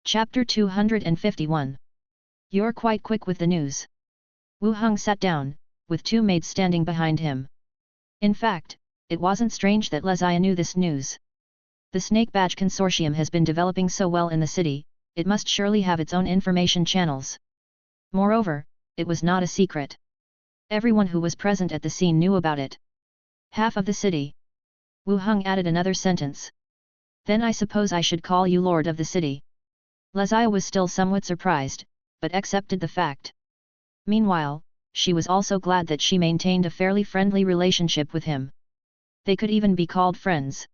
Chapter 251. You're quite quick with the news. Wu Heng sat down, with two maids standing behind him. In fact, it wasn't strange that Lesia knew this news. The Snake Badge Consortium has been developing so well in the city, it must surely have its own information channels. Moreover, it was not a secret. Everyone who was present at the scene knew about it. Half of the city. Wu Heng added another sentence. Then I suppose I should call you Lord of the City. Lesia was still somewhat surprised, but accepted the fact. Meanwhile, she was also glad that she maintained a fairly friendly relationship with him. They could even be called friends.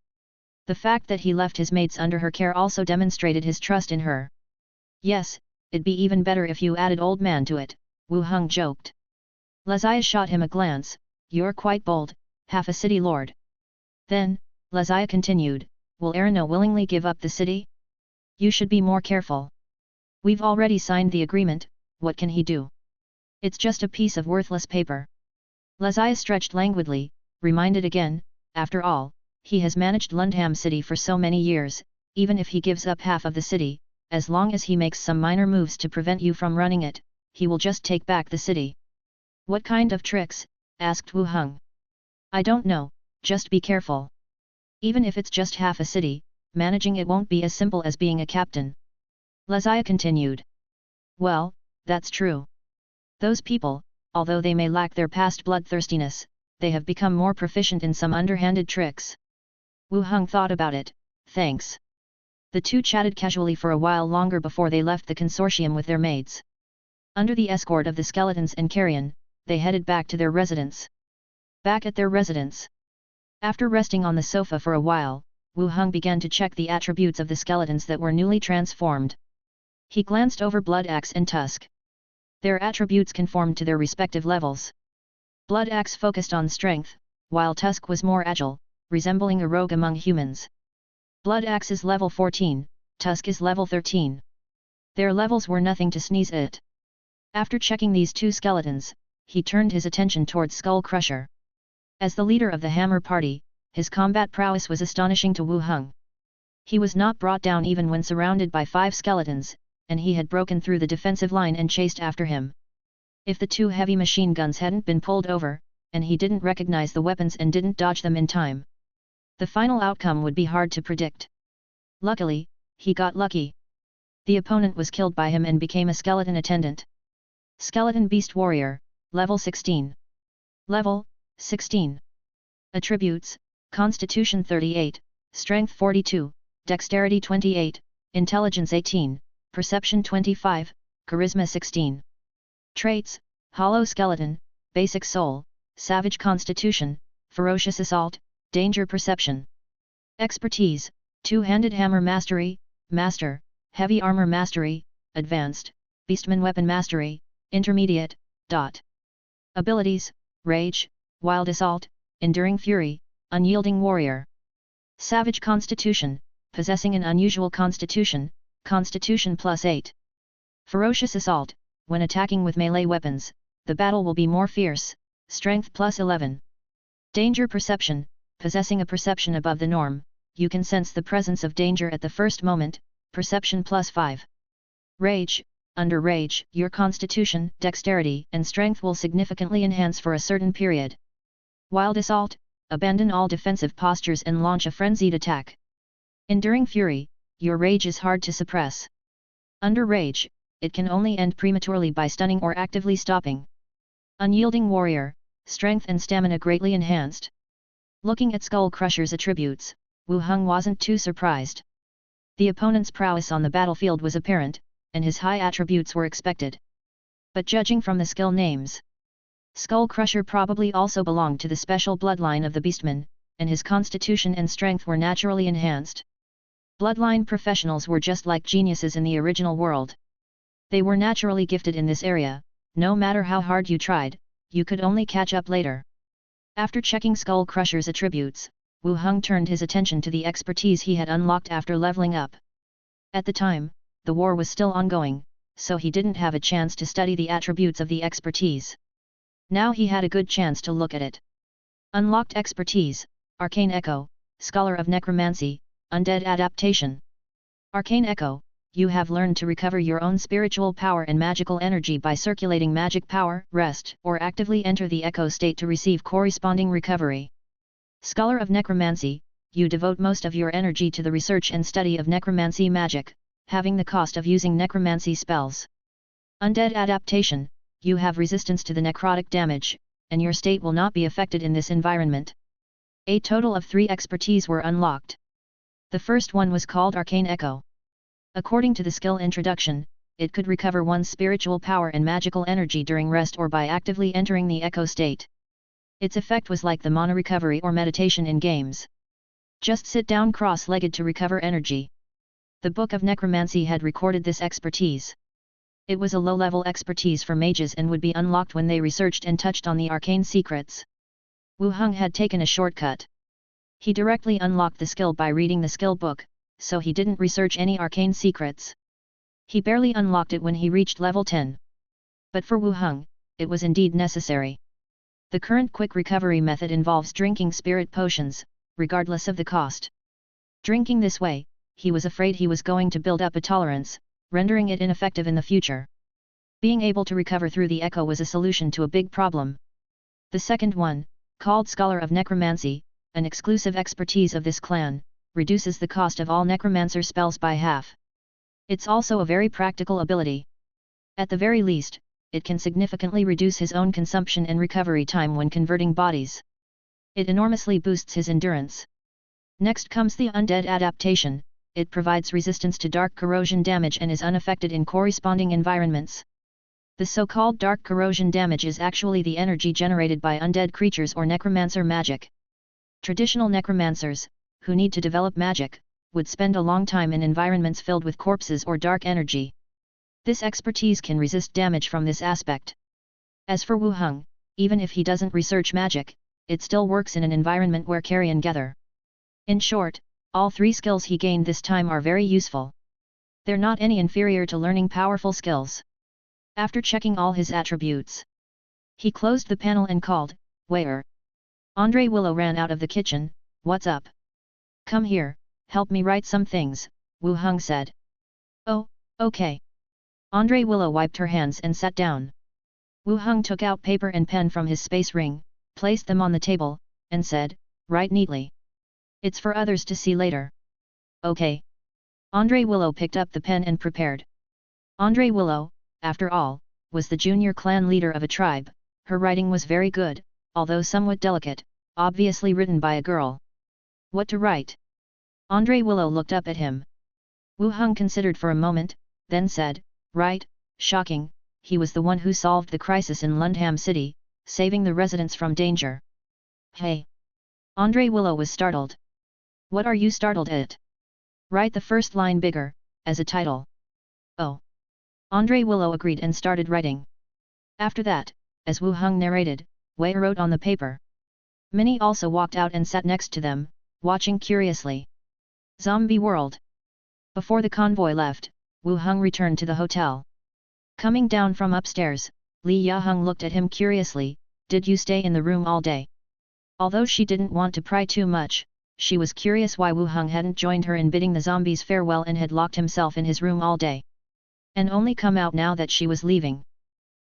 The fact that he left his mates under her care also demonstrated his trust in her. Yes, it'd be even better if you added old man to it, Wu Heng joked. Lesia shot him a glance. You're quite bold, half a city lord. Then, Lesia continued, will Arano willingly give up the city? You should be more careful. We've already signed the agreement, what can he do? It's just a piece of worthless paper. Lesia stretched languidly, reminded again, after all, he has managed Lundham City for so many years, even if he gives up half of the city, as long as he makes some minor moves to prevent you from running it, he will just take back the city. What kind of tricks? Asked Wu Heng. I don't know, just be careful. Even if it's just half a city, managing it won't be as simple as being a captain. Lesia continued. Well, that's true. Those people, although they may lack their past bloodthirstiness, they have become more proficient in some underhanded tricks. Wu Heng thought about it. Thanks. The two chatted casually for a while longer before they left the consortium with their maids. Under the escort of the skeletons and carrion, they headed back to their residence. Back at their residence. After resting on the sofa for a while, Wu Heng began to check the attributes of the skeletons that were newly transformed. He glanced over Blood Axe and Tusk. Their attributes conformed to their respective levels. Blood Axe focused on strength, while Tusk was more agile, resembling a rogue among humans. Blood Axe is level 14, Tusk is level 13. Their levels were nothing to sneeze at. After checking these two skeletons, he turned his attention towards Skull Crusher. As the leader of the Hammer Party, his combat prowess was astonishing to Wu Heng. He was not brought down even when surrounded by 5 skeletons, and he had broken through the defensive line and chased after him. If the 2 heavy machine guns hadn't been pulled over, and he didn't recognize the weapons and didn't dodge them in time, the final outcome would be hard to predict. Luckily, he got lucky. The opponent was killed by him and became a skeleton attendant. Skeleton Beast Warrior, level 16. Level, 16. Attributes, Constitution 38, Strength 42, Dexterity 28, Intelligence 18, Perception 25, Charisma 16. Traits, Hollow Skeleton, Basic Soul, Savage Constitution, Ferocious Assault, Danger Perception. Expertise, Two-Handed Hammer Mastery, Master, Heavy Armor Mastery, Advanced, Beastman Weapon Mastery, Intermediate. Abilities, Rage, Wild Assault, Enduring Fury, Unyielding Warrior. Savage Constitution, possessing an unusual constitution, Constitution +8. Ferocious Assault, when attacking with melee weapons, the battle will be more fierce, Strength +11. Danger Perception, possessing a perception above the norm, you can sense the presence of danger at the first moment, Perception +5. Rage, under Rage, your Constitution, Dexterity and Strength will significantly enhance for a certain period. Wild Assault, abandon all defensive postures and launch a frenzied attack. Enduring Fury, your rage is hard to suppress. Under Rage, it can only end prematurely by stunning or actively stopping. Unyielding Warrior, strength and stamina greatly enhanced. Looking at Skull Crusher's attributes, Wu Heng wasn't too surprised. The opponent's prowess on the battlefield was apparent, and his high attributes were expected. But judging from the skill names, Skull Crusher probably also belonged to the special bloodline of the Beastmen, and his constitution and strength were naturally enhanced. Bloodline professionals were just like geniuses in the original world. They were naturally gifted in this area, no matter how hard you tried, you could only catch up later. After checking Skull Crusher's attributes, Wu Heng turned his attention to the expertise he had unlocked after leveling up. At the time, the war was still ongoing, so he didn't have a chance to study the attributes of the expertise. Now he had a good chance to look at it. Unlocked expertise, Arcane Echo, Scholar of Necromancy, Undead Adaptation. Arcane Echo, you have learned to recover your own spiritual power and magical energy by circulating magic power, rest, or actively enter the echo state to receive corresponding recovery. Scholar of Necromancy, you devote most of your energy to the research and study of necromancy magic, having the cost of using necromancy spells. Undead adaptation, you have resistance to the necrotic damage, and your state will not be affected in this environment. A total of 3 expertise were unlocked. The first one was called Arcane Echo. According to the skill introduction, it could recover one's spiritual power and magical energy during rest or by actively entering the echo state. Its effect was like the mana recovery or meditation in games. Just sit down cross-legged to recover energy. The Book of Necromancy had recorded this expertise. It was a low-level expertise for mages and would be unlocked when they researched and touched on the arcane secrets. Wu Heng had taken a shortcut. He directly unlocked the skill by reading the skill book, so he didn't research any arcane secrets. He barely unlocked it when he reached level 10. But for Wu Heng, it was indeed necessary. The current quick recovery method involves drinking spirit potions, regardless of the cost. Drinking this way, he was afraid he was going to build up a tolerance, rendering it ineffective in the future. Being able to recover through the echo was a solution to a big problem. The second one, called Scholar of Necromancy, an exclusive expertise of this clan, reduces the cost of all necromancer spells by half. It's also a very practical ability. At the very least, it can significantly reduce his own consumption and recovery time when converting bodies. It enormously boosts his endurance. Next comes the Undead adaptation. It provides resistance to dark corrosion damage and is unaffected in corresponding environments. The so-called dark corrosion damage is actually the energy generated by undead creatures or necromancer magic. Traditional necromancers, who need to develop magic, would spend a long time in environments filled with corpses or dark energy. This expertise can resist damage from this aspect. As for Wu Heng, even if he doesn't research magic, it still works in an environment where carrion gather. In short, all 3 skills he gained this time are very useful. They're not any inferior to learning powerful skills. After checking all his attributes, he closed the panel and called, "Waiter." Andre Willow ran out of the kitchen. "What's up?" "Come here, help me write some things," Wu Heng said. "Oh, okay." Andre Willow wiped her hands and sat down. Wu Heng took out paper and pen from his space ring, placed them on the table, and said, "Write neatly. It's for others to see later." "Okay." Andre Willow picked up the pen and prepared. Andre Willow, after all, was the junior clan leader of a tribe. Her writing was very good, although somewhat delicate, obviously written by a girl. What to write? Andre Willow looked up at him. Wu Heng considered for a moment, then said, "Right, shocking, he was the one who solved the crisis in Lundham City, saving the residents from danger." "Hey!" Andre Willow was startled. "What are you startled at?" "Write the first line bigger, as a title." "Oh." Andre Willow agreed and started writing. After that, as Wu Heng narrated, Wei wrote on the paper. Minnie also walked out and sat next to them, watching curiously. Zombie World. Before the convoy left, Wu Heng returned to the hotel. Coming down from upstairs, Li Yaheng looked at him curiously. "Did you stay in the room all day?" Although she didn't want to pry too much, she was curious why Wu Heng hadn't joined her in bidding the zombies farewell and had locked himself in his room all day. And only come out now that she was leaving.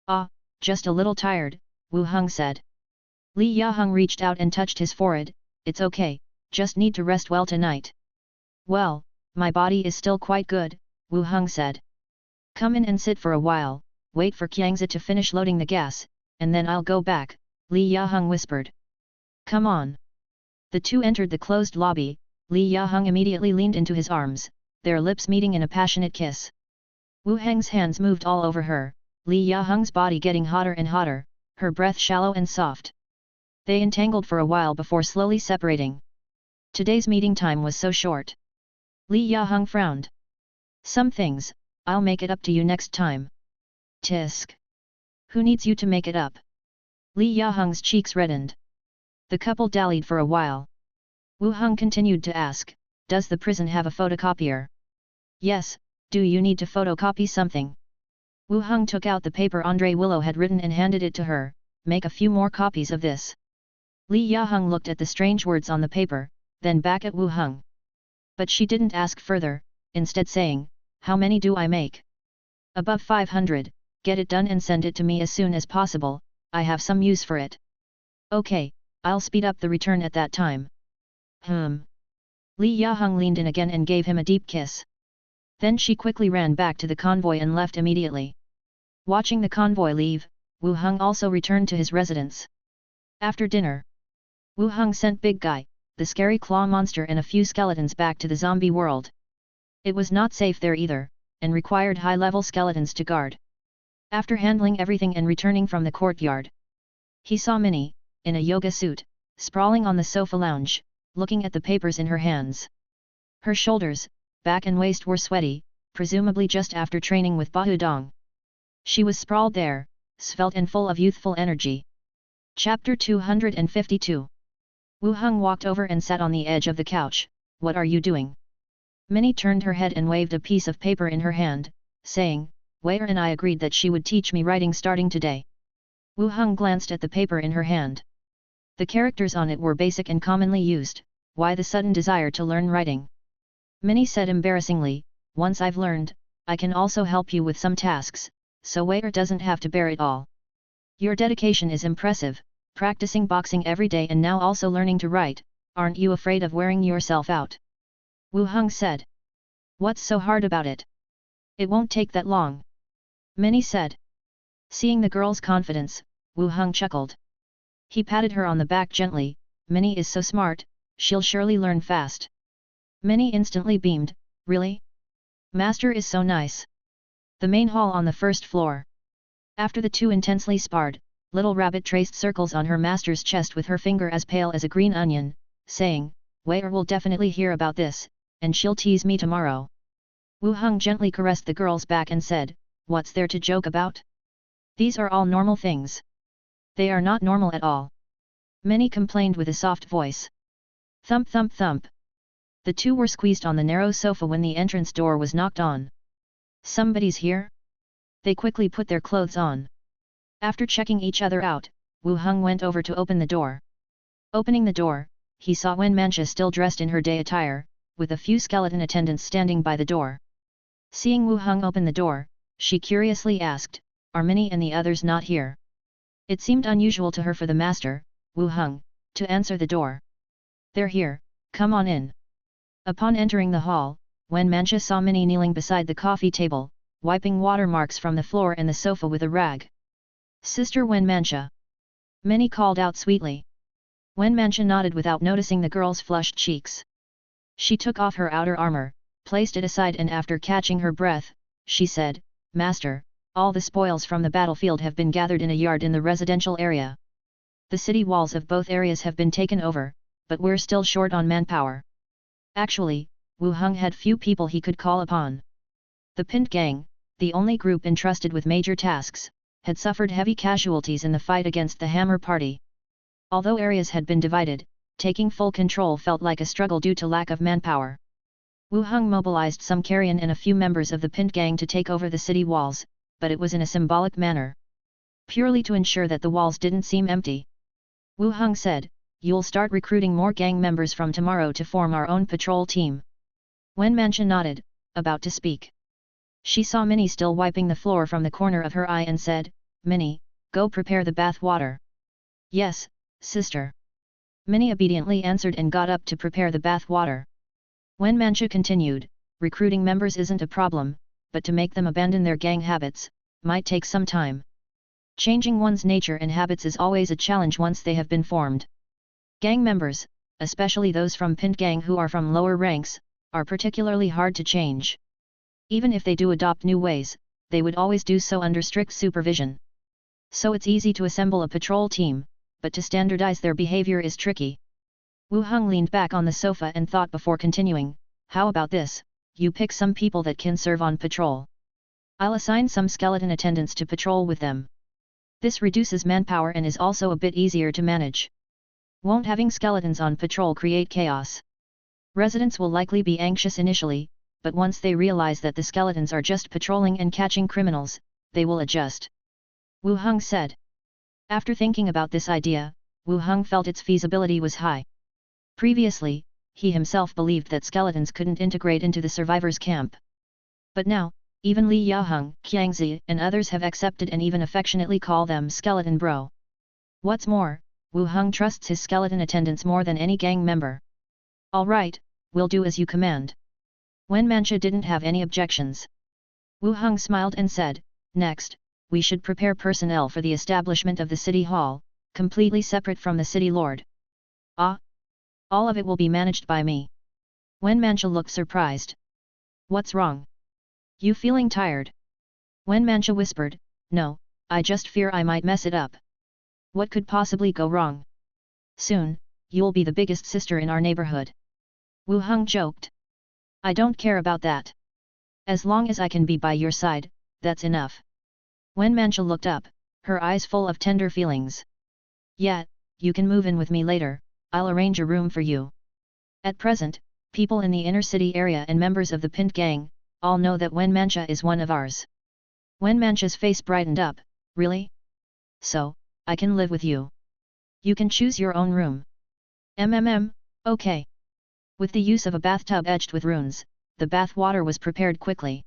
"Ah, just a little tired," Wu Heng said. Li Yaheng reached out and touched his forehead. "It's okay, just need to rest well tonight." "Well, my body is still quite good," Wu Heng said. "Come in and sit for a while, wait for Qiangzi to finish loading the gas, and then I'll go back," Li Yaheng whispered. "Come on." The two entered the closed lobby. Li Yaheng immediately leaned into his arms, their lips meeting in a passionate kiss. Wu Heng's hands moved all over her, Li Yaheng's body getting hotter and hotter, her breath shallow and soft. They entangled for a while before slowly separating. Today's meeting time was so short. Li Yaheng frowned. "Some things, I'll make it up to you next time." "Tisk. Who needs you to make it up?" Li Yaheng's cheeks reddened. The couple dallied for a while. Wu Heng continued to ask, "Does the prison have a photocopier?" "Yes, do you need to photocopy something?" Wu Heng took out the paper Andre Willow had written and handed it to her. "Make a few more copies of this." Li Yaheng looked at the strange words on the paper, then back at Wu Heng. But she didn't ask further, instead saying, How many do I make? Above 500, get it done and send it to me as soon as possible, I have some use for it. Okay, I'll speed up the return at that time. Li Yaheng leaned in again and gave him a deep kiss. Then she quickly ran back to the convoy and left immediately. Watching the convoy leave, Wu Heng also returned to his residence. After dinner, Wu Heng sent Big Guy, the scary claw monster and a few skeletons back to the zombie world. It was not safe there either, and required high-level skeletons to guard. After handling everything and returning from the courtyard, he saw Minnie, in a yoga suit, sprawling on the sofa lounge, looking at the papers in her hands. Her shoulders, back and waist were sweaty, presumably just after training with Bahudong. She was sprawled there, svelte and full of youthful energy. Chapter 252. Wu Heng walked over and sat on the edge of the couch. What are you doing? Minnie turned her head and waved a piece of paper in her hand, saying, Wei-er and I agreed that she would teach me writing starting today. Wu Heng glanced at the paper in her hand. The characters on it were basic and commonly used. Why the sudden desire to learn writing? Minnie said embarrassingly, once I've learned, I can also help you with some tasks, so Wei-er doesn't have to bear it all. Your dedication is impressive, practicing boxing every day and now also learning to write, aren't you afraid of wearing yourself out? Wu Heng said. What's so hard about it? It won't take that long. Minnie said. Seeing the girl's confidence, Wu Heng chuckled. He patted her on the back gently. Minnie is so smart, she'll surely learn fast. Minnie instantly beamed, really? Master is so nice. The main hall on the first floor. After the two intensely sparred, Little Rabbit traced circles on her master's chest with her finger as pale as a green onion, saying, Wei-er will definitely hear about this, and she'll tease me tomorrow. Wu Heng gently caressed the girl's back and said, what's there to joke about? These are all normal things. They are not normal at all. Minnie complained with a soft voice. Thump thump thump. The two were squeezed on the narrow sofa when the entrance door was knocked on. Somebody's here? They quickly put their clothes on. After checking each other out, Wu Heng went over to open the door. Opening the door, he saw Wen Mancha still dressed in her day attire, with a few skeleton attendants standing by the door. Seeing Wu Heng open the door, she curiously asked, are Minnie and the others not here? It seemed unusual to her for the master, Wu Heng, to answer the door. They're here, come on in. Upon entering the hall, Wen Mancha saw Minnie kneeling beside the coffee table, wiping watermarks from the floor and the sofa with a rag. Sister Wen Mancha. Minnie called out sweetly. Wen Mancha nodded without noticing the girl's flushed cheeks. She took off her outer armor, placed it aside and after catching her breath, she said, Master, all the spoils from the battlefield have been gathered in a yard in the residential area. The city walls of both areas have been taken over, but we're still short on manpower. Actually, Wu Heng had few people he could call upon. The Pint Gang, the only group entrusted with major tasks, had suffered heavy casualties in the fight against the Hammer Party. Although areas had been divided, taking full control felt like a struggle due to lack of manpower. Wu Heng mobilized some carrion and a few members of the Pint Gang to take over the city walls, but it was in a symbolic manner. Purely to ensure that the walls didn't seem empty. Wu Heng said, You'll start recruiting more gang members from tomorrow to form our own patrol team. Wen Mancha nodded, about to speak. She saw Minnie still wiping the floor from the corner of her eye and said, Minnie, go prepare the bath water. Yes, sister. Minnie obediently answered and got up to prepare the bath water. Wen Mancha continued, recruiting members isn't a problem, but to make them abandon their gang habits, might take some time. Changing one's nature and habits is always a challenge once they have been formed. Gang members, especially those from Pint Gang who are from lower ranks, are particularly hard to change. Even if they do adopt new ways, they would always do so under strict supervision. So it's easy to assemble a patrol team, but to standardize their behavior is tricky. Wu Heng leaned back on the sofa and thought before continuing, how about this, you pick some people that can serve on patrol. I'll assign some skeleton attendants to patrol with them. This reduces manpower and is also a bit easier to manage. Won't having skeletons on patrol create chaos? Residents will likely be anxious initially, but once they realize that the skeletons are just patrolling and catching criminals, they will adjust. Wu Heng said. After thinking about this idea, Wu Heng felt its feasibility was high. Previously, he himself believed that skeletons couldn't integrate into the survivors' camp. But now, even Li Yaoheng, Qiangzi, and others have accepted and even affectionately call them skeleton bro. What's more, Wu Heng trusts his skeleton attendants more than any gang member. Alright, we'll do as you command. Wen Mancha didn't have any objections. Wu Heng smiled and said, next, we should prepare personnel for the establishment of the city hall, completely separate from the city lord. Ah? All of it will be managed by me. Wen Mancha looked surprised. What's wrong? You feeling tired? Wen Mancha whispered, no, I just fear I might mess it up. What could possibly go wrong? Soon, you'll be the biggest sister in our neighborhood. Wu Heng joked. I don't care about that. As long as I can be by your side, that's enough. Wen Mancha looked up, her eyes full of tender feelings. Yeah, you can move in with me later, I'll arrange a room for you. At present, people in the inner city area and members of the Pint gang, all know that Wen Mancha is one of ours. Wen Mancha's face brightened up, really? So, I can live with you. You can choose your own room. Okay. With the use of a bathtub edged with runes, the bath water was prepared quickly.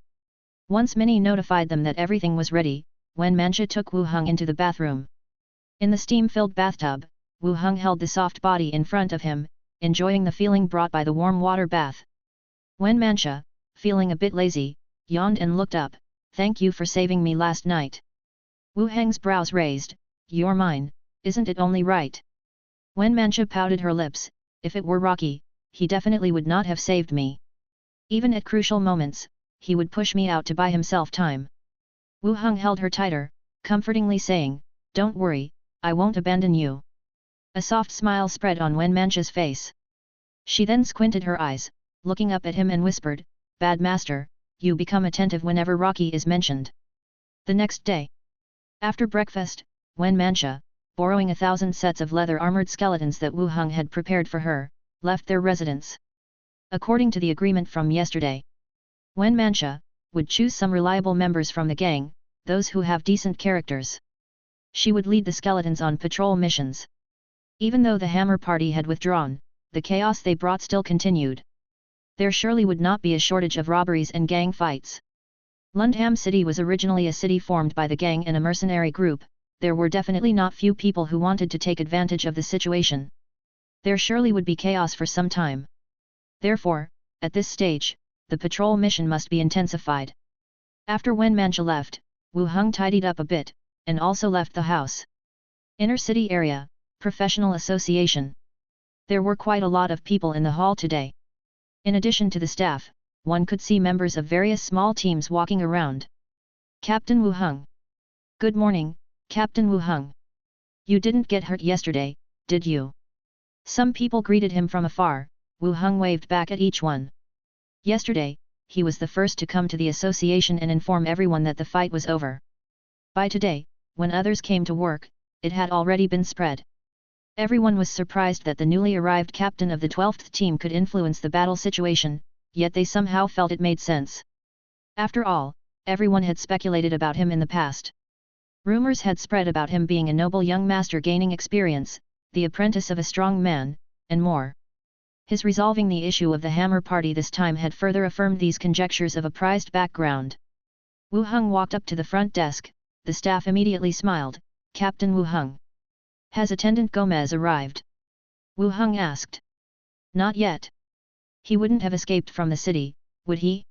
Once Minnie notified them that everything was ready, Wen Mancha took Wu Heng into the bathroom. In the steam-filled bathtub, Wu Heng held the soft body in front of him, enjoying the feeling brought by the warm water bath. Wen Mancha, feeling a bit lazy, yawned and looked up, thank you for saving me last night. Wu Heng's brows raised, you're mine, isn't it only right? Wen Mancha pouted her lips, if it were Rocky, he definitely would not have saved me. Even at crucial moments, he would push me out to buy himself time. Wu Heng held her tighter, comfortingly saying, don't worry, I won't abandon you. A soft smile spread on Wen Mancha's face. She then squinted her eyes, looking up at him and whispered, Bad Master, you become attentive whenever Rocky is mentioned. The next day. After breakfast, Wen Mancha, borrowing 1,000 sets of leather-armored skeletons that Wu Heng had prepared for her, left their residence. According to the agreement from yesterday, Wen Mancha would choose some reliable members from the gang, those who have decent characters. She would lead the skeletons on patrol missions. Even though the Hammer Party had withdrawn, the chaos they brought still continued. There surely would not be a shortage of robberies and gang fights. Lundham City was originally a city formed by the gang and a mercenary group. There were definitely not few people who wanted to take advantage of the situation. There surely would be chaos for some time. Therefore, at this stage, the patrol mission must be intensified. After Wen Mancha left, Wu Heng tidied up a bit, and also left the house. Inner city area, professional association. There were quite a lot of people in the hall today. In addition to the staff, one could see members of various small teams walking around. Captain Wu Heng. Good morning, Captain Wu Heng. You didn't get hurt yesterday, did you? Some people greeted him from afar. Wu Heng waved back at each one. Yesterday, he was the first to come to the association and inform everyone that the fight was over. By today, when others came to work, it had already been spread. Everyone was surprised that the newly arrived captain of the 12th team could influence the battle situation, yet they somehow felt it made sense. After all, everyone had speculated about him in the past. Rumors had spread about him being a noble young master gaining experience, the apprentice of a strong man, and more. His resolving the issue of the Hammer Party this time had further affirmed these conjectures of a prized background. Wu Heng walked up to the front desk, the staff immediately smiled, Captain Wu Heng. Has Attendant Gomez arrived? Wu Heng asked. Not yet. He wouldn't have escaped from the city, would he?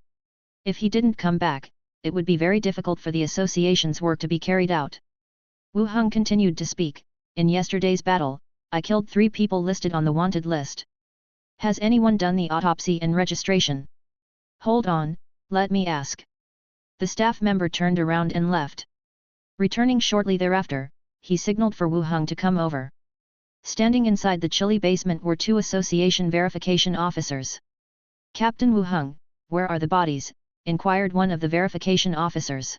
If he didn't come back, it would be very difficult for the association's work to be carried out. Wu Heng continued to speak, in yesterday's battle, I killed 3 people listed on the wanted list. Has anyone done the autopsy and registration? Hold on, let me ask. The staff member turned around and left. Returning shortly thereafter, he signaled for Wu Heng to come over. Standing inside the chilly basement were 2 association verification officers. Captain Wu Heng, where are the bodies? Inquired one of the verification officers.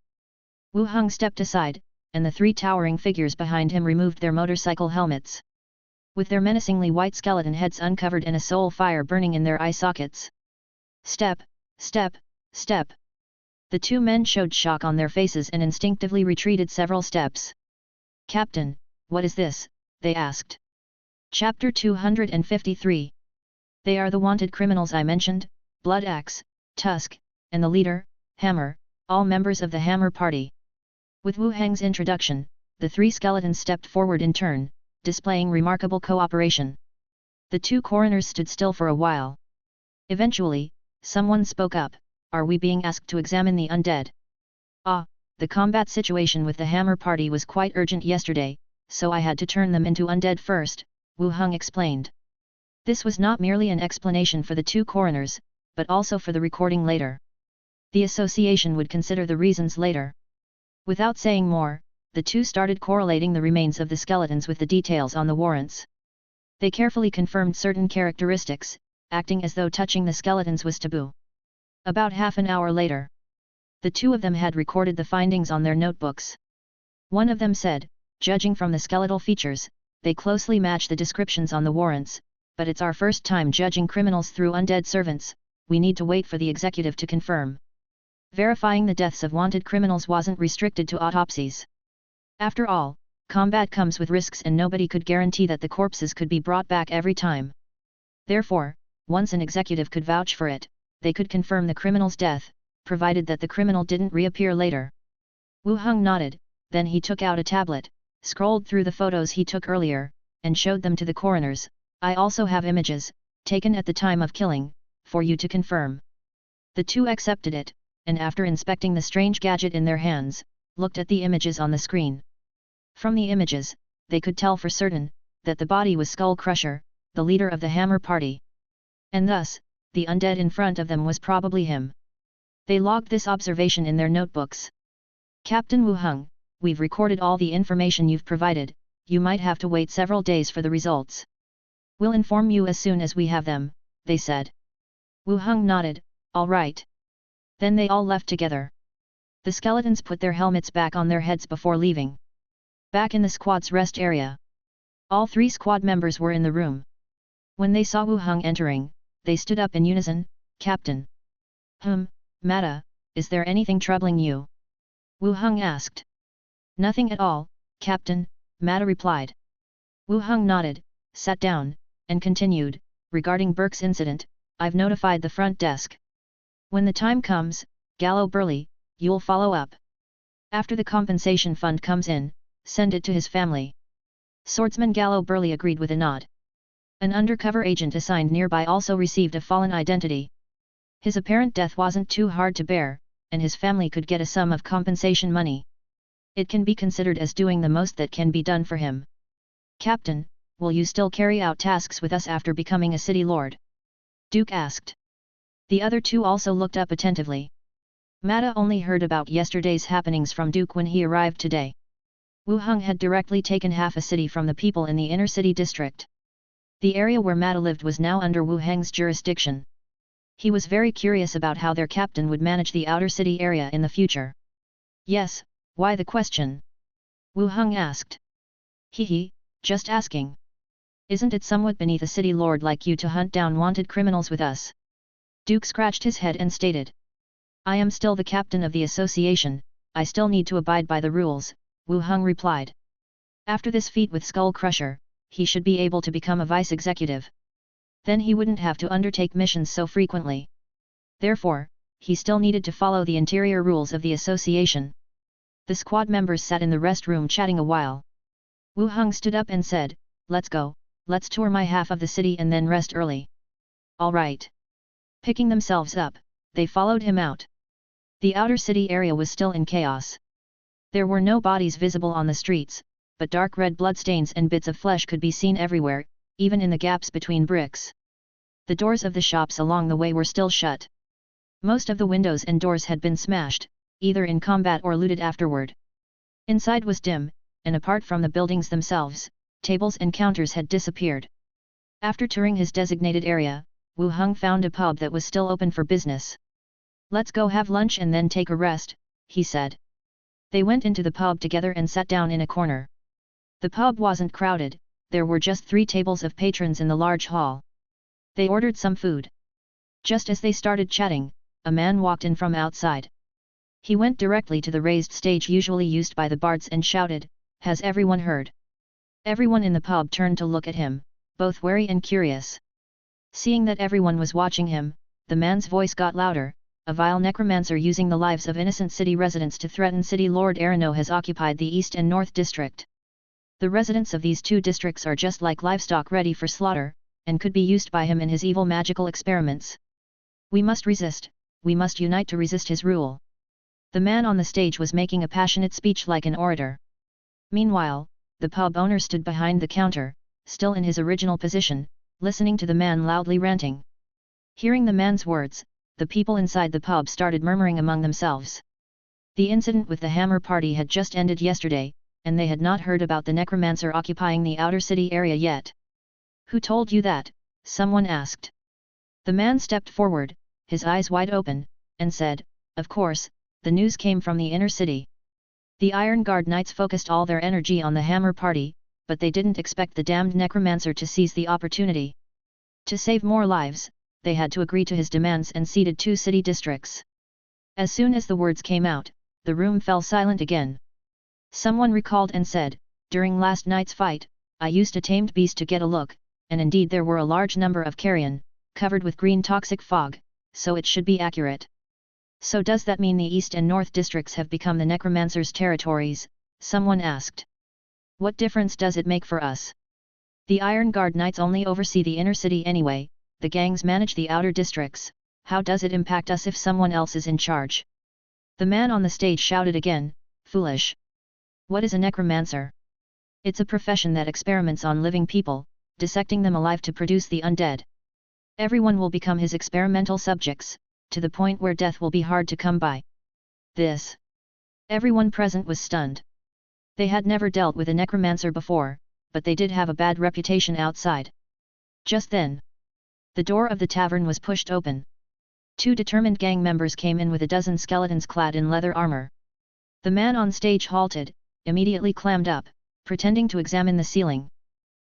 Wu Heng stepped aside, and the 3 towering figures behind him removed their motorcycle helmets. With their menacingly white skeleton heads uncovered and a soul fire burning in their eye sockets. Step, step, step. The 2 men showed shock on their faces and instinctively retreated several steps. Captain, what is this? They asked. Chapter 253. They are the wanted criminals I mentioned, Blood Axe, Tusk, and the leader, Hammer, all members of the Hammer party. With Wu Heng's introduction, the three skeletons stepped forward in turn, displaying remarkable cooperation. The two coroners stood still for a while. Eventually, someone spoke up, "Are we being asked to examine the undead?" "Ah, the combat situation with the Hammer party was quite urgent yesterday, so I had to turn them into undead first," Wu Heng explained. This was not merely an explanation for the two coroners, but also for the recording later. The association would consider the reasons later. Without saying more, the two started correlating the remains of the skeletons with the details on the warrants. They carefully confirmed certain characteristics, acting as though touching the skeletons was taboo. About half an hour later, the two of them had recorded the findings on their notebooks. One of them said, "Judging from the skeletal features, they closely match the descriptions on the warrants, but it's our first time judging criminals through undead servants, we need to wait for the executive to confirm." Verifying the deaths of wanted criminals wasn't restricted to autopsies. After all, combat comes with risks and nobody could guarantee that the corpses could be brought back every time. Therefore, once an executive could vouch for it, they could confirm the criminal's death, provided that the criminal didn't reappear later. Wu Heng nodded, then he took out a tablet, scrolled through the photos he took earlier, and showed them to the coroners. "I also have images, taken at the time of killing, for you to confirm." The two accepted it, and after inspecting the strange gadget in their hands, looked at the images on the screen. From the images, they could tell for certain, that the body was Skull Crusher, the leader of the Hammer party. And thus, the undead in front of them was probably him. They logged this observation in their notebooks. "Captain Wu Heng, we've recorded all the information you've provided, you might have to wait several days for the results. We'll inform you as soon as we have them," they said. Wu Heng nodded, "All right." Then they all left together. The skeletons put their helmets back on their heads before leaving. Back in the squad's rest area, all three squad members were in the room. When they saw Wu Heng entering, they stood up in unison. "Captain." Mata, is there anything troubling you?" Wu Heng asked. "Nothing at all, Captain," Mata replied. Wu Heng nodded, sat down, and continued, "Regarding Burke's incident, I've notified the front desk. When the time comes, Gallo Burley, you'll follow up. After the compensation fund comes in, send it to his family." Swordsman Gallo Burley agreed with a nod. An undercover agent assigned nearby also received a fallen identity. His apparent death wasn't too hard to bear, and his family could get a sum of compensation money. It can be considered as doing the most that can be done for him. "Captain, will you still carry out tasks with us after becoming a city lord?" Duke asked. The other two also looked up attentively. Mata only heard about yesterday's happenings from Duke when he arrived today. Wu Heng had directly taken half a city from the people in the inner city district. The area where Mata lived was now under Wu Heng's jurisdiction. He was very curious about how their captain would manage the outer city area in the future. "Yes, why the question?" Wu Heng asked. "Hehe, just asking. Isn't it somewhat beneath a city lord like you to hunt down wanted criminals with us?" Duke scratched his head and stated. "I am still the captain of the association, I still need to abide by the rules," Wu Heng replied. After this feat with Skull Crusher, he should be able to become a vice-executive. Then he wouldn't have to undertake missions so frequently. Therefore, he still needed to follow the interior rules of the association. The squad members sat in the rest room chatting a while. Wu Heng stood up and said, "Let's go, let's tour my half of the city and then rest early." "All right." Picking themselves up, they followed him out. The outer city area was still in chaos. There were no bodies visible on the streets, but dark red bloodstains and bits of flesh could be seen everywhere, even in the gaps between bricks. The doors of the shops along the way were still shut. Most of the windows and doors had been smashed, either in combat or looted afterward. Inside was dim, and apart from the buildings themselves, tables and counters had disappeared. After touring his designated area, Wu Heng found a pub that was still open for business. "Let's go have lunch and then take a rest," he said. They went into the pub together and sat down in a corner. The pub wasn't crowded, there were just 3 tables of patrons in the large hall. They ordered some food. Just as they started chatting, a man walked in from outside. He went directly to the raised stage usually used by the bards and shouted, "Has everyone heard?" Everyone in the pub turned to look at him, both wary and curious. Seeing that everyone was watching him, the man's voice got louder, a vile necromancer using the lives of innocent city residents to threaten city Lord Arano has occupied the East and North District. The residents of these two districts are just like livestock ready for slaughter, and could be used by him in his evil magical experiments. We must resist, we must unite to resist his rule. The man on the stage was making a passionate speech like an orator. Meanwhile, the pub owner stood behind the counter, still in his original position, listening to the man loudly ranting. Hearing the man's words, the people inside the pub started murmuring among themselves. The incident with the hammer party had just ended yesterday, and they had not heard about the necromancer occupying the outer city area yet. "Who told you that?" someone asked. The man stepped forward, his eyes wide open, and said, "Of course, the news came from the inner city." The Iron Guard Knights focused all their energy on the hammer party, but they didn't expect the damned necromancer to seize the opportunity. To save more lives, they had to agree to his demands and ceded 2 city districts. As soon as the words came out, the room fell silent again. Someone recalled and said, "During last night's fight, I used a tamed beast to get a look, and indeed there were a large number of carrion, covered with green toxic fog, so it should be accurate." "So does that mean the East and North districts have become the necromancer's territories?" someone asked. "What difference does it make for us? The Iron Guard Knights only oversee the inner city anyway, the gangs manage the outer districts, how does it impact us if someone else is in charge?" The man on the stage shouted again, "Foolish! What is a necromancer? It's a profession that experiments on living people, dissecting them alive to produce the undead. Everyone will become his experimental subjects, to the point where death will be hard to come by." This. Everyone present was stunned. They had never dealt with a necromancer before, but they did have a bad reputation outside. Just then, the door of the tavern was pushed open. 2 determined gang members came in with a dozen skeletons clad in leather armor. The man on stage halted, immediately clammed up, pretending to examine the ceiling.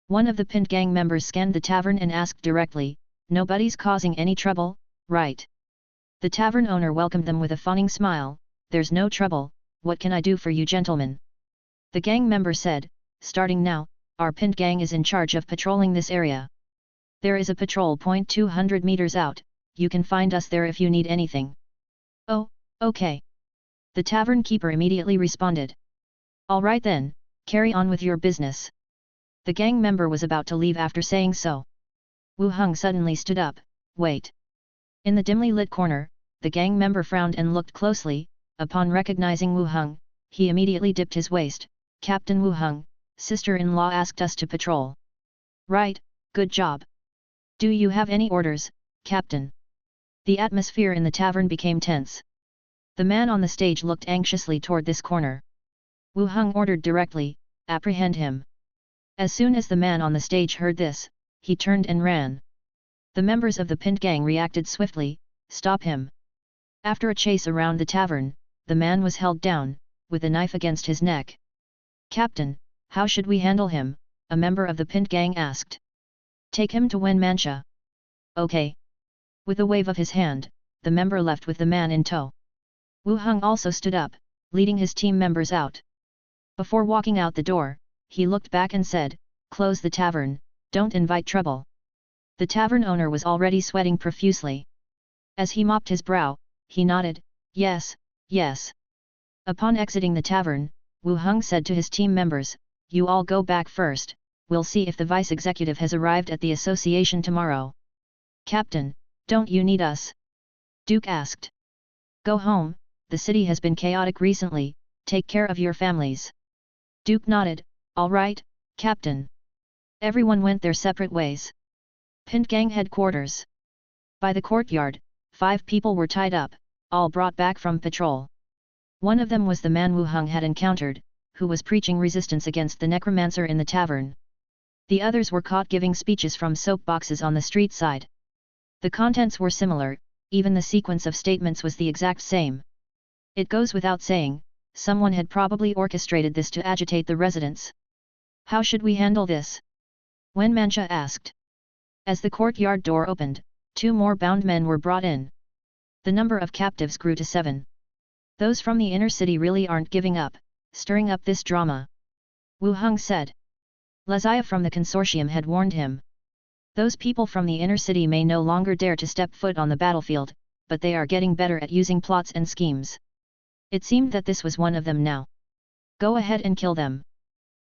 One of the pinned gang members scanned the tavern and asked directly, "Nobody's causing any trouble, right?" The tavern owner welcomed them with a fawning smile, "There's no trouble, what can I do for you gentlemen?" The gang member said, "Starting now, our pinned gang is in charge of patrolling this area. There is a patrol point 200 meters out, you can find us there if you need anything." "Oh, okay." The tavern keeper immediately responded. "All right then, carry on with your business." The gang member was about to leave after saying so. Wu Heng suddenly stood up, "Wait." In the dimly lit corner, the gang member frowned and looked closely. Upon recognizing Wu Heng, he immediately dipped his waist. "Captain Wu Heng, sister-in-law asked us to patrol." "Right, good job. Do you have any orders, Captain?" The atmosphere in the tavern became tense. The man on the stage looked anxiously toward this corner. Wu Heng ordered directly, "Apprehend him." As soon as the man on the stage heard this, he turned and ran. The members of the pinned gang reacted swiftly, "Stop him." After a chase around the tavern, the man was held down, with a knife against his neck. "Captain, how should we handle him?" a member of the pinned gang asked. "Take him to Wenmansha." "Okay." With a wave of his hand, the member left with the man in tow. Wu Heng also stood up, leading his team members out. Before walking out the door, he looked back and said, "Close the tavern, don't invite trouble." The tavern owner was already sweating profusely. As he mopped his brow, he nodded, "Yes, yes." Upon exiting the tavern, Wu Heng said to his team members, "You all go back first, we'll see if the vice executive has arrived at the association tomorrow." "Captain, don't you need us?" Duke asked. "Go home, the city has been chaotic recently, take care of your families." Duke nodded, "All right, Captain." Everyone went their separate ways. Pinned gang headquarters. By the courtyard, 5 people were tied up, all brought back from patrol. One of them was the man Wu Heng had encountered, who was preaching resistance against the necromancer in the tavern. The others were caught giving speeches from soapboxes on the street side. The contents were similar, even the sequence of statements was the exact same. It goes without saying, someone had probably orchestrated this to agitate the residents. "How should we handle this?" Wenmansha asked. As the courtyard door opened, 2 more bound men were brought in. The number of captives grew to 7. "Those from the inner city really aren't giving up, stirring up this drama," Wu Heng said. Lazia from the consortium had warned him. "Those people from the inner city may no longer dare to step foot on the battlefield, but they are getting better at using plots and schemes. It seemed that this was one of them now. Go ahead and kill them.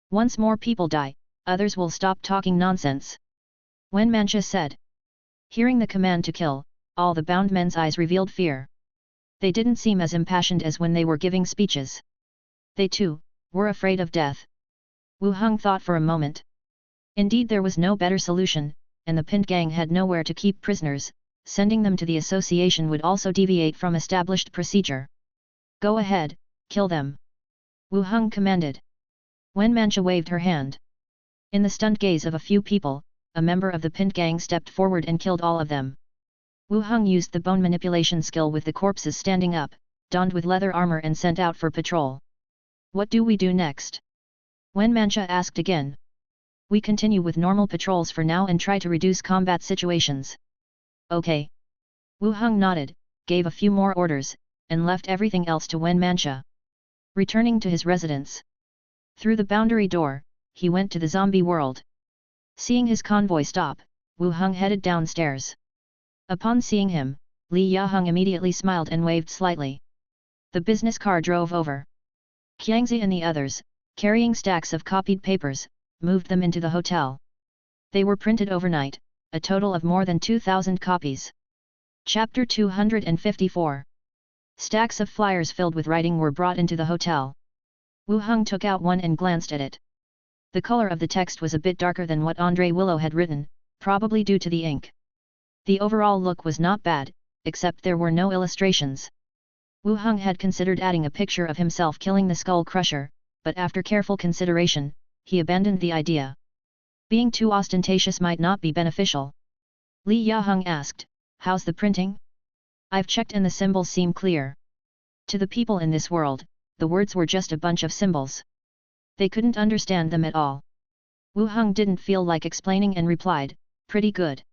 Once more people die, others will stop talking nonsense. When Mancha said. Hearing the command to kill, all the bound men's eyes revealed fear. They didn't seem as impassioned as when they were giving speeches. They too, were afraid of death. Wu Heng thought for a moment. Indeed there was no better solution, and the pinned gang had nowhere to keep prisoners, sending them to the association would also deviate from established procedure. Go ahead, kill them. Wu Heng commanded. When Mancha waved her hand. In the stunned gaze of a few people, a member of the pinned gang stepped forward and killed all of them. Wu Heng used the bone manipulation skill with the corpses standing up, donned with leather armor and sent out for patrol. What do we do next? When Mancha asked again. We continue with normal patrols for now and try to reduce combat situations. Okay. Wu Heng nodded, gave a few more orders, and left everything else to Wen Mancha. Returning to his residence. Through the boundary door, he went to the zombie world. Seeing his convoy stop, Wu Heng headed downstairs. Upon seeing him, Li Yaheng immediately smiled and waved slightly. The business car drove over. Qiangzi and the others, carrying stacks of copied papers, moved them into the hotel. They were printed overnight, a total of more than 2,000 copies. Chapter 254. Stacks of flyers filled with writing were brought into the hotel. Wu Heng took out one and glanced at it. The color of the text was a bit darker than what André Willow had written, probably due to the ink. The overall look was not bad, except there were no illustrations. Wu Heng had considered adding a picture of himself killing the Skull Crusher, but after careful consideration, he abandoned the idea. Being too ostentatious might not be beneficial. Li Yaheng asked, how's the printing? I've checked and the symbols seem clear. To the people in this world, the words were just a bunch of symbols. They couldn't understand them at all. Wu Heng didn't feel like explaining and replied, pretty good.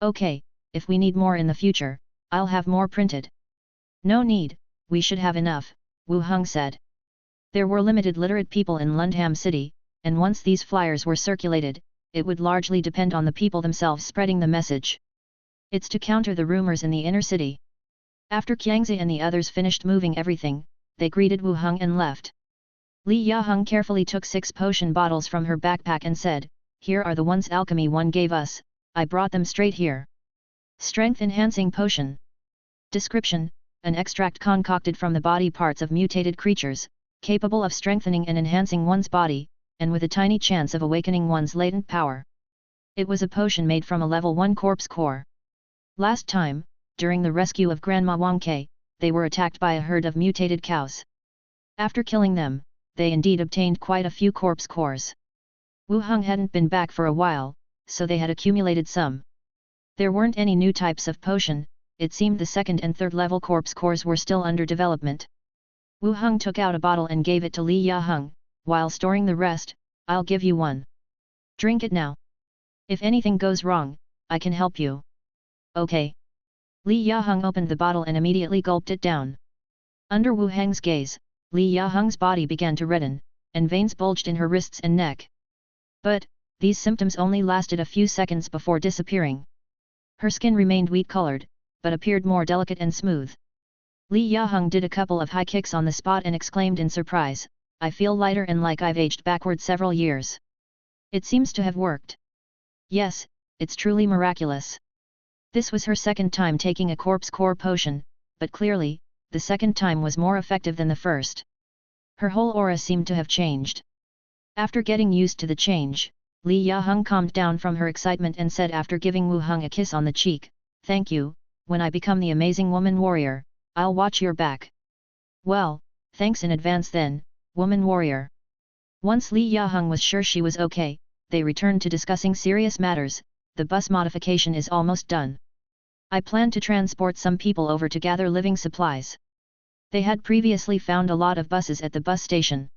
Okay, if we need more in the future, I'll have more printed. No need, we should have enough, Wu Heng said. There were limited literate people in Lundham City, and once these flyers were circulated, it would largely depend on the people themselves spreading the message. It's to counter the rumors in the inner city. After Qiangzi and the others finished moving everything, they greeted Wu Heng and left. Li Yaheng carefully took 6 potion bottles from her backpack and said, here are the ones Alchemy One gave us, I brought them straight here. Strength Enhancing Potion. Description: an extract concocted from the body parts of mutated creatures, capable of strengthening and enhancing one's body, and with a tiny chance of awakening one's latent power. It was a potion made from a level 1 corpse core. Last time, during the rescue of Grandma Wangke, they were attacked by a herd of mutated cows. After killing them, they indeed obtained quite a few corpse cores. Wu Heng hadn't been back for a while, so they had accumulated some. There weren't any new types of potion, it seemed the 2nd and 3rd level corpse cores were still under development. Wu Heng took out a bottle and gave it to Li Yaheng, while storing the rest, I'll give you one. Drink it now. If anything goes wrong, I can help you. Okay. Li Yaheng opened the bottle and immediately gulped it down. Under Wu Heng's gaze, Li Yaheng's body began to redden, and veins bulged in her wrists and neck. But, these symptoms only lasted a few seconds before disappearing. Her skin remained wheat-colored, but appeared more delicate and smooth. Li Yaheng did a couple of high kicks on the spot and exclaimed in surprise, I feel lighter and like I've aged backward several years. It seems to have worked. Yes, it's truly miraculous. This was her 2nd time taking a corpse core potion, but clearly, the 2nd time was more effective than the first. Her whole aura seemed to have changed. After getting used to the change, Li Yaheng calmed down from her excitement and said after giving Wu Heng a kiss on the cheek, thank you, when I become the amazing woman warrior, I'll watch your back. Well, thanks in advance then, woman warrior. Once Li Yaheng was sure she was okay, they returned to discussing serious matters. The bus modification is almost done. I plan to transport some people over to gather living supplies. They had previously found a lot of buses at the bus station.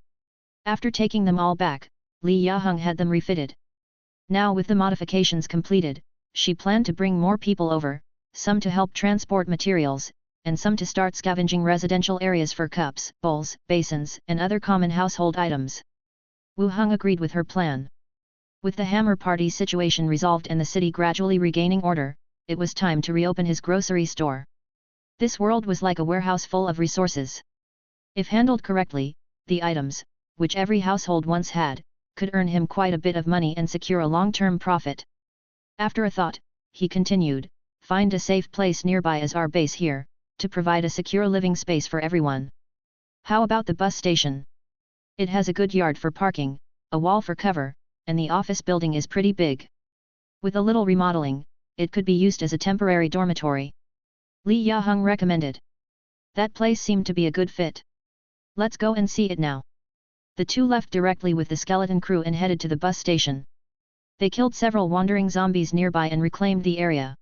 After taking them all back, Li Yaheng had them refitted. Now with the modifications completed, she planned to bring more people over, some to help transport materials, and some to start scavenging residential areas for cups, bowls, basins, and other common household items. Wu Heng agreed with her plan. With the Hammer Party situation resolved and the city gradually regaining order, it was time to reopen his grocery store. This world was like a warehouse full of resources. If handled correctly, the items, which every household once had, could earn him quite a bit of money and secure a long-term profit. After a thought, he continued, find a safe place nearby as our base here, to provide a secure living space for everyone. How about the bus station? It has a good yard for parking, a wall for cover, and the office building is pretty big. With a little remodeling, it could be used as a temporary dormitory. Li Yaheng recommended. That place seemed to be a good fit. Let's go and see it now. The two left directly with the skeleton crew and headed to the bus station. They killed several wandering zombies nearby and reclaimed the area.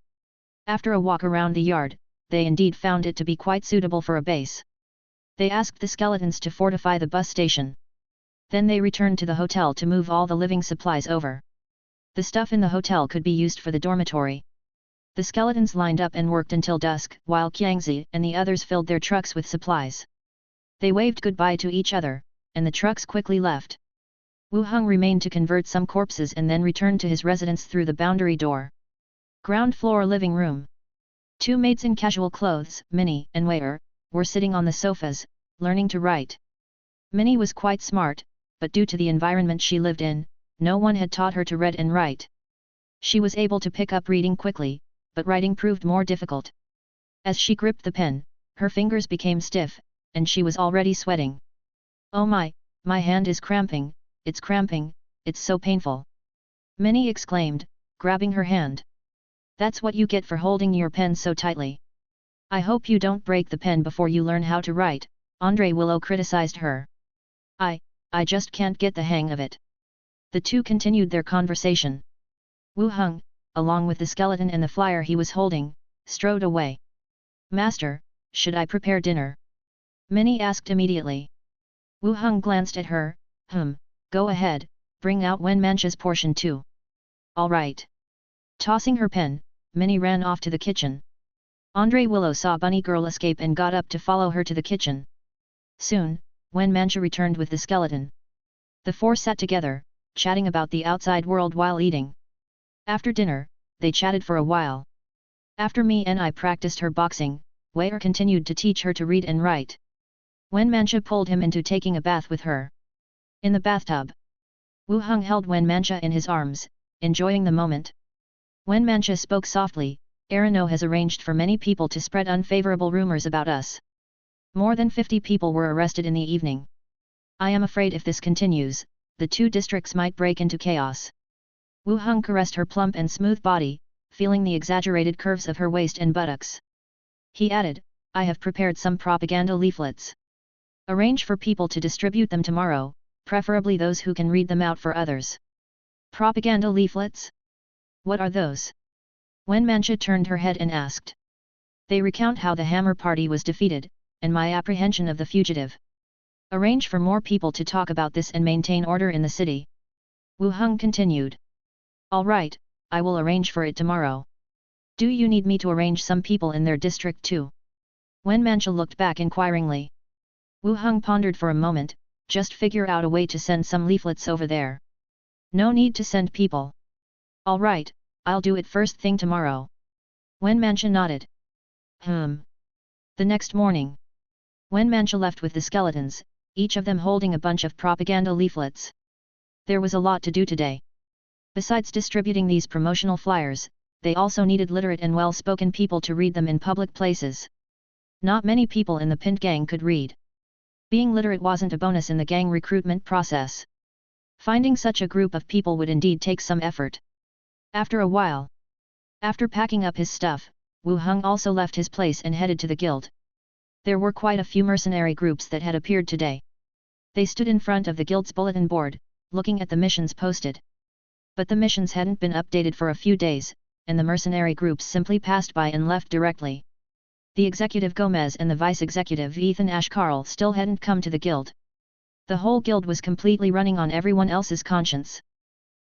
After a walk around the yard, they indeed found it to be quite suitable for a base. They asked the skeletons to fortify the bus station. Then they returned to the hotel to move all the living supplies over. The stuff in the hotel could be used for the dormitory. The skeletons lined up and worked until dusk, while Qiangzi and the others filled their trucks with supplies. They waved goodbye to each other, and the trucks quickly left. Wu Heng remained to convert some corpses and then returned to his residence through the boundary door. Ground floor living room. Two maids in casual clothes, Minnie and Wei were sitting on the sofas, learning to write. Minnie was quite smart, but due to the environment she lived in, no one had taught her to read and write. She was able to pick up reading quickly, but writing proved more difficult. As she gripped the pen, her fingers became stiff, and she was already sweating. Oh my hand is cramping, it's so painful. Minnie exclaimed, grabbing her hand. That's what you get for holding your pen so tightly. I hope you don't break the pen before you learn how to write, Andre Willow criticized her. I just can't get the hang of it. The two continued their conversation. Wu Heng, along with the skeleton and the flyer he was holding, strode away. Master, should I prepare dinner? Minnie asked immediately. Wu Heng glanced at her, go ahead, bring out Wen Mancha's portion too. All right. Tossing her pen, Minnie ran off to the kitchen. Andre Willow saw Bunny Girl escape and got up to follow her to the kitchen. Soon, Wen Mancha returned with the skeleton. The four sat together, chatting about the outside world while eating. After dinner, they chatted for a while. After me and I practiced her boxing, Wei continued to teach her to read and write. Wen Mancha pulled him into taking a bath with her. In the bathtub, Wu Heng held Wen Mancha in his arms, enjoying the moment. Wen Mancha spoke softly, Arano has arranged for many people to spread unfavorable rumors about us. More than 50 people were arrested in the evening. I am afraid if this continues, the two districts might break into chaos. Wu Heng caressed her plump and smooth body, feeling the exaggerated curves of her waist and buttocks. He added, I have prepared some propaganda leaflets. Arrange for people to distribute them tomorrow, preferably those who can read them out for others. Propaganda leaflets? What are those? Wen Mancha turned her head and asked. They recount how the Hammer Party was defeated, and my apprehension of the fugitive. Arrange for more people to talk about this and maintain order in the city. Wu Heng continued. All right, I will arrange for it tomorrow. Do you need me to arrange some people in their district too? Wen Mancha looked back inquiringly. Wu Heng pondered for a moment, just figure out a way to send some leaflets over there. No need to send people. All right, I'll do it first thing tomorrow. Wen Mancha nodded. The next morning, Wen Mancha left with the skeletons, each of them holding a bunch of propaganda leaflets. There was a lot to do today. Besides distributing these promotional flyers, they also needed literate and well-spoken people to read them in public places. Not many people in the pinned gang could read. Being literate wasn't a bonus in the gang recruitment process. Finding such a group of people would indeed take some effort. After a while, after packing up his stuff, Wu Heng also left his place and headed to the guild. There were quite a few mercenary groups that had appeared today. They stood in front of the guild's bulletin board, looking at the missions posted. But the missions hadn't been updated for a few days, and the mercenary groups simply passed by and left directly. The executive Gomez and the vice-executive Ethan Ashkarl still hadn't come to the guild. The whole guild was completely running on everyone else's conscience.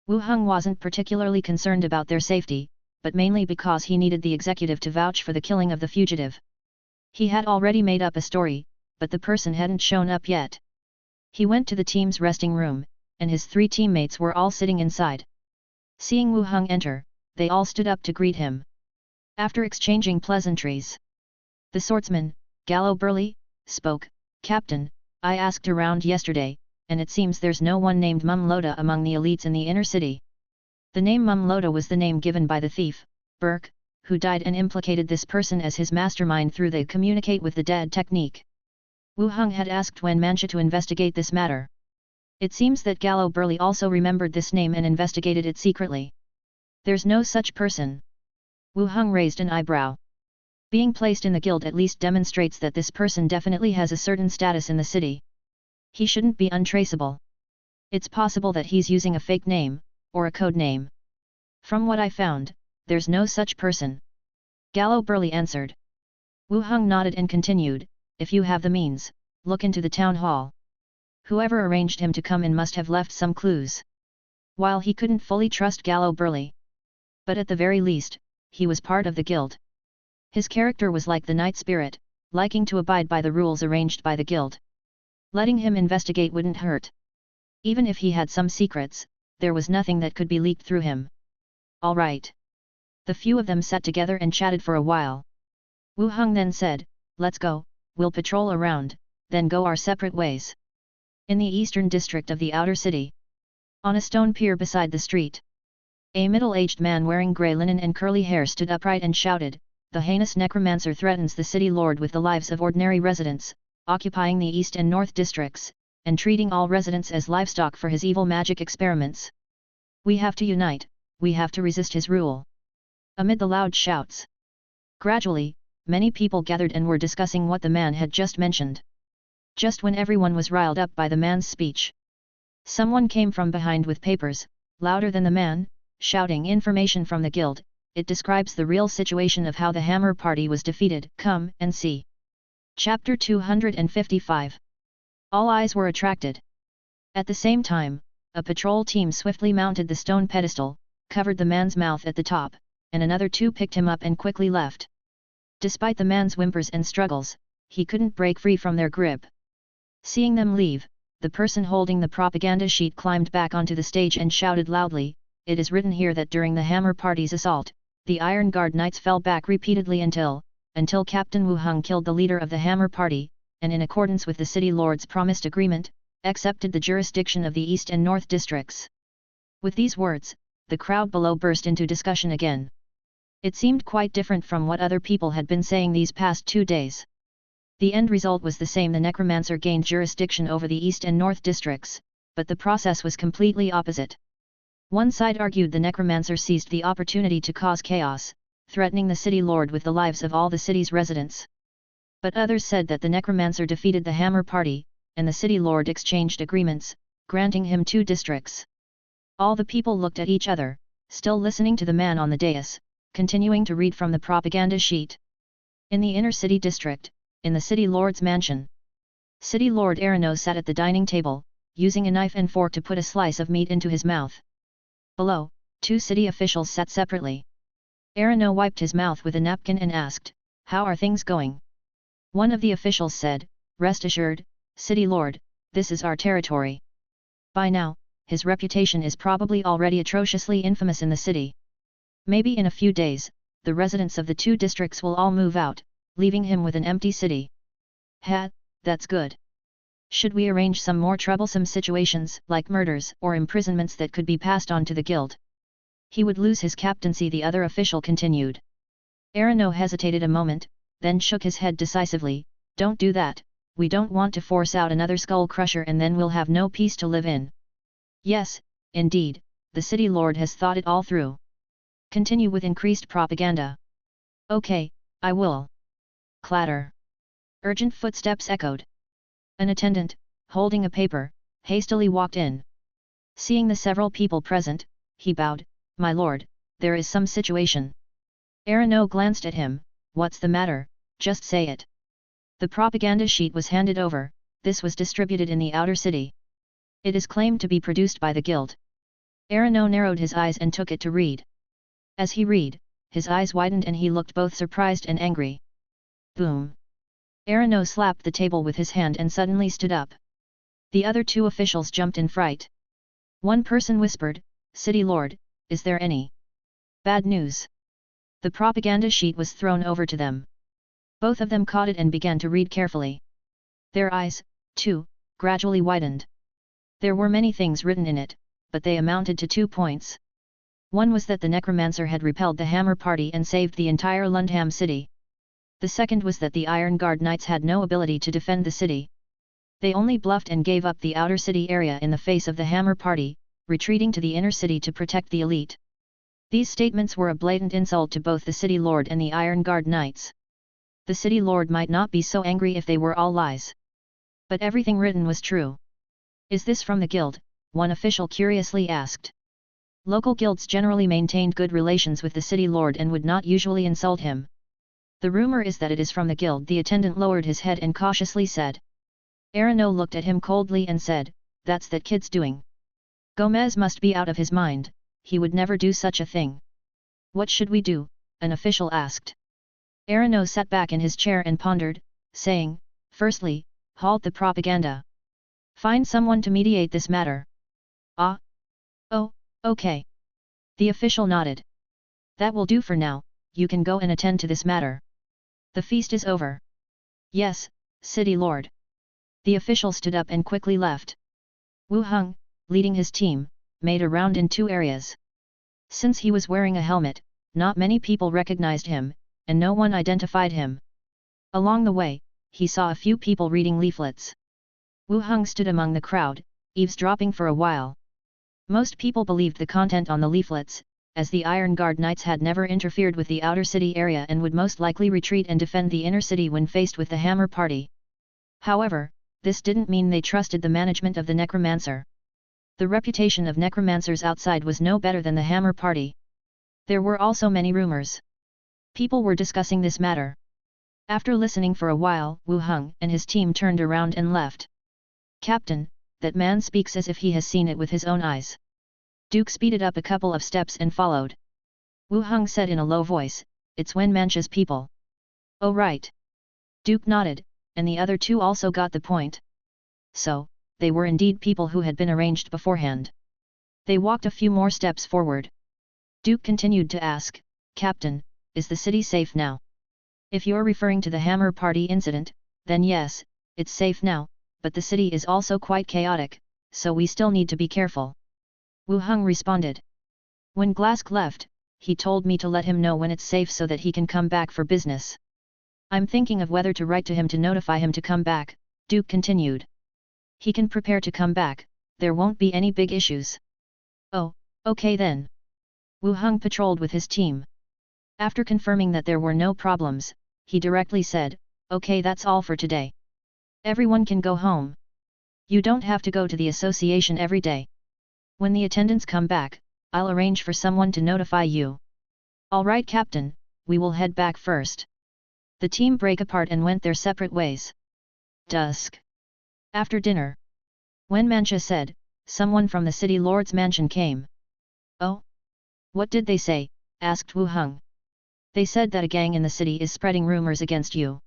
Wu Heng wasn't particularly concerned about their safety, but mainly because he needed the executive to vouch for the killing of the fugitive. He had already made up a story, but the person hadn't shown up yet. He went to the team's resting room, and his 3 teammates were all sitting inside. Seeing Wu Heng enter, they all stood up to greet him. After exchanging pleasantries, The swordsman, Gallo Burley, spoke. Captain, I asked around yesterday, and it seems there's no one named Mumloda among the elites in the inner city. The name Mumloda was the name given by the thief, Burke, who died and implicated this person as his mastermind through the communicate with the dead technique. Wu Heng had asked Wen Mancha to investigate this matter. It seems that Gallo Burley also remembered this name and investigated it secretly. There's no such person. Wu Heng raised an eyebrow. Being placed in the guild at least demonstrates that this person definitely has a certain status in the city. He shouldn't be untraceable. It's possible that he's using a fake name, or a code name. From what I found, there's no such person. Gallo Burley answered. Wu Heng nodded and continued, if you have the means, look into the town hall. Whoever arranged him to come in must have left some clues. While he couldn't fully trust Gallo Burley, but at the very least, he was part of the guild. His character was like the night spirit, liking to abide by the rules arranged by the guild. Letting him investigate wouldn't hurt. Even if he had some secrets, there was nothing that could be leaked through him. All right. The few of them sat together and chatted for a while. Wu Heng then said, let's go, we'll patrol around, then go our separate ways. In the eastern district of the outer city, on a stone pier beside the street, a middle-aged man wearing grey linen and curly hair stood upright and shouted, the heinous necromancer threatens the city lord with the lives of ordinary residents, occupying the east and north districts, and treating all residents as livestock for his evil magic experiments. We have to unite, we have to resist his rule. Amid the loud shouts, gradually, many people gathered and were discussing what the man had just mentioned. Just when everyone was riled up by the man's speech, someone came from behind with papers, louder than the man, shouting information from the guild. It describes the real situation of how the Hammer Party was defeated. Come and see. Chapter 255. All eyes were attracted. At the same time, a patrol team swiftly mounted the stone pedestal, covered the man's mouth at the top, and another two picked him up and quickly left. Despite the man's whimpers and struggles, he couldn't break free from their grip. Seeing them leave, the person holding the propaganda sheet climbed back onto the stage and shouted loudly, it is written here that during the Hammer Party's assault, the Iron Guard Knights fell back repeatedly until Captain Wu Heng killed the leader of the Hammer Party, and in accordance with the city lord's promised agreement, accepted the jurisdiction of the East and North districts. With these words, the crowd below burst into discussion again. It seemed quite different from what other people had been saying these past 2 days. The end result was the same: the Necromancer gained jurisdiction over the East and North districts, but the process was completely opposite. One side argued the Necromancer seized the opportunity to cause chaos, threatening the city lord with the lives of all the city's residents. But others said that the Necromancer defeated the Hammer Party, and the city lord exchanged agreements, granting him 2 districts. All the people looked at each other, still listening to the man on the dais, continuing to read from the propaganda sheet. In the inner city district, in the city lord's mansion, City Lord Arano sat at the dining table, using a knife and fork to put a slice of meat into his mouth. Below, 2 city officials sat separately. Arano wiped his mouth with a napkin and asked, how are things going? One of the officials said, rest assured, City Lord, this is our territory. By now, his reputation is probably already atrociously infamous in the city. Maybe in a few days, the residents of the 2 districts will all move out, leaving him with an empty city. Ha, that's good. Should we arrange some more troublesome situations, like murders or imprisonments that could be passed on to the guild? He would lose his captaincy, the other official continued. Arano hesitated a moment, then shook his head decisively, don't do that, we don't want to force out another skull crusher and then we'll have no peace to live in. Yes, indeed, the city lord has thought it all through. Continue with increased propaganda. Okay, I will. Clatter. Urgent footsteps echoed. An attendant, holding a paper, hastily walked in. Seeing the several people present, he bowed, my lord, there is some situation. Arano glanced at him, what's the matter, just say it. The propaganda sheet was handed over, this was distributed in the outer city. It is claimed to be produced by the guild. Arano narrowed his eyes and took it to read. As he read, his eyes widened and he looked both surprised and angry. Boom! Arano slapped the table with his hand and suddenly stood up. The other 2 officials jumped in fright. One person whispered, City Lord, is there any bad news? The propaganda sheet was thrown over to them. Both of them caught it and began to read carefully. Their eyes, too, gradually widened. There were many things written in it, but they amounted to 2 points. One was that the Necromancer had repelled the Hammer Party and saved the entire Lundham city. The second was that the Iron Guard Knights had no ability to defend the city. They only bluffed and gave up the outer city area in the face of the Hammer Party, retreating to the inner city to protect the elite. These statements were a blatant insult to both the City Lord and the Iron Guard Knights. The City Lord might not be so angry if they were all lies. But everything written was true. "Is this from the guild?" one official curiously asked. Local guilds generally maintained good relations with the City Lord and would not usually insult him. "The rumor is that it is from the guild," the attendant lowered his head and cautiously said. Arano looked at him coldly and said, "That's that kid's doing. Gomez must be out of his mind, he would never do such a thing." "What should we do?" an official asked. Arano sat back in his chair and pondered, saying, "Firstly, halt the propaganda. Find someone to mediate this matter." "Ah? Oh, okay." The official nodded. "That will do for now, you can go and attend to this matter. The feast is over." "Yes, City Lord." The official stood up and quickly left. Wu Heng, leading his team, made a round in 2 areas. Since he was wearing a helmet, not many people recognized him, and no one identified him. Along the way, he saw a few people reading leaflets. Wu Heng stood among the crowd, eavesdropping for a while. Most people believed the content on the leaflets, as the Iron Guard Knights had never interfered with the outer city area and would most likely retreat and defend the inner city when faced with the Hammer Party. However, this didn't mean they trusted the management of the Necromancer. The reputation of necromancers outside was no better than the Hammer Party. There were also many rumors. People were discussing this matter. After listening for a while, Wu Heng and his team turned around and left. "Captain, that man speaks as if he has seen it with his own eyes." Duke speeded up a couple of steps and followed. Wu Heng said in a low voice, "It's Wenmancha's people." "Oh right." Duke nodded, and the other 2 also got the point. So, they were indeed people who had been arranged beforehand. They walked a few more steps forward. Duke continued to ask, "Captain, is the city safe now?" "If you're referring to the Hammer Party incident, then yes, it's safe now, but the city is also quite chaotic, so we still need to be careful." Wu Heng responded. "When Glask left, he told me to let him know when it's safe so that he can come back for business. I'm thinking of whether to write to him to notify him to come back," Duke continued. "He can prepare to come back, there won't be any big issues." "Oh, okay then." Wu Heng patrolled with his team. After confirming that there were no problems, he directly said, "Okay, that's all for today. Everyone can go home. You don't have to go to the association every day. When the attendants come back, I'll arrange for someone to notify you." "All right, Captain, we will head back first." The team break apart and went their separate ways. Dusk. After dinner, Wenmancha said, "Someone from the City Lord's mansion came." "Oh? What did they say?" asked Wu Heng. "They said that a gang in the city is spreading rumors against you.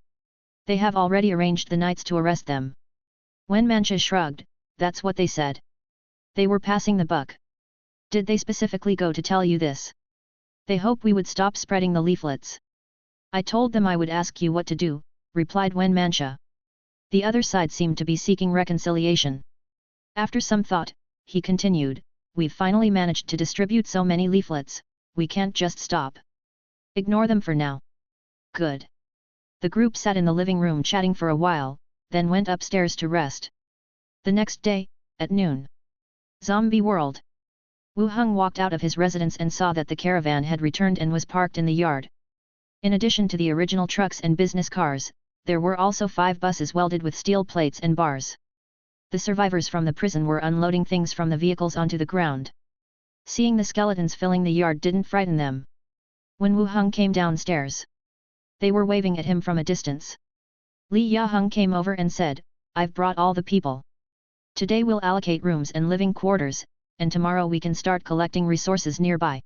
They have already arranged the knights to arrest them." Wenmancha shrugged, "That's what they said. They were passing the buck." "Did they specifically go to tell you this?" "They hope we would stop spreading the leaflets." "I told them I would ask you what to do," replied Wenmancha. The other side seemed to be seeking reconciliation. After some thought, he continued, "We've finally managed to distribute so many leaflets, we can't just stop. Ignore them for now." "Good." The group sat in the living room chatting for a while, then went upstairs to rest. The next day, at noon. Zombie World. Wu Heng walked out of his residence and saw that the caravan had returned and was parked in the yard. In addition to the original trucks and business cars, there were also 5 buses welded with steel plates and bars. The survivors from the prison were unloading things from the vehicles onto the ground. Seeing the skeletons filling the yard didn't frighten them. When Wu Heng came downstairs, they were waving at him from a distance. Li Yaheng came over and said, "I've brought all the people. Today we'll allocate rooms and living quarters, and tomorrow we can start collecting resources nearby."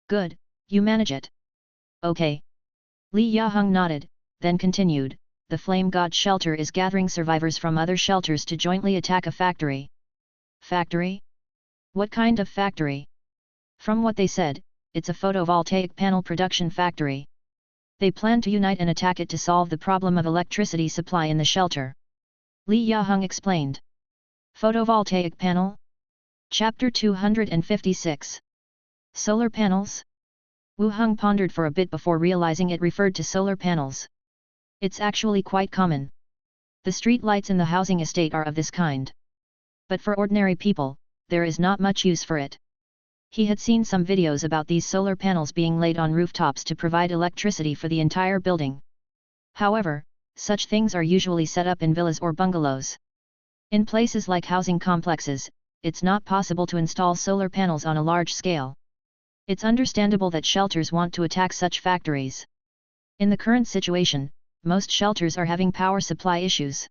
"Good, you manage it." "Okay." Li Yaheng nodded, then continued, "The Flame God shelter is gathering survivors from other shelters to jointly attack a factory." "Factory? What kind of factory?" "From what they said, it's a photovoltaic panel production factory." They plan to unite and attack it to solve the problem of electricity supply in the shelter. Li Yaheng explained. Photovoltaic panel? Chapter 256. Solar panels? Wu Heng pondered for a bit before realizing it referred to solar panels. It's actually quite common. The street lights in the housing estate are of this kind. But for ordinary people, there is not much use for it. He had seen some videos about these solar panels being laid on rooftops to provide electricity for the entire building. However, such things are usually set up in villas or bungalows. In places like housing complexes, it's not possible to install solar panels on a large scale. It's understandable that shelters want to attack such factories. In the current situation, most shelters are having power supply issues.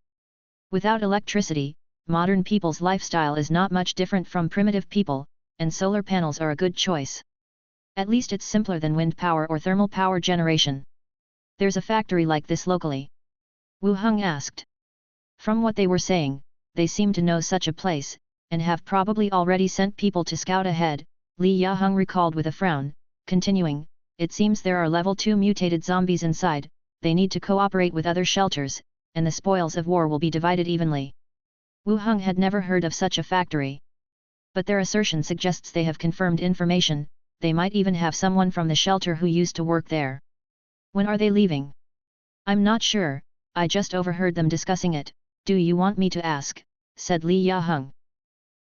Without electricity, modern people's lifestyle is not much different from primitive people, and solar panels are a good choice. At least it's simpler than wind power or thermal power generation. There's a factory like this locally? Wu Heng asked. From what they were saying, they seem to know such a place, and have probably already sent people to scout ahead, Li Yaheng recalled with a frown, continuing, it seems there are level 2 mutated zombies inside, they need to cooperate with other shelters, and the spoils of war will be divided evenly. Wu Heng had never heard of such a factory. But their assertion suggests they have confirmed information, they might even have someone from the shelter who used to work there. When are they leaving? I'm not sure, I just overheard them discussing it, do you want me to ask, said Li Yaheng.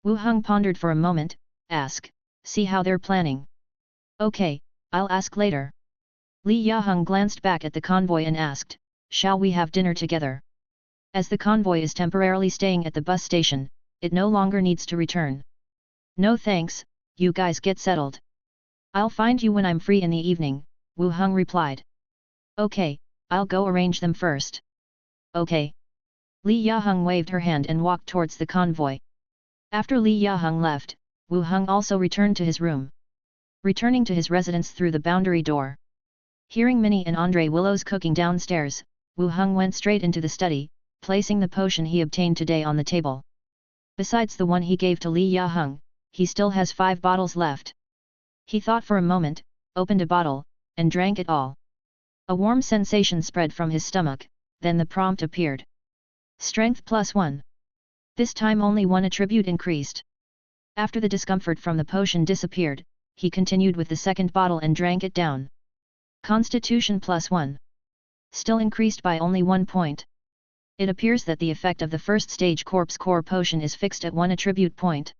Wu Heng pondered for a moment, ask, see how they're planning. Okay, I'll ask later. Li Yaheng glanced back at the convoy and asked, shall we have dinner together? As the convoy is temporarily staying at the bus station, it no longer needs to return. No thanks, you guys get settled. I'll find you when I'm free in the evening, Wu Heng replied. Okay, I'll go arrange them first. Okay. Li Yaheng waved her hand and walked towards the convoy. After Li Yaheng left, Wu Heng also returned to his room. Returning to his residence through the boundary door. Hearing Minnie and Andre Willows cooking downstairs, Wu Heng went straight into the study, placing the potion he obtained today on the table. Besides the one he gave to Li Yaheng, he still has 5 bottles left. He thought for a moment, opened a bottle, and drank it all. A warm sensation spread from his stomach, then the prompt appeared. Strength +1. This time only one attribute increased. After the discomfort from the potion disappeared, he continued with the second bottle and drank it down. Constitution +1. Still increased by only 1 point. It appears that the effect of the first stage corpse core potion is fixed at 1 attribute point.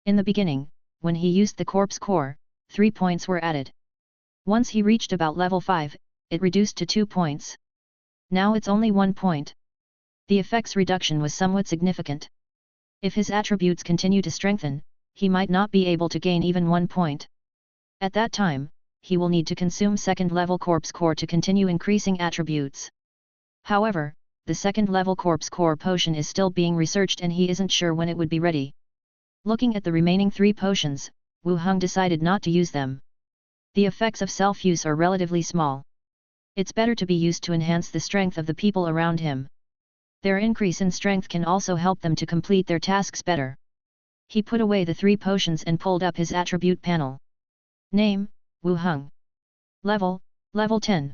In the beginning, when he used the corpse core, 3 points were added. Once he reached about level 5, it reduced to 2 points. Now it's only 1 point. The effect's reduction was somewhat significant. If his attributes continue to strengthen, he might not be able to gain even 1 point. At that time, he will need to consume second level corpse core to continue increasing attributes. However, the second level corpse core potion is still being researched and he isn't sure when it would be ready. Looking at the remaining 3 potions, Wu Heng decided not to use them. The effects of self-use are relatively small. It's better to be used to enhance the strength of the people around him. Their increase in strength can also help them to complete their tasks better. He put away the 3 potions and pulled up his attribute panel. Name, Wu Heng. Level 10.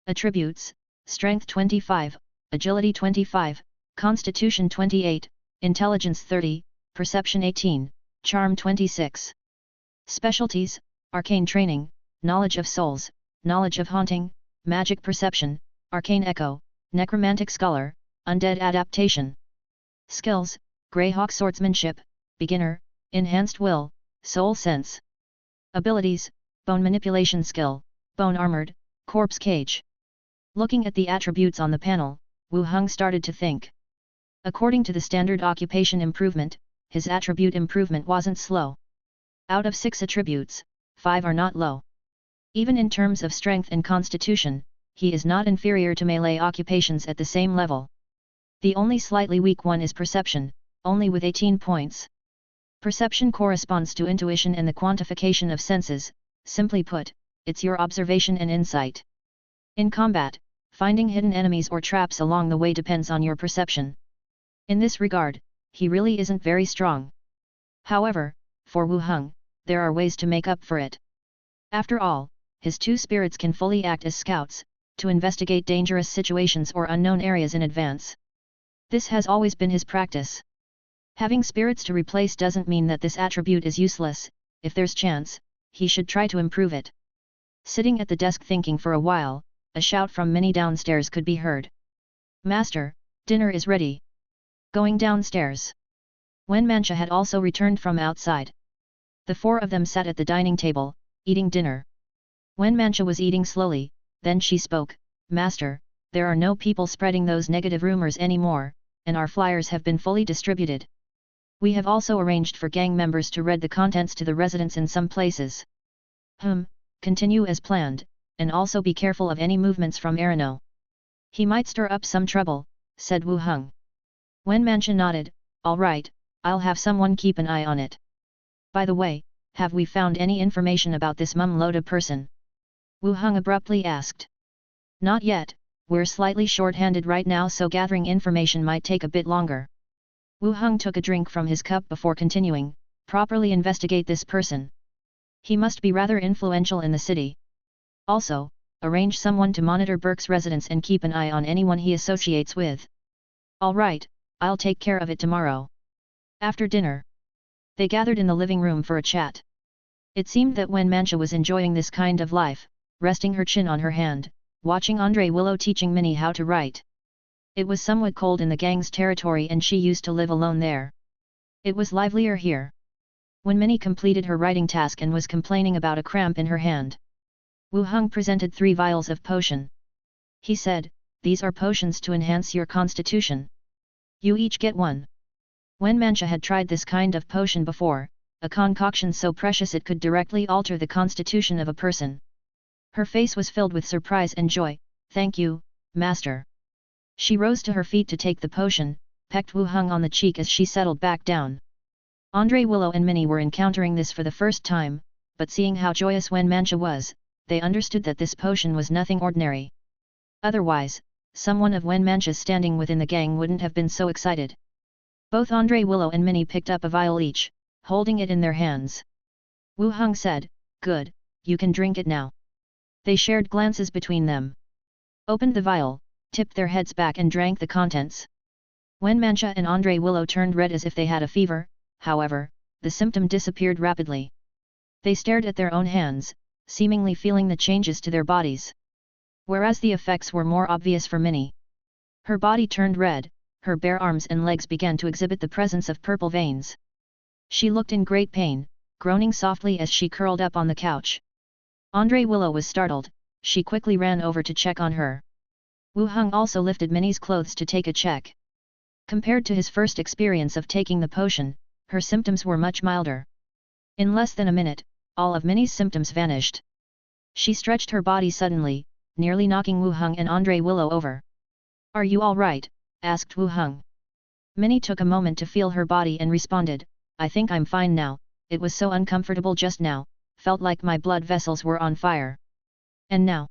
Attributes, Strength 25, Agility 25, Constitution 28, Intelligence 30, Perception 18, Charm 26. Specialties, Arcane Training, Knowledge of Souls, Knowledge of Haunting, Magic Perception, Arcane Echo, Necromantic Scholar, Undead Adaptation. Skills, Greyhawk Swordsmanship, Beginner, Enhanced Will, Soul Sense. Abilities, Bone Manipulation Skill, Bone Armored, Corpse Cage. Looking at the attributes on the panel, Wu Heng started to think. According to the standard occupation improvement, his attribute improvement wasn't slow. Out of 6 attributes, 5 are not low. Even in terms of strength and constitution, he is not inferior to melee occupations at the same level. The only slightly weak one is perception, only with 18 points. Perception corresponds to intuition and the quantification of senses, simply put, it's your observation and insight. In combat, finding hidden enemies or traps along the way depends on your perception. In this regard, he really isn't very strong. However, for Wu Heng, there are ways to make up for it. After all, his 2 spirits can fully act as scouts, to investigate dangerous situations or unknown areas in advance. This has always been his practice. Having spirits to replace doesn't mean that this attribute is useless. If there's chance, he should try to improve it. Sitting at the desk thinking for a while, a shout from Minnie downstairs could be heard. "Master, dinner is ready." Going downstairs. Wenmancha had also returned from outside. The four of them sat at the dining table, eating dinner. Wenmancha was eating slowly, then she spoke, "Master, there are no people spreading those negative rumors anymore, and our flyers have been fully distributed. We have also arranged for gang members to read the contents to the residents in some places." Continue as planned, and also be careful of any movements from Arano. He might stir up some trouble, said Wu Heng. Wenmancha nodded, "All right, I'll have someone keep an eye on it. By the way, have we found any information about this Mum-Loda person?" Wu Heng abruptly asked. "Not yet, we're slightly short-handed right now, so gathering information might take a bit longer." Wu Heng took a drink from his cup before continuing, "Properly investigate this person. He must be rather influential in the city. Also, arrange someone to monitor Burke's residence and keep an eye on anyone he associates with." "All right, I'll take care of it tomorrow." After dinner, they gathered in the living room for a chat. It seemed that Wenmancha was enjoying this kind of life, resting her chin on her hand, watching Andre Willow teaching Minnie how to write. It was somewhat cold in the gang's territory and she used to live alone there. It was livelier here. When Minnie completed her writing task and was complaining about a cramp in her hand, Wu Heng presented 3 vials of potion. He said, "These are potions to enhance your constitution. You each get one." Wenmancha had tried this kind of potion before, a concoction so precious it could directly alter the constitution of a person. Her face was filled with surprise and joy. "Thank you, Master." She rose to her feet to take the potion, pecked Wu Heng on the cheek as she settled back down. Andre Willow and Minnie were encountering this for the first time, but seeing how joyous Wenmancha was, they understood that this potion was nothing ordinary. Otherwise, someone of Wenmancha's standing within the gang wouldn't have been so excited. Both Andre Willow and Minnie picked up a vial each, holding it in their hands. Wu Heng said, "Good, you can drink it now." They shared glances between them. Opened the vial, tipped their heads back and drank the contents. Wenmancha and Andre Willow turned red as if they had a fever, however, the symptom disappeared rapidly. They stared at their own hands, seemingly feeling the changes to their bodies. Whereas the effects were more obvious for Minnie. Her body turned red, her bare arms and legs began to exhibit the presence of purple veins. She looked in great pain, groaning softly as she curled up on the couch. Andre Willow was startled, she quickly ran over to check on her. Wu Heng also lifted Minnie's clothes to take a check. Compared to his first experience of taking the potion, her symptoms were much milder. In less than a minute, all of Minnie's symptoms vanished. She stretched her body suddenly, nearly knocking Wu Heng and Andre Willow over. "Are you all right?" asked Wu Heng. Minnie took a moment to feel her body and responded, "I think I'm fine now, it was so uncomfortable just now, felt like my blood vessels were on fire. And now?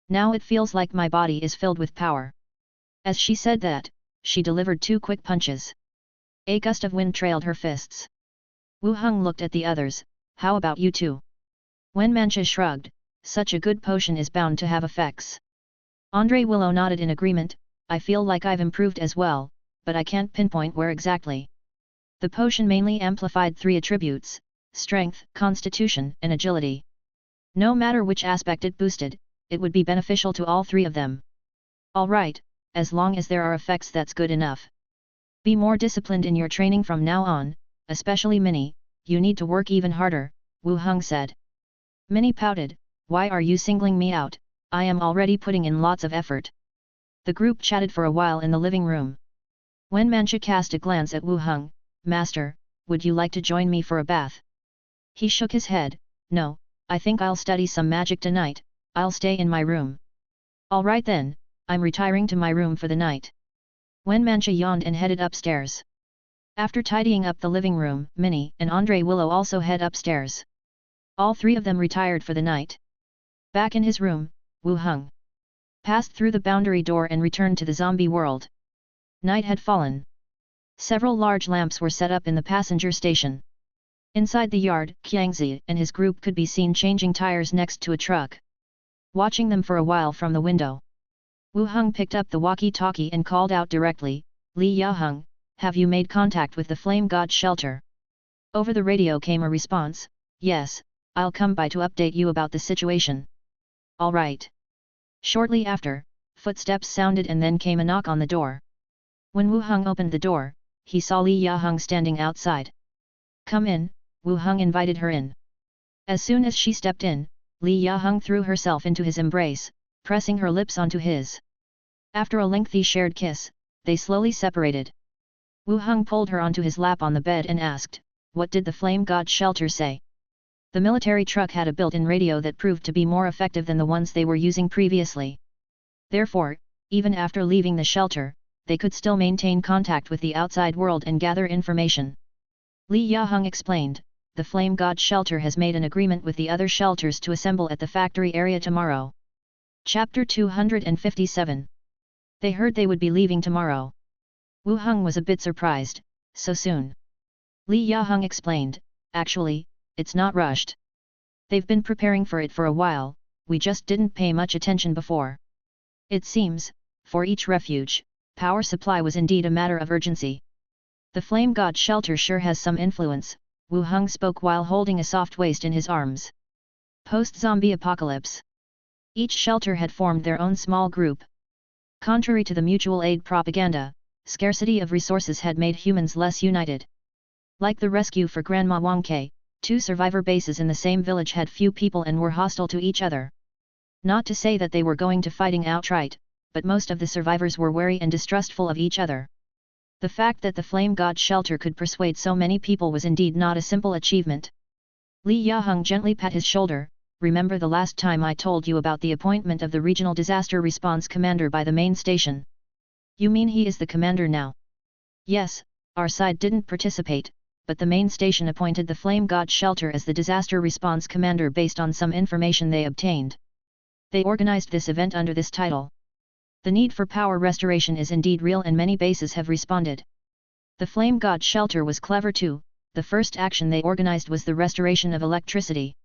Now it feels like my body is filled with power." As she said that, she delivered 2 quick punches. A gust of wind trailed her fists. Wu Heng looked at the others, "How about you two?" Wenmancha shrugged, "Such a good potion is bound to have effects." Andre Willow nodded in agreement, "I feel like I've improved as well, but I can't pinpoint where exactly." The potion mainly amplified 3 attributes: strength, constitution, and agility. No matter which aspect it boosted, it would be beneficial to all 3 of them. "All right, as long as there are effects that's good enough. Be more disciplined in your training from now on, especially Minnie, you need to work even harder," Wu Heng said. Minnie pouted, "Why are you singling me out? I am already putting in lots of effort." The group chatted for a while in the living room. Wenmancha cast a glance at Wu Heng, "Master, would you like to join me for a bath?" He shook his head, "No, I think I'll study some magic tonight, I'll stay in my room." "All right then, I'm retiring to my room for the night." Wenmancha yawned and headed upstairs. After tidying up the living room, Minnie and Andre Willow also head upstairs. All 3 of them retired for the night. Back in his room, Wu Heng passed through the boundary door and returned to the zombie world. Night had fallen. Several large lamps were set up in the passenger station. Inside the yard, Qiangzi and his group could be seen changing tires next to a truck. watching them for a while from the window. Wu Heng picked up the walkie-talkie and called out directly, "Li Yaheng, have you made contact with the Flame God shelter?" Over the radio came a response, "Yes, I'll come by to update you about the situation." "All right." Shortly after, footsteps sounded and then came a knock on the door. When Wu Heng opened the door, he saw Li Yaheng standing outside. "Come in," Wu Heng invited her in. As soon as she stepped in, Li Yaheng threw herself into his embrace, pressing her lips onto his. After a lengthy shared kiss, they slowly separated. Wu Heng pulled her onto his lap on the bed and asked, "What did the Flame God shelter say?" The military truck had a built-in radio that proved to be more effective than the ones they were using previously. Therefore, even after leaving the shelter, they could still maintain contact with the outside world and gather information. Li Yaheng explained, "The Flame God shelter has made an agreement with the other shelters to assemble at the factory area tomorrow." Chapter 257. They heard they would be leaving tomorrow. Wu Heng was a bit surprised, "So soon?" Li Yaheng explained, "Actually, it's not rushed. They've been preparing for it for a while, we just didn't pay much attention before." It seems, for each refuge, power supply was indeed a matter of urgency. "The Flame God shelter sure has some influence," Wu Heng spoke while holding a soft waist in his arms. Post-zombie apocalypse. Each shelter had formed their own small group. Contrary to the mutual aid propaganda, scarcity of resources had made humans less united. Like the rescue for Grandma Wangke, 2 survivor bases in the same village had few people and were hostile to each other. Not to say that they were going to fighting outright, but most of the survivors were wary and distrustful of each other. The fact that the Flame God shelter could persuade so many people was indeed not a simple achievement. Li Yaheng gently pat his shoulder, "Remember the last time I told you about the appointment of the Regional Disaster Response Commander by the main station? You mean he is the commander now?" "Yes, our side didn't participate, but the main station appointed the Flame God shelter as the Disaster Response Commander based on some information they obtained. They organized this event under this title. The need for power restoration is indeed real and many bases have responded. The Flame God shelter was clever too, the first action they organized was the restoration of electricity.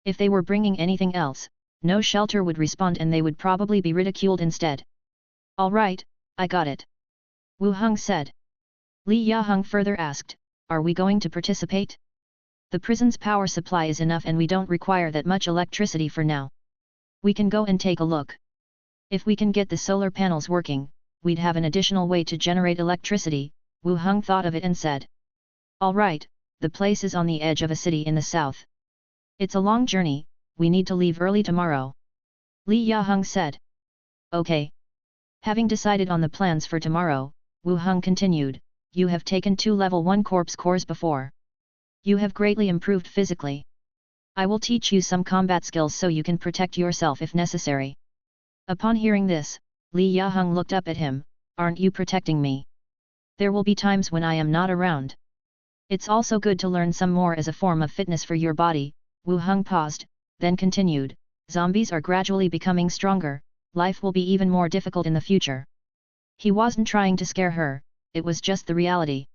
If they were bringing anything else, no shelter would respond and they would probably be ridiculed instead." "All right, I got it," Wu Heng said. Li Yaheng further asked, "Are we going to participate? The prison's power supply is enough and we don't require that much electricity for now. We can go and take a look. If we can get the solar panels working, we'd have an additional way to generate electricity." Wu Heng thought of it and said. "All right, the place is on the edge of a city in the south. It's a long journey, we need to leave early tomorrow," Li Yaheng said. "Okay." Having decided on the plans for tomorrow, Wu Heng continued, "You have taken 2 level 1 corpse cores before. You have greatly improved physically. I will teach you some combat skills so you can protect yourself if necessary." Upon hearing this, Li Yaheng looked up at him, "Aren't you protecting me? There will be times when I am not around. It's also good to learn some more as a form of fitness for your body." Wu Heng paused, then continued, "Zombies are gradually becoming stronger, life will be even more difficult in the future." He wasn't trying to scare her, it was just the reality.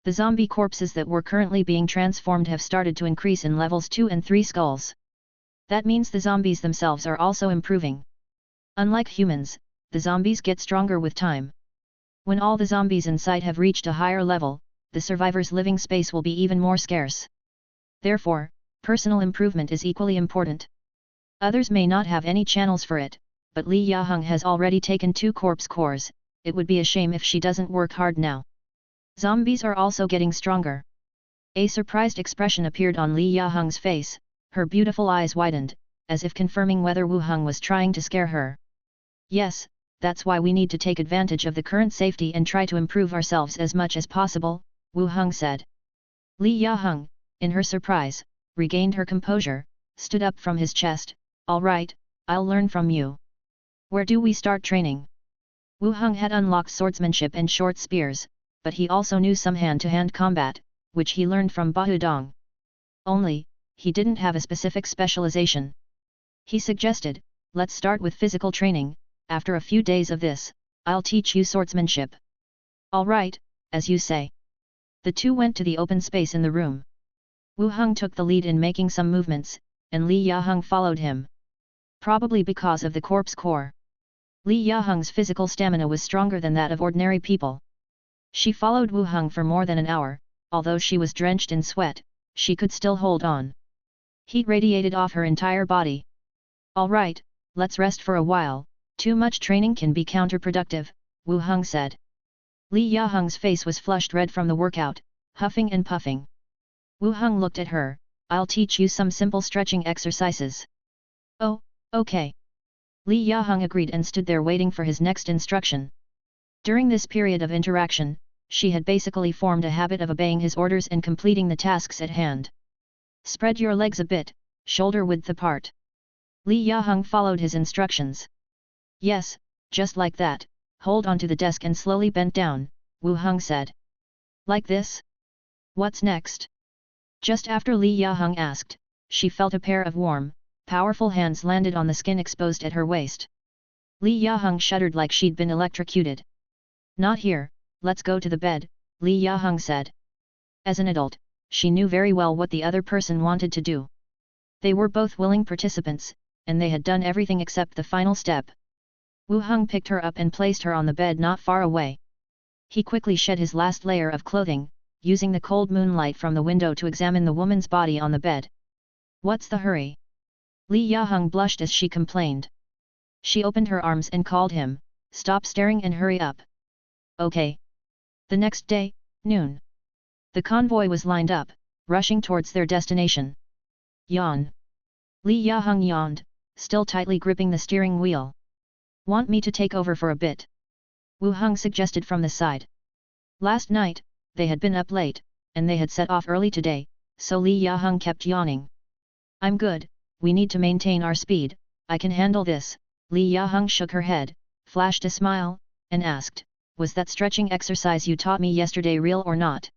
The zombie corpses that were currently being transformed have started to increase in levels 2 and 3 skulls. That means the zombies themselves are also improving. Unlike humans, the zombies get stronger with time. When all the zombies in sight have reached a higher level, the survivors' living space will be even more scarce. Therefore, personal improvement is equally important. Others may not have any channels for it, but Li Yaheng has already taken 2 corpse cores, it would be a shame if she doesn't work hard now. Zombies are also getting stronger. A surprised expression appeared on Li Yaheng's face, her beautiful eyes widened, as if confirming whether Wu Heng was trying to scare her. "Yes, that's why we need to take advantage of the current safety and try to improve ourselves as much as possible," Wu Heng said. Li Yaheng, in her surprise, regained her composure, stood up from his chest, "All right, I'll learn from you. Where do we start training?" Wu Heng had unlocked swordsmanship and short spears, but he also knew some hand-to-hand combat, which he learned from Bahu Dong. Only, he didn't have a specific specialization. He suggested, "Let's start with physical training, after a few days of this, I'll teach you swordsmanship." "All right, as you say." The two went to the open space in the room. Wu Heng took the lead in making some movements, and Li Yaheng followed him. Probably because of the corpse core. Li Yaheng's physical stamina was stronger than that of ordinary people. She followed Wu Heng for more than an hour, although she was drenched in sweat, she could still hold on. Heat radiated off her entire body. All right, let's rest for a while, too much training can be counterproductive, Wu Heng said. Li Yaheng's face was flushed red from the workout, huffing and puffing. Wu Heng looked at her, I'll teach you some simple stretching exercises. Oh, okay. Li Yaheng agreed and stood there waiting for his next instruction. During this period of interaction, she had basically formed a habit of obeying his orders and completing the tasks at hand. Spread your legs a bit, shoulder width apart. Li Yaheng followed his instructions. Yes, just like that, hold onto the desk and slowly bent down, Wu Heng said. Like this? What's next? Just after Li Yaheng asked, she felt a pair of warm, powerful hands landed on the skin exposed at her waist. Li Yaheng shuddered like she'd been electrocuted. Not here, let's go to the bed, Li Yaheng said. As an adult, she knew very well what the other person wanted to do. They were both willing participants, and they had done everything except the final step. Wu Heng picked her up and placed her on the bed not far away. He quickly shed his last layer of clothing, using the cold moonlight from the window to examine the woman's body on the bed. What's the hurry? Li Yaheng blushed as she complained. She opened her arms and called him, stop staring and hurry up. Okay. The next day, noon. The convoy was lined up, rushing towards their destination. Yawn. Li Yaheng yawned, still tightly gripping the steering wheel. Want me to take over for a bit? Wu Heng suggested from the side. Last night, they had been up late, and they had set off early today, so Li Yaheng kept yawning. I'm good, we need to maintain our speed, I can handle this. Li Yaheng shook her head, flashed a smile, and asked, was that stretching exercise you taught me yesterday real or not?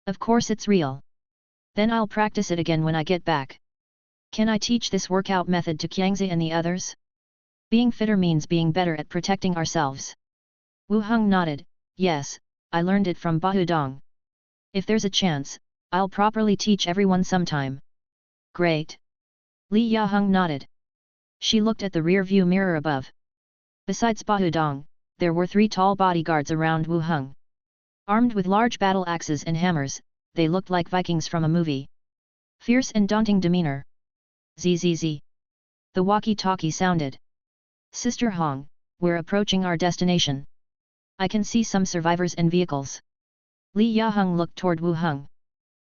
Of course it's real. Then I'll practice it again when I get back. Can I teach this workout method to Qiangzi and the others? Being fitter means being better at protecting ourselves. Wu Heng nodded, yes, I learned it from Bahudong. If there's a chance, I'll properly teach everyone sometime. Great. Li Yaheng nodded. She looked at the rear-view mirror above. Besides Bahudong, there were 3 tall bodyguards around Wu Heng. Armed with large battle axes and hammers, they looked like Vikings from a movie. Fierce and daunting demeanor. Zzz. The walkie-talkie sounded. Sister Hong, we're approaching our destination. I can see some survivors and vehicles. Li Yaheng looked toward Wu Heng.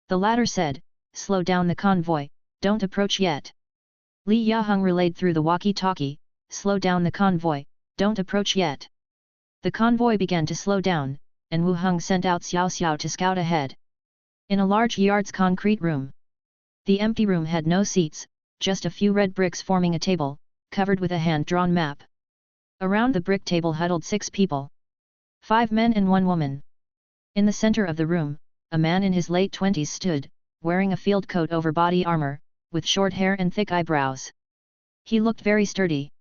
The latter said, slow down the convoy, don't approach yet. Li Yaheng relayed through the walkie-talkie, slow down the convoy, don't approach yet. The convoy began to slow down, and Wu Heng sent out Xiao Xiao to scout ahead. In a large yard's concrete room. The empty room had no seats, just a few red bricks forming a table, covered with a hand-drawn map. Around the brick table huddled 6 people. 5 men and 1 woman. In the center of the room, a man in his late 20s stood, wearing a field coat over body armor, with short hair and thick eyebrows. He looked very sturdy.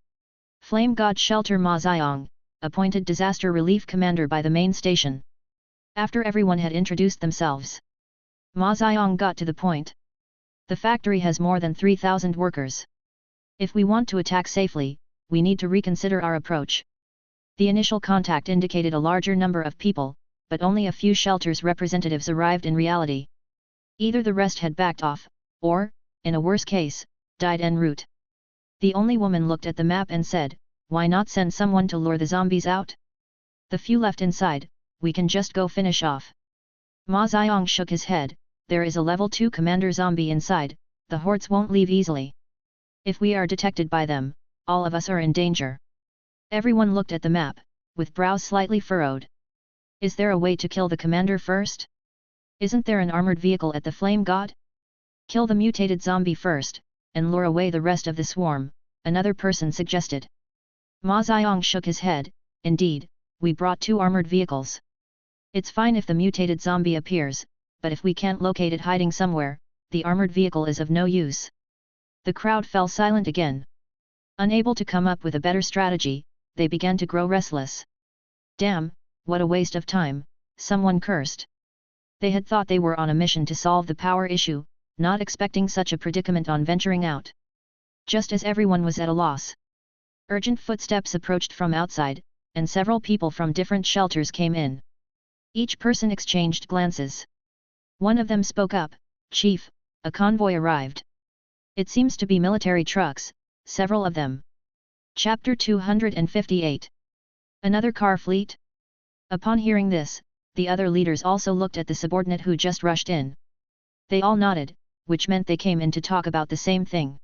Flame God Shelter Ma Xiong, appointed disaster relief commander by the main station. After everyone had introduced themselves, Ma Xiong got to the point. The factory has more than 3,000 workers. If we want to attack safely, we need to reconsider our approach. The initial contact indicated a larger number of people, but only a few shelters' representatives arrived in reality. Either the rest had backed off, or, in a worse case, died en route. The only woman looked at the map and said, why not send someone to lure the zombies out? The few left inside, we can just go finish off. Ma Xiong shook his head, there is a level 2 commander zombie inside, the hordes won't leave easily. If we are detected by them, all of us are in danger. Everyone looked at the map, with brows slightly furrowed. Is there a way to kill the commander first? Isn't there an armored vehicle at the Flame God? Kill the mutated zombie first, and lure away the rest of the swarm, another person suggested. Ma Xiong shook his head, indeed, we brought 2 armored vehicles. It's fine if the mutated zombie appears, but if we can't locate it hiding somewhere, the armored vehicle is of no use. The crowd fell silent again. Unable to come up with a better strategy, they began to grow restless. Damn, what a waste of time, someone cursed. They had thought they were on a mission to solve the power issue, not expecting such a predicament on venturing out. Just as everyone was at a loss, urgent footsteps approached from outside, and several people from different shelters came in. Each person exchanged glances. One of them spoke up, "Chief, a convoy arrived. It seems to be military trucks, several of them." Chapter 258. Another car fleet? Upon hearing this, the other leaders also looked at the subordinate who just rushed in. They all nodded, which meant they came in to talk about the same thing.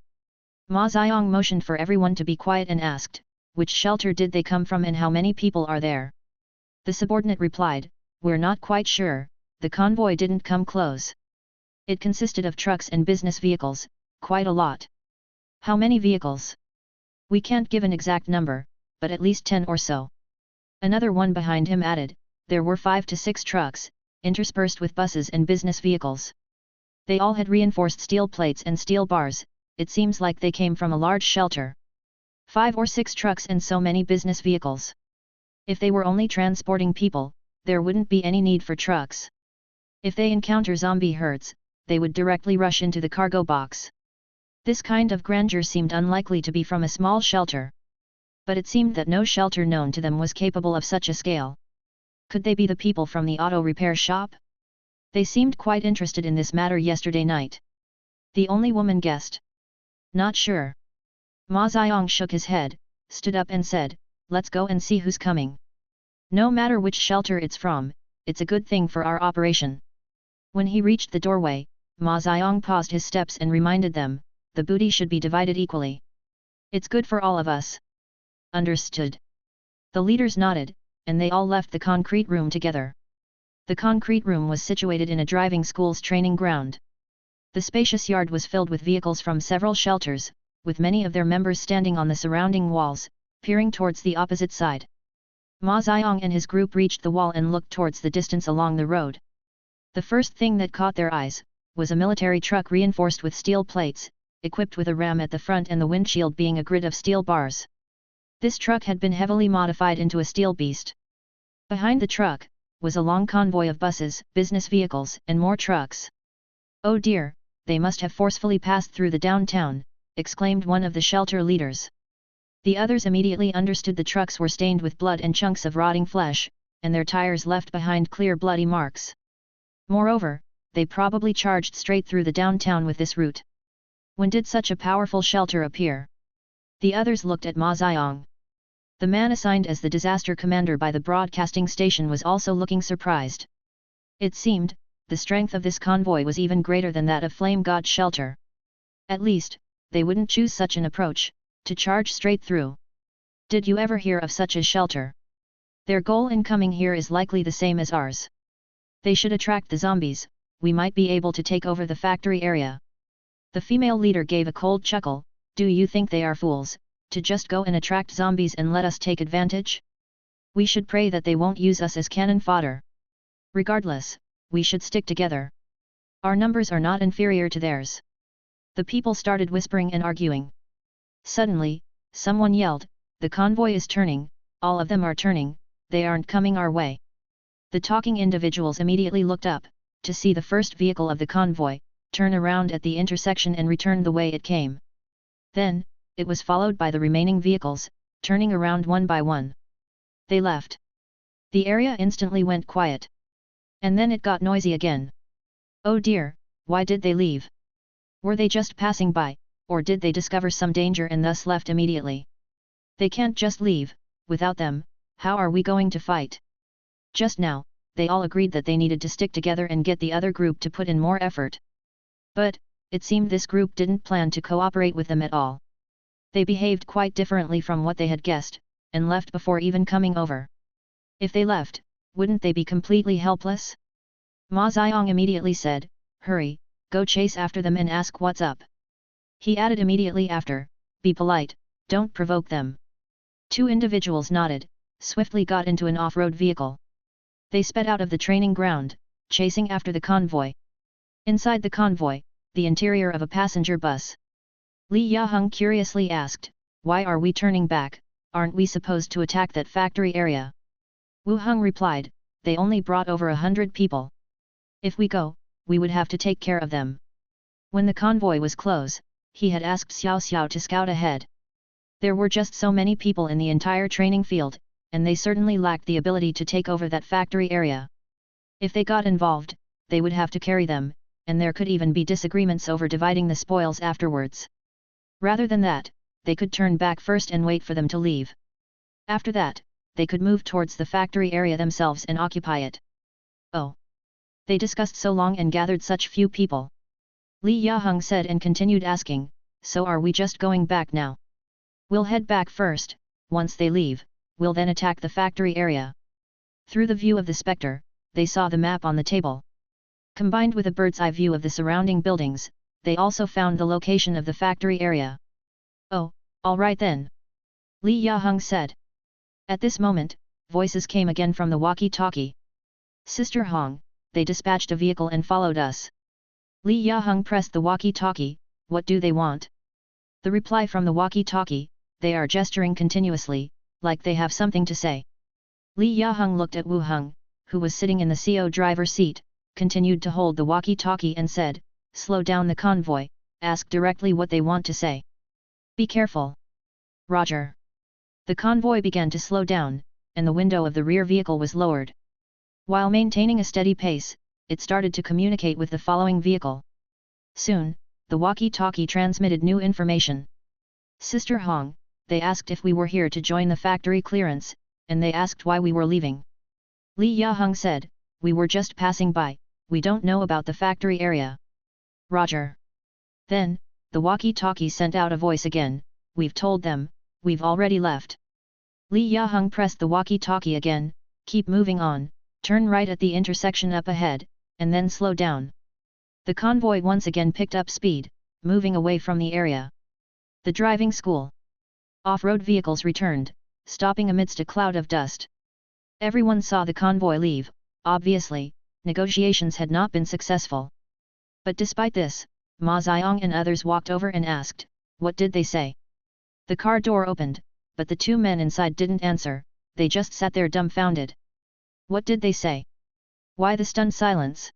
Ma Xiang motioned for everyone to be quiet and asked, "Which shelter did they come from and how many people are there?" The subordinate replied, "We're not quite sure, the convoy didn't come close. It consisted of trucks and business vehicles, quite a lot." "How many vehicles?" "We can't give an exact number, but at least 10 or so." Another one behind him added, "There were 5 to 6 trucks, interspersed with buses and business vehicles. They all had reinforced steel plates and steel bars. It seems like they came from a large shelter. 5 or 6 trucks and so many business vehicles. If they were only transporting people, there wouldn't be any need for trucks. If they encounter zombie herds, they would directly rush into the cargo box." This kind of grandeur seemed unlikely to be from a small shelter. But it seemed that no shelter known to them was capable of such a scale. Could they be the people from the auto repair shop? They seemed quite interested in this matter yesterday night. The only woman guessed. "Not sure." Ma Xiang shook his head, stood up and said, "Let's go and see who's coming. No matter which shelter it's from, it's a good thing for our operation." When he reached the doorway, Ma Xiang paused his steps and reminded them, "The booty should be divided equally. It's good for all of us." "Understood." The leaders nodded, and they all left the concrete room together. The concrete room was situated in a driving school's training ground. The spacious yard was filled with vehicles from several shelters, with many of their members standing on the surrounding walls, peering towards the opposite side. Ma Xiang and his group reached the wall and looked towards the distance along the road. The first thing that caught their eyes was a military truck reinforced with steel plates, equipped with a ram at the front and the windshield being a grid of steel bars. This truck had been heavily modified into a steel beast. Behind the truck was a long convoy of buses, business vehicles, and more trucks. "Oh dear, they must have forcefully passed through the downtown," exclaimed one of the shelter leaders. The others immediately understood the trucks were stained with blood and chunks of rotting flesh, and their tires left behind clear bloody marks. Moreover, they probably charged straight through the downtown with this route. When did such a powerful shelter appear? The others looked at Ma Xiang. The man assigned as the disaster commander by the broadcasting station was also looking surprised. It seemed, the strength of this convoy was even greater than that of Flame God's shelter. At least, they wouldn't choose such an approach, to charge straight through. Did you ever hear of such a shelter? Their goal in coming here is likely the same as ours. They should attract the zombies, we might be able to take over the factory area. The female leader gave a cold chuckle, "Do you think they are fools, to just go and attract zombies and let us take advantage? We should pray that they won't use us as cannon fodder. Regardless, we should stick together. Our numbers are not inferior to theirs." The people started whispering and arguing. Suddenly, someone yelled, "The convoy is turning, all of them are turning, they aren't coming our way." The talking individuals immediately looked up, to see the first vehicle of the convoy turn around at the intersection and return the way it came. Then, it was followed by the remaining vehicles, turning around one by one. They left. The area instantly went quiet. And then it got noisy again. Oh dear, why did they leave? Were they just passing by, or did they discover some danger and thus left immediately? They can't just leave, without them, how are we going to fight? Just now, they all agreed that they needed to stick together and get the other group to put in more effort. But, it seemed this group didn't plan to cooperate with them at all. They behaved quite differently from what they had guessed, and left before even coming over. If they left, wouldn't they be completely helpless? Ma Xiang immediately said, "Hurry, go chase after them and ask what's up." He added immediately after, "Be polite, don't provoke them." 2 individuals nodded, swiftly got into an off-road vehicle. They sped out of the training ground, chasing after the convoy. Inside the convoy, the interior of a passenger bus. Li Yaheng curiously asked, "Why are we turning back, aren't we supposed to attack that factory area?" Wu Heng replied, "They only brought over 100 people. If we go, we would have to take care of them." When the convoy was close, he had asked Xiao Xiao to scout ahead. There were just so many people in the entire training field, and they certainly lacked the ability to take over that factory area. If they got involved, they would have to carry them, and there could even be disagreements over dividing the spoils afterwards. Rather than that, they could turn back first and wait for them to leave. After that, they could move towards the factory area themselves and occupy it. Oh! They discussed so long and gathered such few people. Li Yaheng said and continued asking, so are we just going back now? We'll head back first, once they leave, we'll then attack the factory area. Through the view of the spectre, they saw the map on the table. Combined with a bird's eye view of the surrounding buildings, they also found the location of the factory area. Oh, all right then. Li Yaheng said. At this moment, voices came again from the walkie-talkie. Sister Hong, they dispatched a vehicle and followed us. Li Yaheng pressed the walkie-talkie, what do they want? The reply from the walkie-talkie, they are gesturing continuously, like they have something to say. Li Yaheng looked at Wu Heng, who was sitting in the CO driver's seat, continued to hold the walkie-talkie and said, slow down the convoy, ask directly what they want to say. Be careful. Roger. The convoy began to slow down, and the window of the rear vehicle was lowered. While maintaining a steady pace, it started to communicate with the following vehicle. Soon, the walkie-talkie transmitted new information. Sister Hong, they asked if we were here to join the factory clearance, and they asked why we were leaving. Li Yaheng said, we were just passing by, we don't know about the factory area. Roger. Then, the walkie-talkie sent out a voice again, we've told them, we've already left. Li Yaheng pressed the walkie-talkie again, keep moving on, turn right at the intersection up ahead, and then slow down. The convoy once again picked up speed, moving away from the area. The driving school. Off-road vehicles returned, stopping amidst a cloud of dust. Everyone saw the convoy leave, obviously, negotiations had not been successful. But despite this, Ma Xiang and others walked over and asked, what did they say? The car door opened, but the two men inside didn't answer, they just sat there dumbfounded. What did they say? Why the stunned silence?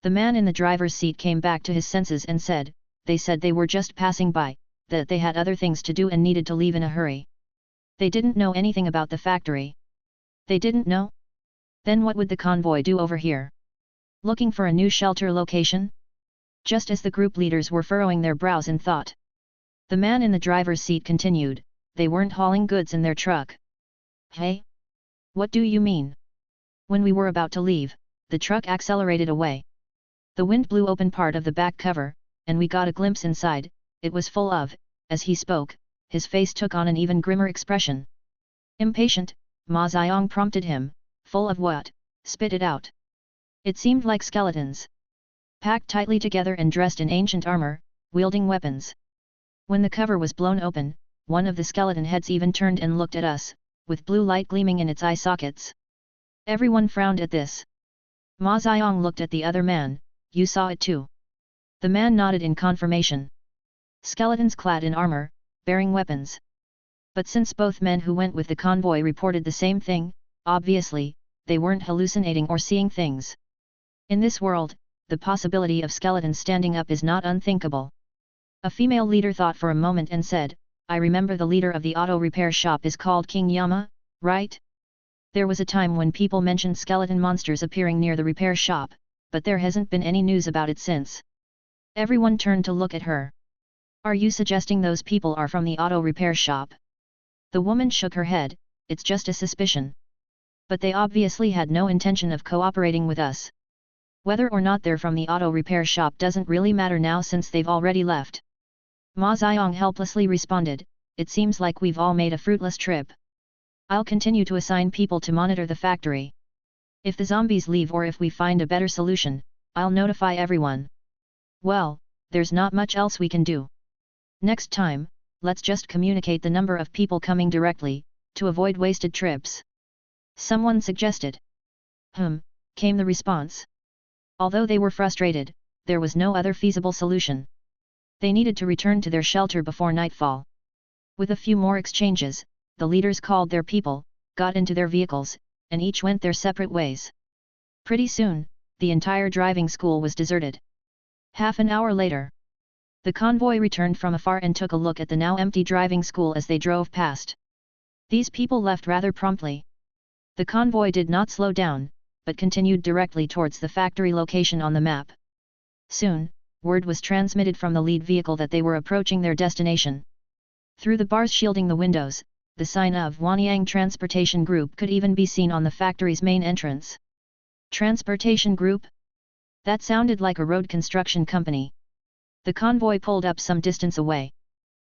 The man in the driver's seat came back to his senses and said, they said they were just passing by, that they had other things to do and needed to leave in a hurry. They didn't know anything about the factory. They didn't know? Then what would the convoy do over here? Looking for a new shelter location? Just as the group leaders were furrowing their brows in thought. The man in the driver's seat continued, they weren't hauling goods in their truck. Hey? What do you mean? When we were about to leave, the truck accelerated away. The wind blew open part of the back cover, and we got a glimpse inside, it was full of, as he spoke, his face took on an even grimmer expression. Impatient, Ma Xiang prompted him, full of what? Spit it out. It seemed like skeletons. Packed tightly together and dressed in ancient armor, wielding weapons. When the cover was blown open, one of the skeleton heads even turned and looked at us, with blue light gleaming in its eye sockets. Everyone frowned at this. Ma Xiang looked at the other man, you saw it too. The man nodded in confirmation. Skeletons clad in armor, bearing weapons. But since both men who went with the convoy reported the same thing, obviously, they weren't hallucinating or seeing things. In this world, the possibility of skeletons standing up is not unthinkable. A female leader thought for a moment and said, I remember the leader of the auto repair shop is called King Yama, right? There was a time when people mentioned skeleton monsters appearing near the repair shop, but there hasn't been any news about it since. Everyone turned to look at her. Are you suggesting those people are from the auto repair shop? The woman shook her head, it's just a suspicion. But they obviously had no intention of cooperating with us. Whether or not they're from the auto repair shop doesn't really matter now since they've already left. Ma Xiang helplessly responded, it seems like we've all made a fruitless trip. I'll continue to assign people to monitor the factory. If the zombies leave or if we find a better solution, I'll notify everyone. Well, there's not much else we can do. Next time, let's just communicate the number of people coming directly, to avoid wasted trips. Someone suggested. Came the response. Although they were frustrated, there was no other feasible solution. They needed to return to their shelter before nightfall. With a few more exchanges, the leaders called their people, got into their vehicles, and each went their separate ways. Pretty soon, the entire driving school was deserted. Half an hour later. The convoy returned from afar and took a look at the now empty driving school as they drove past. These people left rather promptly. The convoy did not slow down, but continued directly towards the factory location on the map. Soon, word was transmitted from the lead vehicle that they were approaching their destination. Through the bars shielding the windows, the sign of Wanyang Transportation Group could even be seen on the factory's main entrance. Transportation Group? That sounded like a road construction company. The convoy pulled up some distance away.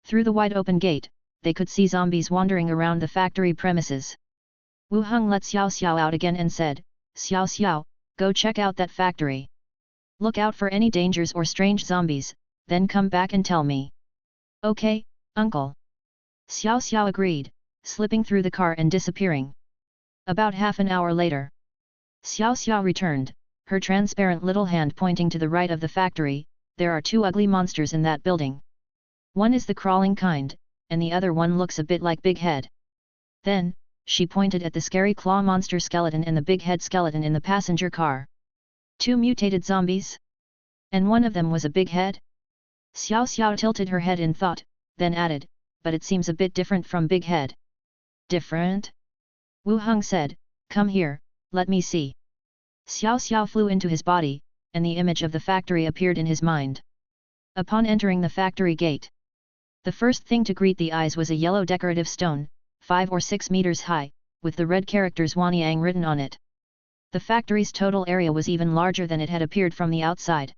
Through the wide open gate, they could see zombies wandering around the factory premises. Wu Heng let Xiao Xiao out again and said, "Xiao Xiao, go check out that factory. Look out for any dangers or strange zombies, then come back and tell me." "Okay, uncle." Xiao Xiao agreed, slipping through the car and disappearing. About half an hour later, Xiao Xiao returned, her transparent little hand pointing to the right of the factory. "There are two ugly monsters in that building. One is the crawling kind, and the other one looks a bit like Big Head." Then, she pointed at the scary claw monster skeleton and the Big Head skeleton in the passenger car. "Two mutated zombies? And one of them was a big head?" Xiao Xiao tilted her head in thought, then added, "But it seems a bit different from Big Head." "Different?" Wu Heng said, "Come here, let me see." Xiao Xiao flew into his body, and the image of the factory appeared in his mind. Upon entering the factory gate, the first thing to greet the eyes was a yellow decorative stone, 5 or 6 meters high, with the red characters Wanyang written on it. The factory's total area was even larger than it had appeared from the outside.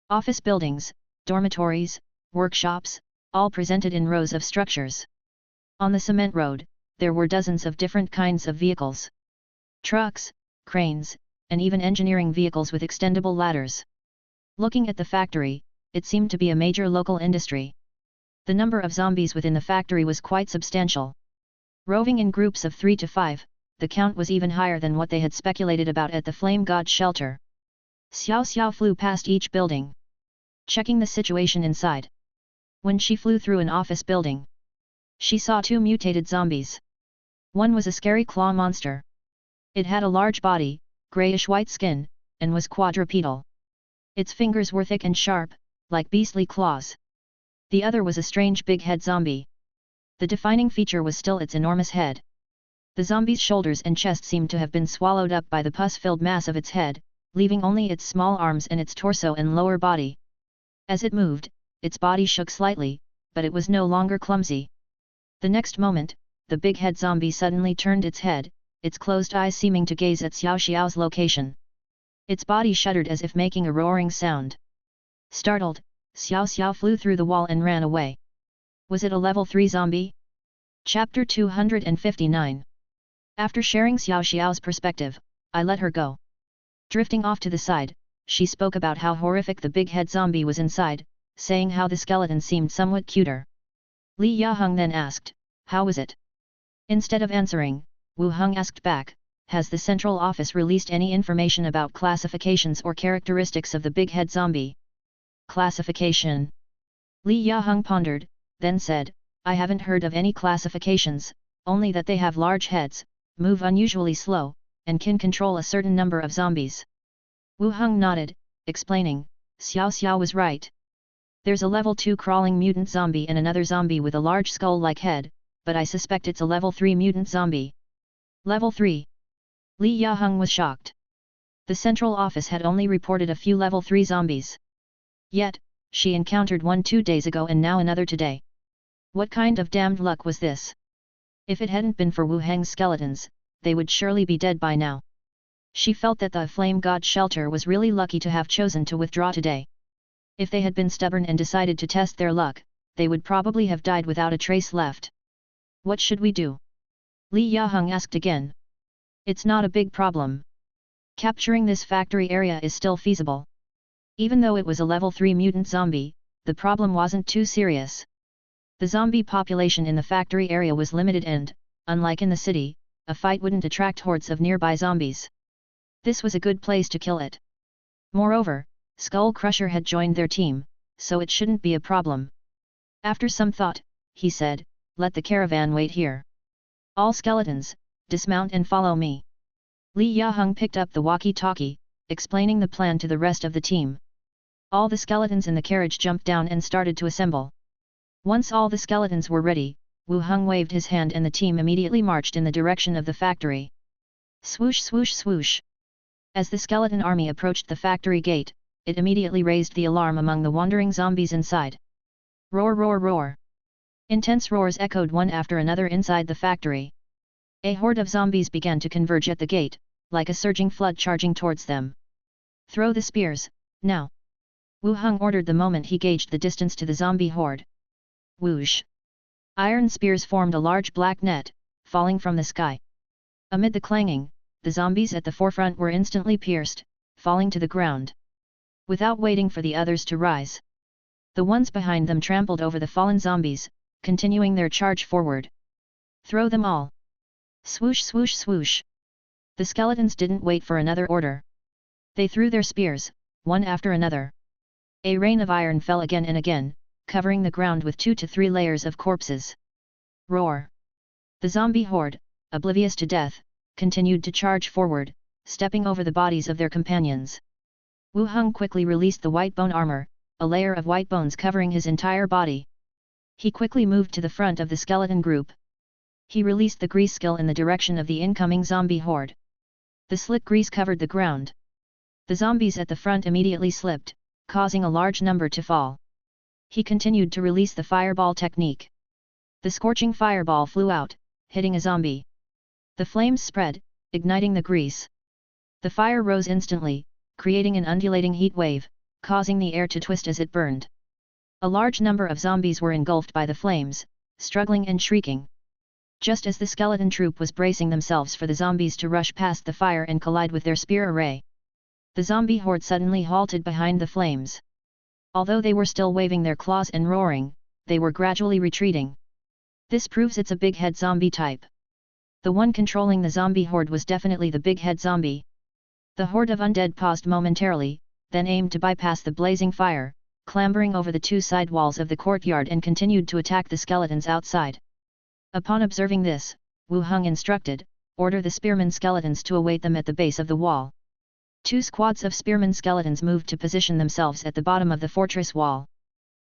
Office buildings, dormitories, workshops, all presented in rows of structures. On the cement road, there were dozens of different kinds of vehicles. Trucks, cranes, and even engineering vehicles with extendable ladders. Looking at the factory, it seemed to be a major local industry. The number of zombies within the factory was quite substantial. Roving in groups of 3 to 5, the count was even higher than what they had speculated about at the Flame God shelter. Xiao Xiao flew past each building, checking the situation inside. When she flew through an office building, she saw 2 mutated zombies. One was a scary claw monster. It had a large body, grayish-white skin, and was quadrupedal. Its fingers were thick and sharp, like beastly claws. The other was a strange big head zombie. The defining feature was still its enormous head. The zombie's shoulders and chest seemed to have been swallowed up by the pus-filled mass of its head, leaving only its small arms and its torso and lower body. As it moved, its body shook slightly, but it was no longer clumsy. The next moment, the big head zombie suddenly turned its head, its closed eyes seeming to gaze at Xiao Xiao's location. Its body shuddered as if making a roaring sound. Startled, Xiao Xiao flew through the wall and ran away. Was it a level 3 zombie? Chapter 259. After sharing Xiao Xiao's perspective, I let her go. Drifting off to the side, she spoke about how horrific the big head zombie was inside, saying how the skeleton seemed somewhat cuter. Li Yaheng then asked, "How was it?" Instead of answering, Wu Heng asked back, "Has the central office released any information about classifications or characteristics of the big head zombie?" Classification? Li Yaheng pondered, then said, "I haven't heard of any classifications, only that they have large heads, move unusually slow, and can control a certain number of zombies." Wu Heng nodded, explaining, "Xiao Xiao was right. There's a level 2 crawling mutant zombie and another zombie with a large skull-like head, but I suspect it's a level 3 mutant zombie." Level 3? Li Yaheng was shocked. The central office had only reported a few level 3 zombies. Yet, she encountered one 2 days ago and now another today. What kind of damned luck was this? If it hadn't been for Wu Heng's skeletons, they would surely be dead by now. She felt that the Flame God shelter was really lucky to have chosen to withdraw today. If they had been stubborn and decided to test their luck, they would probably have died without a trace left. "What should we do?" Li Yaheng asked again. "It's not a big problem. Capturing this factory area is still feasible." Even though it was a level 3 mutant zombie, the problem wasn't too serious. The zombie population in the factory area was limited and, unlike in the city, a fight wouldn't attract hordes of nearby zombies. This was a good place to kill it. Moreover, Skull Crusher had joined their team, so it shouldn't be a problem. After some thought, he said, "Let the caravan wait here. All skeletons, dismount and follow me." Li Yaheng picked up the walkie-talkie, explaining the plan to the rest of the team. All the skeletons in the carriage jumped down and started to assemble. Once all the skeletons were ready, Wu Heng waved his hand and the team immediately marched in the direction of the factory. Swoosh swoosh swoosh. As the skeleton army approached the factory gate, it immediately raised the alarm among the wandering zombies inside. Roar roar roar. Intense roars echoed one after another inside the factory. A horde of zombies began to converge at the gate, like a surging flood charging towards them. Throw the spears, now! Wu Heng ordered the moment he gauged the distance to the zombie horde. Whoosh! Iron spears formed a large black net, falling from the sky. Amid the clanging, the zombies at the forefront were instantly pierced, falling to the ground. Without waiting for the others to rise, the ones behind them trampled over the fallen zombies, continuing their charge forward. Throw them all! Swoosh swoosh swoosh! The skeletons didn't wait for another order. They threw their spears, one after another. A rain of iron fell again and again, covering the ground with 2 to 3 layers of corpses. Roar! The zombie horde, oblivious to death, continued to charge forward, stepping over the bodies of their companions. Wu Heng quickly released the white bone armor, a layer of white bones covering his entire body. He quickly moved to the front of the skeleton group. He released the grease skill in the direction of the incoming zombie horde. The slick grease covered the ground. The zombies at the front immediately slipped, causing a large number to fall. He continued to release the fireball technique. The scorching fireball flew out, hitting a zombie. The flames spread, igniting the grease. The fire rose instantly, creating an undulating heat wave, causing the air to twist as it burned. A large number of zombies were engulfed by the flames, struggling and shrieking. Just as the skeleton troop was bracing themselves for the zombies to rush past the fire and collide with their spear array, the zombie horde suddenly halted behind the flames. Although they were still waving their claws and roaring, they were gradually retreating. This proves it's a big head zombie type. The one controlling the zombie horde was definitely the big head zombie. The horde of undead paused momentarily, then aimed to bypass the blazing fire, clambering over the 2 side walls of the courtyard and continued to attack the skeletons outside. Upon observing this, Wu Heng instructed, order the spearmen skeletons to await them at the base of the wall. 2 squads of spearmen skeletons moved to position themselves at the bottom of the fortress wall.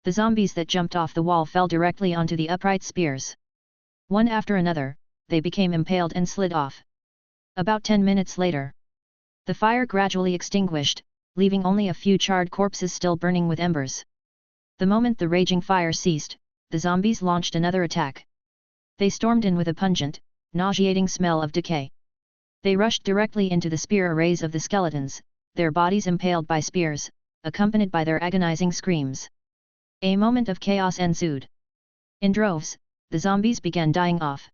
The zombies that jumped off the wall fell directly onto the upright spears. One after another, they became impaled and slid off. About 10 minutes later, the fire gradually extinguished, leaving only a few charred corpses still burning with embers. The moment the raging fire ceased, the zombies launched another attack. They stormed in with a pungent, nauseating smell of decay. They rushed directly into the spear arrays of the skeletons, their bodies impaled by spears, accompanied by their agonizing screams. A moment of chaos ensued. In droves, the zombies began dying off.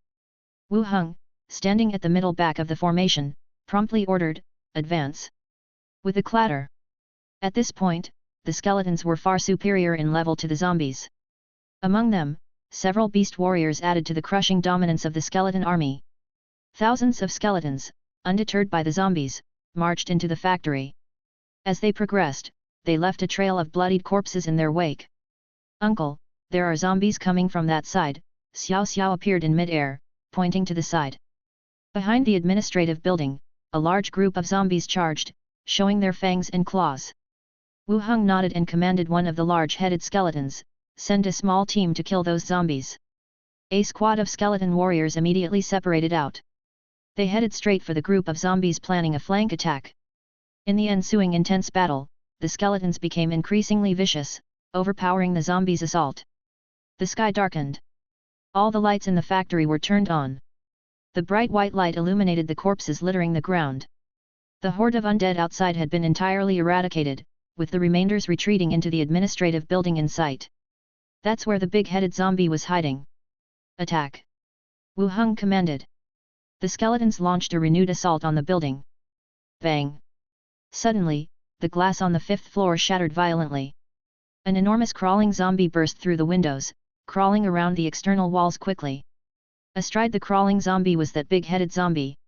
Wu Heng, standing at the middle back of the formation, promptly ordered, advance. With a clatter. At this point, the skeletons were far superior in level to the zombies. Among them, several beast warriors added to the crushing dominance of the skeleton army. Thousands of skeletons, undeterred by the zombies, marched into the factory. As they progressed, they left a trail of bloodied corpses in their wake. "Uncle, there are zombies coming from that side," Xiao Xiao appeared in mid-air, pointing to the side. Behind the administrative building, a large group of zombies charged, showing their fangs and claws. Wu Heng nodded and commanded one of the large-headed skeletons, "Send a small team to kill those zombies." A squad of skeleton warriors immediately separated out. They headed straight for the group of zombies planning a flank attack. In the ensuing intense battle, the skeletons became increasingly vicious, overpowering the zombies' assault. The sky darkened. All the lights in the factory were turned on. The bright white light illuminated the corpses littering the ground. The horde of undead outside had been entirely eradicated, with the remainders retreating into the administrative building in sight. That's where the big-headed zombie was hiding. "Attack!" Wu Heng commanded. The skeletons launched a renewed assault on the building. Bang! Suddenly, the glass on the 5th floor shattered violently. An enormous crawling zombie burst through the windows, crawling around the external walls quickly. Astride the crawling zombie was that big-headed zombie.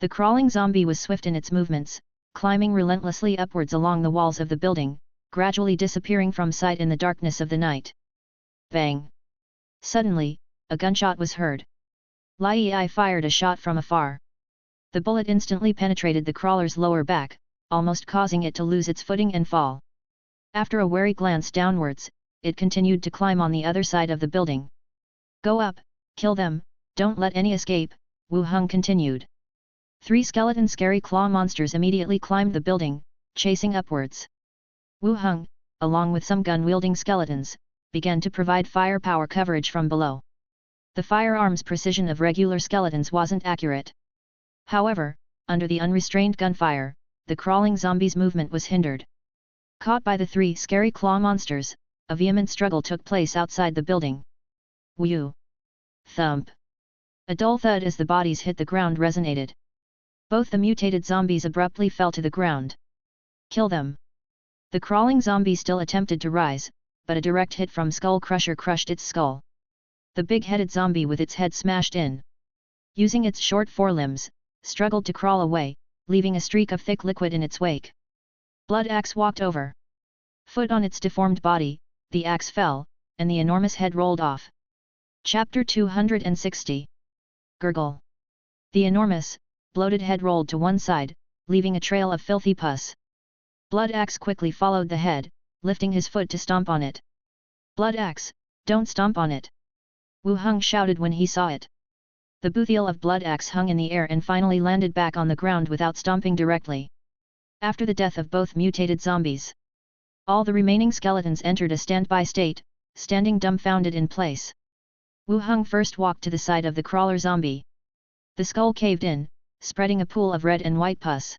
The crawling zombie was swift in its movements, climbing relentlessly upwards along the walls of the building, gradually disappearing from sight in the darkness of the night. Bang! Suddenly, a gunshot was heard. Lai fired a shot from afar. The bullet instantly penetrated the crawler's lower back, almost causing it to lose its footing and fall. After a wary glance downwards, it continued to climb on the other side of the building. Go up, kill them, don't let any escape, Wu Heng continued. 3 skeleton scary claw monsters immediately climbed the building, chasing upwards. Wu Heng, along with some gun-wielding skeletons, began to provide firepower coverage from below. The firearms' precision of regular skeletons wasn't accurate. However, under the unrestrained gunfire, the crawling zombies' movement was hindered. Caught by the 3 scary claw monsters, a vehement struggle took place outside the building. Whew! Thump! A dull thud as the bodies hit the ground resonated. Both the mutated zombies abruptly fell to the ground. Kill them! The crawling zombie still attempted to rise, but a direct hit from Skull Crusher crushed its skull. The big-headed zombie with its head smashed in, using its short forelimbs, struggled to crawl away, leaving a streak of thick liquid in its wake. Blood Axe walked over. Foot on its deformed body, the axe fell, and the enormous head rolled off. Chapter 260. Gurgle. The enormous, bloated head rolled to one side, leaving a trail of filthy pus. Blood Axe quickly followed the head, lifting his foot to stomp on it. Blood Axe, don't stomp on it! Wu Heng shouted when he saw it. The boothiel of Blood Axe hung in the air and finally landed back on the ground without stomping directly. After the death of both mutated zombies, all the remaining skeletons entered a standby state, standing dumbfounded in place. Wu Heng first walked to the side of the crawler zombie. The skull caved in, spreading a pool of red and white pus.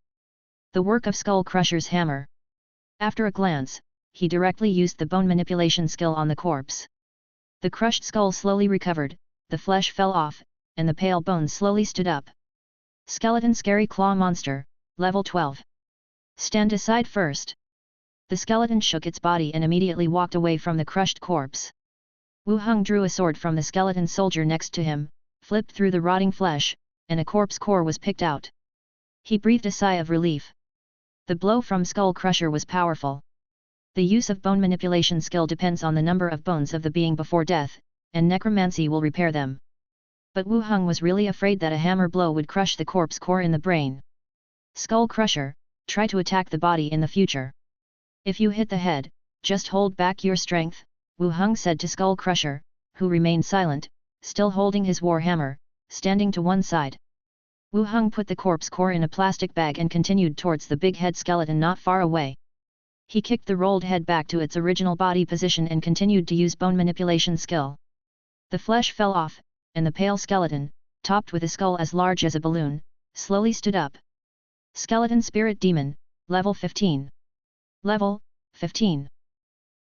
The work of Skull Crusher's hammer. After a glance, he directly used the bone manipulation skill on the corpse. The crushed skull slowly recovered, the flesh fell off, and the pale bones slowly stood up. Skeleton Scary Claw Monster, Level 12. Stand aside first. The skeleton shook its body and immediately walked away from the crushed corpse. Wu Heng drew a sword from the skeleton soldier next to him, flipped through the rotting flesh, and a corpse core was picked out. He breathed a sigh of relief. The blow from Skull Crusher was powerful. The use of bone manipulation skill depends on the number of bones of the being before death, and necromancy will repair them. But Wu Heng was really afraid that a hammer blow would crush the corpse core in the brain. Skull Crusher, try to attack the body in the future. If you hit the head, just hold back your strength, Wu Heng said to Skull Crusher, who remained silent, still holding his war hammer, standing to one side. Wu Heng put the corpse core in a plastic bag and continued towards the big head skeleton not far away. He kicked the rolled head back to its original body position and continued to use bone manipulation skill. The flesh fell off, and the pale skeleton, topped with a skull as large as a balloon, slowly stood up. Skeleton Spirit Demon, Level 15. Level, 15.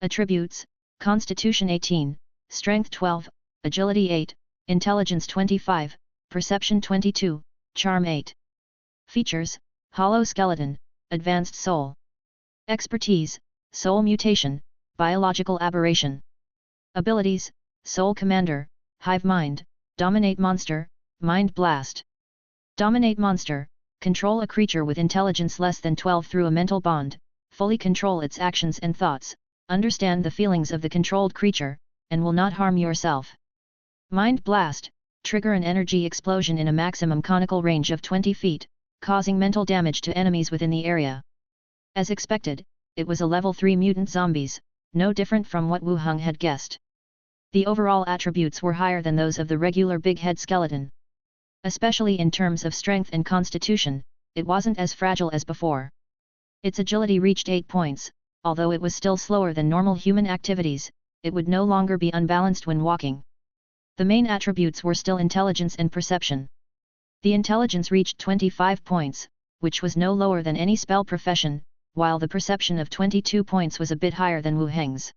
Attributes, Constitution 18, Strength 12, Agility 8, Intelligence 25, Perception 22, Charm 8. Features, Hollow Skeleton, Advanced Soul. Expertise, Soul Mutation, Biological Aberration. Abilities, Soul Commander, Hive Mind, Dominate Monster, Mind Blast. Dominate Monster, control a creature with intelligence less than 12 through a mental bond, fully control its actions and thoughts, understand the feelings of the controlled creature, and will not harm yourself. Mind Blast, trigger an energy explosion in a maximum conical range of 20 feet, causing mental damage to enemies within the area. As expected, it was a level 3 mutant zombies, no different from what Wu Heng had guessed. The overall attributes were higher than those of the regular big head skeleton. Especially in terms of strength and constitution, it wasn't as fragile as before. Its agility reached 8 points, although it was still slower than normal human activities, it would no longer be unbalanced when walking. The main attributes were still intelligence and perception. The intelligence reached 25 points, which was no lower than any spell profession, while the perception of 22 points was a bit higher than Wu Heng's.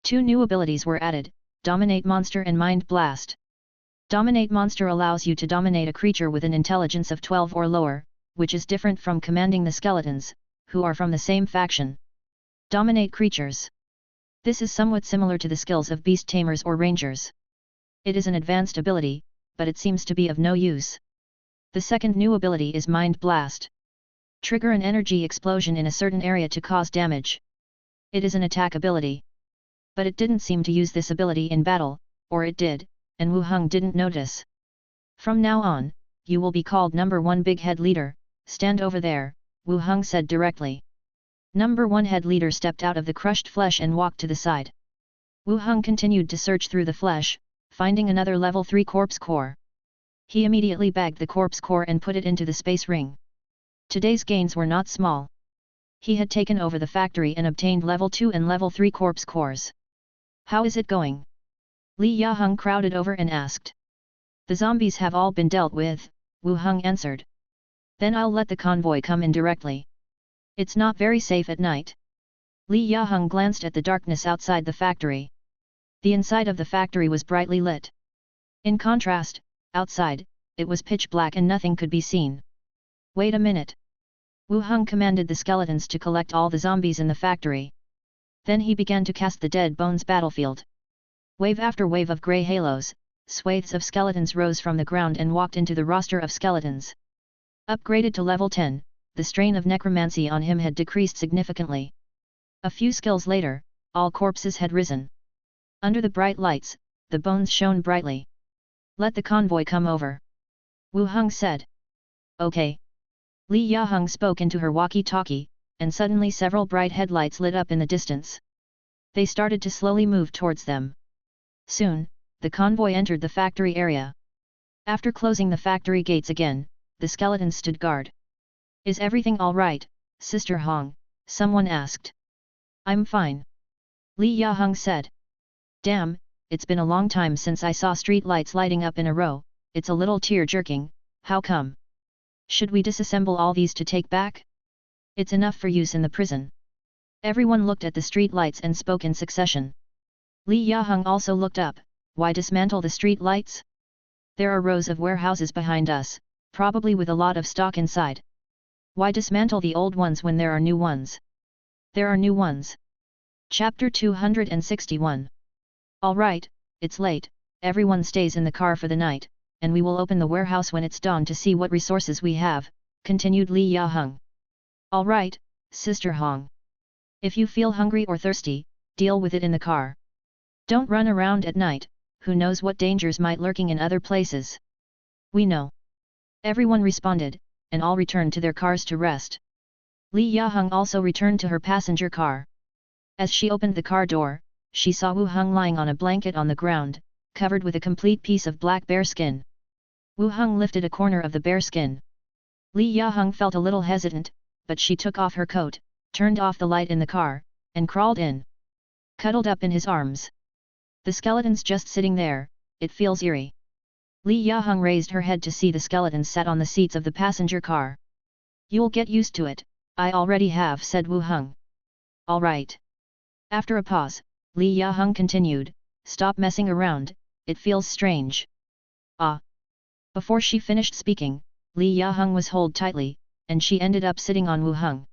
2 new abilities were added, Dominate Monster and Mind Blast. Dominate Monster allows you to dominate a creature with an intelligence of 12 or lower, which is different from commanding the skeletons, who are from the same faction. Dominate Creatures. This is somewhat similar to the skills of beast tamers or rangers. It is an advanced ability, but it seems to be of no use. The second new ability is Mind Blast. Trigger an energy explosion in a certain area to cause damage. It is an attack ability. But it didn't seem to use this ability in battle, or it did, and Wu Heng didn't notice. From now on, you will be called number 1 Big Head Leader, stand over there, Wu Heng said directly. Number 1 head leader stepped out of the crushed flesh and walked to the side. Wu Heng continued to search through the flesh, finding another level 3 corpse core. He immediately bagged the corpse core and put it into the space ring. Today's gains were not small. He had taken over the factory and obtained level 2 and level 3 corpse cores. How is it going? Li Yaheng crowded over and asked. The zombies have all been dealt with, Wu Heng answered. Then I'll let the convoy come in directly. It's not very safe at night. Li Yaheng glanced at the darkness outside the factory. The inside of the factory was brightly lit. In contrast, outside, it was pitch black and nothing could be seen. Wait a minute. Wu Heng commanded the skeletons to collect all the zombies in the factory. Then he began to cast the dead bones battlefield. Wave after wave of grey halos, swathes of skeletons rose from the ground and walked into the roster of skeletons. Upgraded to level 10, the strain of necromancy on him had decreased significantly. A few skills later, all corpses had risen. Under the bright lights, the bones shone brightly. Let the convoy come over. Wu Heng said. Okay. Li Yaheng spoke into her walkie-talkie, and suddenly several bright headlights lit up in the distance. They started to slowly move towards them. Soon, the convoy entered the factory area. After closing the factory gates again, the skeletons stood guard. Is everything all right, Sister Heng? Someone asked. I'm fine. Li Yaheng said. Damn, it's been a long time since I saw street lights lighting up in a row, it's a little tear-jerking, how come? Should we disassemble all these to take back? It's enough for use in the prison. Everyone looked at the street lights and spoke in succession. Li Yaheng also looked up. Why dismantle the street lights? There are rows of warehouses behind us, probably with a lot of stock inside. Why dismantle the old ones when there are new ones? There are new ones. Chapter 261. Alright, it's late, everyone stays in the car for the night, and we will open the warehouse when it's dawn to see what resources we have, continued Li Yaheng. Alright, Sister Heng. If you feel hungry or thirsty, deal with it in the car. Don't run around at night, who knows what dangers might lurking in other places. We know. Everyone responded, and all returned to their cars to rest. Li Yaheng also returned to her passenger car. As she opened the car door, she saw Wu Heng lying on a blanket on the ground, covered with a complete piece of black bear skin. Wu Heng lifted a corner of the bear skin. Li Yaheng felt a little hesitant, but she took off her coat, turned off the light in the car, and crawled in. Cuddled up in his arms. The skeleton's just sitting there, it feels eerie. Li Yaheng raised her head to see the skeletons sat on the seats of the passenger car. You'll get used to it, I already have, said Wu Heng. Alright. After a pause, Li Yaheng continued, stop messing around, it feels strange. Ah. Before she finished speaking, Li Yaheng was held tightly, and she ended up sitting on Wu Heng.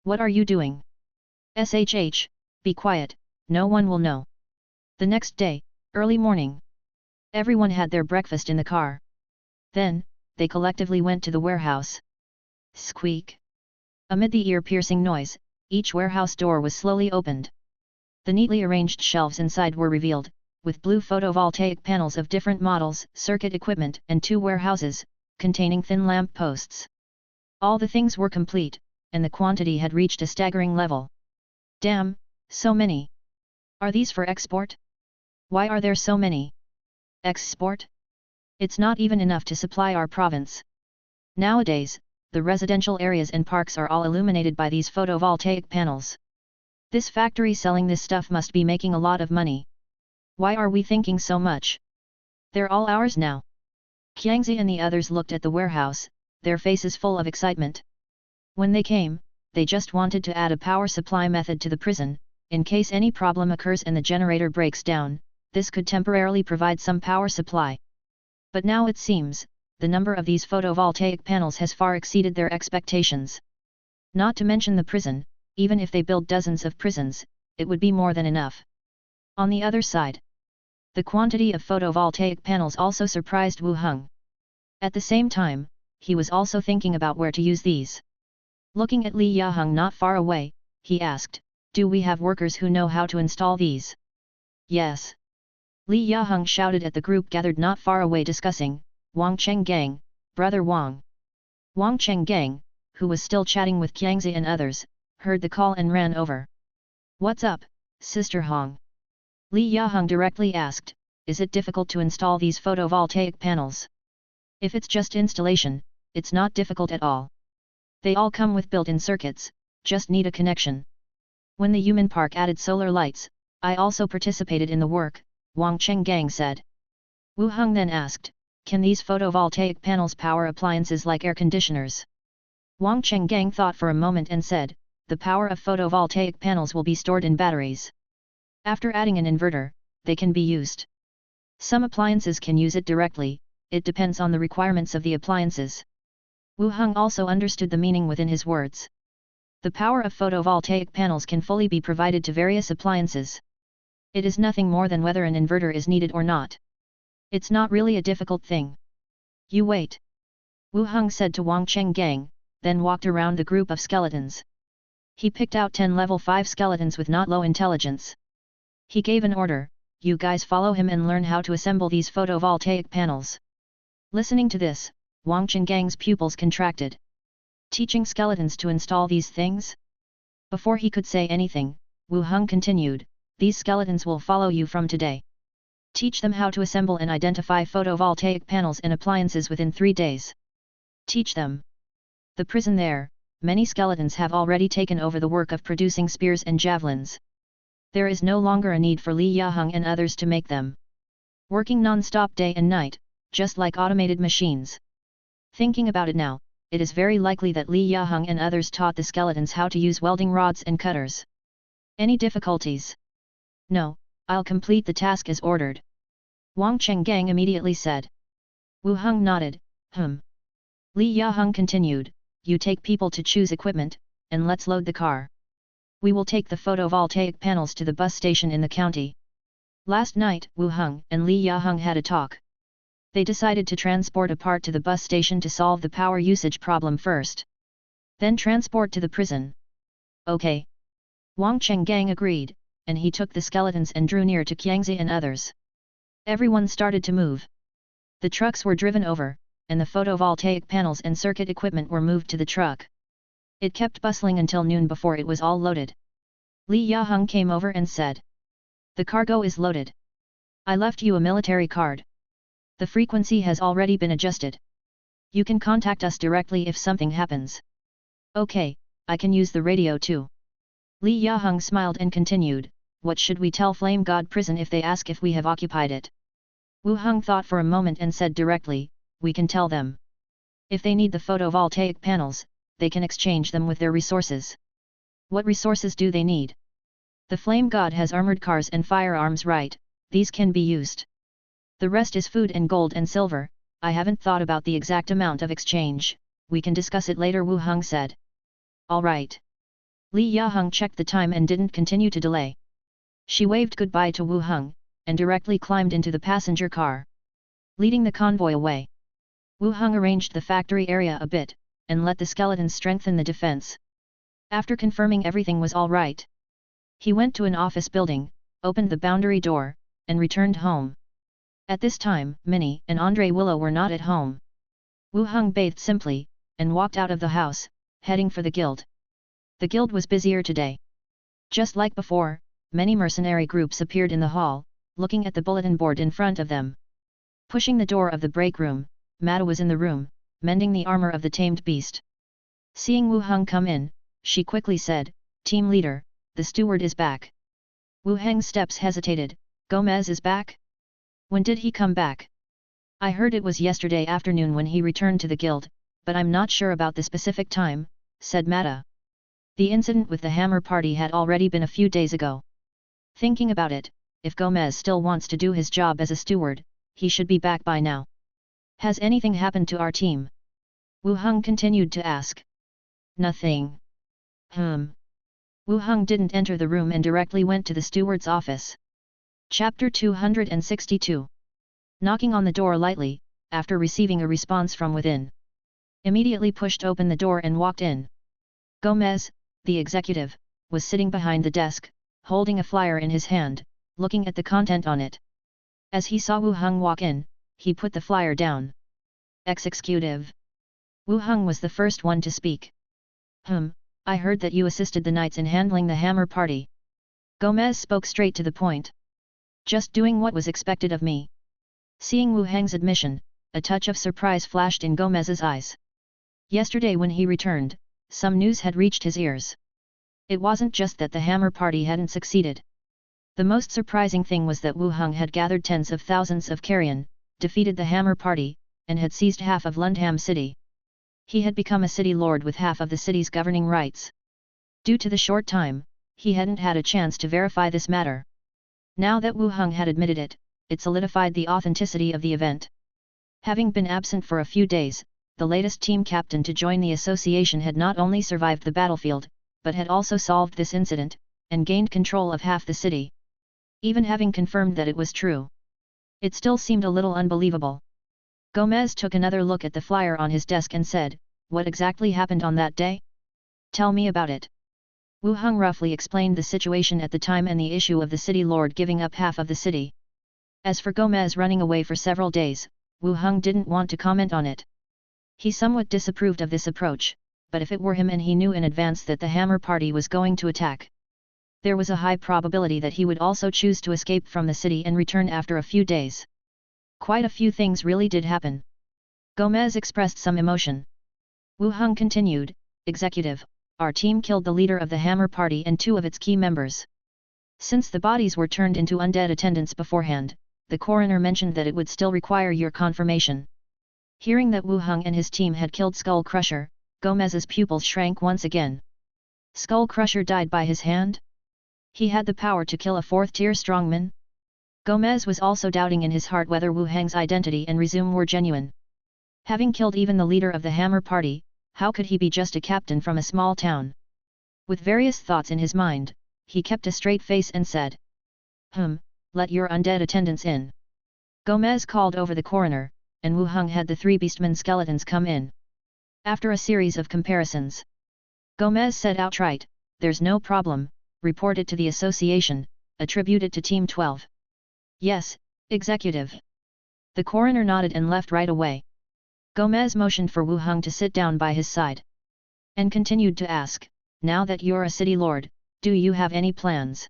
What are you doing? Shh, be quiet, no one will know. The next day, early morning. Everyone had their breakfast in the car. Then, they collectively went to the warehouse. Squeak. Amid the ear-piercing noise, each warehouse door was slowly opened. The neatly arranged shelves inside were revealed, with blue photovoltaic panels of different models, circuit equipment, and 2 warehouses, containing thin lamp posts. All the things were complete, and the quantity had reached a staggering level. Damn, so many. Are these for export? Why are there so many? Export? It's not even enough to supply our province. Nowadays, the residential areas and parks are all illuminated by these photovoltaic panels. This factory selling this stuff must be making a lot of money. Why are we thinking so much? They're all ours now. Qiangzi and the others looked at the warehouse, their faces full of excitement. When they came, they just wanted to add a power supply method to the prison, in case any problem occurs and the generator breaks down, this could temporarily provide some power supply. But now it seems, the number of these photovoltaic panels has far exceeded their expectations. Not to mention the prison, even if they build dozens of prisons, it would be more than enough. On the other side, the quantity of photovoltaic panels also surprised Wu Heng. At the same time, he was also thinking about where to use these. Looking at Li Yaheng not far away, he asked, do we have workers who know how to install these? Yes. Li Yaheng shouted at the group gathered not far away discussing, Wang Chenggang, brother Wang. Wang Chenggang, who was still chatting with Qiangzi and others, heard the call and ran over. "What's up, Sister Heng?" Li Yaheng directly asked, "Is it difficult to install these photovoltaic panels?" "If it's just installation, it's not difficult at all. They all come with built-in circuits, just need a connection. When the human park added solar lights, I also participated in the work," Wang Chenggang said. Wu Heng then asked, "Can these photovoltaic panels power appliances like air conditioners?" Wang Chenggang thought for a moment and said, "The power of photovoltaic panels will be stored in batteries. After adding an inverter, they can be used. Some appliances can use it directly, it depends on the requirements of the appliances." Wu Heng also understood the meaning within his words. The power of photovoltaic panels can fully be provided to various appliances. It is nothing more than whether an inverter is needed or not. It's not really a difficult thing. "You wait," Wu Heng said to Wang Chenggang, then walked around the group of skeletons. He picked out 10 level 5 skeletons with not low intelligence. He gave an order, "You guys follow him and learn how to assemble these photovoltaic panels." Listening to this, Wang Chenggang's pupils contracted. Teaching skeletons to install these things? Before he could say anything, Wu Heng continued, "These skeletons will follow you from today. Teach them how to assemble and identify photovoltaic panels and appliances within 3 days. Teach them." The prison there, many skeletons have already taken over the work of producing spears and javelins. There is no longer a need for Li Yaheng and others to make them. Working non-stop day and night, just like automated machines. Thinking about it now, it is very likely that Li Yaheng and others taught the skeletons how to use welding rods and cutters. Any difficulties? "No, I'll complete the task as ordered," Wang Chenggang immediately said. Wu Heng nodded, Li Yaheng continued, "You take people to choose equipment, and let's load the car. We will take the photovoltaic panels to the bus station in the county." Last night, Wu Heng and Li Yaheng had a talk. They decided to transport a part to the bus station to solve the power usage problem first. Then transport to the prison. "Okay." Wang Chenggang agreed, and he took the skeletons and drew near to Qiangzi and others. Everyone started to move. The trucks were driven over, and the photovoltaic panels and circuit equipment were moved to the truck. It kept bustling until noon before it was all loaded. Li Yaheng came over and said, "The cargo is loaded. I left you a military card. The frequency has already been adjusted. You can contact us directly if something happens." "Okay, I can use the radio too." Li Yaheng smiled and continued, "What should we tell Flame God Prison if they ask if we have occupied it?" Wu Heng thought for a moment and said directly, "We can tell them. If they need the photovoltaic panels, they can exchange them with their resources." "What resources do they need?" "The Flame God has armored cars and firearms, right? These can be used. The rest is food and gold and silver. I haven't thought about the exact amount of exchange, we can discuss it later," Wu Heng said. "All right." Li Yaheng checked the time and didn't continue to delay. She waved goodbye to Wu Heng, and directly climbed into the passenger car. Leading the convoy away, Wu Heng arranged the factory area a bit, and let the skeletons strengthen the defense. After confirming everything was all right, he went to an office building, opened the boundary door, and returned home. At this time, Minnie and Andre Willow were not at home. Wu Heng bathed simply, and walked out of the house, heading for the guild. The guild was busier today. Just like before, many mercenary groups appeared in the hall, looking at the bulletin board in front of them. Pushing the door of the break room, Mata was in the room, mending the armor of the tamed beast. Seeing Wu Heng come in, she quickly said, "Team leader, the steward is back." Wu Heng's steps hesitated. "Gomez is back? When did he come back?" "I heard it was yesterday afternoon when he returned to the guild, but I'm not sure about the specific time," said Mata. The incident with the hammer party had already been a few days ago. Thinking about it, if Gomez still wants to do his job as a steward, he should be back by now. "Has anything happened to our team?" Wu Heng continued to ask. "Nothing." Wu Heng didn't enter the room and directly went to the steward's office. Chapter 262. Knocking on the door lightly, after receiving a response from within. Immediately pushed open the door and walked in. Gomez, the executive, was sitting behind the desk, holding a flyer in his hand, looking at the content on it. As he saw Wu Heng walk in, he put the flyer down. "Executive." Wu Heng was the first one to speak. I heard that you assisted the knights in handling the hammer party. Gomez spoke straight to the point. Just doing what was expected of me. Seeing Wu Heng's admission, a touch of surprise flashed in Gomez's eyes. Yesterday when he returned, some news had reached his ears. It wasn't just that the hammer party hadn't succeeded. The most surprising thing was that Wu Heng had gathered tens of thousands of carrion, defeated the hammer party, and had seized half of Lundham city. He had become a city lord with half of the city's governing rights. Due to the short time, he hadn't had a chance to verify this matter. Now that Wu Heng had admitted it, it solidified the authenticity of the event. Having been absent for a few days, the latest team captain to join the association had not only survived the battlefield, but had also solved this incident, and gained control of half the city. Even having confirmed that it was true, it still seemed a little unbelievable. Gomez took another look at the flyer on his desk and said, "What exactly happened on that day? Tell me about it." Wu Heng roughly explained the situation at the time and the issue of the city lord giving up half of the city. As for Gomez running away for several days, Wu Heng didn't want to comment on it. He somewhat disapproved of this approach, but if it were him and he knew in advance that the hammer party was going to attack, there was a high probability that he would also choose to escape from the city and return after a few days. Quite a few things really did happen. Gomez expressed some emotion. Wu Heng continued, "Executive, our team killed the leader of the hammer party and 2 of its key members. Since the bodies were turned into undead attendants beforehand, the coroner mentioned that it would still require your confirmation." Hearing that Wu Heng and his team had killed Skull Crusher, Gomez's pupils shrank once again. Skull Crusher died by his hand? He had the power to kill a 4th-tier strongman? Gomez was also doubting in his heart whether Wu Heng's identity and resume were genuine. Having killed even the leader of the hammer party, how could he be just a captain from a small town? With various thoughts in his mind, he kept a straight face and said, "Let your undead attendants in." Gomez called over the coroner, and Wu Heng had the 3 beastmen skeletons come in. After a series of comparisons, Gomez said outright, "There's no problem, report it to the association, attribute it to Team 12. "Yes, Executive." The coroner nodded and left right away. Gomez motioned for Wu Heng to sit down by his side, and continued to ask, "Now that you're a city lord, do you have any plans?"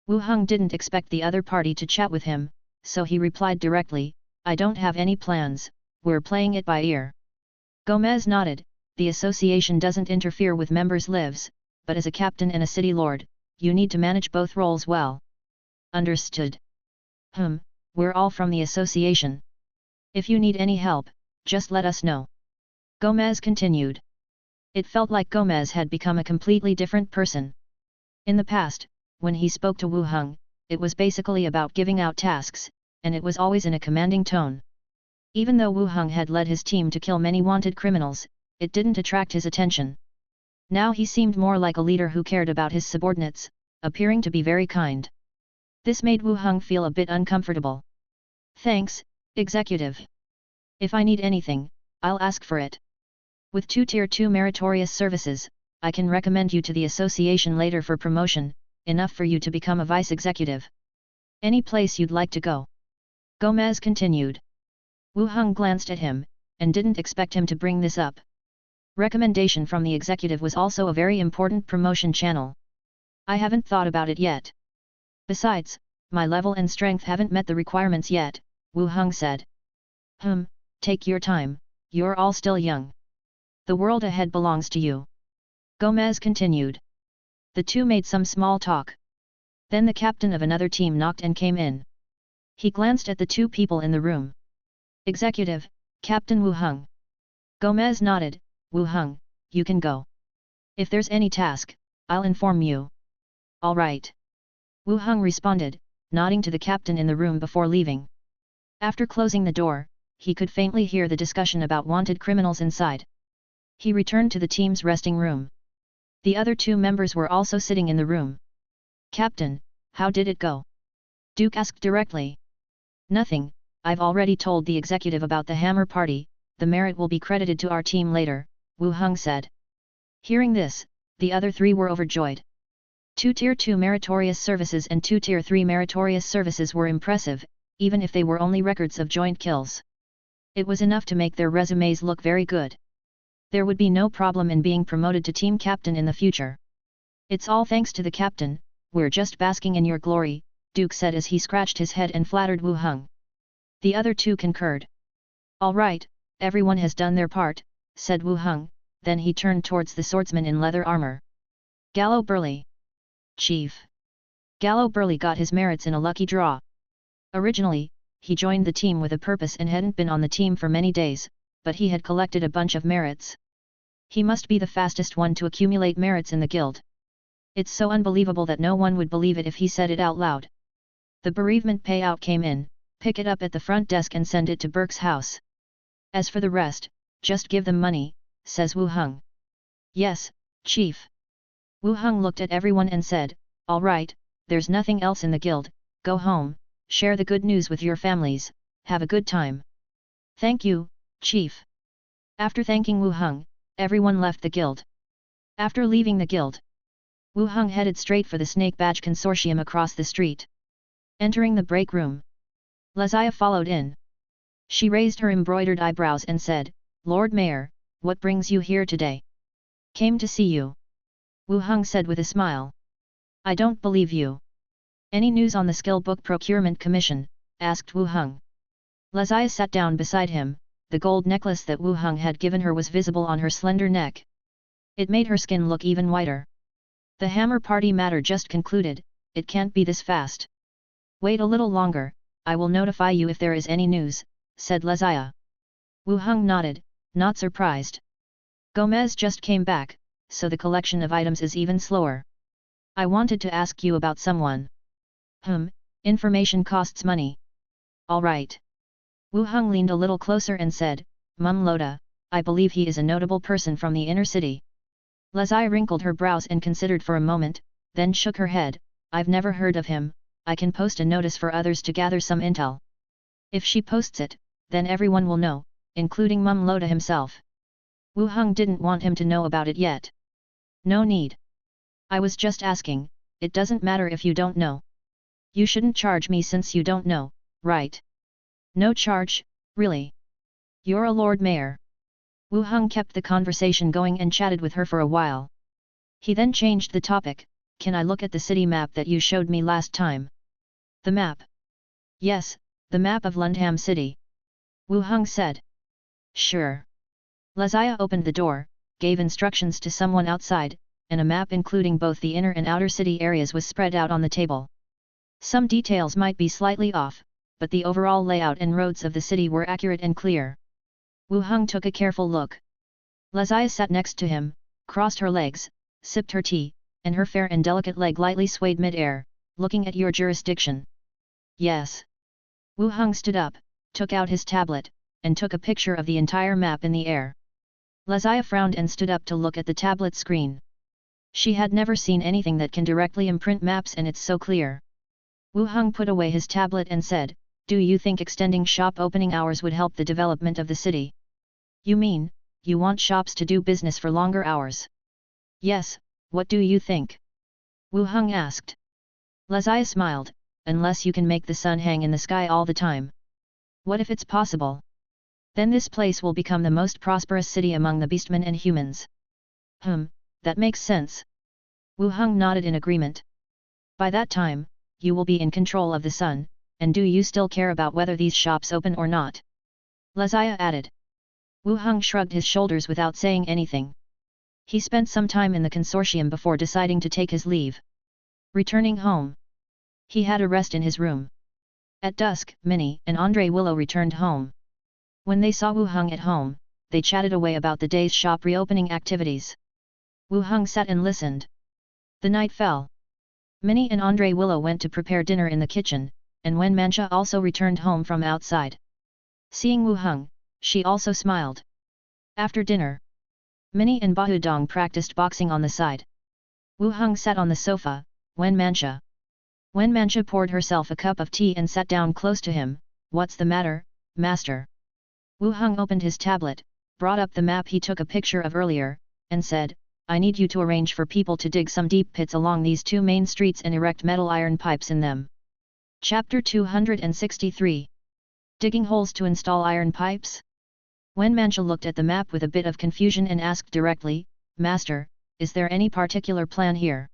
Wu Heng didn't expect the other party to chat with him, so he replied directly, "I don't have any plans, we're playing it by ear." Gomez nodded, "The association doesn't interfere with members' lives, but as a captain and a city lord, you need to manage both roles well." "Understood." We're all from the association. If you need any help, just let us know." Gomez continued. It felt like Gomez had become a completely different person. In the past, when he spoke to Wu Heng, it was basically about giving out tasks, and it was always in a commanding tone. Even though Wu Heng had led his team to kill many wanted criminals, it didn't attract his attention. Now he seemed more like a leader who cared about his subordinates, appearing to be very kind. This made Wu Heng feel a bit uncomfortable. "Thanks, Executive. If I need anything, I'll ask for it. With 2 Tier 2 meritorious services, I can recommend you to the association later for promotion, enough for you to become a vice-executive. Any place you'd like to go?" Gomez continued. Wu Heng glanced at him, and didn't expect him to bring this up. Recommendation from the executive was also a very important promotion channel. "I haven't thought about it yet. Besides, my level and strength haven't met the requirements yet," Wu Heng said. Take your time, you're all still young. The world ahead belongs to you." Gomez continued. The two made some small talk. Then the captain of another team knocked and came in. He glanced at the 2 people in the room. "Executive, Captain Wu Heng." Gomez nodded. "Wu Heng, you can go. If there's any task, I'll inform you." "All right." Wu Heng responded, nodding to the captain in the room before leaving. After closing the door, he could faintly hear the discussion about wanted criminals inside. He returned to the team's resting room. The other 2 members were also sitting in the room. "Captain, how did it go?" Duke asked directly. "Nothing, I've already told the executive about the hammer party, the merit will be credited to our team later," Wu Heng said. Hearing this, the other 3 were overjoyed. 2 Tier 2 meritorious services and 2 Tier 3 meritorious services were impressive, even if they were only records of joint kills. It was enough to make their resumes look very good. There would be no problem in being promoted to team captain in the future. It's all thanks to the captain, we're just basking in your glory, Duke said as he scratched his head and flattered Wu Heng. The other two concurred. All right, everyone has done their part, said Wu Heng, then he turned towards the swordsman in leather armor. Gallo Burley. Chief. Gallo Burley got his merits in a lucky draw. Originally, he joined the team with a purpose and hadn't been on the team for many days, but he had collected a bunch of merits. He must be the fastest one to accumulate merits in the guild. It's so unbelievable that no one would believe it if he said it out loud. The bereavement payout came in, pick it up at the front desk and send it to Burke's house. As for the rest, just give them money, says Wu Heng. Yes, Chief. Wu Heng looked at everyone and said, all right, there's nothing else in the guild, go home, share the good news with your families, have a good time. Thank you, Chief. After thanking Wu Heng, everyone left the guild. After leaving the guild, Wu Heng headed straight for the Snake Badge Consortium across the street. Entering the break room, Lazia followed in. She raised her embroidered eyebrows and said, Lord Mayor, what brings you here today? Came to see you. Wu Heng said with a smile. I don't believe you. Any news on the skill book procurement commission? Asked Wu Heng. Lazia sat down beside him, the gold necklace that Wu Heng had given her was visible on her slender neck. It made her skin look even whiter. The hammer party matter just concluded, it can't be this fast. Wait a little longer, I will notify you if there is any news, said Lazia. Wu Heng nodded, not surprised. Gomez just came back, so the collection of items is even slower. I wanted to ask you about someone. Information costs money. All right. Wu Heng leaned a little closer and said, Mum Loda, I believe he is a notable person from the inner city. Lazia wrinkled her brows and considered for a moment, then shook her head, I've never heard of him, I can post a notice for others to gather some intel. If she posts it, then everyone will know, including Mum Loda himself. Wu Heng didn't want him to know about it yet. No need. I was just asking, it doesn't matter if you don't know. You shouldn't charge me since you don't know, right? No charge, really? You're a Lord Mayor. Wu Heng kept the conversation going and chatted with her for a while. He then changed the topic, can I look at the city map that you showed me last time? The map? Yes, the map of Lundham City. Wu Heng said. Sure. Lazia opened the door, gave instructions to someone outside, and a map including both the inner and outer city areas was spread out on the table. Some details might be slightly off, but the overall layout and roads of the city were accurate and clear. Wu Heng took a careful look. Lazia sat next to him, crossed her legs, sipped her tea, and her fair and delicate leg lightly swayed mid-air, looking at your jurisdiction. Yes. Wu Heng stood up, took out his tablet, and took a picture of the entire map in the air. Lazia frowned and stood up to look at the tablet screen. She had never seen anything that can directly imprint maps and it's so clear. Wu Heng put away his tablet and said, do you think extending shop opening hours would help the development of the city? You mean, you want shops to do business for longer hours? Yes, what do you think? Wu Heng asked. Lazia smiled, unless you can make the sun hang in the sky all the time. What if it's possible? Then this place will become the most prosperous city among the beastmen and humans. That makes sense. Wu Heng nodded in agreement. By that time, you will be in control of the sun, and do you still care about whether these shops open or not? Lazia added. Wu Heng shrugged his shoulders without saying anything. He spent some time in the consortium before deciding to take his leave. Returning home, he had a rest in his room. At dusk, Minnie and Andre Willow returned home. When they saw Wu Heng at home, they chatted away about the day's shop reopening activities. Wu Heng sat and listened. The night fell. Minnie and Andre Willow went to prepare dinner in the kitchen, and when Mancha also returned home from outside. Seeing Wu Heng, she also smiled. After dinner, Minnie and Bahudong practiced boxing on the side. Wu Heng sat on the sofa, When Mancha poured herself a cup of tea and sat down close to him. What's the matter, master? Wu Heng opened his tablet, brought up the map he took a picture of earlier, and said, I need you to arrange for people to dig some deep pits along these two main streets and erect metal iron pipes in them. Chapter 263. Digging holes to install iron pipes? Wen Mancha looked at the map with a bit of confusion and asked directly, Master, is there any particular plan here?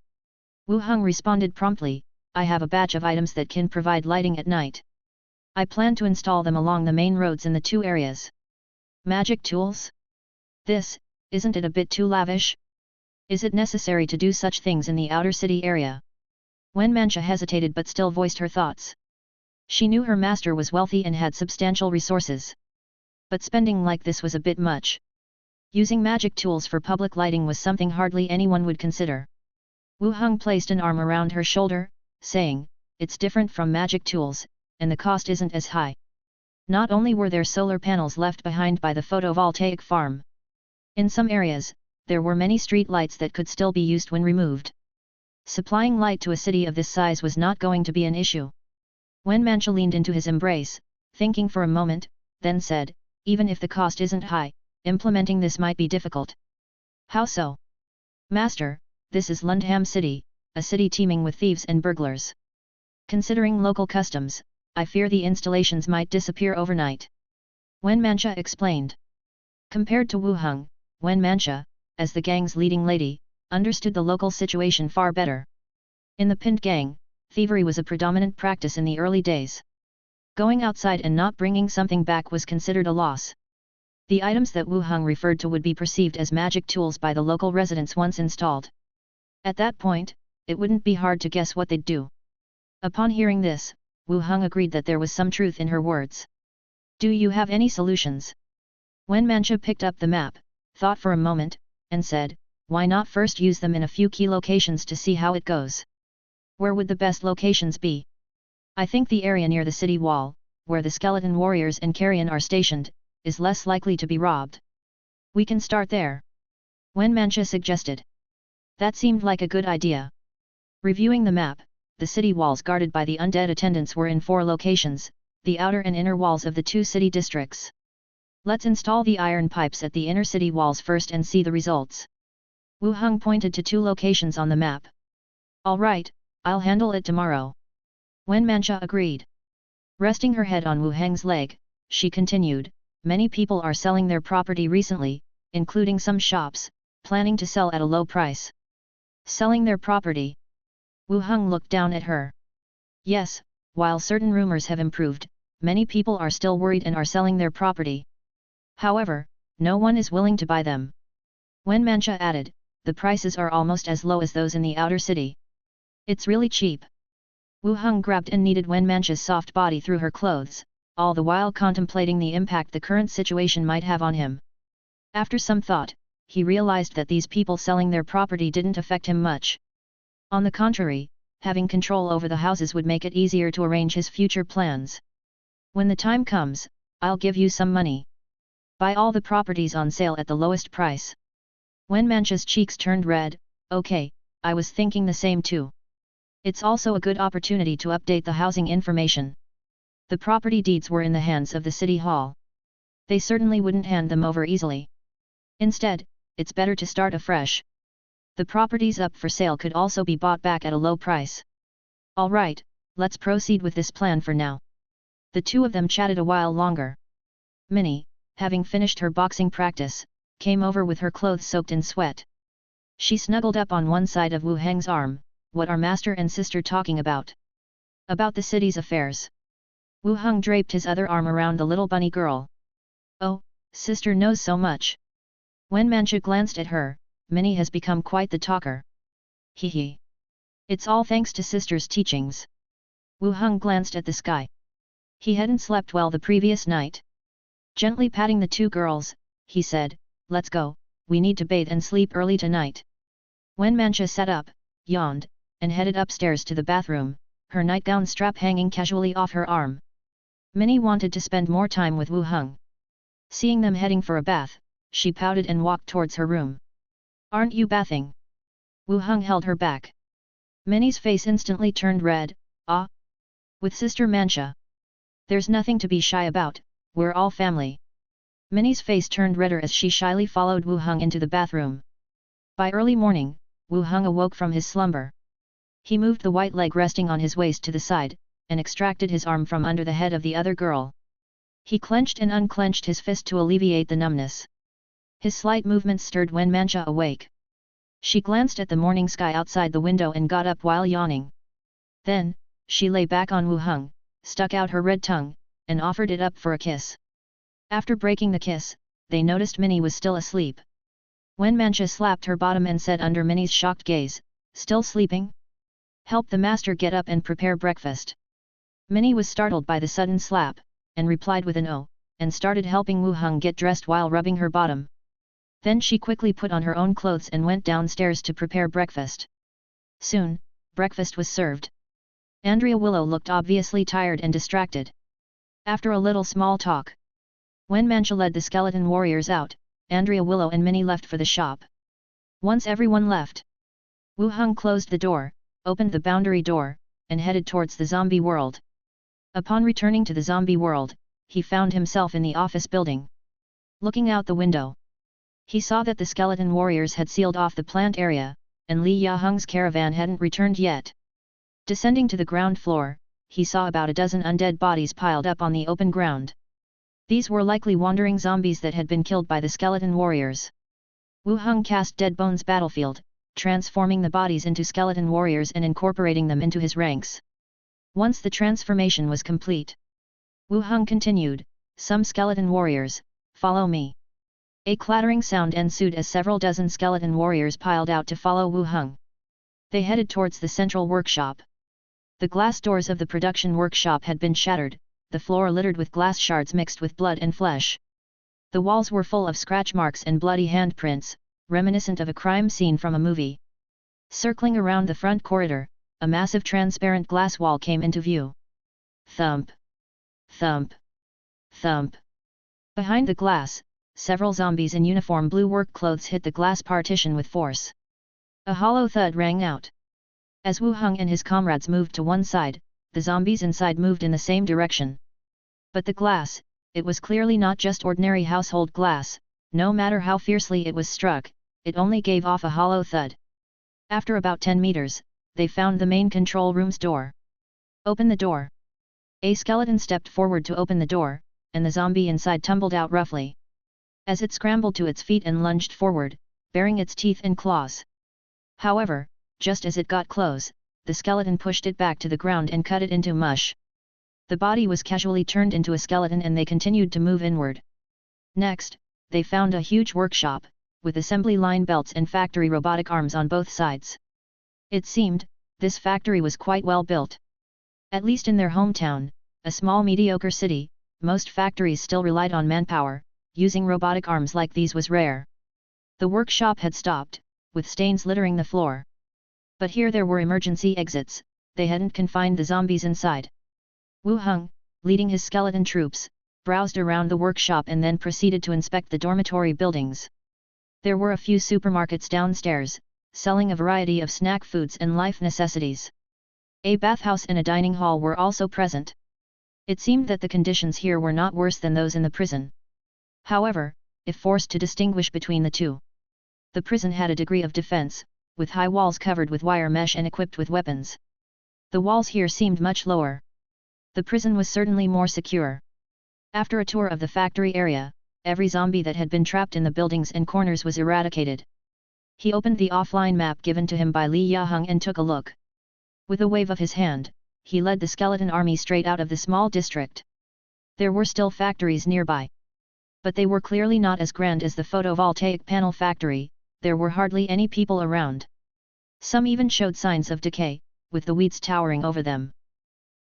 Wu Heng responded promptly, I have a batch of items that can provide lighting at night. I plan to install them along the main roads in the two areas. Magic tools? Isn't it a bit too lavish? Is it necessary to do such things in the outer city area? Wen Mancha hesitated but still voiced her thoughts. She knew her master was wealthy and had substantial resources. But spending like this was a bit much. Using magic tools for public lighting was something hardly anyone would consider. Wu Heng placed an arm around her shoulder, saying, it's different from magic tools, and the cost isn't as high. Not only were there solar panels left behind by the photovoltaic farm. In some areas, there were many street lights that could still be used when removed. Supplying light to a city of this size was not going to be an issue. Wen Mancha leaned into his embrace, thinking for a moment, then said, even if the cost isn't high, implementing this might be difficult. How so? Master, this is Lundham City, a city teeming with thieves and burglars. Considering local customs, I fear the installations might disappear overnight. Wen Mancha explained. Compared to Wu Heng, Wen Mancha, as the gang's leading lady, understood the local situation far better. In the Pint gang, thievery was a predominant practice in the early days. Going outside and not bringing something back was considered a loss. The items that Wu Heng referred to would be perceived as magic tools by the local residents once installed. At that point, it wouldn't be hard to guess what they'd do. Upon hearing this, Wu Heng agreed that there was some truth in her words. Do you have any solutions? Wen Mancha picked up the map, thought for a moment, and said, why not first use them in a few key locations to see how it goes? Where would the best locations be? I think the area near the city wall, where the skeleton warriors and carrion are stationed, is less likely to be robbed. We can start there. Wen Mancha suggested. That seemed like a good idea. Reviewing the map, the city walls guarded by the undead attendants were in 4 locations, the outer and inner walls of the 2 city districts. Let's install the iron pipes at the inner city walls first and see the results. Wu Heng pointed to 2 locations on the map. All right, I'll handle it tomorrow. Wen Mancha agreed. Resting her head on Wu Heng's leg, she continued, many people are selling their property recently, including some shops, planning to sell at a low price. Selling their property? Wu Heng looked down at her. Yes, while certain rumors have improved, many people are still worried and are selling their property. However, no one is willing to buy them. Wen Mancha added, the prices are almost as low as those in the outer city. It's really cheap. Wu Heng grabbed and kneaded Wen Mancha's soft body through her clothes, all the while contemplating the impact the current situation might have on him. After some thought, he realized that these people selling their property didn't affect him much. On the contrary, having control over the houses would make it easier to arrange his future plans. When the time comes, I'll give you some money. Buy all the properties on sale at the lowest price. Wen Mancha's cheeks turned red. Okay, I was thinking the same too. It's also a good opportunity to update the housing information. The property deeds were in the hands of the city hall. They certainly wouldn't hand them over easily. Instead, it's better to start afresh. The properties up for sale could also be bought back at a low price. All right, let's proceed with this plan for now. The two of them chatted a while longer. Minnie, having finished her boxing practice, came over with her clothes soaked in sweat. She snuggled up on one side of Wu Heng's arm. What are master and sister talking about? About the city's affairs. Wu Heng draped his other arm around the little bunny girl. Oh, sister knows so much. Wen Mancha glanced at her. Minnie has become quite the talker. Hee hee. It's all thanks to sister's teachings. Wu Heng glanced at the sky. He hadn't slept well the previous night. Gently patting the two girls, he said, let's go, we need to bathe and sleep early tonight. Wen Mancha sat up, yawned, and headed upstairs to the bathroom, her nightgown strap hanging casually off her arm. Minnie wanted to spend more time with Wu Heng. Seeing them heading for a bath, she pouted and walked towards her room. Aren't you bathing? Wu Heng held her back. Minnie's face instantly turned red. Ah? With Sister Mancha. There's nothing to be shy about, we're all family. Minnie's face turned redder as she shyly followed Wu Heng into the bathroom. By early morning, Wu Heng awoke from his slumber. He moved the white leg resting on his waist to the side, and extracted his arm from under the head of the other girl. He clenched and unclenched his fist to alleviate the numbness. His slight movements stirred Wenmancha awake. She glanced at the morning sky outside the window and got up while yawning. Then, she lay back on Wu Heng, stuck out her red tongue, and offered it up for a kiss. After breaking the kiss, they noticed Minnie was still asleep. Wenmancha slapped her bottom and said under Minnie's shocked gaze, "Still sleeping? Help the master get up and prepare breakfast." Minnie was startled by the sudden slap, and replied with an "oh," and started helping Wu Heng get dressed while rubbing her bottom. Then she quickly put on her own clothes and went downstairs to prepare breakfast. Soon, breakfast was served. Andrea Willow looked obviously tired and distracted. After a little small talk, Wenmancha led the skeleton warriors out. Andrea Willow and Minnie left for the shop. Once everyone left, Wu Heng closed the door, opened the boundary door, and headed towards the zombie world. Upon returning to the zombie world, he found himself in the office building. Looking out the window, he saw that the skeleton warriors had sealed off the plant area, and Li Yaheng's caravan hadn't returned yet. Descending to the ground floor, he saw about a dozen undead bodies piled up on the open ground. These were likely wandering zombies that had been killed by the skeleton warriors. Wu Heng cast Dead Bones Battlefield, transforming the bodies into skeleton warriors and incorporating them into his ranks. Once the transformation was complete, Wu Heng continued, "Some skeleton warriors, follow me." A clattering sound ensued as several dozen skeleton warriors piled out to follow Wu Heng. They headed towards the central workshop. The glass doors of the production workshop had been shattered, the floor littered with glass shards mixed with blood and flesh. The walls were full of scratch marks and bloody handprints, reminiscent of a crime scene from a movie. Circling around the front corridor, a massive transparent glass wall came into view. Thump! Thump! Thump! Behind the glass, several zombies in uniform blue work clothes hit the glass partition with force. A hollow thud rang out. As Wu Heng and his comrades moved to one side, the zombies inside moved in the same direction. But the glass, it was clearly not just ordinary household glass. No matter how fiercely it was struck, it only gave off a hollow thud. After about 10 meters, they found the main control room's door. "Open the door." A skeleton stepped forward to open the door, and the zombie inside tumbled out roughly. As it scrambled to its feet and lunged forward, baring its teeth and claws. However, just as it got close, the skeleton pushed it back to the ground and cut it into mush. The body was casually turned into a skeleton and they continued to move inward. Next, they found a huge workshop, with assembly line belts and factory robotic arms on both sides. It seemed, this factory was quite well built. At least in their hometown, a small mediocre city, most factories still relied on manpower. Using robotic arms like these was rare. The workshop had stopped, with stains littering the floor. But here there were emergency exits, they hadn't confined the zombies inside. Wu Heng, leading his skeleton troops, browsed around the workshop and then proceeded to inspect the dormitory buildings. There were a few supermarkets downstairs, selling a variety of snack foods and life necessities. A bathhouse and a dining hall were also present. It seemed that the conditions here were not worse than those in the prison. However, if forced to distinguish between the two, the prison had a degree of defense, with high walls covered with wire mesh and equipped with weapons. The walls here seemed much lower. The prison was certainly more secure. After a tour of the factory area, every zombie that had been trapped in the buildings and corners was eradicated. He opened the offline map given to him by Li Yaheng and took a look. With a wave of his hand, he led the skeleton army straight out of the small district. There were still factories nearby. But they were clearly not as grand as the photovoltaic panel factory. There were hardly any people around. Some even showed signs of decay, with the weeds towering over them.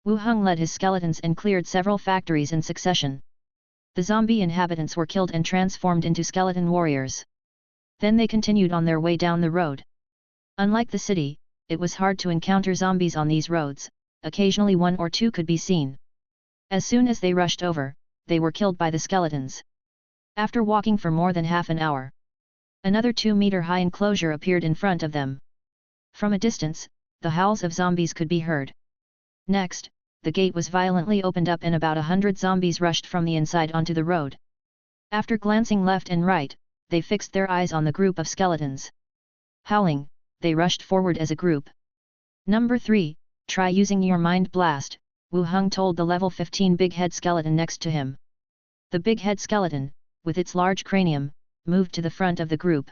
Wu Heng led his skeletons and cleared several factories in succession. The zombie inhabitants were killed and transformed into skeleton warriors. Then they continued on their way down the road. Unlike the city, it was hard to encounter zombies on these roads, occasionally one or two could be seen. As soon as they rushed over, they were killed by the skeletons. After walking for more than half an hour, another 2-meter-high enclosure appeared in front of them. From a distance, the howls of zombies could be heard. Next, the gate was violently opened up and about 100 zombies rushed from the inside onto the road. After glancing left and right, they fixed their eyes on the group of skeletons. Howling, they rushed forward as a group. "Number 3, try using your mind blast," Wu Heng told the level 15 big head skeleton next to him. The big head skeleton, with its large cranium, moved to the front of the group.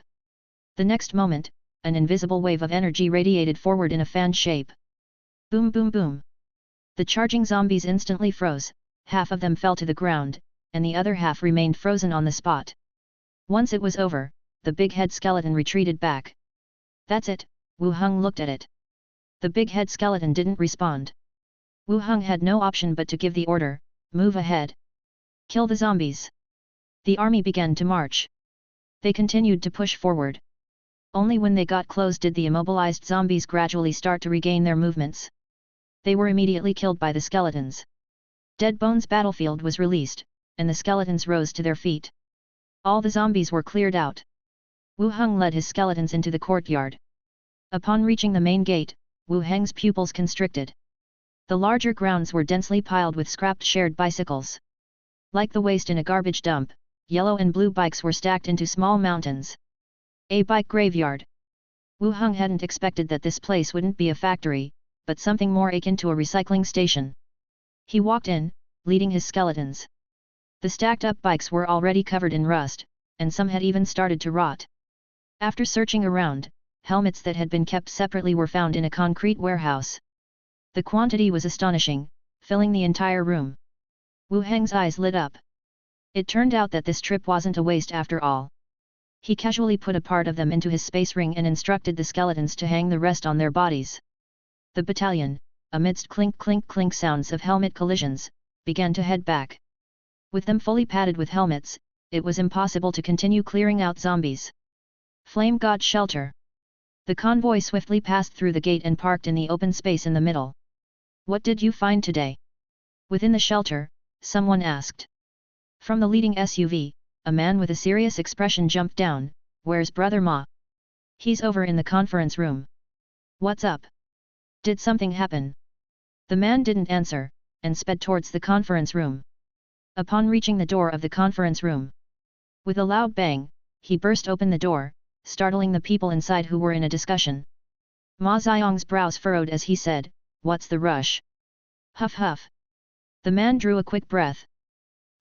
The next moment, an invisible wave of energy radiated forward in a fan shape. Boom boom boom. The charging zombies instantly froze, half of them fell to the ground, and the other half remained frozen on the spot. Once it was over, the big head skeleton retreated back. That's it, Wu Heng looked at it. The big head skeleton didn't respond. Wu Heng had no option but to give the order, move ahead. Kill the zombies. The army began to march. They continued to push forward. Only when they got close did the immobilized zombies gradually start to regain their movements. They were immediately killed by the skeletons. Dead Bones battlefield was released, and the skeletons rose to their feet. All the zombies were cleared out. Wu Heng led his skeletons into the courtyard. Upon reaching the main gate, Wu Heng's pupils constricted. The larger grounds were densely piled with scrapped shared bicycles. Like the waste in a garbage dump, yellow and blue bikes were stacked into small mountains. A bike graveyard. Wu Heng hadn't expected that this place wouldn't be a factory, but something more akin to a recycling station. He walked in, leading his skeletons. The stacked-up bikes were already covered in rust, and some had even started to rot. After searching around, helmets that had been kept separately were found in a concrete warehouse. The quantity was astonishing, filling the entire room. Wu Heng's eyes lit up. It turned out that this trip wasn't a waste after all. He casually put a part of them into his space ring and instructed the skeletons to hang the rest on their bodies. The battalion, amidst clink-clink-clink sounds of helmet collisions, began to head back. With them fully padded with helmets, it was impossible to continue clearing out zombies. Flame God Shelter. The convoy swiftly passed through the gate and parked in the open space in the middle. What did you find today? Within the shelter, someone asked. From the leading SUV, a man with a serious expression jumped down. Where's Brother Ma? He's over in the conference room. What's up? Did something happen? The man didn't answer, and sped towards the conference room. Upon reaching the door of the conference room, with a loud bang, he burst open the door, startling the people inside who were in a discussion. Ma Xiong's brows furrowed as he said, "What's the rush?" Huff huff. The man drew a quick breath.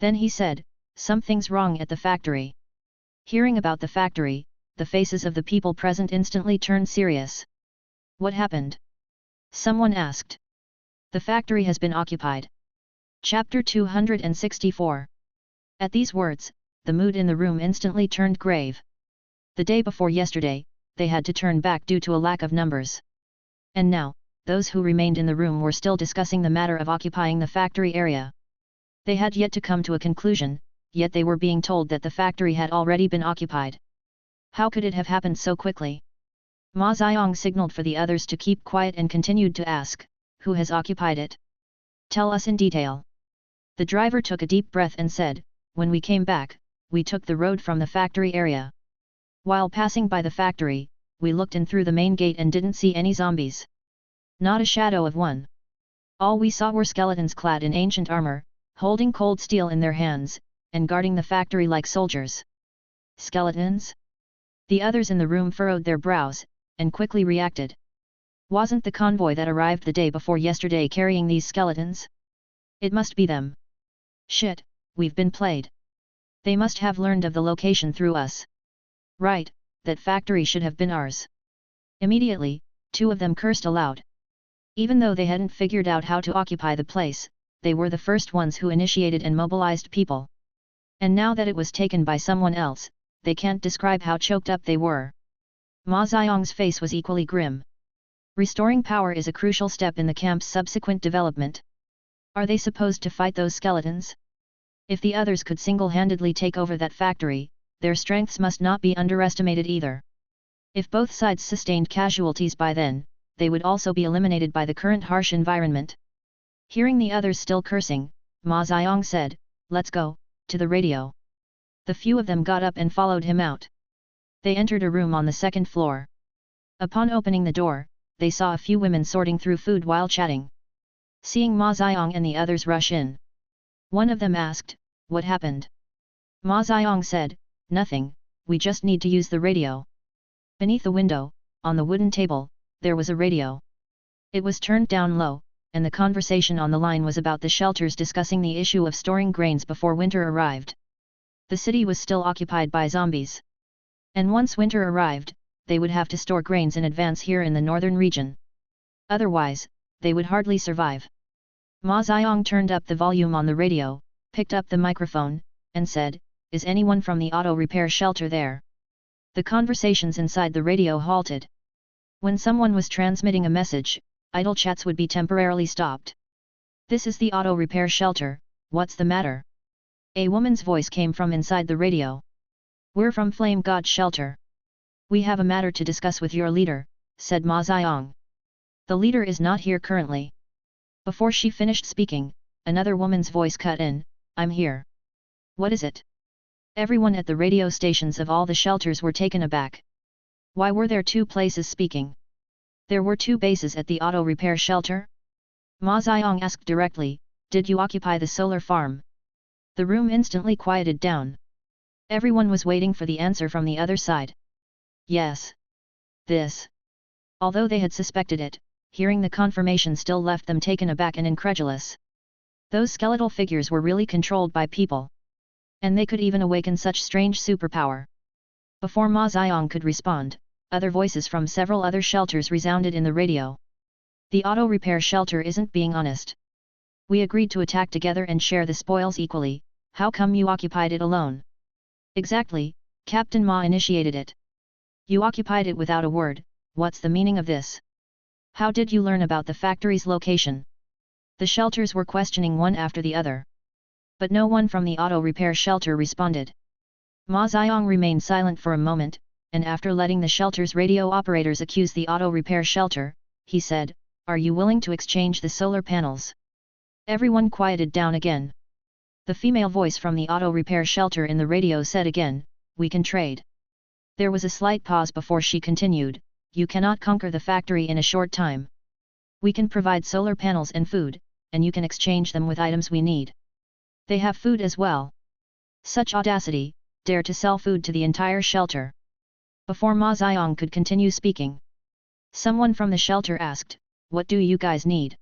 Then he said, "Something's wrong at the factory." Hearing about the factory, the faces of the people present instantly turned serious. What happened? Someone asked. The factory has been occupied. Chapter 264. At these words, the mood in the room instantly turned grave. The day before yesterday, they had to turn back due to a lack of numbers. And now, those who remained in the room were still discussing the matter of occupying the factory area. They had yet to come to a conclusion, yet they were being told that the factory had already been occupied. How could it have happened so quickly? Ma Xiong signaled for the others to keep quiet and continued to ask, "Who has occupied it? Tell us in detail." The driver took a deep breath and said, "When we came back, we took the road from the factory area. While passing by the factory, we looked in through the main gate and didn't see any zombies. Not a shadow of one. All we saw were skeletons clad in ancient armor, holding cold steel in their hands, and guarding the factory like soldiers." Skeletons? The others in the room furrowed their brows, and quickly reacted. Wasn't the convoy that arrived the day before yesterday carrying these skeletons? It must be them. Shit, we've been played. They must have learned of the location through us. Right, that factory should have been ours. Immediately, two of them cursed aloud. Even though they hadn't figured out how to occupy the place, they were the first ones who initiated and mobilized people. And now that it was taken by someone else, they can't describe how choked up they were. Ma Xiong's face was equally grim. Restoring power is a crucial step in the camp's subsequent development. Are they supposed to fight those skeletons? If the others could single-handedly take over that factory, their strengths must not be underestimated either. If both sides sustained casualties by then, they would also be eliminated by the current harsh environment. Hearing the others still cursing, Ma Xiong said, "Let's go, to the radio." The few of them got up and followed him out. They entered a room on the second floor. Upon opening the door, they saw a few women sorting through food while chatting. Seeing Ma Xiong and the others rush in, one of them asked, "What happened?" Ma Xiong said, "Nothing, we just need to use the radio." Beneath the window, on the wooden table, there was a radio. It was turned down low, and the conversation on the line was about the shelters discussing the issue of storing grains before winter arrived. The city was still occupied by zombies. And once winter arrived, they would have to store grains in advance here in the northern region. Otherwise, they would hardly survive. Ma Xiang turned up the volume on the radio, picked up the microphone, and said, "Is anyone from the auto repair shelter there?" The conversations inside the radio halted. When someone was transmitting a message, idle chats would be temporarily stopped. "This is the auto repair shelter, what's the matter?" A woman's voice came from inside the radio. "We're from Flame God Shelter. We have a matter to discuss with your leader," said Ma Xiang. "The leader is not here currently." Before she finished speaking, another woman's voice cut in, "I'm here." "What is it?" Everyone at the radio stations of all the shelters were taken aback. Why were there two places speaking? There were two bases at the auto repair shelter? Ma Xiang asked directly, "Did you occupy the solar farm?" The room instantly quieted down. Everyone was waiting for the answer from the other side. Yes. This. Although they had suspected it, hearing the confirmation still left them taken aback and incredulous. Those skeletal figures were really controlled by people. And they could even awaken such strange superpower. Before Ma Xiang could respond, other voices from several other shelters resounded in the radio. "The auto repair shelter isn't being honest. We agreed to attack together and share the spoils equally, how come you occupied it alone?" "Exactly, Captain Ma initiated it. You occupied it without a word, what's the meaning of this? How did you learn about the factory's location?" The shelters were questioning one after the other. But no one from the auto repair shelter responded. Ma Xiang remained silent for a moment, and after letting the shelter's radio operators accuse the auto repair shelter, he said, "Are you willing to exchange the solar panels?" Everyone quieted down again. The female voice from the auto repair shelter in the radio said again, "We can trade." There was a slight pause before she continued, "You cannot conquer the factory in a short time. We can provide solar panels and food, and you can exchange them with items we need. They have food as well." Such audacity, dare to sell food to the entire shelter. Before Ma Xiang could continue speaking, someone from the shelter asked, "What do you guys need?"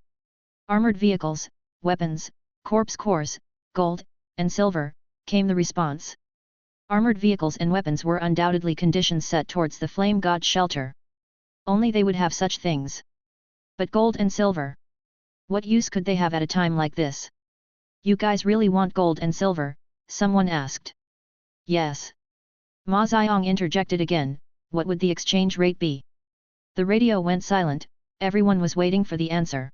"Armored vehicles, weapons, corpse cores, gold, and silver," came the response. Armored vehicles and weapons were undoubtedly conditions set towards the Flame God shelter. Only they would have such things. But gold and silver? What use could they have at a time like this? "You guys really want gold and silver?" someone asked. "Yes." Ma Xiang interjected again, "What would the exchange rate be?" The radio went silent, everyone was waiting for the answer.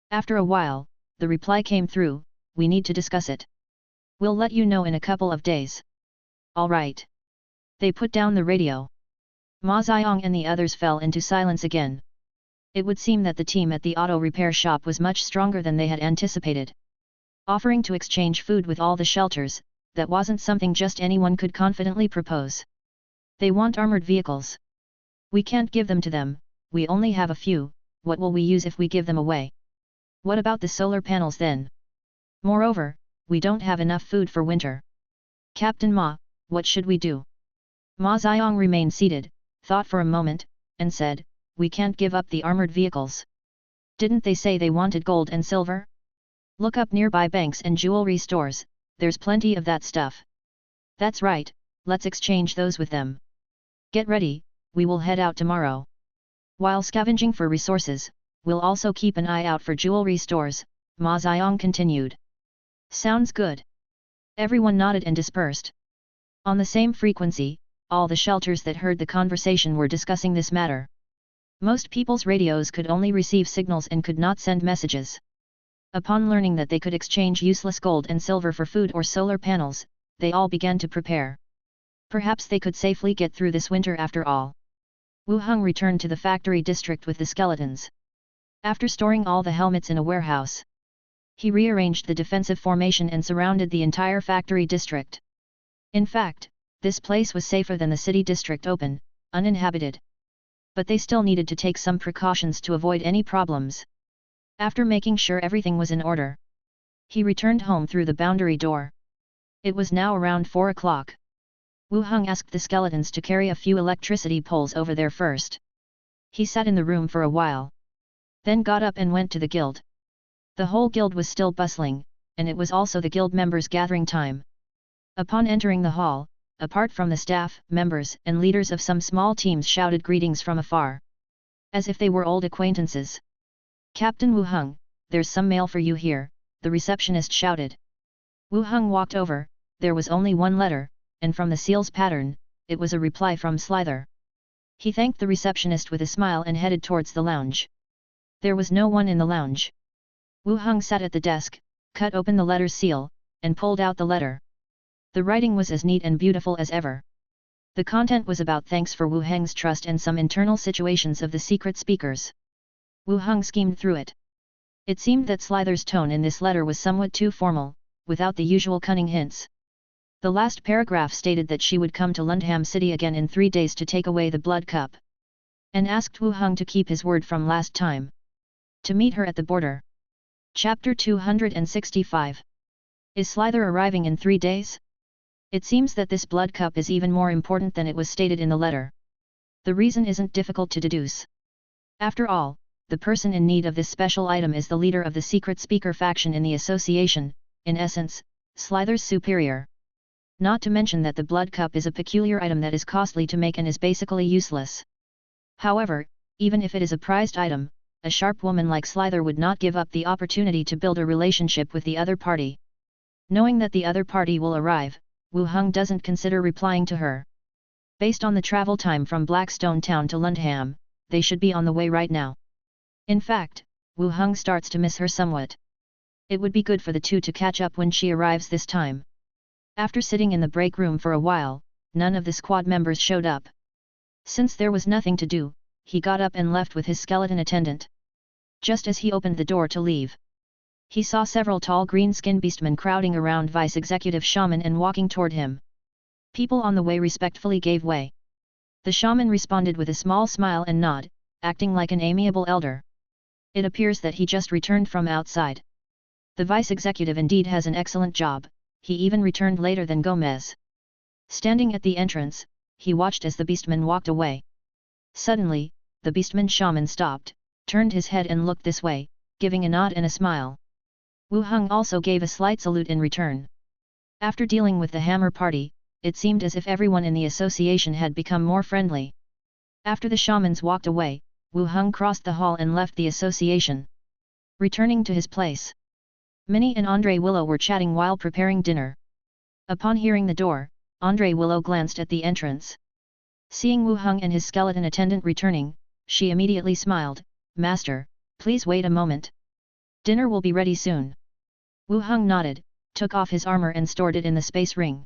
After a while, the reply came through, "We need to discuss it. We'll let you know in a couple of days." "All right." They put down the radio. Ma Xiang and the others fell into silence again. It would seem that the team at the auto repair shop was much stronger than they had anticipated. Offering to exchange food with all the shelters, that wasn't something just anyone could confidently propose. "They want armored vehicles. We can't give them to them, we only have a few, what will we use if we give them away? What about the solar panels then? Moreover, we don't have enough food for winter. Captain Ma, what should we do?" Ma Xiang remained seated, thought for a moment, and said, "We can't give up the armored vehicles. Didn't they say they wanted gold and silver? Look up nearby banks and jewelry stores, there's plenty of that stuff." "That's right, let's exchange those with them. Get ready, we will head out tomorrow. While scavenging for resources, we'll also keep an eye out for jewelry stores," Ma Xiang continued. "Sounds good." Everyone nodded and dispersed. On the same frequency, all the shelters that heard the conversation were discussing this matter. Most people's radios could only receive signals and could not send messages. Upon learning that they could exchange useless gold and silver for food or solar panels, they all began to prepare. Perhaps they could safely get through this winter after all. Wu Heng returned to the factory district with the skeletons. After storing all the helmets in a warehouse, he rearranged the defensive formation and surrounded the entire factory district. In fact, this place was safer than the city district open, uninhabited. But they still needed to take some precautions to avoid any problems. After making sure everything was in order, he returned home through the boundary door. It was now around 4 o'clock. Wu Heng asked the skeletons to carry a few electricity poles over there first. He sat in the room for a while. Then got up and went to the guild. The whole guild was still bustling, and it was also the guild members' gathering time. Upon entering the hall, apart from the staff, members and leaders of some small teams shouted greetings from afar. As if they were old acquaintances. "Captain Wu Heng, there's some mail for you here," the receptionist shouted. Wu Heng walked over. There was only one letter, and from the seal's pattern, it was a reply from Slither. He thanked the receptionist with a smile and headed towards the lounge. There was no one in the lounge. Wu Heng sat at the desk, cut open the letter's seal, and pulled out the letter. The writing was as neat and beautiful as ever. The content was about thanks for Wu Heng's trust and some internal situations of the secret speakers. Wu Heng schemed through it. It seemed that Slither's tone in this letter was somewhat too formal, without the usual cunning hints. The last paragraph stated that she would come to Lundham City again in 3 days to take away the blood cup. And asked Wu Heng to keep his word from last time. To meet her at the border. Chapter 265. Is Slither arriving in 3 days? It seems that this blood cup is even more important than it was stated in the letter. The reason isn't difficult to deduce. After all, the person in need of this special item is the leader of the secret speaker faction in the association, in essence, Slither's superior. Not to mention that the blood cup is a peculiar item that is costly to make and is basically useless. However, even if it is a prized item, a sharp woman like Slither would not give up the opportunity to build a relationship with the other party. Knowing that the other party will arrive, Wu Heng doesn't consider replying to her. Based on the travel time from Blackstone Town to Lundham, they should be on the way right now. In fact, Wu Heng starts to miss her somewhat. It would be good for the two to catch up when she arrives this time. After sitting in the break room for a while, none of the squad members showed up. Since there was nothing to do, he got up and left with his skeleton attendant. Just as he opened the door to leave, he saw several tall green-skinned beastmen crowding around Vice-Executive Shaman and walking toward him. People on the way respectfully gave way. The shaman responded with a small smile and nod, acting like an amiable elder. It appears that he just returned from outside. The Vice-Executive indeed has an excellent job, he even returned later than Gomez. Standing at the entrance, he watched as the beastman walked away. Suddenly, the beastman shaman stopped, turned his head and looked this way, giving a nod and a smile. Wu Heng also gave a slight salute in return. After dealing with the Hammer Party, it seemed as if everyone in the association had become more friendly. After the shamans walked away, Wu Heng crossed the hall and left the association. Returning to his place, Minnie and Andre Willow were chatting while preparing dinner. Upon hearing the door, Andre Willow glanced at the entrance. Seeing Wu Heng and his skeleton attendant returning, she immediately smiled. "Master, please wait a moment. Dinner will be ready soon." Wu Heng nodded, took off his armor and stored it in the space ring.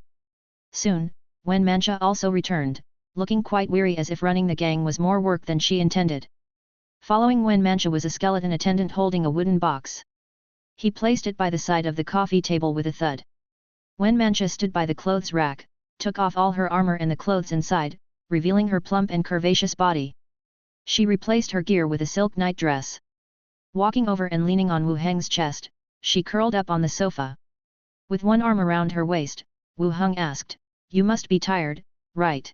Soon, Wen Mancha also returned, looking quite weary as if running the gang was more work than she intended. Following Wen Mancha was a skeleton attendant holding a wooden box. He placed it by the side of the coffee table with a thud. Wen Mancha stood by the clothes rack, took off all her armor and the clothes inside, revealing her plump and curvaceous body. She replaced her gear with a silk nightdress. Walking over and leaning on Wu Heng's chest, she curled up on the sofa. With one arm around her waist, Wu Heng asked, "You must be tired, right?"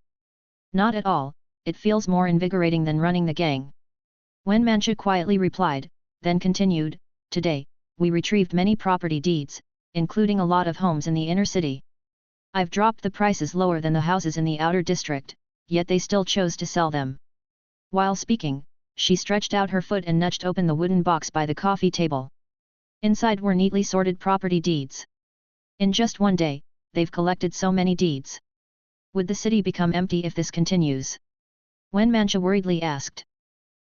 "Not at all, it feels more invigorating than running the gang." Wen Mancha quietly replied, then continued, "Today, we retrieved many property deeds, including a lot of homes in the inner city. I've dropped the prices lower than the houses in the outer district, yet they still chose to sell them." While speaking, she stretched out her foot and nudged open the wooden box by the coffee table. Inside were neatly sorted property deeds. In just one day, they've collected so many deeds. Would the city become empty if this continues? Wen Mancha worriedly asked.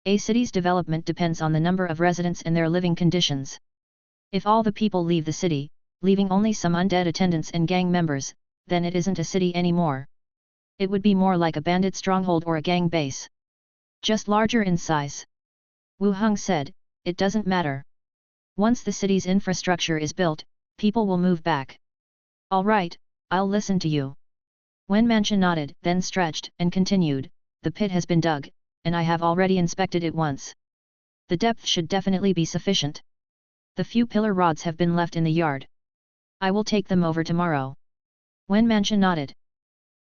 A city's development depends on the number of residents and their living conditions. If all the people leave the city, leaving only some undead attendants and gang members, then it isn't a city anymore. It would be more like a bandit stronghold or a gang base. Just larger in size. Wu Heng said, "It doesn't matter. Once the city's infrastructure is built, people will move back." "All right, I'll listen to you." Wen Mancha nodded, then stretched and continued, "The pit has been dug, and I have already inspected it once. The depth should definitely be sufficient. The few pillar rods have been left in the yard. I will take them over tomorrow." Wen Mancha nodded.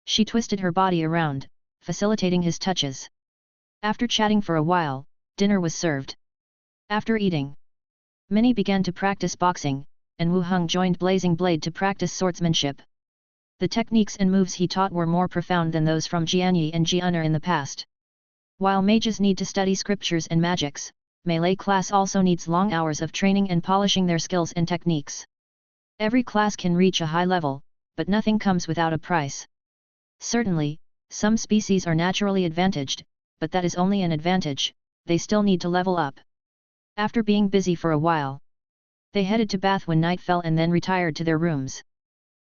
She twisted her body around, facilitating his touches. After chatting for a while, dinner was served. After eating, Many began to practice boxing, and Wu Heng joined Blazing Blade to practice swordsmanship. The techniques and moves he taught were more profound than those from Jianyi and Jianer in the past. While mages need to study scriptures and magics, melee class also needs long hours of training and polishing their skills and techniques. Every class can reach a high level, but nothing comes without a price. Certainly, some species are naturally advantaged, but that is only an advantage, they still need to level up. After being busy for a while, they headed to bath when night fell and then retired to their rooms.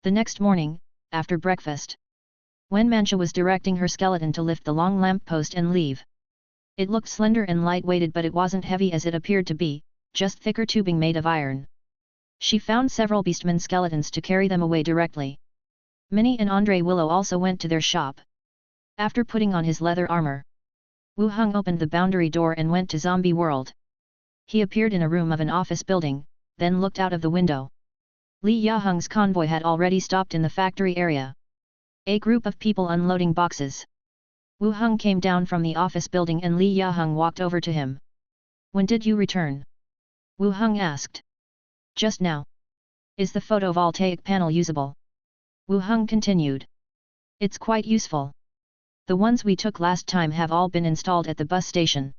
The next morning, after breakfast, when Mancha was directing her skeleton to lift the long lamppost and leave. It looked slender and light-weighted, but it wasn't heavy as it appeared to be, just thicker tubing made of iron. She found several beastmen skeletons to carry them away directly. Minnie and Andre Willow also went to their shop. After putting on his leather armor, Wu Heng opened the boundary door and went to Zombie World. He appeared in a room of an office building, then looked out of the window. Li Yaheng's convoy had already stopped in the factory area. A group of people unloading boxes. Wu Heng came down from the office building and Li Yaheng walked over to him. "When did you return?" Wu Heng asked. "Just now." "Is the photovoltaic panel usable?" Wu Heng continued. "It's quite useful. The ones we took last time have all been installed at the bus station.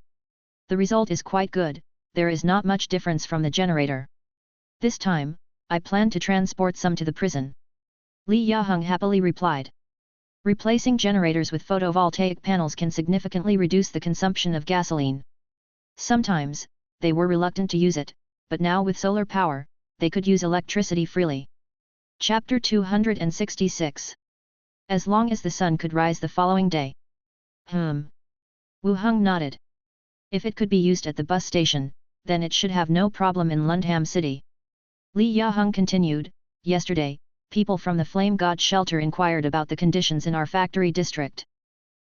The result is quite good, there is not much difference from the generator. This time, I plan to transport some to the prison." Li Yaheng happily replied. Replacing generators with photovoltaic panels can significantly reduce the consumption of gasoline. Sometimes, they were reluctant to use it, but now with solar power, they could use electricity freely. Chapter 266. As long as the sun could rise the following day. Wu Heng nodded. If it could be used at the bus station, then it should have no problem in Lundham City. Li Yaheng continued, "Yesterday, people from the Flame God shelter inquired about the conditions in our factory district.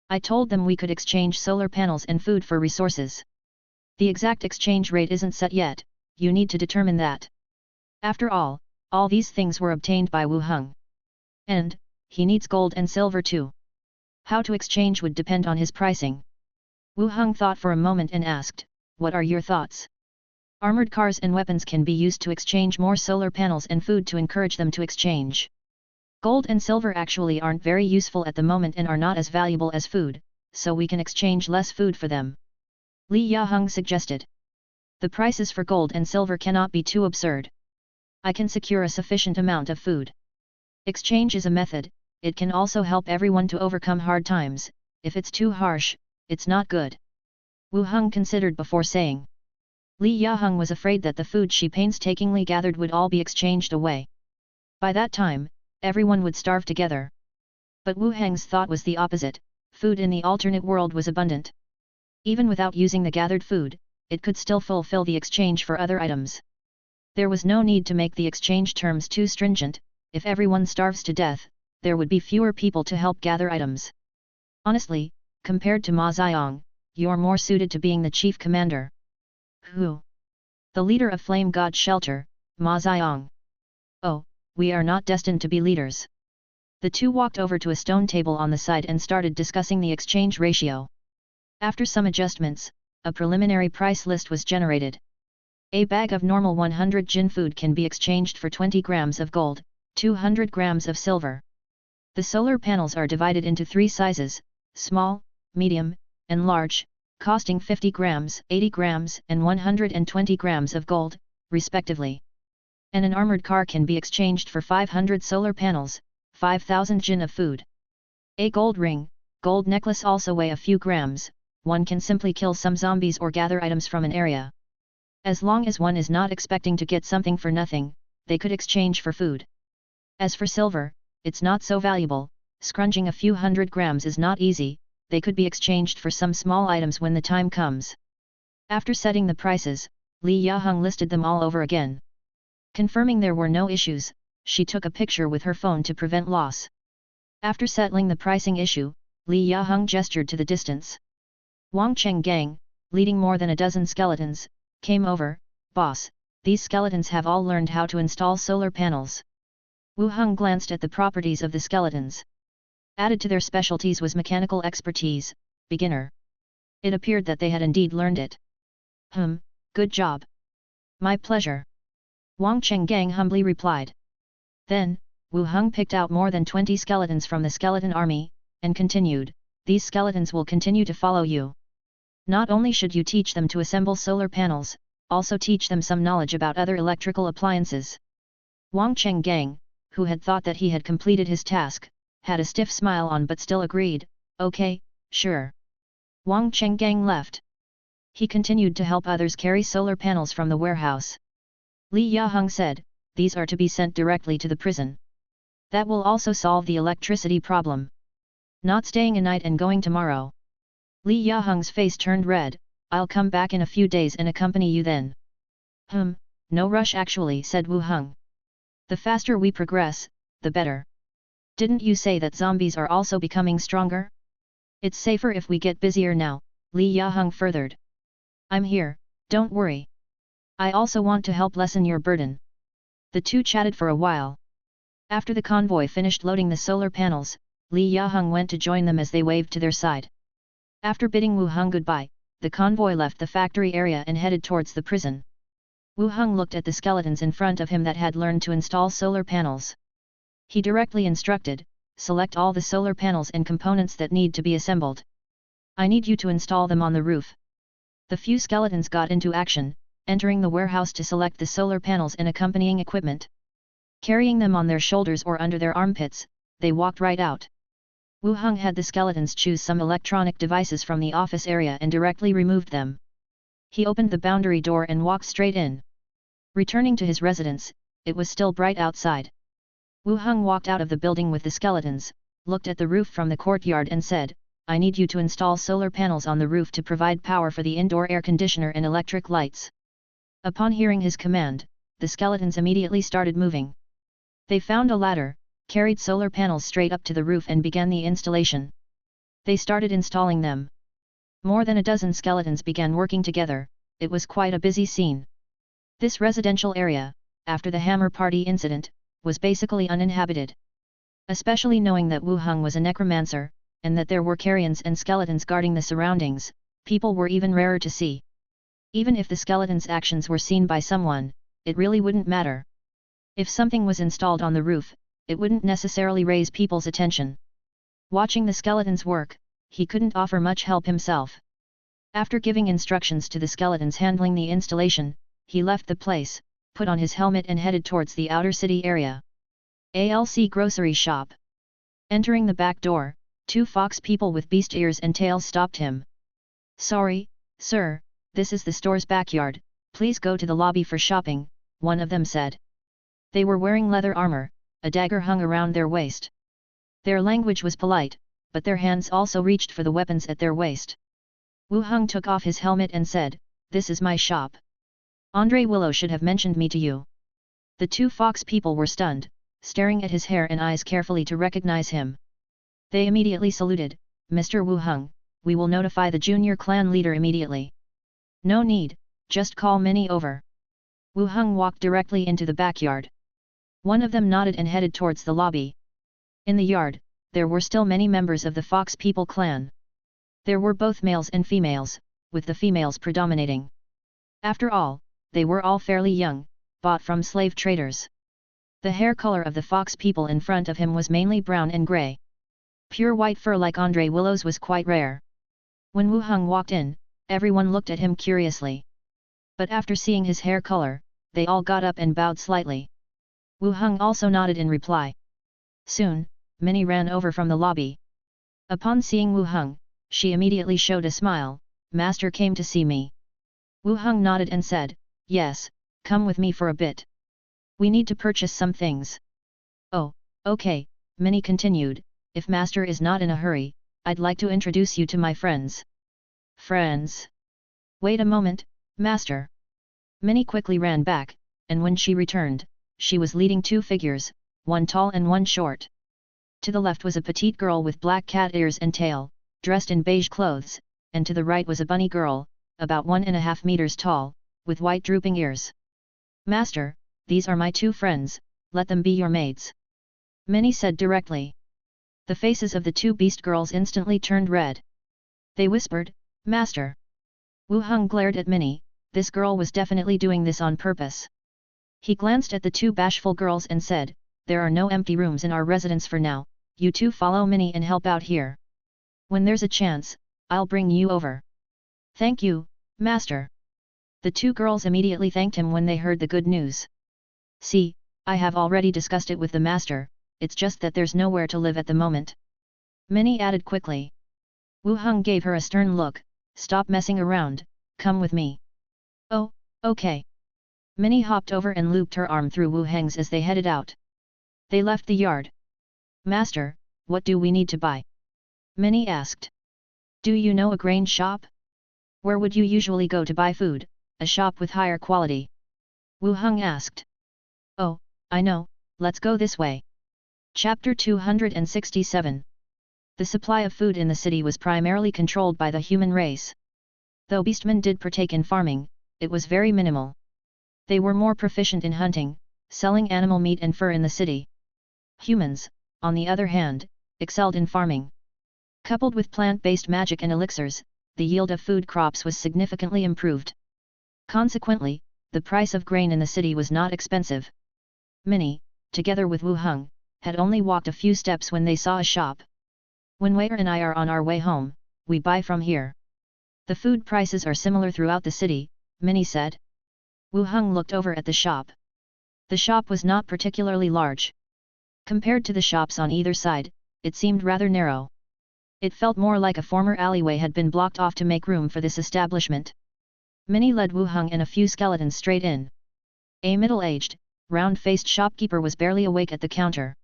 I told them we could exchange solar panels and food for resources. The exact exchange rate isn't set yet, you need to determine that." After all these things were obtained by Wu Heng. And, he needs gold and silver too. How to exchange would depend on his pricing. Wu Heng thought for a moment and asked, "What are your thoughts?" "Armored cars and weapons can be used to exchange more solar panels and food to encourage them to exchange. Gold and silver actually aren't very useful at the moment and are not as valuable as food, so we can exchange less food for them," Li Yaheng suggested. "The prices for gold and silver cannot be too absurd. I can secure a sufficient amount of food. Exchange is a method, it can also help everyone to overcome hard times. If it's too harsh, it's not good." Wu Heng considered before saying. Li Yaheng was afraid that the food she painstakingly gathered would all be exchanged away. By that time, everyone would starve together. But Wu Heng's thought was the opposite, food in the alternate world was abundant. Even without using the gathered food, it could still fulfill the exchange for other items. There was no need to make the exchange terms too stringent. If everyone starves to death, there would be fewer people to help gather items. Honestly, compared to Ma Xiang, you're more suited to being the chief commander. "Who?" "The leader of Flame God Shelter, Ma Xiang." "Oh, we are not destined to be leaders." The two walked over to a stone table on the side and started discussing the exchange ratio. After some adjustments, a preliminary price list was generated. A bag of normal 100 jin food can be exchanged for 20 grams of gold, 200 grams of silver. The solar panels are divided into 3 sizes, small, medium, and large, costing 50 grams, 80 grams, and 120 grams of gold, respectively. And an armored car can be exchanged for 500 solar panels, 5,000 jin of food. A gold ring, gold necklace also weigh a few grams. One can simply kill some zombies or gather items from an area. As long as one is not expecting to get something for nothing, they could exchange for food. As for silver, it's not so valuable, scrunging a few hundred grams is not easy, they could be exchanged for some small items when the time comes. After setting the prices, Li Yaheng listed them all over again. Confirming there were no issues, she took a picture with her phone to prevent loss. After settling the pricing issue, Li Yaheng gestured to the distance. Wang Cheng Gang, leading more than a dozen skeletons, came over. "Boss, these skeletons have all learned how to install solar panels." Wu Heng glanced at the properties of the skeletons. Added to their specialties was mechanical expertise, beginner. It appeared that they had indeed learned it. Good job. My pleasure. Wang Chenggang humbly replied. Then, Wu Heng picked out more than 20 skeletons from the skeleton army, and continued, these skeletons will continue to follow you. Not only should you teach them to assemble solar panels, also teach them some knowledge about other electrical appliances. Wang Chenggang, who had thought that he had completed his task, had a stiff smile on but still agreed, okay, sure. Wang Chenggang left. He continued to help others carry solar panels from the warehouse. Li Yaheng said, these are to be sent directly to the prison. That will also solve the electricity problem. Not staying a night and going tomorrow. Li Yaheng's face turned red, I'll come back in a few days and accompany you then. No rush actually, said Wu Heng. The faster we progress, the better. Didn't you say that zombies are also becoming stronger? It's safer if we get busier now, Li Yaheng furthered. I'm here, don't worry. I also want to help lessen your burden. The two chatted for a while. After the convoy finished loading the solar panels, Li Yaheng went to join them as they waved to their side. After bidding Wu Heng goodbye, the convoy left the factory area and headed towards the prison. Wu Heng looked at the skeletons in front of him that had learned to install solar panels. He directly instructed, select all the solar panels and components that need to be assembled. I need you to install them on the roof. The few skeletons got into action, entering the warehouse to select the solar panels and accompanying equipment. Carrying them on their shoulders or under their armpits, they walked right out. Wu Heng had the skeletons choose some electronic devices from the office area and directly removed them. He opened the boundary door and walked straight in. Returning to his residence, it was still bright outside. Wu Heng walked out of the building with the skeletons, looked at the roof from the courtyard and said, I need you to install solar panels on the roof to provide power for the indoor air conditioner and electric lights. Upon hearing his command, the skeletons immediately started moving. They found a ladder, carried solar panels straight up to the roof and began the installation. They started installing them. More than a dozen skeletons began working together, it was quite a busy scene. This residential area, after the Hammer Party incident, was basically uninhabited. Especially knowing that Wu Heng was a necromancer, and that there were carrions and skeletons guarding the surroundings, people were even rarer to see. Even if the skeletons' actions were seen by someone, it really wouldn't matter. If something was installed on the roof, it wouldn't necessarily raise people's attention. Watching the skeletons work, he couldn't offer much help himself. After giving instructions to the skeletons handling the installation, he left the place, put on his helmet and headed towards the outer city area. ALC grocery shop. Entering the back door, two fox people with beast ears and tails stopped him. Sorry, sir, this is the store's backyard, please go to the lobby for shopping, one of them said. They were wearing leather armor, a dagger hung around their waist. Their language was polite, but their hands also reached for the weapons at their waist. Wu Heng took off his helmet and said, this is my shop. Andre Willow should have mentioned me to you. The two fox people were stunned, staring at his hair and eyes carefully to recognize him. They immediately saluted, Mr. Wu Heng, we will notify the junior clan leader immediately. No need, just call Minnie over. Wu Heng walked directly into the backyard. One of them nodded and headed towards the lobby. In the yard, there were still many members of the Fox People clan. There were both males and females, with the females predominating. After all, they were all fairly young, bought from slave traders. The hair color of the Fox People in front of him was mainly brown and grey. Pure white fur like Andre Willow's was quite rare. When Wu Heng walked in, everyone looked at him curiously. But after seeing his hair color, they all got up and bowed slightly. Wu Heng also nodded in reply. Soon, Minnie ran over from the lobby. Upon seeing Wu Heng, she immediately showed a smile, Master came to see me. Wu Heng nodded and said, yes, come with me for a bit. We need to purchase some things. Oh, okay, Minnie continued, if Master is not in a hurry, I'd like to introduce you to my friends. Friends? Wait a moment, Master. Minnie quickly ran back, and when she returned, she was leading two figures, one tall and one short. To the left was a petite girl with black cat ears and tail, dressed in beige clothes, and to the right was a bunny girl, about 1.5 meters tall, with white drooping ears. Master, these are my two friends, let them be your maids. Minnie said directly. The faces of the two beast girls instantly turned red. They whispered, Master. Wu Heng glared at Minnie, this girl was definitely doing this on purpose. He glanced at the two bashful girls and said, there are no empty rooms in our residence for now, you two follow Minnie and help out here. When there's a chance, I'll bring you over. Thank you, master. The two girls immediately thanked him when they heard the good news. See, I have already discussed it with the master, it's just that there's nowhere to live at the moment. Minnie added quickly. Wu Heng gave her a stern look, stop messing around, come with me. Oh, okay. Minnie hopped over and looped her arm through Wu Heng's as they headed out. They left the yard. Master, what do we need to buy? Minnie asked. Do you know a grain shop? Where would you usually go to buy food, a shop with higher quality? Wu Heng asked. Oh, I know, let's go this way. Chapter 267. The supply of food in the city was primarily controlled by the human race. Though beastmen did partake in farming, it was very minimal. They were more proficient in hunting, selling animal meat and fur in the city. Humans, on the other hand, excelled in farming. Coupled with plant-based magic and elixirs, the yield of food crops was significantly improved. Consequently, the price of grain in the city was not expensive. Minnie, together with Wu Heng, had only walked a few steps when they saw a shop. When Wei and I are on our way home, we buy from here. The food prices are similar throughout the city, Minnie said. Wu Heng looked over at the shop. The shop was not particularly large. Compared to the shops on either side, it seemed rather narrow. It felt more like a former alleyway had been blocked off to make room for this establishment. Minnie led Wu Heng and a few skeletons straight in. A middle-aged, round-faced shopkeeper was barely awake at the counter.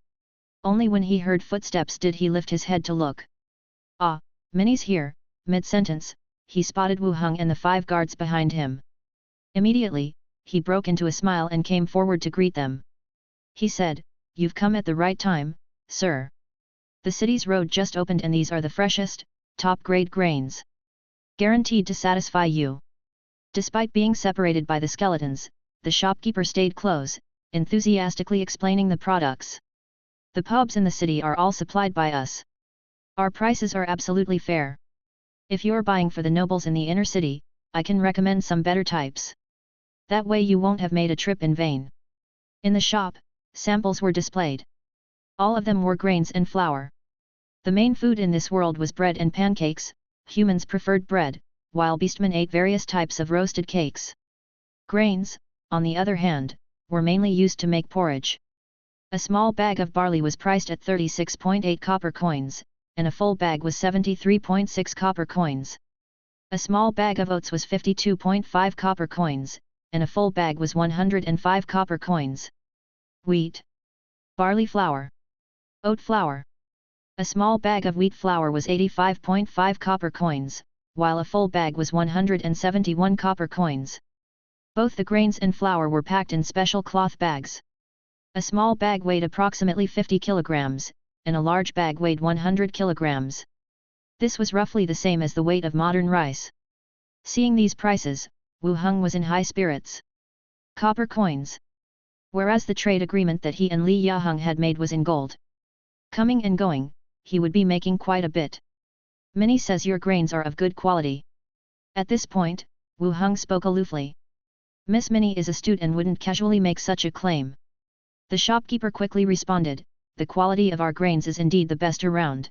Only when he heard footsteps did he lift his head to look. Ah, Minnie's here, mid-sentence, he spotted Wu Heng and the 5 guards behind him. Immediately, he broke into a smile and came forward to greet them. He said, you've come at the right time, sir. The city's road just opened and these are the freshest, top-grade grains. Guaranteed to satisfy you. Despite being separated by the skeletons, the shopkeeper stayed close, enthusiastically explaining the products. The pubs in the city are all supplied by us. Our prices are absolutely fair. If you're buying for the nobles in the inner city, I can recommend some better types. That way you won't have made a trip in vain. In the shop, samples were displayed. All of them were grains and flour. The main food in this world was bread and pancakes. Humans preferred bread, while beastmen ate various types of roasted cakes. Grains, on the other hand, were mainly used to make porridge. A small bag of barley was priced at 36.8 copper coins, and a full bag was 73.6 copper coins. A small bag of oats was 52.5 copper coins, and a full bag was 105 copper coins. Wheat. Barley flour. Oat flour. A small bag of wheat flour was 85.5 copper coins, while a full bag was 171 copper coins. Both the grains and flour were packed in special cloth bags. A small bag weighed approximately 50 kilograms, and a large bag weighed 100 kilograms. This was roughly the same as the weight of modern rice. Seeing these prices, Wu Heng was in high spirits. Copper coins. Whereas the trade agreement that he and Li Yaheng had made was in gold. Coming and going, he would be making quite a bit. Minnie says your grains are of good quality. At this point, Wu Heng spoke aloofly. Miss Minnie is astute and wouldn't casually make such a claim. The shopkeeper quickly responded, the quality of our grains is indeed the best around.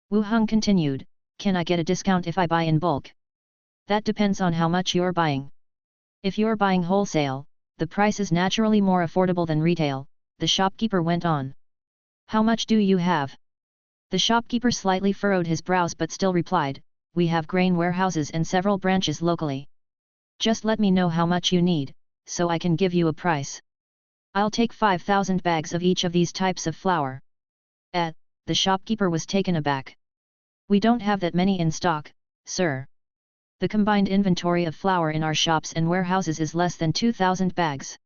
Wu Heng continued, can I get a discount if I buy in bulk? That depends on how much you're buying. If you're buying wholesale, the price is naturally more affordable than retail, the shopkeeper went on. How much do you have? The shopkeeper slightly furrowed his brows but still replied, we have grain warehouses and several branches locally. Just let me know how much you need, so I can give you a price. I'll take 5,000 bags of each of these types of flour. The shopkeeper was taken aback. We don't have that many in stock, sir. The combined inventory of flour in our shops and warehouses is less than 2,000 bags.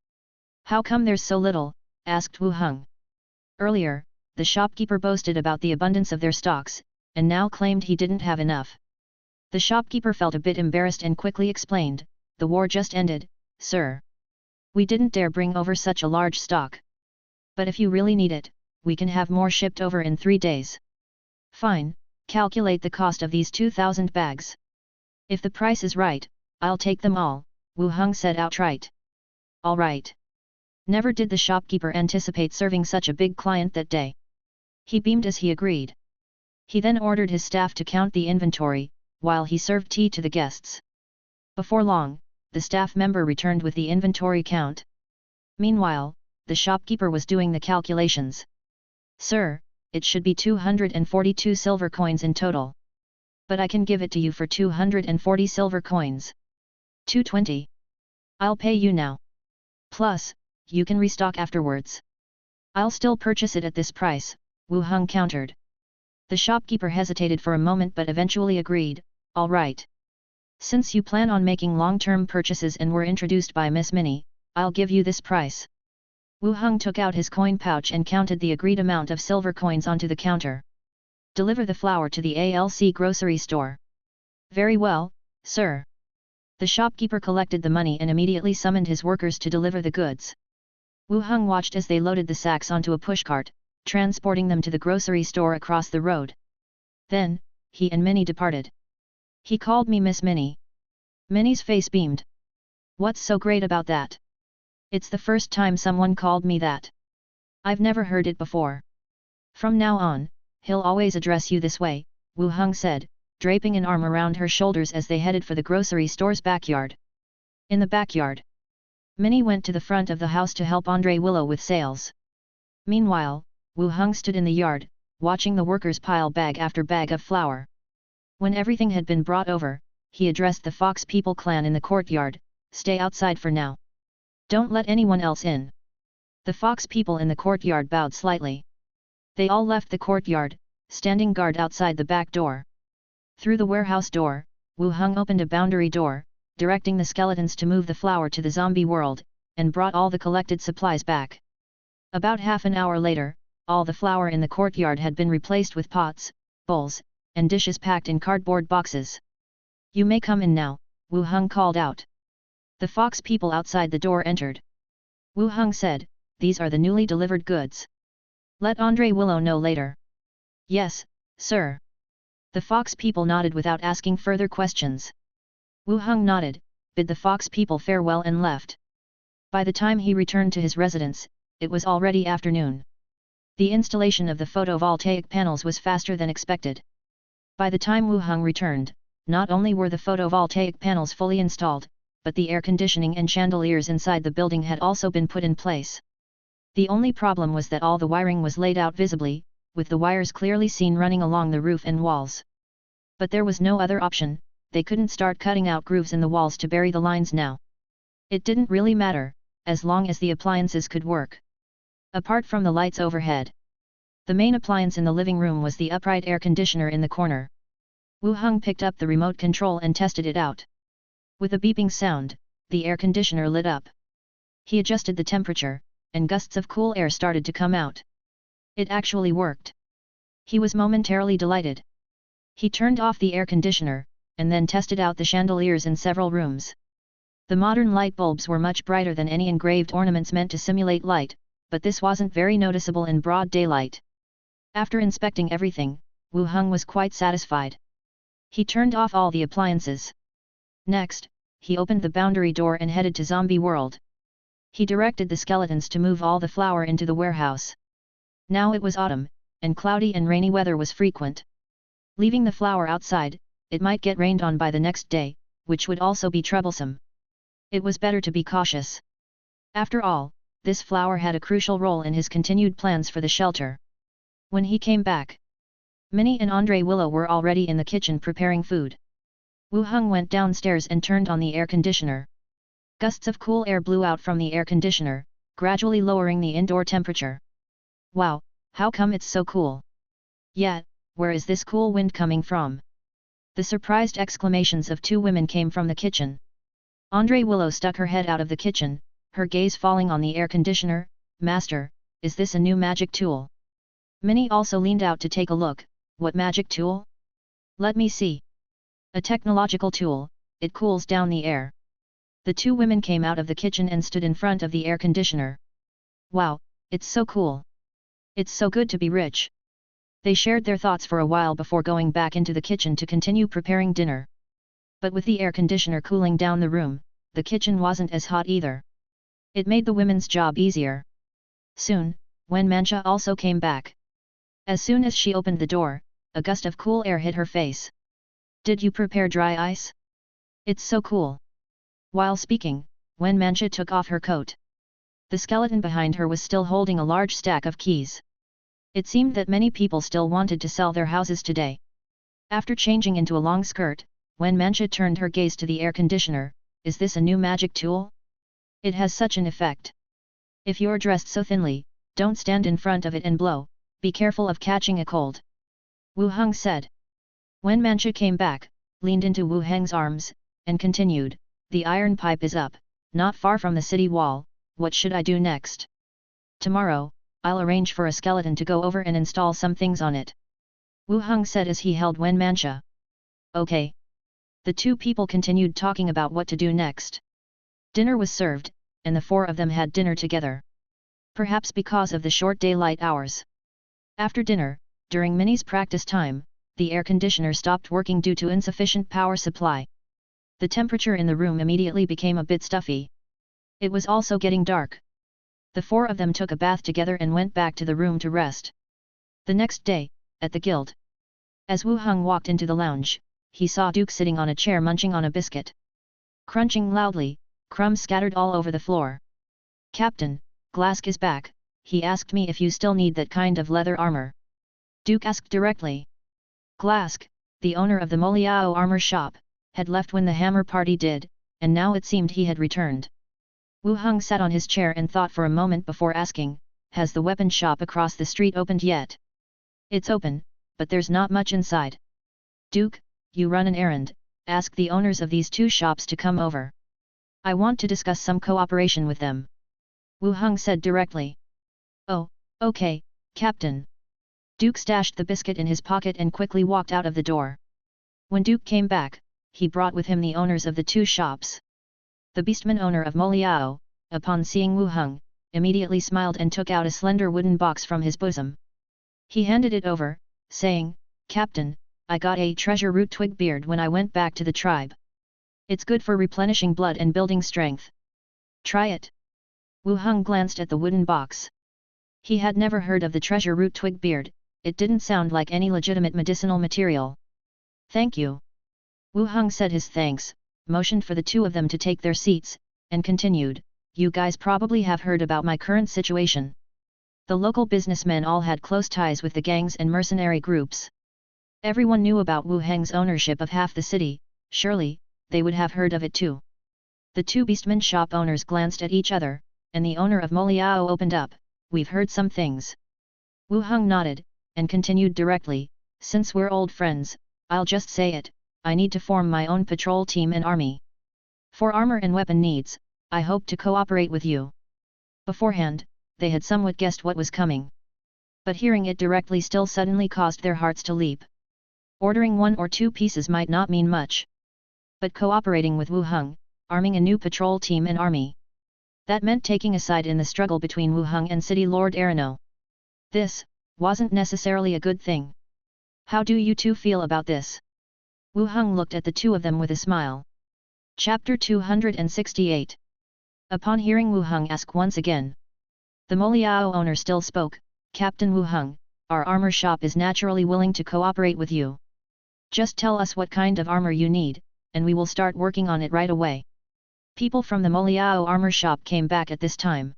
How come there's so little? Asked Wu Heng. Earlier, the shopkeeper boasted about the abundance of their stocks, and now claimed he didn't have enough. The shopkeeper felt a bit embarrassed and quickly explained, the war just ended, sir. We didn't dare bring over such a large stock. But if you really need it, we can have more shipped over in 3 days. Fine, calculate the cost of these 2,000 bags. If the price is right, I'll take them all, Wu Heng said outright. All right. Never did the shopkeeper anticipate serving such a big client that day. He beamed as he agreed. He then ordered his staff to count the inventory, while he served tea to the guests. Before long, the staff member returned with the inventory count. Meanwhile, the shopkeeper was doing the calculations. Sir, it should be 242 silver coins in total. But I can give it to you for 240 silver coins. 220. I'll pay you now. Plus, you can restock afterwards. I'll still purchase it at this price, Wu Heng countered. The shopkeeper hesitated for a moment but eventually agreed, all right. Since you plan on making long-term purchases and were introduced by Miss Minnie, I'll give you this price. Wu Heng took out his coin pouch and counted the agreed amount of silver coins onto the counter. Deliver the flour to the ALC grocery store. Very well, sir. The shopkeeper collected the money and immediately summoned his workers to deliver the goods. Wu Heng watched as they loaded the sacks onto a pushcart, transporting them to the grocery store across the road. Then, he and Minnie departed. He called me Miss Minnie. Minnie's face beamed. What's so great about that? It's the first time someone called me that. I've never heard it before. From now on, he'll always address you this way, Wu Heng said, draping an arm around her shoulders as they headed for the grocery store's backyard. In the backyard, Minnie went to the front of the house to help Andre Willow with sales. Meanwhile, Wu Heng stood in the yard, watching the workers pile bag after bag of flour. When everything had been brought over, he addressed the Fox People clan in the courtyard, stay outside for now. Don't let anyone else in. The Fox People in the courtyard bowed slightly. They all left the courtyard, standing guard outside the back door. Through the warehouse door, Wu Heng opened a boundary door, directing the skeletons to move the flour to the zombie world, and brought all the collected supplies back. About half an hour later, all the flour in the courtyard had been replaced with pots, bowls, and dishes packed in cardboard boxes. You may come in now, Wu Heng called out. The Fox People outside the door entered. Wu Heng said, these are the newly delivered goods. Let Andre Willow know later. Yes, sir. The Fox People nodded without asking further questions. Wu Heng nodded, bid the Fox People farewell and left. By the time he returned to his residence, it was already afternoon. The installation of the photovoltaic panels was faster than expected. By the time Wu Heng returned, not only were the photovoltaic panels fully installed, but the air conditioning and chandeliers inside the building had also been put in place. The only problem was that all the wiring was laid out visibly, with the wires clearly seen running along the roof and walls. But there was no other option, they couldn't start cutting out grooves in the walls to bury the lines now. It didn't really matter, as long as the appliances could work. Apart from the lights overhead, the main appliance in the living room was the upright air conditioner in the corner. Wu Heng picked up the remote control and tested it out. With a beeping sound, the air conditioner lit up. He adjusted the temperature, and gusts of cool air started to come out. It actually worked. He was momentarily delighted. He turned off the air conditioner, and then tested out the chandeliers in several rooms. The modern light bulbs were much brighter than any engraved ornaments meant to simulate light, but this wasn't very noticeable in broad daylight. After inspecting everything, Wu Heng was quite satisfied. He turned off all the appliances. Next, he opened the boundary door and headed to Zombie World. He directed the skeletons to move all the flour into the warehouse. Now it was autumn, and cloudy and rainy weather was frequent. Leaving the flour outside, it might get rained on by the next day, which would also be troublesome. It was better to be cautious. After all, this flour had a crucial role in his continued plans for the shelter. When he came back, Minnie and Andre Willow were already in the kitchen preparing food. Wu Heng went downstairs and turned on the air conditioner. Gusts of cool air blew out from the air conditioner, gradually lowering the indoor temperature. Wow, how come it's so cool? Yet, where is this cool wind coming from? The surprised exclamations of two women came from the kitchen. Andre Willow stuck her head out of the kitchen, her gaze falling on the air conditioner. Master, is this a new magic tool? Minnie also leaned out to take a look. What magic tool? Let me see. A technological tool, it cools down the air. The two women came out of the kitchen and stood in front of the air conditioner. Wow, it's so cool. It's so good to be rich. They shared their thoughts for a while before going back into the kitchen to continue preparing dinner. But with the air conditioner cooling down the room, the kitchen wasn't as hot either. It made the women's job easier. Soon, Wen Mancha also came back. As soon as she opened the door, a gust of cool air hit her face. Did you prepare dry ice? It's so cool. While speaking, Wen Mancha took off her coat. The skeleton behind her was still holding a large stack of keys. It seemed that many people still wanted to sell their houses today. After changing into a long skirt, Wen Mancha turned her gaze to the air conditioner. Is this a new magic tool? It has such an effect. If you're dressed so thinly, don't stand in front of it and blow, be careful of catching a cold. Wu Heng said. Wen Mancha came back, leaned into Wu Heng's arms, and continued, the iron pipe is up, not far from the city wall, what should I do next? Tomorrow, I'll arrange for a skeleton to go over and install some things on it. Wu Heng said as he held Wen Mancha. Okay. The two people continued talking about what to do next. Dinner was served, and the four of them had dinner together. Perhaps because of the short daylight hours. After dinner, during Minnie's practice time, the air conditioner stopped working due to insufficient power supply. The temperature in the room immediately became a bit stuffy. It was also getting dark. The four of them took a bath together and went back to the room to rest. The next day, at the guild. As Wu Heng walked into the lounge, he saw Duke sitting on a chair munching on a biscuit. Crunching loudly, crumbs scattered all over the floor. Captain, Glask is back, he asked me if you still need that kind of leather armor. Duke asked directly. Glask, the owner of the Moliao armor shop, had left when the hammer party did, and now it seemed he had returned. Wu Heng sat on his chair and thought for a moment before asking, has the weapon shop across the street opened yet? It's open, but there's not much inside. Duke, you run an errand, ask the owners of these two shops to come over. I want to discuss some cooperation with them. Wu Heng said directly. Oh, okay, Captain. Duke stashed the biscuit in his pocket and quickly walked out of the door. When Duke came back, he brought with him the owners of the two shops. The beastman owner of Moliao, upon seeing Wu Heng, immediately smiled and took out a slender wooden box from his bosom. He handed it over, saying, Captain, I got a treasure root twig beard when I went back to the tribe. It's good for replenishing blood and building strength. Try it. Wu Heng glanced at the wooden box. He had never heard of the treasure root twig beard, it didn't sound like any legitimate medicinal material. Thank you. Wu Heng said his thanks, motioned for the two of them to take their seats, and continued, you guys probably have heard about my current situation. The local businessmen all had close ties with the gangs and mercenary groups. Everyone knew about Wu Heng's ownership of half the city, surely, they would have heard of it too. The two beastman shop owners glanced at each other, and the owner of Moliao opened up, we've heard some things. Wu Heng nodded, and continued directly, since we're old friends, I'll just say it, I need to form my own patrol team and army. For armor and weapon needs, I hope to cooperate with you. Beforehand, they had somewhat guessed what was coming. But hearing it directly still suddenly caused their hearts to leap. Ordering 1 or 2 pieces might not mean much. But cooperating with Wu Heng, arming a new patrol team and army. That meant taking a side in the struggle between Wu Heng and City Lord Arano. This wasn't necessarily a good thing. How do you two feel about this? Wu Heng looked at the two of them with a smile. Chapter 268. Upon hearing Wu Heng ask once again, the Moliao owner still spoke, Captain Wu Heng, our armor shop is naturally willing to cooperate with you. Just tell us what kind of armor you need, and we will start working on it right away. People from the Moliao armor shop came back at this time.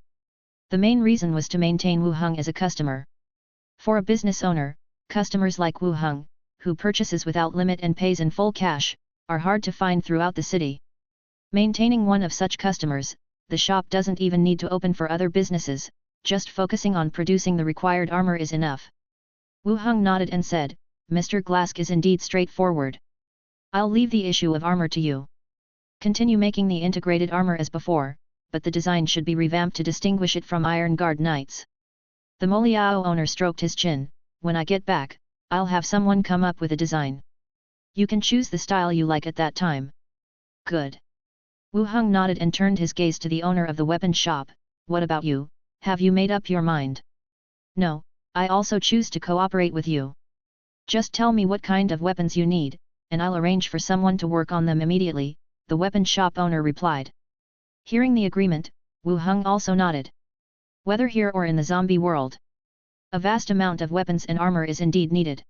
The main reason was to maintain Wu Heng as a customer. For a business owner, customers like Wu Heng, who purchases without limit and pays in full cash, are hard to find throughout the city. Maintaining one of such customers, the shop doesn't even need to open for other businesses, just focusing on producing the required armor is enough. Wu Heng nodded and said, Mr. Glask is indeed straightforward. I'll leave the issue of armor to you. Continue making the integrated armor as before, but the design should be revamped to distinguish it from Iron Guard Knights. The Moliao owner stroked his chin, when I get back, I'll have someone come up with a design. You can choose the style you like at that time. Good. Wu Heng nodded and turned his gaze to the owner of the weapon shop, what about you, have you made up your mind? No, I also choose to cooperate with you. Just tell me what kind of weapons you need, and I'll arrange for someone to work on them immediately, the weapon shop owner replied. Hearing the agreement, Wu Heng also nodded. Whether here or in the zombie world, a vast amount of weapons and armor is indeed needed.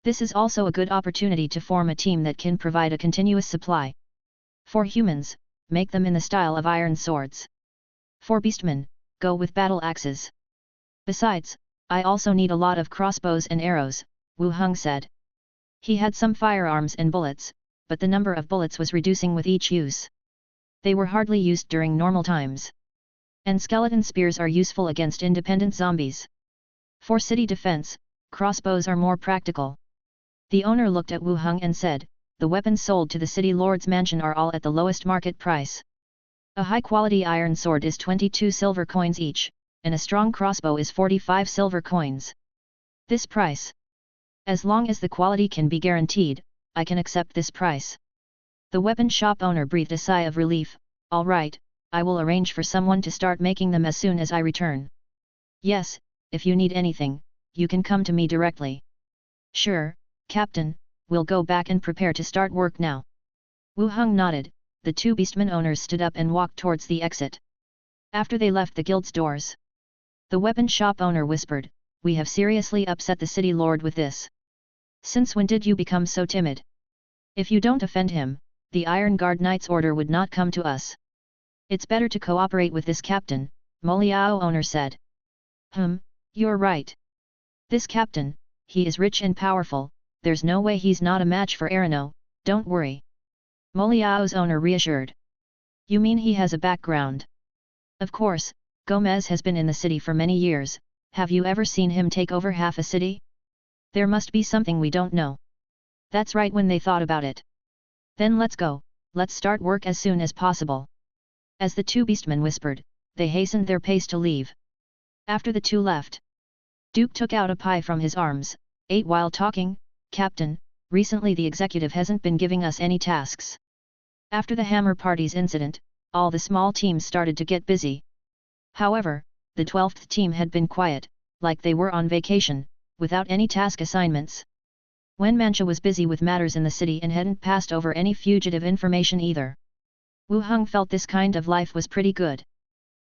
This is also a good opportunity to form a team that can provide a continuous supply. For humans, make them in the style of iron swords. For beastmen, go with battle axes. Besides, I also need a lot of crossbows and arrows, Wu Heng said. He had some firearms and bullets, but the number of bullets was reducing with each use. They were hardly used during normal times. And skeleton spears are useful against independent zombies. For city defense, crossbows are more practical. The owner looked at Wu Heng and said, the weapons sold to the city lord's mansion are all at the lowest market price. A high-quality iron sword is 22 silver coins each, and a strong crossbow is 45 silver coins. This price. As long as the quality can be guaranteed, I can accept this price. The weapon shop owner breathed a sigh of relief. All right, I will arrange for someone to start making them as soon as I return. Yes, if you need anything, you can come to me directly. Sure, Captain, we'll go back and prepare to start work now. Wu Heng nodded. The two beastmen owners stood up and walked towards the exit. After they left the guild's doors, the weapon shop owner whispered, we have seriously upset the city lord with this. Since when did you become so timid? If you don't offend him, the Iron Guard Knight's order would not come to us. It's better to cooperate with this captain, Moliao owner said. You're right. This captain, he is rich and powerful, there's no way he's not a match for Arano, don't worry. Moliao's owner reassured. You mean he has a background? Of course, Gomez has been in the city for many years, have you ever seen him take over half a city? There must be something we don't know. That's right when they thought about it. Then let's go, let's start work as soon as possible. As the two beastmen whispered, they hastened their pace to leave. After the two left, Duke took out a pie from his arms, ate while talking, Captain, recently the executive hasn't been giving us any tasks. After the Hammer Party's incident, all the small teams started to get busy. However, the 12th team had been quiet, like they were on vacation, without any task assignments. Wen Mancha was busy with matters in the city and hadn't passed over any fugitive information either. Wu Heng felt this kind of life was pretty good.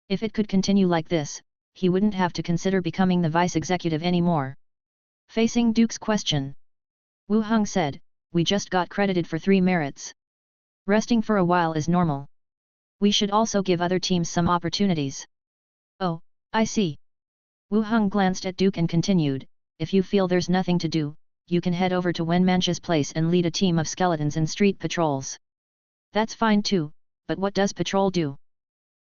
If it could continue like this, he wouldn't have to consider becoming the vice-executive anymore. Facing Duke's question, Wu Heng said, we just got credited for 3 merits. Resting for a while is normal. We should also give other teams some opportunities. Oh, I see. Wu Heng glanced at Duke and continued, if you feel there's nothing to do, you can head over to Wen Mancha's place and lead a team of skeletons and street patrols. That's fine too, but what does patrol do?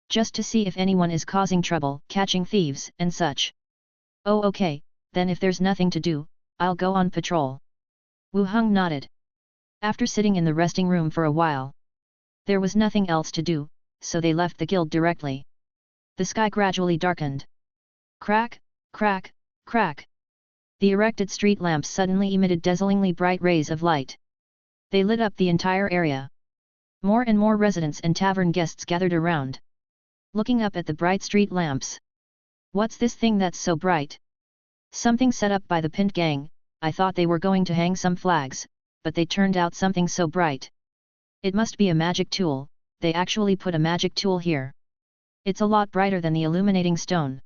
Just to see if anyone is causing trouble, catching thieves, and such. Oh okay, then if there's nothing to do, I'll go on patrol. Wu Heng nodded. After sitting in the resting room for a while, there was nothing else to do, so they left the guild directly. The sky gradually darkened. Crack, crack, crack. The erected street lamps suddenly emitted dazzlingly bright rays of light. They lit up the entire area. More and more residents and tavern guests gathered around, looking up at the bright street lamps. What's this thing that's so bright? Something set up by the Pint gang. I thought they were going to hang some flags, but they turned out something so bright. It must be a magic tool, they actually put a magic tool here. It's a lot brighter than the illuminating stone.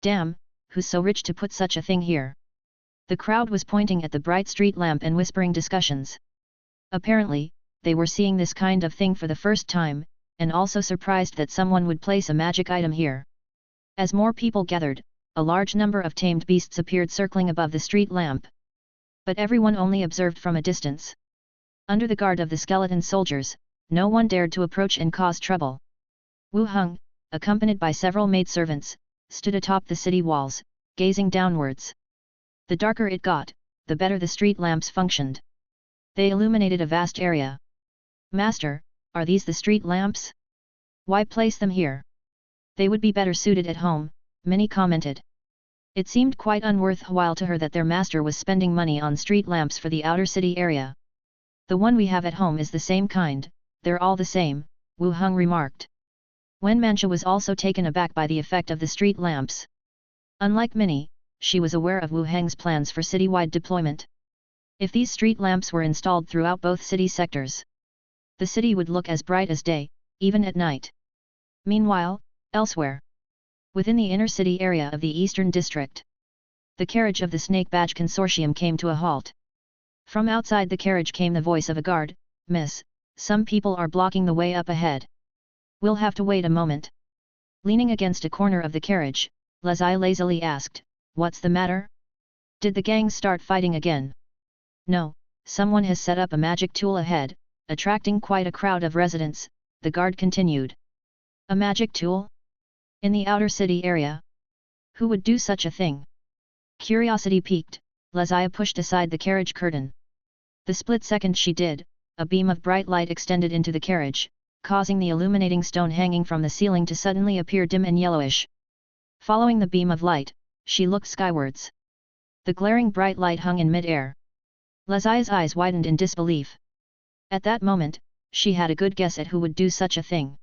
Damn, who's so rich to put such a thing here? The crowd was pointing at the bright street lamp and whispering discussions. Apparently, they were seeing this kind of thing for the first time, and also surprised that someone would place a magic item here. As more people gathered, a large number of tamed beasts appeared circling above the street lamp. But everyone only observed from a distance. Under the guard of the skeleton soldiers, no one dared to approach and cause trouble. Wu Heng, accompanied by several maidservants, stood atop the city walls, gazing downwards. The darker it got, the better the street lamps functioned. They illuminated a vast area. Master, are these the street lamps? Why place them here? They would be better suited at home, Minnie commented. It seemed quite unworthwhile to her that their master was spending money on street lamps for the outer city area. The one we have at home is the same kind, they're all the same, Wu Heng remarked. Wen Mancha was also taken aback by the effect of the street lamps. Unlike Minnie, she was aware of Wu Heng's plans for citywide deployment. If these street lamps were installed throughout both city sectors, the city would look as bright as day, even at night. Meanwhile, elsewhere, within the inner city area of the Eastern District, the carriage of the Snake Badge Consortium came to a halt. From outside the carriage came the voice of a guard, "Miss, some people are blocking the way up ahead. We'll have to wait a moment." Leaning against a corner of the carriage, Leslie lazily asked, "What's the matter? Did the gang start fighting again?" "No, someone has set up a magic tool ahead, attracting quite a crowd of residents," the guard continued. "A magic tool? In the outer city area? Who would do such a thing?" Curiosity piqued, Leslie pushed aside the carriage curtain. The split second she did, a beam of bright light extended into the carriage, causing the illuminating stone hanging from the ceiling to suddenly appear dim and yellowish. Following the beam of light, she looked skywards. The glaring bright light hung in mid-air. Leslie's eyes widened in disbelief. At that moment, she had a good guess at who would do such a thing.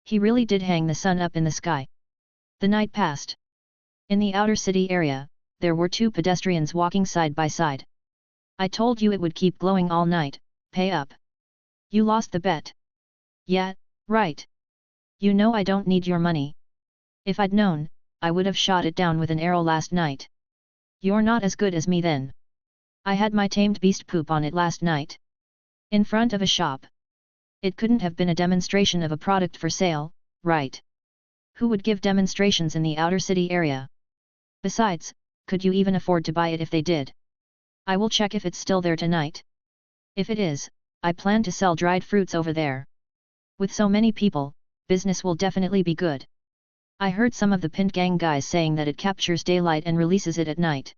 He really did hang the sun up in the sky. The night passed. In the outer city area, there were two pedestrians walking side by side. "I told you it would keep glowing all night, pay up." "You lost the bet." "Yeah, right. You know I don't need your money. If I'd known, I would have shot it down with an arrow last night." "You're not as good as me then. I had my tamed beast poop on it last night. In front of a shop. It couldn't have been a demonstration of a product for sale, right? Who would give demonstrations in the outer city area? Besides, could you even afford to buy it if they did? I will check if it's still there tonight. If it is, I plan to sell dried fruits over there. With so many people, business will definitely be good. I heard some of the Pint Gang guys saying that it captures daylight and releases it at night."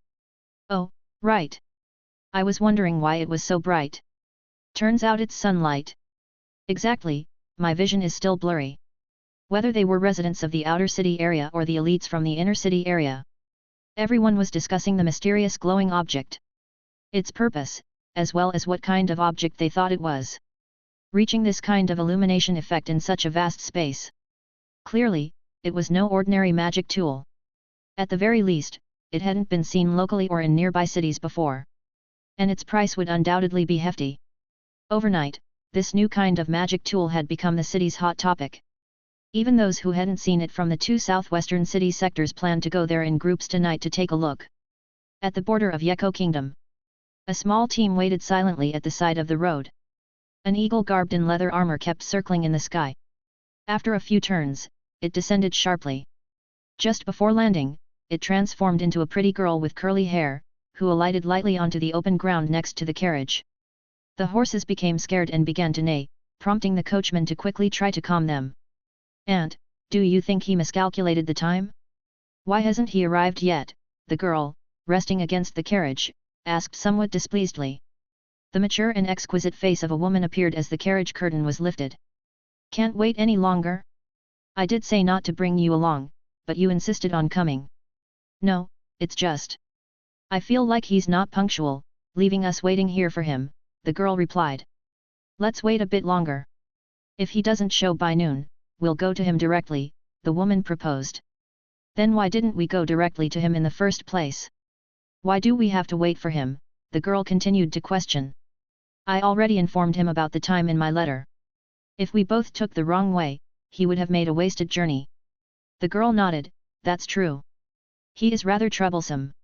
"Oh, right. I was wondering why it was so bright. Turns out it's sunlight." "Exactly, my vision is still blurry." Whether they were residents of the outer city area or the elites from the inner city area, everyone was discussing the mysterious glowing object. Its purpose, as well as what kind of object they thought it was. Reaching this kind of illumination effect in such a vast space. Clearly, it was no ordinary magic tool. At the very least, it hadn't been seen locally or in nearby cities before. And its price would undoubtedly be hefty. Overnight, this new kind of magic tool had become the city's hot topic. Even those who hadn't seen it from the two southwestern city sectors planned to go there in groups tonight to take a look. At the border of Yeko Kingdom, a small team waited silently at the side of the road. An eagle garbed in leather armor kept circling in the sky. After a few turns, it descended sharply. Just before landing, it transformed into a pretty girl with curly hair, who alighted lightly onto the open ground next to the carriage. The horses became scared and began to neigh, prompting the coachman to quickly try to calm them. "And, do you think he miscalculated the time? Why hasn't he arrived yet?" the girl, resting against the carriage, asked somewhat displeasedly. The mature and exquisite face of a woman appeared as the carriage curtain was lifted. "Can't wait any longer? I did say not to bring you along, but you insisted on coming." "No, it's just I feel like he's not punctual, leaving us waiting here for him," the girl replied. "Let's wait a bit longer. If he doesn't show by noon, we'll go to him directly," the woman proposed. "Then why didn't we go directly to him in the first place? Why do we have to wait for him?" the girl continued to question. "I already informed him about the time in my letter. If we both took the wrong way, he would have made a wasted journey." The girl nodded, "That's true. He is rather troublesome."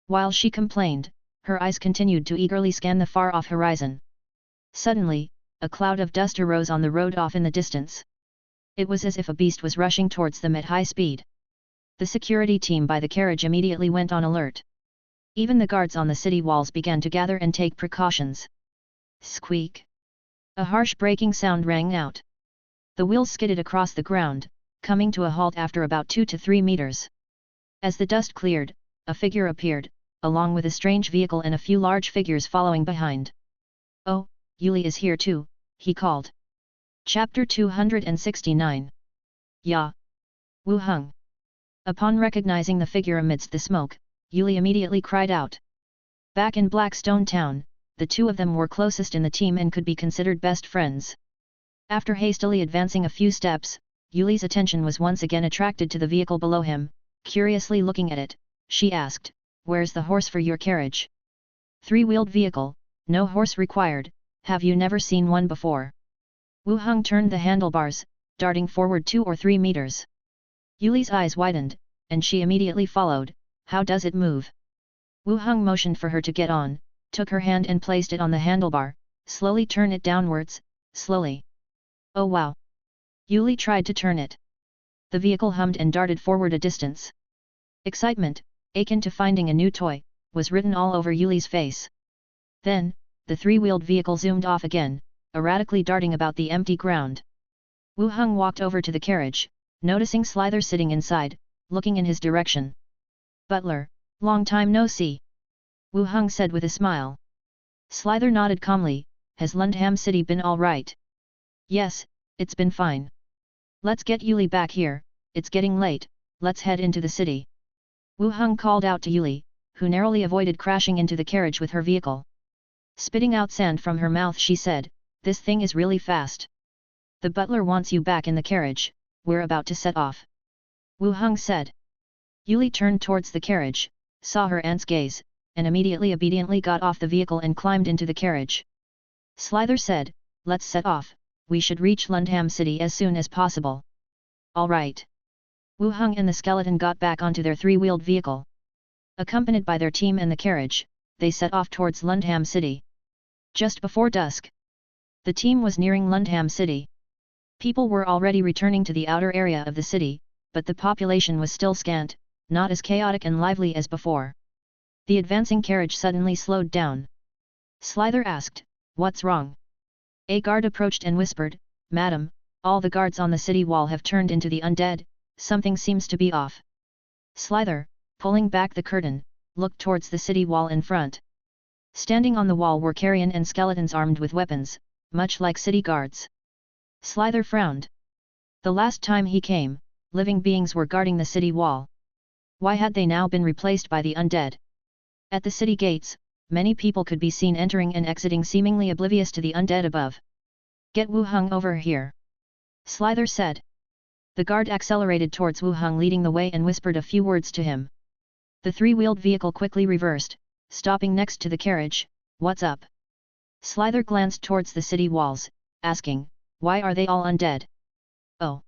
While she complained, her eyes continued to eagerly scan the far-off horizon. Suddenly, a cloud of dust arose on the road off in the distance. It was as if a beast was rushing towards them at high speed. The security team by the carriage immediately went on alert. Even the guards on the city walls began to gather and take precautions. Squeak! A harsh braking sound rang out. The wheels skidded across the ground, coming to a halt after about 2 to 3 meters. As the dust cleared, a figure appeared, along with a strange vehicle and a few large figures following behind. "Oh, Yuli is here too," he called. Chapter 269. Ya! Wu Heng. Upon recognizing the figure amidst the smoke, Yuli immediately cried out. Back in Blackstone Town, the two of them were closest in the team and could be considered best friends. After hastily advancing a few steps, Yuli's attention was once again attracted to the vehicle below him. Curiously looking at it, she asked, "Where's the horse for your carriage?" "Three-wheeled vehicle, no horse required, have you never seen one before?" Wu Heng turned the handlebars, darting forward 2 or 3 meters. Yuli's eyes widened, and she immediately followed. How does it move? Wu Heng motioned for her to get on, took her hand and placed it on the handlebar. Slowly turn it downwards, slowly. Oh wow! Yuli tried to turn it. The vehicle hummed and darted forward a distance. Excitement, akin to finding a new toy, was written all over Yuli's face. Then, the three-wheeled vehicle zoomed off again, erratically darting about the empty ground. Wu Heng walked over to the carriage, noticing Slither sitting inside, looking in his direction. "Butler, long time no see," Wu Heng said with a smile. Slither nodded calmly. "Has Lundham City been all right?" "Yes, it's been fine. Let's get Yuli back here, it's getting late, let's head into the city." Wu Heng called out to Yuli, who narrowly avoided crashing into the carriage with her vehicle. Spitting out sand from her mouth she said, "This thing is really fast. The butler wants you back in the carriage, we're about to set off." Wu Heng said. Yuli turned towards the carriage, saw her aunt's gaze, and immediately obediently got off the vehicle and climbed into the carriage. Slither said, "Let's set off, we should reach Lundham City as soon as possible." "All right." Wu Heng and the skeleton got back onto their three-wheeled vehicle. Accompanied by their team and the carriage, they set off towards Lundham City. Just before dusk, the team was nearing Lundham City. People were already returning to the outer area of the city, but the population was still scant, not as chaotic and lively as before. The advancing carriage suddenly slowed down. Slither asked, "What's wrong?" A guard approached and whispered, "Madam, all the guards on the city wall have turned into the undead, something seems to be off." Slither, pulling back the curtain, looked towards the city wall in front. Standing on the wall were carrion and skeletons armed with weapons, much like city guards. Slither frowned. The last time he came, living beings were guarding the city wall. Why had they now been replaced by the undead? At the city gates, many people could be seen entering and exiting seemingly oblivious to the undead above. "Get Wu Heng over here," Slither said. The guard accelerated towards Wu Heng leading the way and whispered a few words to him. The three-wheeled vehicle quickly reversed, stopping next to the carriage. "What's up?" Slither glanced towards the city walls, asking, "Why are they all undead?" "Oh.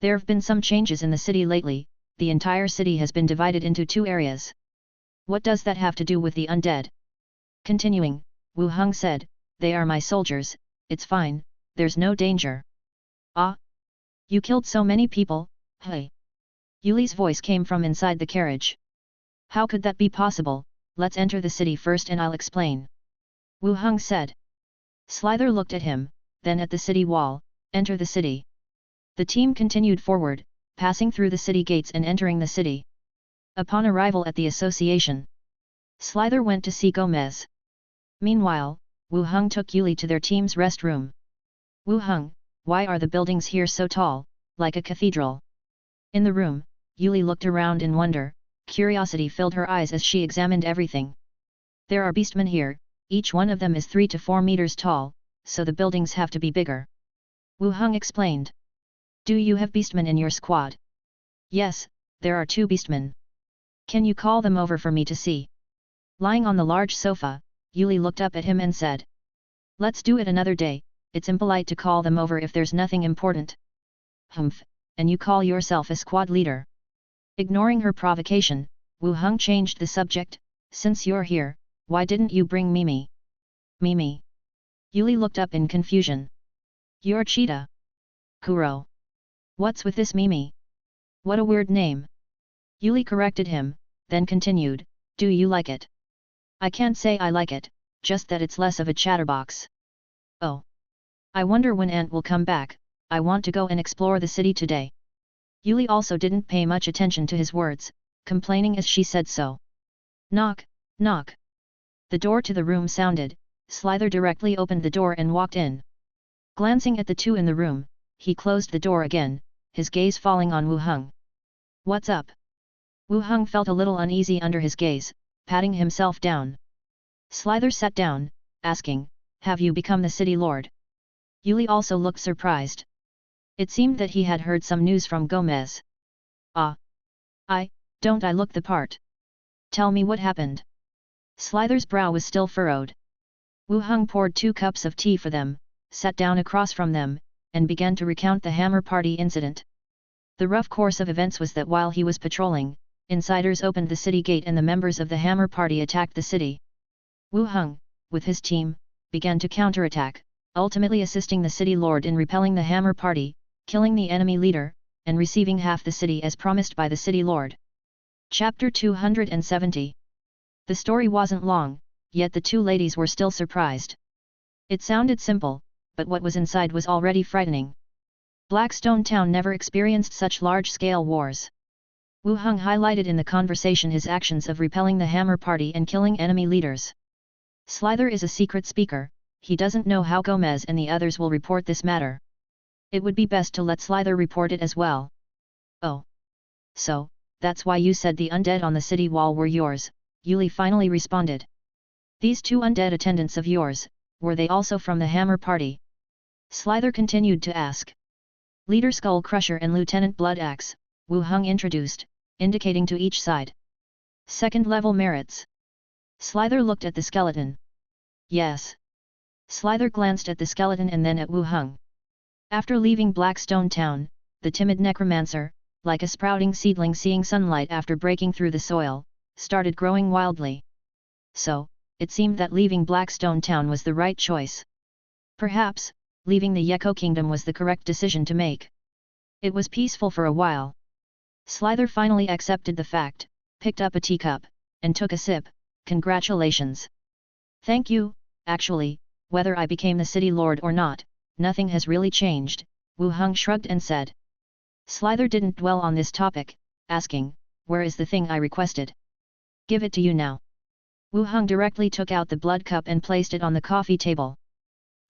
There've been some changes in the city lately, the entire city has been divided into 2 areas." "What does that have to do with the undead?" Continuing, Wu Heng said, "They are my soldiers, it's fine, there's no danger." "Ah? You killed so many people, hey?" Yuli's voice came from inside the carriage. "How could that be possible? Let's enter the city first and I'll explain," Wu Heng said. Slither looked at him, then at the city wall. "Enter the city." The team continued forward, passing through the city gates and entering the city. Upon arrival at the association, Slither went to see Gomez. Meanwhile, Wu Heng took Yuli to their team's rest room. "Wu Heng, why are the buildings here so tall, like a cathedral?" In the room, Yuli looked around in wonder. Curiosity filled her eyes as she examined everything. "There are beastmen here, each one of them is 3 to 4 meters tall, so the buildings have to be bigger," Wu Heng explained. "Do you have beastmen in your squad?" "Yes, there are 2 beastmen." "Can you call them over for me to see?" Lying on the large sofa, Yuli looked up at him and said, "Let's do it another day, it's impolite to call them over if there's nothing important." "Humph, and you call yourself a squad leader?" Ignoring her provocation, Wu Heng changed the subject. "Since you're here, why didn't you bring Mimi?" "Mimi?" Yuli looked up in confusion. "You're Cheetah. Kuro. What's with this Mimi? What a weird name." Yuli corrected him, then continued, "Do you like it?" "I can't say I like it, just that it's less of a chatterbox." "Oh. I wonder when Aunt will come back, I want to go and explore the city today." Yuli also didn't pay much attention to his words, complaining as she said so. Knock, knock. The door to the room sounded. Slither directly opened the door and walked in. Glancing at the 2 in the room, he closed the door again, his gaze falling on Wu Heng. "What's up?" Wu Heng felt a little uneasy under his gaze, patting himself down. Slither sat down, asking, "Have you become the city lord?" Yuli also looked surprised. It seemed that he had heard some news from Gomez. "Ah. Don't I look the part? Tell me what happened." Slither's brow was still furrowed. Wu Heng poured 2 cups of tea for them, sat down across from them, and began to recount the Hammer Party incident. The rough course of events was that while he was patrolling, insiders opened the city gate and the members of the Hammer Party attacked the city. Wu Heng, with his team, began to counterattack, ultimately assisting the city lord in repelling the Hammer Party, killing the enemy leader, and receiving half the city as promised by the city lord. Chapter 270. The story wasn't long, yet the two ladies were still surprised. It sounded simple, but what was inside was already frightening. Blackstone Town never experienced such large-scale wars. Wu Heng highlighted in the conversation his actions of repelling the Hammer Party and killing enemy leaders. Slither is a secret speaker, he doesn't know how Gomez and the others will report this matter. It would be best to let Slither report it as well. Oh. So, that's why you said the undead on the city wall were yours, Yuli finally responded. These two undead attendants of yours, were they also from the Hammer Party? Slither continued to ask. Leader Skull Crusher and Lieutenant Blood Axe, Wu Heng introduced, indicating to each side. Second-level merits. Slither looked at the skeleton. Yes. Slither glanced at the skeleton and then at Wu Heng. After leaving Blackstone Town, the timid necromancer, like a sprouting seedling seeing sunlight after breaking through the soil, started growing wildly. So, it seemed that leaving Blackstone Town was the right choice. Perhaps, leaving the Yeko Kingdom was the correct decision to make. It was peaceful for a while. Slither finally accepted the fact, picked up a teacup, and took a sip. Congratulations. Thank you. Actually, whether I became the city lord or not, nothing has really changed, Wu Heng shrugged and said. Slither didn't dwell on this topic, asking, where is the thing I requested? Give it to you now. Wu Heng directly took out the blood cup and placed it on the coffee table.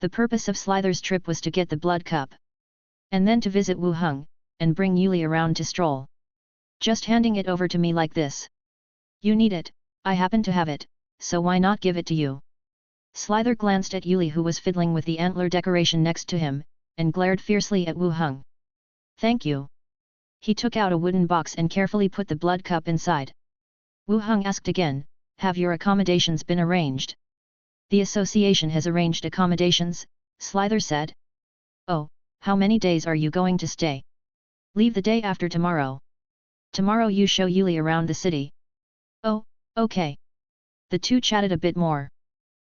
The purpose of Slither's trip was to get the blood cup. And then to visit Wu Heng, and bring Yuli around to stroll. Just handing it over to me like this. You need it, I happen to have it, so why not give it to you? Slither glanced at Yuli who was fiddling with the antler decoration next to him, and glared fiercely at Wu Heng. Thank you. He took out a wooden box and carefully put the blood cup inside. Wu Heng asked again, have your accommodations been arranged? The association has arranged accommodations, Slither said. Oh, how many days are you going to stay? Leave the day after tomorrow. Tomorrow you show Yuli around the city. Oh, okay. The two chatted a bit more.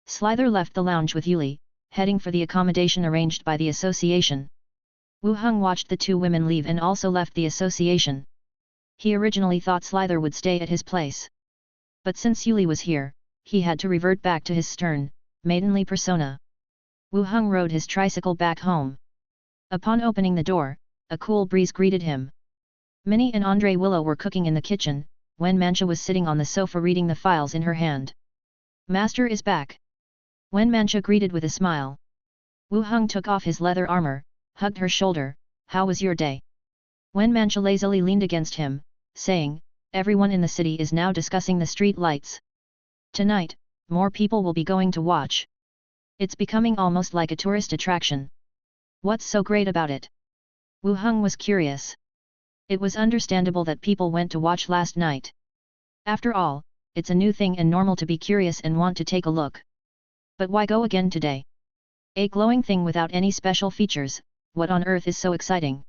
Slither left the lounge with Yuli, heading for the accommodation arranged by the association. Wu Heng watched the two women leave and also left the association. He originally thought Slither would stay at his place. But since Yuli was here, he had to revert back to his stern, maidenly persona. Wu Heng rode his tricycle back home. Upon opening the door, a cool breeze greeted him. Minnie and Andre Willow were cooking in the kitchen, when Mancha was sitting on the sofa reading the files in her hand. Master is back. When Mancha greeted with a smile. Wu Heng took off his leather armor, hugged her shoulder, how was your day? When Mancha lazily leaned against him, saying, everyone in the city is now discussing the street lights. Tonight, more people will be going to watch. It's becoming almost like a tourist attraction. What's so great about it? Wu Heng was curious. It was understandable that people went to watch last night. After all, it's a new thing and normal to be curious and want to take a look. But why go again today? A glowing thing without any special features, what on earth is so exciting?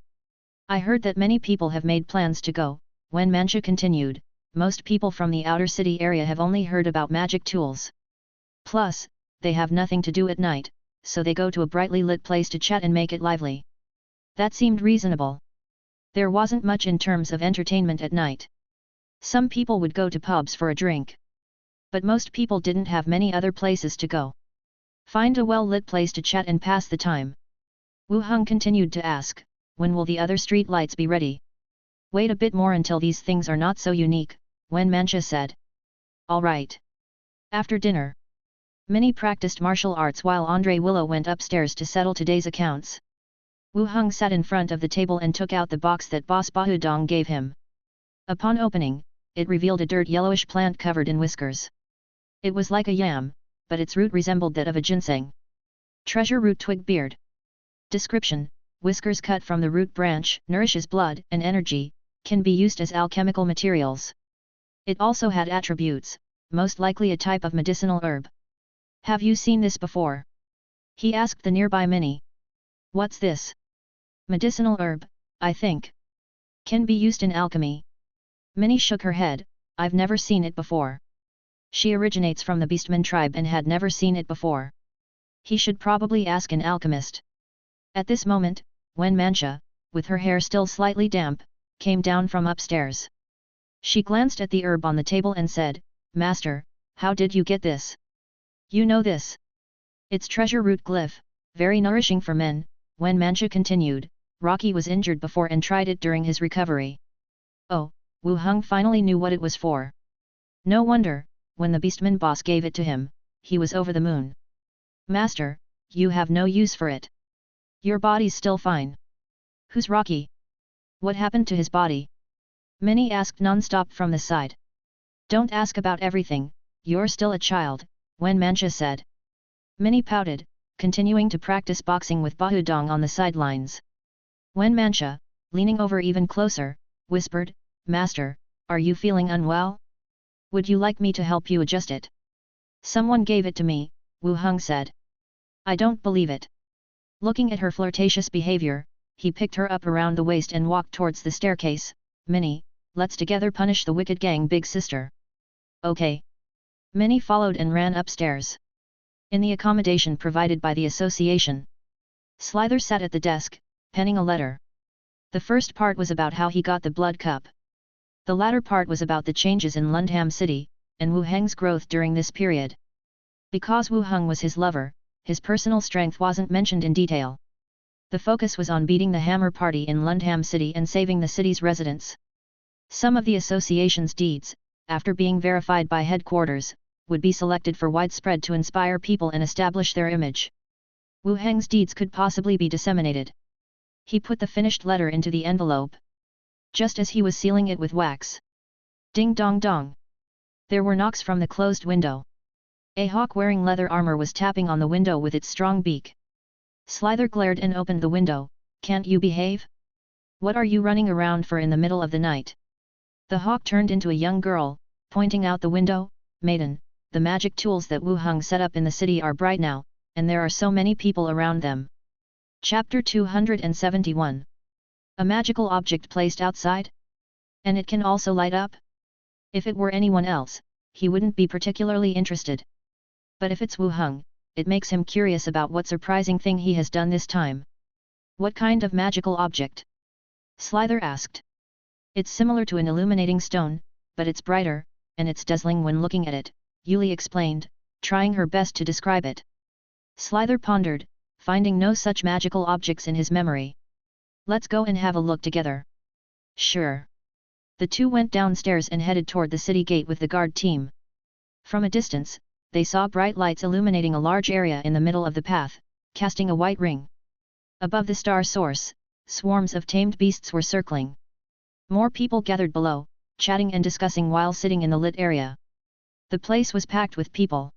I heard that many people have made plans to go, when Mancha continued, most people from the outer city area have only heard about magic tools. Plus, they have nothing to do at night, so they go to a brightly lit place to chat and make it lively. That seemed reasonable. There wasn't much in terms of entertainment at night. Some people would go to pubs for a drink. But most people didn't have many other places to go. Find a well-lit place to chat and pass the time. Wu Heng continued to ask, when will the other street lights be ready? Wait a bit more until these things are not so unique, when Mancha said. All right. After dinner. Minnie practiced martial arts while Andre Willow went upstairs to settle today's accounts. Wu Heng sat in front of the table and took out the box that Boss Bahudong gave him. Upon opening, it revealed a dirt yellowish plant covered in whiskers. It was like a yam, but its root resembled that of a ginseng. Treasure root twig beard. Description: whiskers cut from the root branch, nourishes blood and energy, can be used as alchemical materials. It also had attributes, most likely a type of medicinal herb. Have you seen this before? He asked the nearby Minnie. What's this? Medicinal herb, I think. Can be used in alchemy. Minnie shook her head, I've never seen it before. She originates from the Beastman tribe and had never seen it before. He should probably ask an alchemist. At this moment, when Mancha, with her hair still slightly damp, came down from upstairs. She glanced at the herb on the table and said, Master, how did you get this? You know this. It's treasure root glyph, very nourishing for men. When Mancha continued, Rocky was injured before and tried it during his recovery. Oh, Wu Heng finally knew what it was for. No wonder, when the Beastman boss gave it to him, he was over the moon. Master, you have no use for it. Your body's still fine. Who's Rocky? What happened to his body? Minnie asked non-stop from the side. Don't ask about everything, you're still a child, Wen Mancha said. Minnie pouted, continuing to practice boxing with Bahudong on the sidelines. Wen Mancha, leaning over even closer, whispered, Master, are you feeling unwell? Would you like me to help you adjust it? Someone gave it to me, Wu Heng said. I don't believe it. Looking at her flirtatious behavior, he picked her up around the waist and walked towards the staircase. Minnie, let's together punish the wicked gang big sister. Okay. Minnie followed and ran upstairs. In the accommodation provided by the association, Slither sat at the desk, penning a letter. The first part was about how he got the blood cup. The latter part was about the changes in Lundham City, and Wu Heng's growth during this period. Because Wu Heng was his lover, his personal strength wasn't mentioned in detail. The focus was on beating the Hammer Party in Lundham City and saving the city's residents. Some of the association's deeds, after being verified by headquarters, would be selected for widespread to inspire people and establish their image. Wu Heng's deeds could possibly be disseminated. He put the finished letter into the envelope. Just as he was sealing it with wax. Ding dong dong. There were knocks from the closed window. A hawk wearing leather armor was tapping on the window with its strong beak. Slither glared and opened the window. Can't you behave? What are you running around for in the middle of the night? The hawk turned into a young girl, pointing out the window. Maiden, the magic tools that Wu Heng set up in the city are bright now, and there are so many people around them. Chapter 271. A magical object placed outside? And it can also light up? If it were anyone else, he wouldn't be particularly interested. But if it's Wu Heng, it makes him curious about what surprising thing he has done this time. What kind of magical object? Slither asked. It's similar to an illuminating stone, but it's brighter, and it's dazzling when looking at it, Yuli explained, trying her best to describe it. Slither pondered, finding no such magical objects in his memory. Let's go and have a look together. Sure. The two went downstairs and headed toward the city gate with the guard team. From a distance, they saw bright lights illuminating a large area in the middle of the path, casting a white ring. Above the star source, swarms of tamed beasts were circling. More people gathered below, chatting and discussing while sitting in the lit area. The place was packed with people.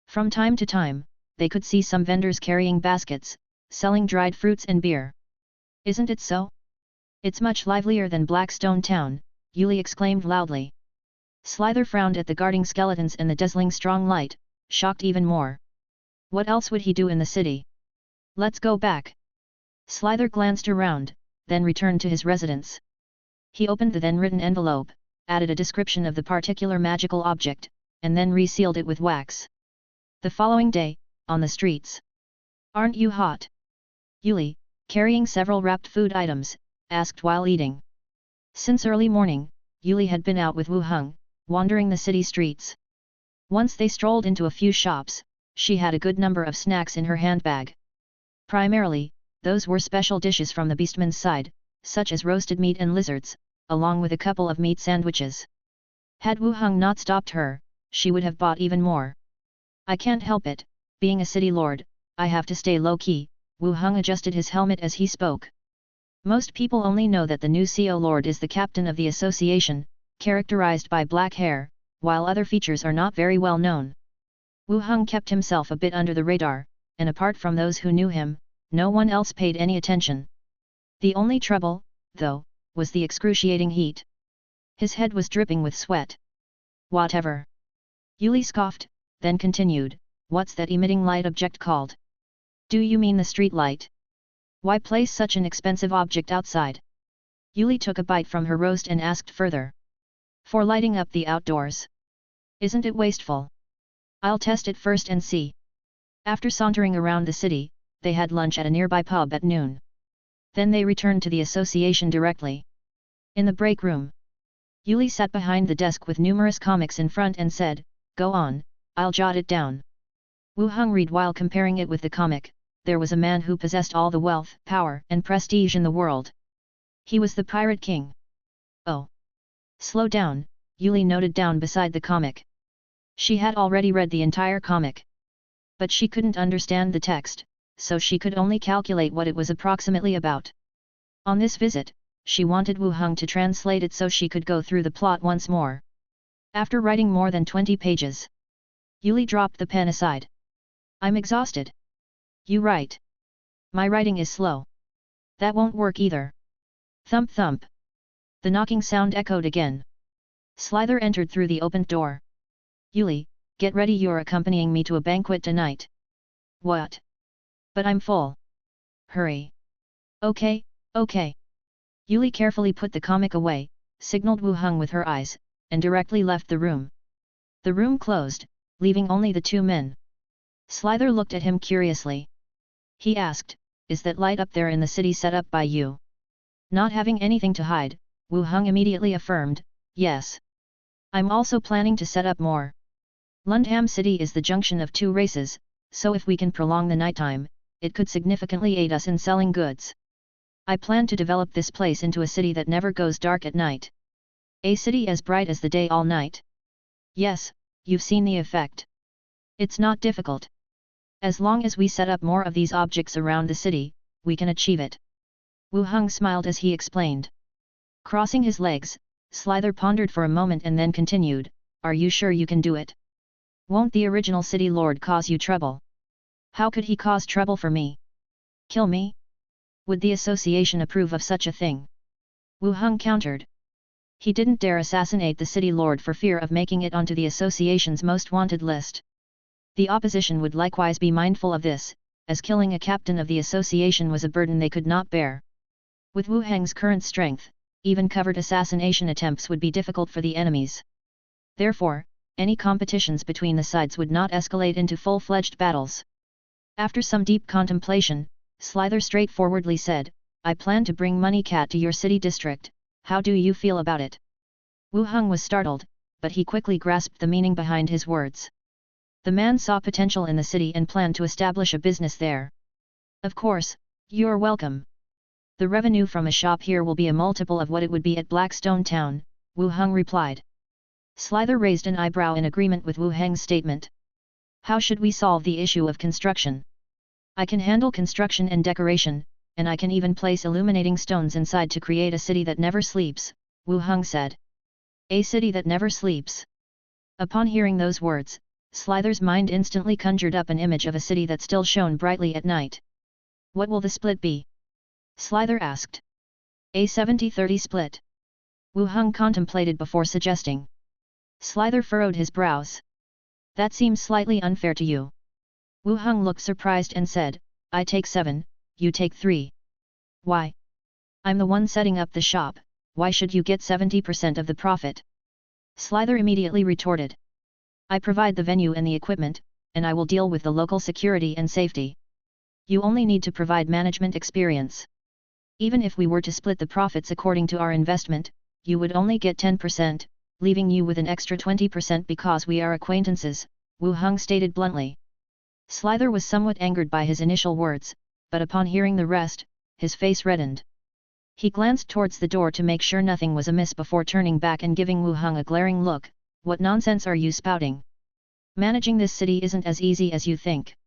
From time to time, they could see some vendors carrying baskets, selling dried fruits and beer. Isn't it so? It's much livelier than Blackstone Town, Yuli exclaimed loudly. Slither frowned at the guarding skeletons and the dazzling strong light, shocked even more. What else would he do in the city? Let's go back. Slither glanced around, then returned to his residence. He opened the then-written envelope, added a description of the particular magical object, and then resealed it with wax. The following day, on the streets. Aren't you hot? Yuli, carrying several wrapped food items, asked while eating. Since early morning, Yuli had been out with Wu Heng, wandering the city streets. Once they strolled into a few shops, she had a good number of snacks in her handbag. Primarily, those were special dishes from the Beastman's side, such as roasted meat and lizards, along with a couple of meat sandwiches. Had Wu Heng not stopped her, she would have bought even more. I can't help it, being a city lord, I have to stay low-key, Wu Heng adjusted his helmet as he spoke. Most people only know that the new CO Lord is the captain of the association, characterized by black hair, while other features are not very well known. Wu Heng kept himself a bit under the radar, and apart from those who knew him, no one else paid any attention. The only trouble, though, was the excruciating heat. His head was dripping with sweat. Whatever. Yuli scoffed, then continued, what's that emitting light object called? Do you mean the street light? Why place such an expensive object outside? Yuli took a bite from her roast and asked further. For lighting up the outdoors. Isn't it wasteful? I'll test it first and see. After sauntering around the city, they had lunch at a nearby pub at noon. Then they returned to the association directly. In the break room, Yuli sat behind the desk with numerous comics in front and said, "Go on, I'll jot it down." Wu Heng read while comparing it with the comic. There was a man who possessed all the wealth, power, and prestige in the world. He was the Pirate King. Oh. Slow down, Yuli noted down beside the comic. She had already read the entire comic. But she couldn't understand the text, so she could only calculate what it was approximately about. On this visit, she wanted Wu Heng to translate it so she could go through the plot once more. After writing more than 20 pages, Yuli dropped the pen aside. "I'm exhausted." "You write. My writing is slow." "That won't work either." Thump thump. The knocking sound echoed again. Slither entered through the opened door. "Yuli, get ready, you're accompanying me to a banquet tonight." "What? But I'm full." "Hurry." "Okay, okay." Yuli carefully put the comic away, signaled Wu Heng with her eyes, and directly left the room. The room closed, leaving only the two men. Slither looked at him curiously. He asked, "Is that light up there in the city set up by you?" Not having anything to hide, Wu Heng immediately affirmed, "Yes. I'm also planning to set up more. Lundham City is the junction of two races, so if we can prolong the nighttime, it could significantly aid us in selling goods. I plan to develop this place into a city that never goes dark at night. A city as bright as the day all night." "Yes, you've seen the effect. It's not difficult. As long as we set up more of these objects around the city, we can achieve it." Wu Heng smiled as he explained. Crossing his legs, Slither pondered for a moment and then continued, "Are you sure you can do it? Won't the original city lord cause you trouble?" "How could he cause trouble for me? Kill me? Would the association approve of such a thing?" Wu Heng countered. He didn't dare assassinate the city lord for fear of making it onto the association's most wanted list. The opposition would likewise be mindful of this, as killing a captain of the association was a burden they could not bear. With Wu Heng's current strength, even covert assassination attempts would be difficult for the enemies. Therefore, any competitions between the sides would not escalate into full-fledged battles. After some deep contemplation, Slither straightforwardly said, "I plan to bring Money Cat to your city district, how do you feel about it?" Wu Heng was startled, but he quickly grasped the meaning behind his words. The man saw potential in the city and planned to establish a business there. "Of course, you're welcome. The revenue from a shop here will be a multiple of what it would be at Blackstone Town," Wu Heng replied. Slither raised an eyebrow in agreement with Wu Heng's statement. "How should we solve the issue of construction?" "I can handle construction and decoration, and I can even place illuminating stones inside to create a city that never sleeps," Wu Heng said. "A city that never sleeps." Upon hearing those words, Slither's mind instantly conjured up an image of a city that still shone brightly at night. "What will the split be?" Slither asked. "A 70-30 split." Wu Heng contemplated before suggesting. Slither furrowed his brows. "That seems slightly unfair to you." Wu Heng looked surprised and said, "I take 7, you take 3. "Why? I'm the one setting up the shop, why should you get 70% of the profit?" Slither immediately retorted. "I provide the venue and the equipment, and I will deal with the local security and safety. You only need to provide management experience. Even if we were to split the profits according to our investment, you would only get 10%, leaving you with an extra 20% because we are acquaintances," Wu Heng stated bluntly. Slither was somewhat angered by his initial words, but upon hearing the rest, his face reddened. He glanced towards the door to make sure nothing was amiss before turning back and giving Wu Heng a glaring look. "What nonsense are you spouting? Managing this city isn't as easy as you think.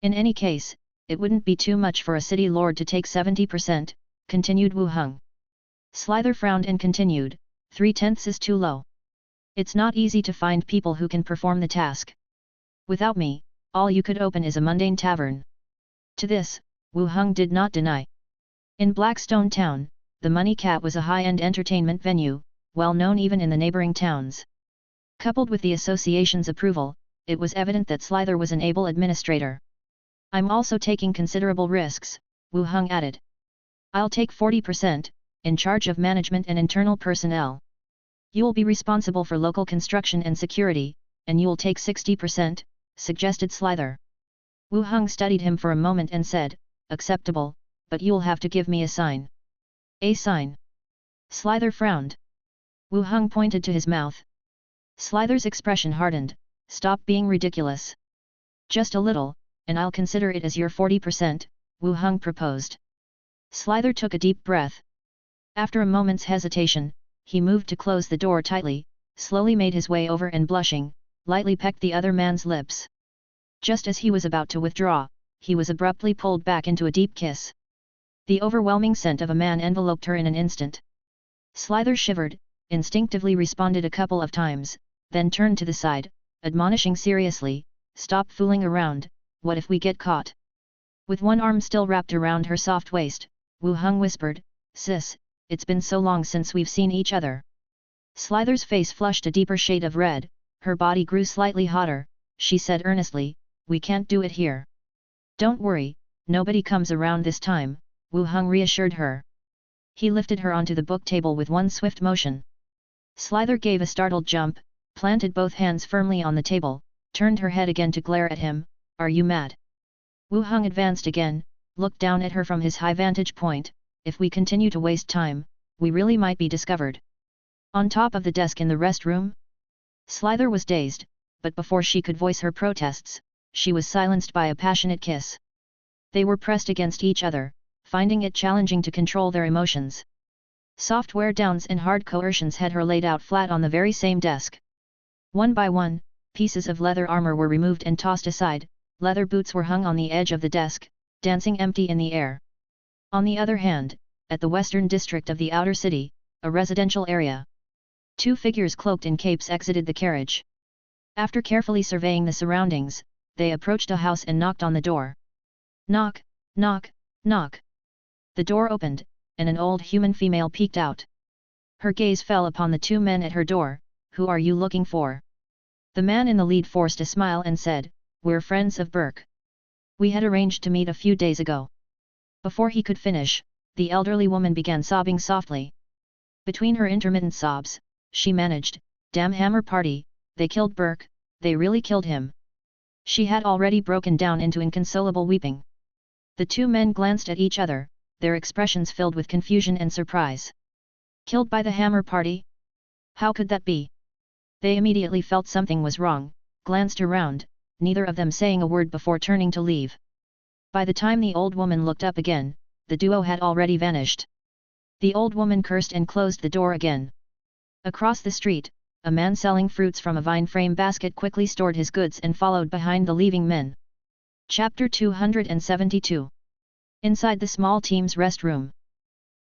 In any case, it wouldn't be too much for a city lord to take 70%, continued Wu Heng. Slither frowned and continued, 3/10 is too low. It's not easy to find people who can perform the task. Without me, all you could open is a mundane tavern. To this, Wu Heng did not deny. In Blackstone Town, the Money Cat was a high-end entertainment venue, well known even in the neighboring towns. Coupled with the association's approval, it was evident that Slither was an able administrator. I'm also taking considerable risks, Wu Heng added. I'll take 40%, in charge of management and internal personnel. You'll be responsible for local construction and security, and you'll take 60%, suggested Slither. Wu Heng studied him for a moment and said, acceptable, but you'll have to give me a sign. A sign? Slither frowned. Wu Heng pointed to his mouth. Slither's expression hardened. Stop being ridiculous. Just a little, and I'll consider it as your 40%, Wu Heng proposed. Slither took a deep breath. After a moment's hesitation, he moved to close the door tightly, slowly made his way over and blushing, lightly pecked the other man's lips. Just as he was about to withdraw, he was abruptly pulled back into a deep kiss. The overwhelming scent of a man enveloped her in an instant. Slither shivered, instinctively responded a couple of times, then turned to the side, admonishing seriously, stop fooling around, what if we get caught? With one arm still wrapped around her soft waist, Wu Heng whispered, sis, it's been so long since we've seen each other. Slither's face flushed a deeper shade of red, her body grew slightly hotter, she said earnestly, we can't do it here. Don't worry, nobody comes around this time, Wu Heng reassured her. He lifted her onto the book table with one swift motion. Slither gave a startled jump, planted both hands firmly on the table, turned her head again to glare at him, are you mad? Wu Heng advanced again, looked down at her from his high vantage point, if we continue to waste time, we really might be discovered. On top of the desk in the rest room? Slither was dazed, but before she could voice her protests, she was silenced by a passionate kiss. They were pressed against each other, finding it challenging to control their emotions. Software downs and hard coercions had her laid out flat on the very same desk. One by one, pieces of leather armor were removed and tossed aside, leather boots were hung on the edge of the desk, dancing empty in the air. On the other hand, at the western district of the outer city, a residential area, two figures cloaked in capes exited the carriage. After carefully surveying the surroundings, they approached a house and knocked on the door. Knock, knock, knock. The door opened, and an old human female peeked out. Her gaze fell upon the two men at her door. Who are you looking for? The man in the lead forced a smile and said, we're friends of Burke. We had arranged to meet a few days ago. Before he could finish, the elderly woman began sobbing softly. Between her intermittent sobs, she managed, damn hammer party, they killed Burke, they really killed him. She had already broken down into inconsolable weeping. The two men glanced at each other, their expressions filled with confusion and surprise. Killed by the hammer party? How could that be? They immediately felt something was wrong, glanced around, neither of them saying a word before turning to leave. By the time the old woman looked up again, the duo had already vanished. The old woman cursed and closed the door again. Across the street, a man selling fruits from a vine frame basket quickly stored his goods and followed behind the leaving men. Chapter 272. Inside the small team's rest room.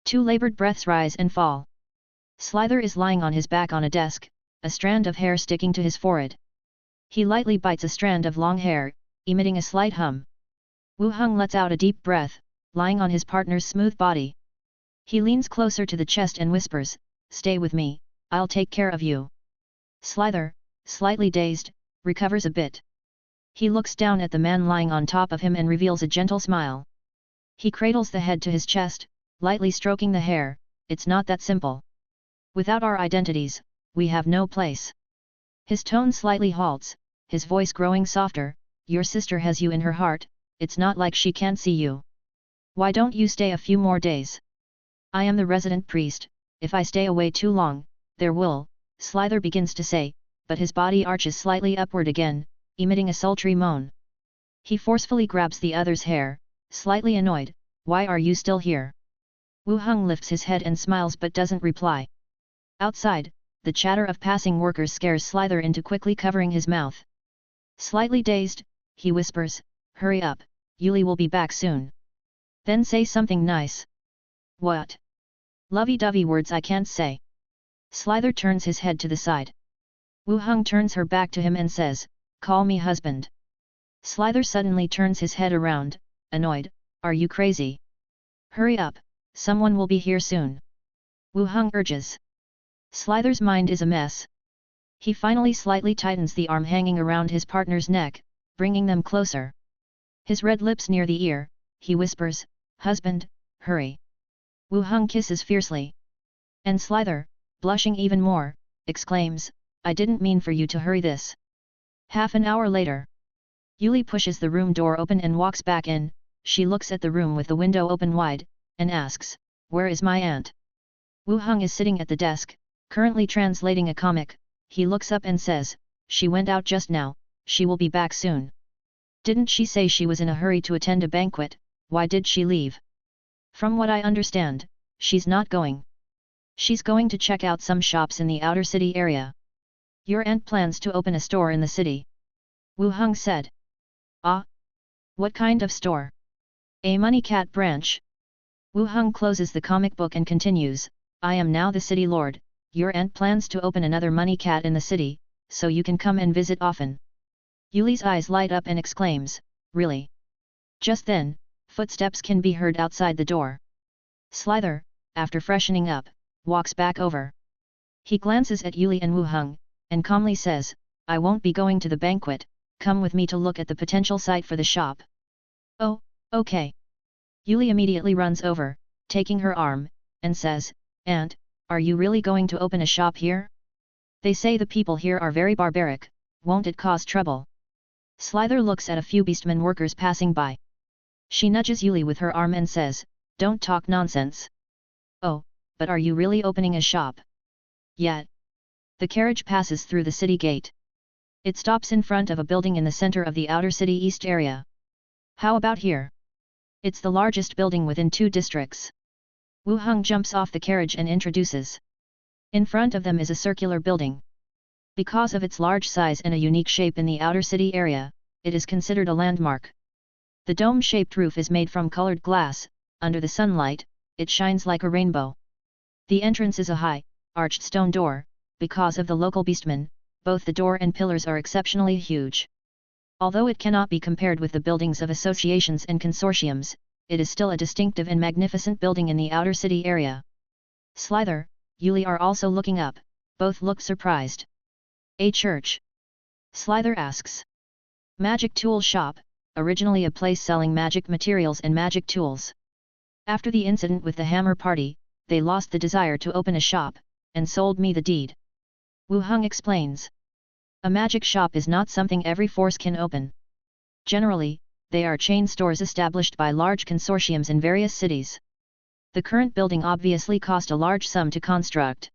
Two labored breaths rise and fall. Slither is lying on his back on a desk, a strand of hair sticking to his forehead. He lightly bites a strand of long hair, emitting a slight hum. Wu Heng lets out a deep breath, lying on his partner's smooth body. He leans closer to the chest and whispers, stay with me, I'll take care of you. Slither, slightly dazed, recovers a bit. He looks down at the man lying on top of him and reveals a gentle smile. He cradles the head to his chest, lightly stroking the hair, it's not that simple. Without our identities, we have no place. His tone slightly halts, his voice growing softer, your sister has you in her heart, it's not like she can't see you. Why don't you stay a few more days? I am the resident priest, if I stay away too long, there will, Slither begins to say, but his body arches slightly upward again, emitting a sultry moan. He forcefully grabs the other's hair, slightly annoyed, why are you still here? Wu Heng lifts his head and smiles but doesn't reply. Outside, the chatter of passing workers scares Slither into quickly covering his mouth. Slightly dazed, he whispers, hurry up, Yuli will be back soon. Then say something nice. What? Lovey-dovey words I can't say. Slither turns his head to the side. Wu Heng turns her back to him and says, call me husband. Slither suddenly turns his head around, annoyed, are you crazy? Hurry up, someone will be here soon. Wu Heng urges. Slither's mind is a mess. He finally slightly tightens the arm hanging around his partner's neck, bringing them closer. His red lips near the ear, he whispers, Husband, hurry. Wu Heng kisses fiercely. And Slither, blushing even more, exclaims, I didn't mean for you to hurry this. Half an hour later. Yuli pushes the room door open and walks back in. She looks at the room with the window open wide, and asks, where is my aunt? Wu Heng is sitting at the desk, currently translating a comic. He looks up and says, she went out just now, she will be back soon. Didn't she say she was in a hurry to attend a banquet? Why did she leave? From what I understand, she's not going. She's going to check out some shops in the outer city area. Your aunt plans to open a store in the city. Wu Heng said. Ah? What kind of store? A money cat branch. Wu Heng closes the comic book and continues, I am now the city lord, your aunt plans to open another money cat in the city, so you can come and visit often. Yuli's eyes light up and exclaims, really? Just then, footsteps can be heard outside the door. Slither, after freshening up, walks back over. He glances at Yuli and Wu Heng, and calmly says, I won't be going to the banquet, come with me to look at the potential site for the shop. Oh, okay. Yuli immediately runs over, taking her arm, and says, Aunt, are you really going to open a shop here? They say the people here are very barbaric, won't it cause trouble? Slither looks at a few beastmen workers passing by. She nudges Yuli with her arm and says, don't talk nonsense. Oh, but are you really opening a shop? Yet. The carriage passes through the city gate. It stops in front of a building in the center of the outer city east area. How about here? It's the largest building within 2 districts. Wu Heng jumps off the carriage and introduces. In front of them is a circular building. Because of its large size and a unique shape in the outer city area, it is considered a landmark. The dome-shaped roof is made from colored glass. Under the sunlight, it shines like a rainbow. The entrance is a high, arched stone door. Because of the local beastmen, both the door and pillars are exceptionally huge. Although it cannot be compared with the buildings of associations and consortiums, it is still a distinctive and magnificent building in the outer city area. Slither, Yuli are also looking up, both look surprised. A church? Slither asks. Magic tool shop, originally a place selling magic materials and magic tools. After the incident with the hammer party, they lost the desire to open a shop, and sold me the deed. Wu Heng explains. A magic shop is not something every force can open. Generally, they are chain stores established by large consortiums in various cities. The current building obviously cost a large sum to construct.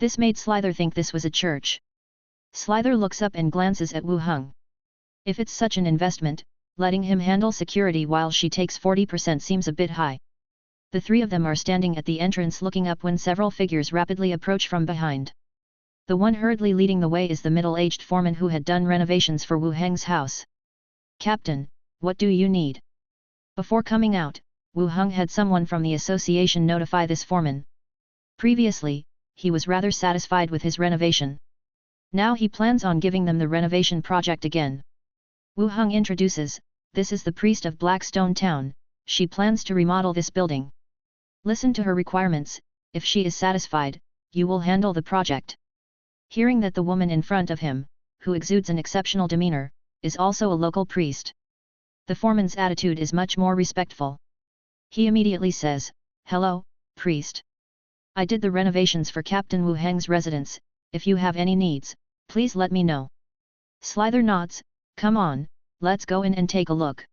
This made Slither think this was a church. Slither looks up and glances at Wu Heng. If it's such an investment, letting him handle security while she takes 40% seems a bit high. The 3 of them are standing at the entrance looking up when several figures rapidly approach from behind. The one hurriedly leading the way is the middle-aged foreman who had done renovations for Wu Heng's house. Captain, what do you need? Before coming out, Wu Heng had someone from the association notify this foreman. Previously, he was rather satisfied with his renovation. Now he plans on giving them the renovation project again. Wu Heng introduces, this is the priest of Blackstone Town, she plans to remodel this building. Listen to her requirements, if she is satisfied, you will handle the project. Hearing that the woman in front of him, who exudes an exceptional demeanor, is also a local priest. The foreman's attitude is much more respectful. He immediately says, hello, priest. I did the renovations for Captain Wu Heng's residence, if you have any needs, please let me know. Slither nods, come on, let's go in and take a look.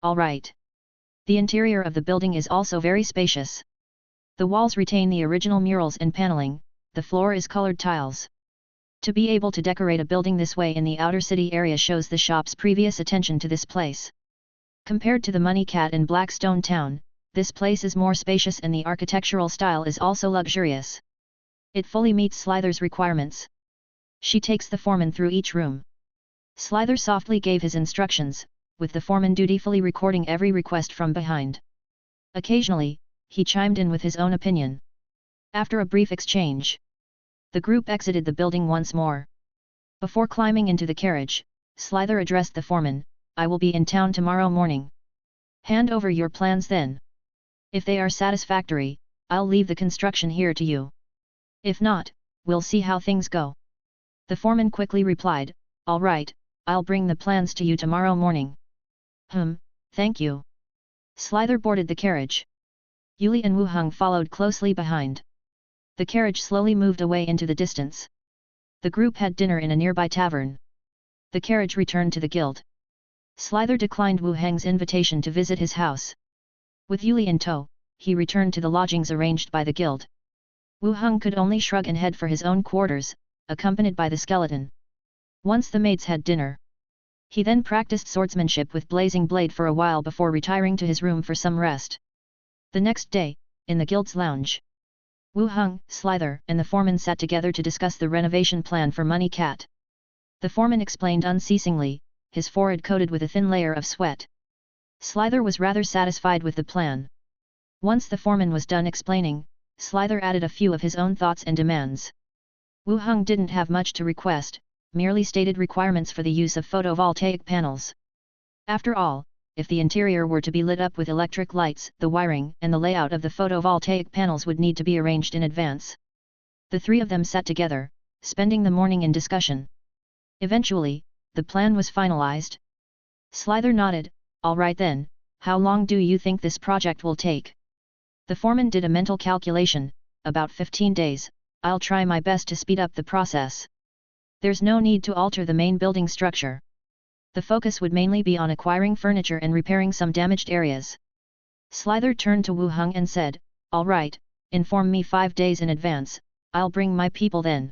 Alright. The interior of the building is also very spacious. The walls retain the original murals and paneling, the floor is colored tiles. To be able to decorate a building this way in the outer city area shows the shop's previous attention to this place. Compared to the Money Cat in Blackstone Town, this place is more spacious and the architectural style is also luxurious. It fully meets Slither's requirements. She takes the foreman through each room. Slither softly gave his instructions, with the foreman dutifully recording every request from behind. Occasionally, he chimed in with his own opinion. After a brief exchange, the group exited the building once more. Before climbing into the carriage, Slither addressed the foreman, I will be in town tomorrow morning. Hand over your plans then. If they are satisfactory, I'll leave the construction here to you. If not, we'll see how things go. The foreman quickly replied, all right, I'll bring the plans to you tomorrow morning. Thank you. Slither boarded the carriage. Yuli and Wu Heng followed closely behind. The carriage slowly moved away into the distance. The group had dinner in a nearby tavern. The carriage returned to the guild. Slither declined Wu Heng's invitation to visit his house. With Yuli in tow, he returned to the lodgings arranged by the guild. Wu Heng could only shrug and head for his own quarters, accompanied by the skeleton. Once the maids had dinner, he then practiced swordsmanship with blazing blade for a while before retiring to his room for some rest. The next day, in the guild's lounge, Wu Heng, Slither, and the foreman sat together to discuss the renovation plan for Money Cat. The foreman explained unceasingly, his forehead coated with a thin layer of sweat. Slither was rather satisfied with the plan. Once the foreman was done explaining, Slither added a few of his own thoughts and demands. Wu Heng didn't have much to request, merely stated requirements for the use of photovoltaic panels. After all, if the interior were to be lit up with electric lights, the wiring and the layout of the photovoltaic panels would need to be arranged in advance. The three of them sat together, spending the morning in discussion. Eventually, the plan was finalized. Slither nodded, "All right then, how long do you think this project will take?" The foreman did a mental calculation, "About 15 days, I'll try my best to speed up the process. There's no need to alter the main building structure. The focus would mainly be on acquiring furniture and repairing some damaged areas." Slither turned to Wu Heng and said, "All right, inform me 5 days in advance, I'll bring my people then."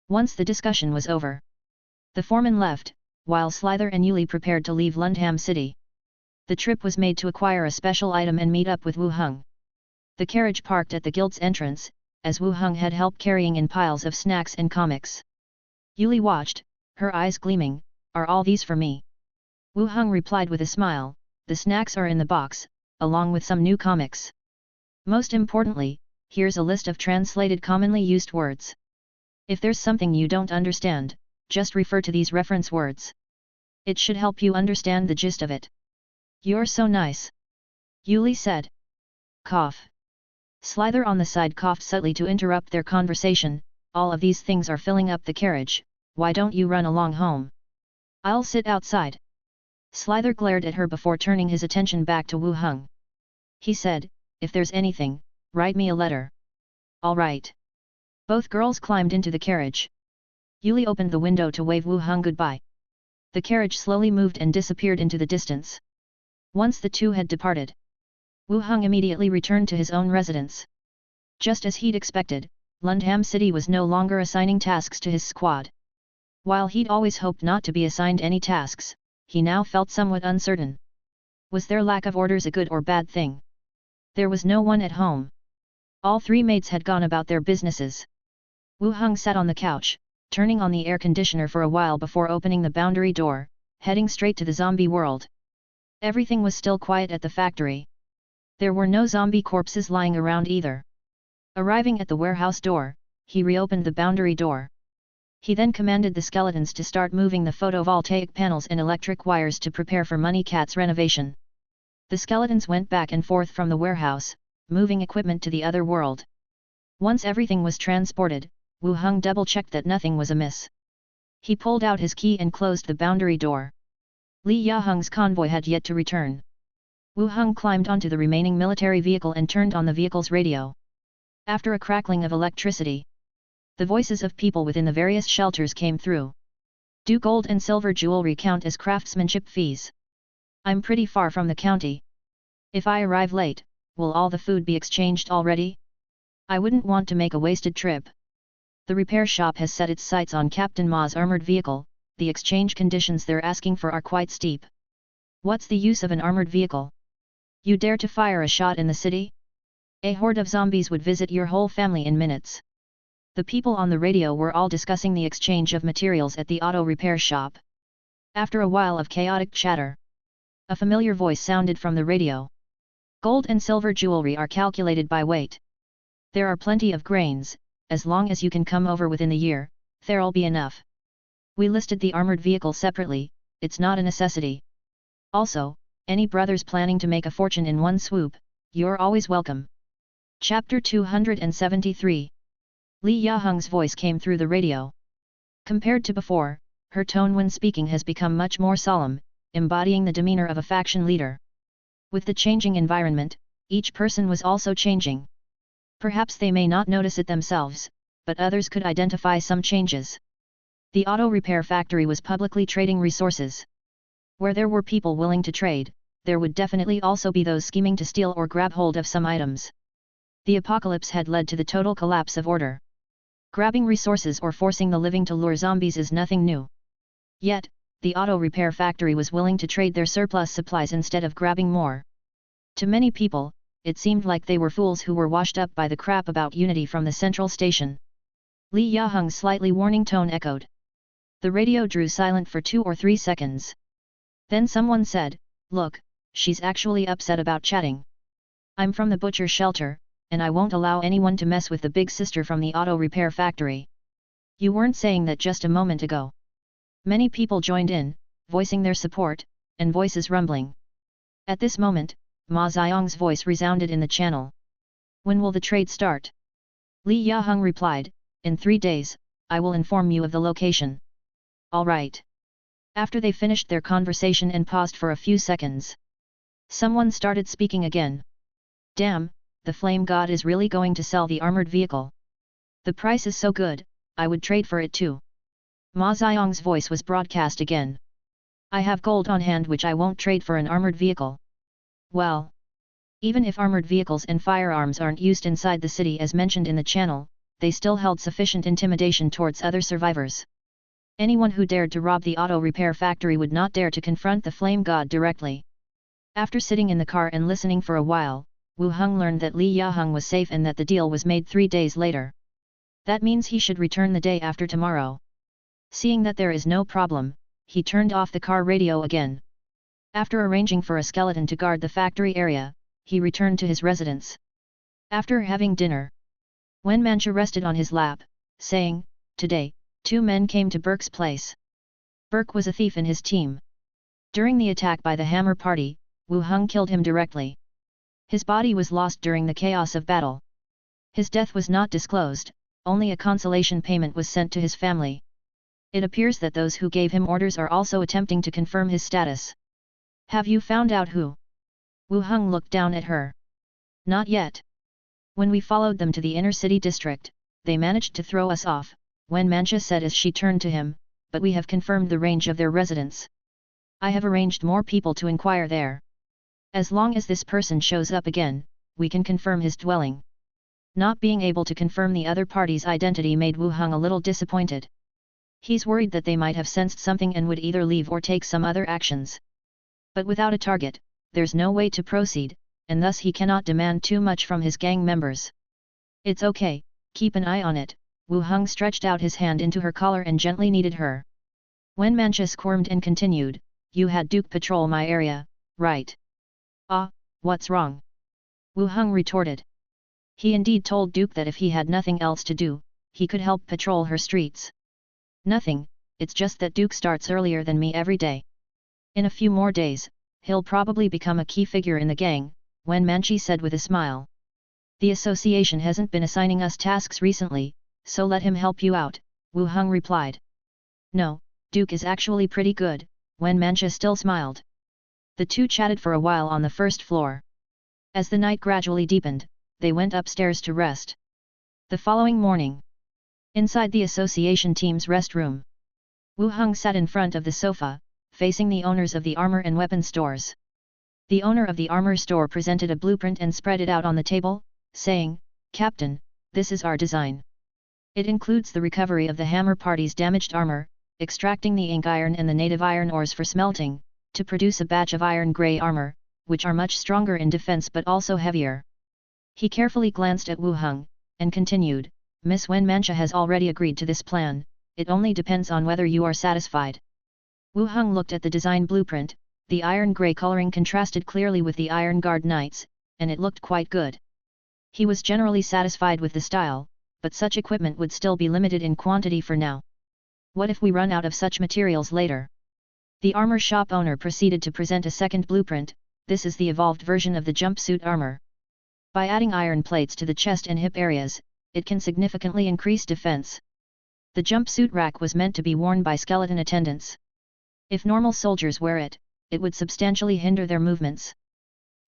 Once the discussion was over, the foreman left, while Slither and Yuli prepared to leave Lundham City. The trip was made to acquire a special item and meet up with Wu Heng. The carriage parked at the guild's entrance, as Wu Heng had help carrying in piles of snacks and comics. Yuli watched, her eyes gleaming, "Are all these for me?" Wu Heng replied with a smile, "The snacks are in the box, along with some new comics. Most importantly, here's a list of translated commonly used words. If there's something you don't understand, just refer to these reference words. It should help you understand the gist of it." "You're so nice," Yuli said. Cough. Slither on the side coughed subtly to interrupt their conversation, "All of these things are filling up the carriage, why don't you run along home?" "I'll sit outside." Slither glared at her before turning his attention back to Wu Heng. He said, "If there's anything, write me a letter." "All right." Both girls climbed into the carriage. Yuli opened the window to wave Wu Heng goodbye. The carriage slowly moved and disappeared into the distance. Once the two had departed, Wu Heng immediately returned to his own residence. Just as he'd expected, Lundham City was no longer assigning tasks to his squad. While he'd always hoped not to be assigned any tasks, he now felt somewhat uncertain. Was their lack of orders a good or bad thing? There was no one at home. All three maids had gone about their businesses. Wu Heng sat on the couch, turning on the air conditioner for a while before opening the boundary door, heading straight to the zombie world. Everything was still quiet at the factory. There were no zombie corpses lying around either. Arriving at the warehouse door, he reopened the boundary door. He then commanded the skeletons to start moving the photovoltaic panels and electric wires to prepare for Money Cat's renovation. The skeletons went back and forth from the warehouse, moving equipment to the other world. Once everything was transported, Wu Heng double-checked that nothing was amiss. He pulled out his key and closed the boundary door. Li Yaheng's convoy had yet to return. Wu Heng climbed onto the remaining military vehicle and turned on the vehicle's radio. After a crackling of electricity, the voices of people within the various shelters came through. "Do gold and silver jewelry count as craftsmanship fees? I'm pretty far from the county. If I arrive late, will all the food be exchanged already? I wouldn't want to make a wasted trip. The repair shop has set its sights on Captain Ma's armored vehicle, the exchange conditions they're asking for are quite steep. What's the use of an armored vehicle? You dare to fire a shot in the city? A horde of zombies would visit your whole family in minutes." The people on the radio were all discussing the exchange of materials at the auto repair shop. After a while of chaotic chatter, a familiar voice sounded from the radio. "Gold and silver jewelry are calculated by weight. There are plenty of grains, as long as you can come over within the year, there'll be enough. We listed the armored vehicle separately, it's not a necessity. Also, any brothers planning to make a fortune in one swoop, you're always welcome." Chapter 273. Li Yaheng's voice came through the radio. Compared to before, her tone when speaking has become much more solemn, embodying the demeanor of a faction leader. With the changing environment, each person was also changing. Perhaps they may not notice it themselves, but others could identify some changes. The auto repair factory was publicly trading resources. Where there were people willing to trade, there would definitely also be those scheming to steal or grab hold of some items. The apocalypse had led to the total collapse of order. Grabbing resources or forcing the living to lure zombies is nothing new. Yet, the auto repair factory was willing to trade their surplus supplies instead of grabbing more. To many people, it seemed like they were fools who were washed up by the crap about unity from the central station. Li Yaheng's slightly warning tone echoed. The radio drew silent for 2 or 3 seconds. Then someone said, "Look, she's actually upset about chatting. I'm from the butcher shelter, and I won't allow anyone to mess with the big sister from the auto repair factory. You weren't saying that just a moment ago." Many people joined in, voicing their support, and voices rumbling. At this moment, Ma Xiong's voice resounded in the channel. "When will the trade start?" Li Yaheng replied, "In 3 days, I will inform you of the location." "All right." After they finished their conversation and paused for a few seconds, someone started speaking again. "Damn, the Flame God is really going to sell the armored vehicle. The price is so good, I would trade for it too." Ma Xiong's voice was broadcast again. "I have gold on hand which I won't trade for an armored vehicle." Well, even if armored vehicles and firearms aren't used inside the city as mentioned in the channel, they still held sufficient intimidation towards other survivors. Anyone who dared to rob the auto repair factory would not dare to confront the Flame God directly. After sitting in the car and listening for a while, Wu Heng learned that Li Yaheng was safe and that the deal was made 3 days later. That means he should return the day after tomorrow. Seeing that there is no problem, he turned off the car radio again. After arranging for a skeleton to guard the factory area, he returned to his residence. After having dinner, Wen Mancha rested on his lap, saying, "Today, 2 men came to Burke's place. Burke was a thief in his team. During the attack by the Hammer Party, Wu Heng killed him directly. His body was lost during the chaos of battle. His death was not disclosed, only a consolation payment was sent to his family. It appears that those who gave him orders are also attempting to confirm his status. Have you found out who?" Wu Heng looked down at her. "Not yet. When we followed them to the inner city district, they managed to throw us off," Wen Mancha said as she turned to him, "but we have confirmed the range of their residence. I have arranged more people to inquire there. As long as this person shows up again, we can confirm his dwelling." Not being able to confirm the other party's identity made Wu Heng a little disappointed. He's worried that they might have sensed something and would either leave or take some other actions. But without a target, there's no way to proceed, and thus he cannot demand too much from his gang members. "It's okay, keep an eye on it." Wu Heng stretched out his hand into her collar and gently kneaded her. Wen Mancha squirmed and continued, "You had Duke patrol my area, right?" "Ah, what's wrong?" Wu Heng retorted. He indeed told Duke that if he had nothing else to do, he could help patrol her streets. "Nothing, it's just that Duke starts earlier than me every day. In a few more days, he'll probably become a key figure in the gang," Wen Manchi said with a smile. "The association hasn't been assigning us tasks recently, so let him help you out," Wu Heng replied. "No, Duke is actually pretty good," Wen Mancha still smiled. The two chatted for a while on the first floor. As the night gradually deepened, they went upstairs to rest. The following morning, inside the association team's rest room, Wu Heng sat in front of the sofa, facing the owners of the armor and weapon stores. The owner of the armor store presented a blueprint and spread it out on the table, saying, "Captain, this is our design. It includes the recovery of the Hammer Party's damaged armor, extracting the ink iron and the native iron ores for smelting, to produce a batch of iron grey armor, which are much stronger in defense but also heavier." He carefully glanced at Wu Heng, and continued, "Miss Wen Mancha has already agreed to this plan, it only depends on whether you are satisfied." Wu Heng looked at the design blueprint. The iron grey coloring contrasted clearly with the Iron Guard Knights, and it looked quite good. He was generally satisfied with the style, but such equipment would still be limited in quantity for now. What if we run out of such materials later? The armor shop owner proceeded to present a second blueprint. This is the evolved version of the jumpsuit armor. By adding iron plates to the chest and hip areas, it can significantly increase defense. The jumpsuit rack was meant to be worn by skeleton attendants. If normal soldiers wear it, it would substantially hinder their movements.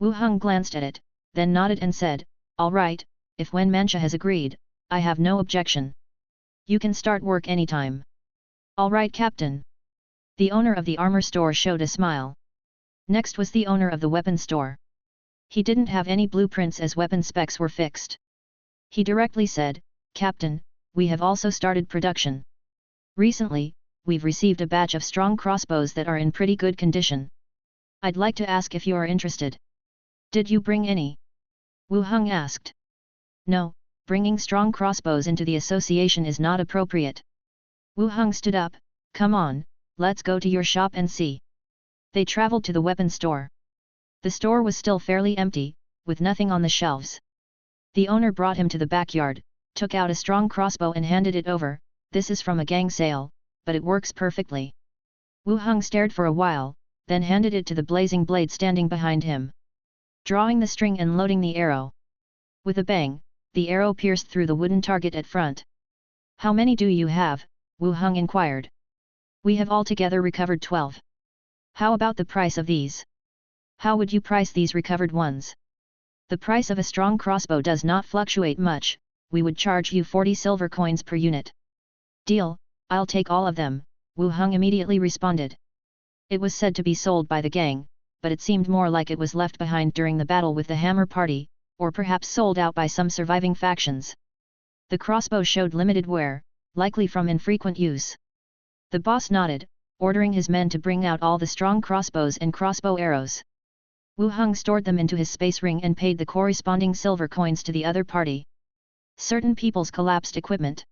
Wu Heng glanced at it, then nodded and said, "All right, if Wen Mancha has agreed, I have no objection. You can start work anytime." "All right, Captain." The owner of the armor store showed a smile. Next was the owner of the weapon store. He didn't have any blueprints as weapon specs were fixed. He directly said, "Captain, we have also started production. Recently, we've received a batch of strong crossbows that are in pretty good condition. I'd like to ask if you are interested." "Did you bring any?" Wu Heng asked. "No, bringing strong crossbows into the association is not appropriate." Wu Heng stood up, "Come on, let's go to your shop and see." They traveled to the weapon store. The store was still fairly empty, with nothing on the shelves. The owner brought him to the backyard, took out a strong crossbow and handed it over. "This is from a gang sale, but it works perfectly." Wu Heng stared for a while, then handed it to the blazing blade standing behind him. Drawing the string and loading the arrow. With a bang, the arrow pierced through the wooden target at front. "How many do you have?" Wu Heng inquired. "We have altogether recovered 12. How about the price of these?" "How would you price these recovered ones?" "The price of a strong crossbow does not fluctuate much, we would charge you 40 silver coins per unit." "Deal, I'll take all of them," Wu Heng immediately responded. It was said to be sold by the gang, but it seemed more like it was left behind during the battle with the Hammer Party, or perhaps sold out by some surviving factions. The crossbow showed limited wear, likely from infrequent use. The boss nodded, ordering his men to bring out all the strong crossbows and crossbow arrows. Wu Heng stored them into his space ring and paid the corresponding silver coins to the other party. Certain people's collapsed equipment.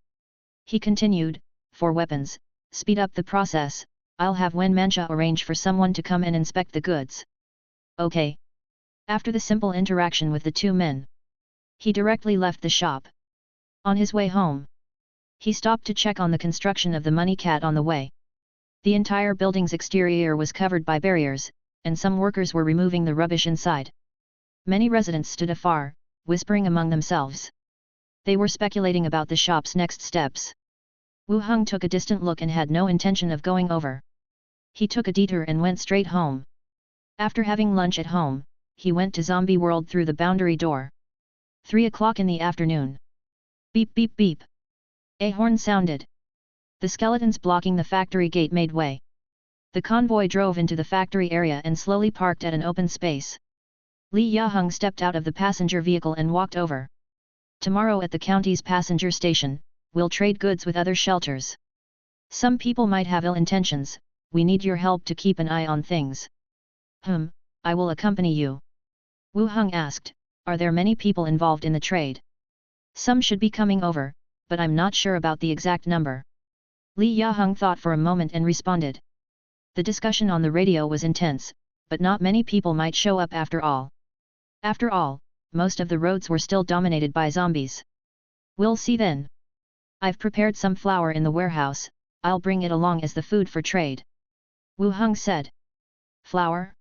He continued, "For weapons, speed up the process, I'll have Wen Mancha arrange for someone to come and inspect the goods." "Okay." After the simple interaction with the two men, he directly left the shop. On his way home, he stopped to check on the construction of the money cat on the way. The entire building's exterior was covered by barriers, and some workers were removing the rubbish inside. Many residents stood afar, whispering among themselves. They were speculating about the shop's next steps. Wu Heng took a distant look and had no intention of going over. He took a detour and went straight home. After having lunch at home, he went to Zombie World through the boundary door. 3 o'clock in the afternoon. Beep beep beep. A horn sounded. The skeletons blocking the factory gate made way. The convoy drove into the factory area and slowly parked at an open space. Li Yaheng stepped out of the passenger vehicle and walked over. "Tomorrow at the county's passenger station, we'll trade goods with other shelters. Some people might have ill intentions, we need your help to keep an eye on things." "I will accompany you." Wu Heng asked, "Are there many people involved in the trade?" "Some should be coming over, but I'm not sure about the exact number." Li Yaheng thought for a moment and responded. The discussion on the radio was intense, but not many people might show up after all. After all, most of the roads were still dominated by zombies. "We'll see then. I've prepared some flour in the warehouse, I'll bring it along as the food for trade." Wu Heng said. "Flour?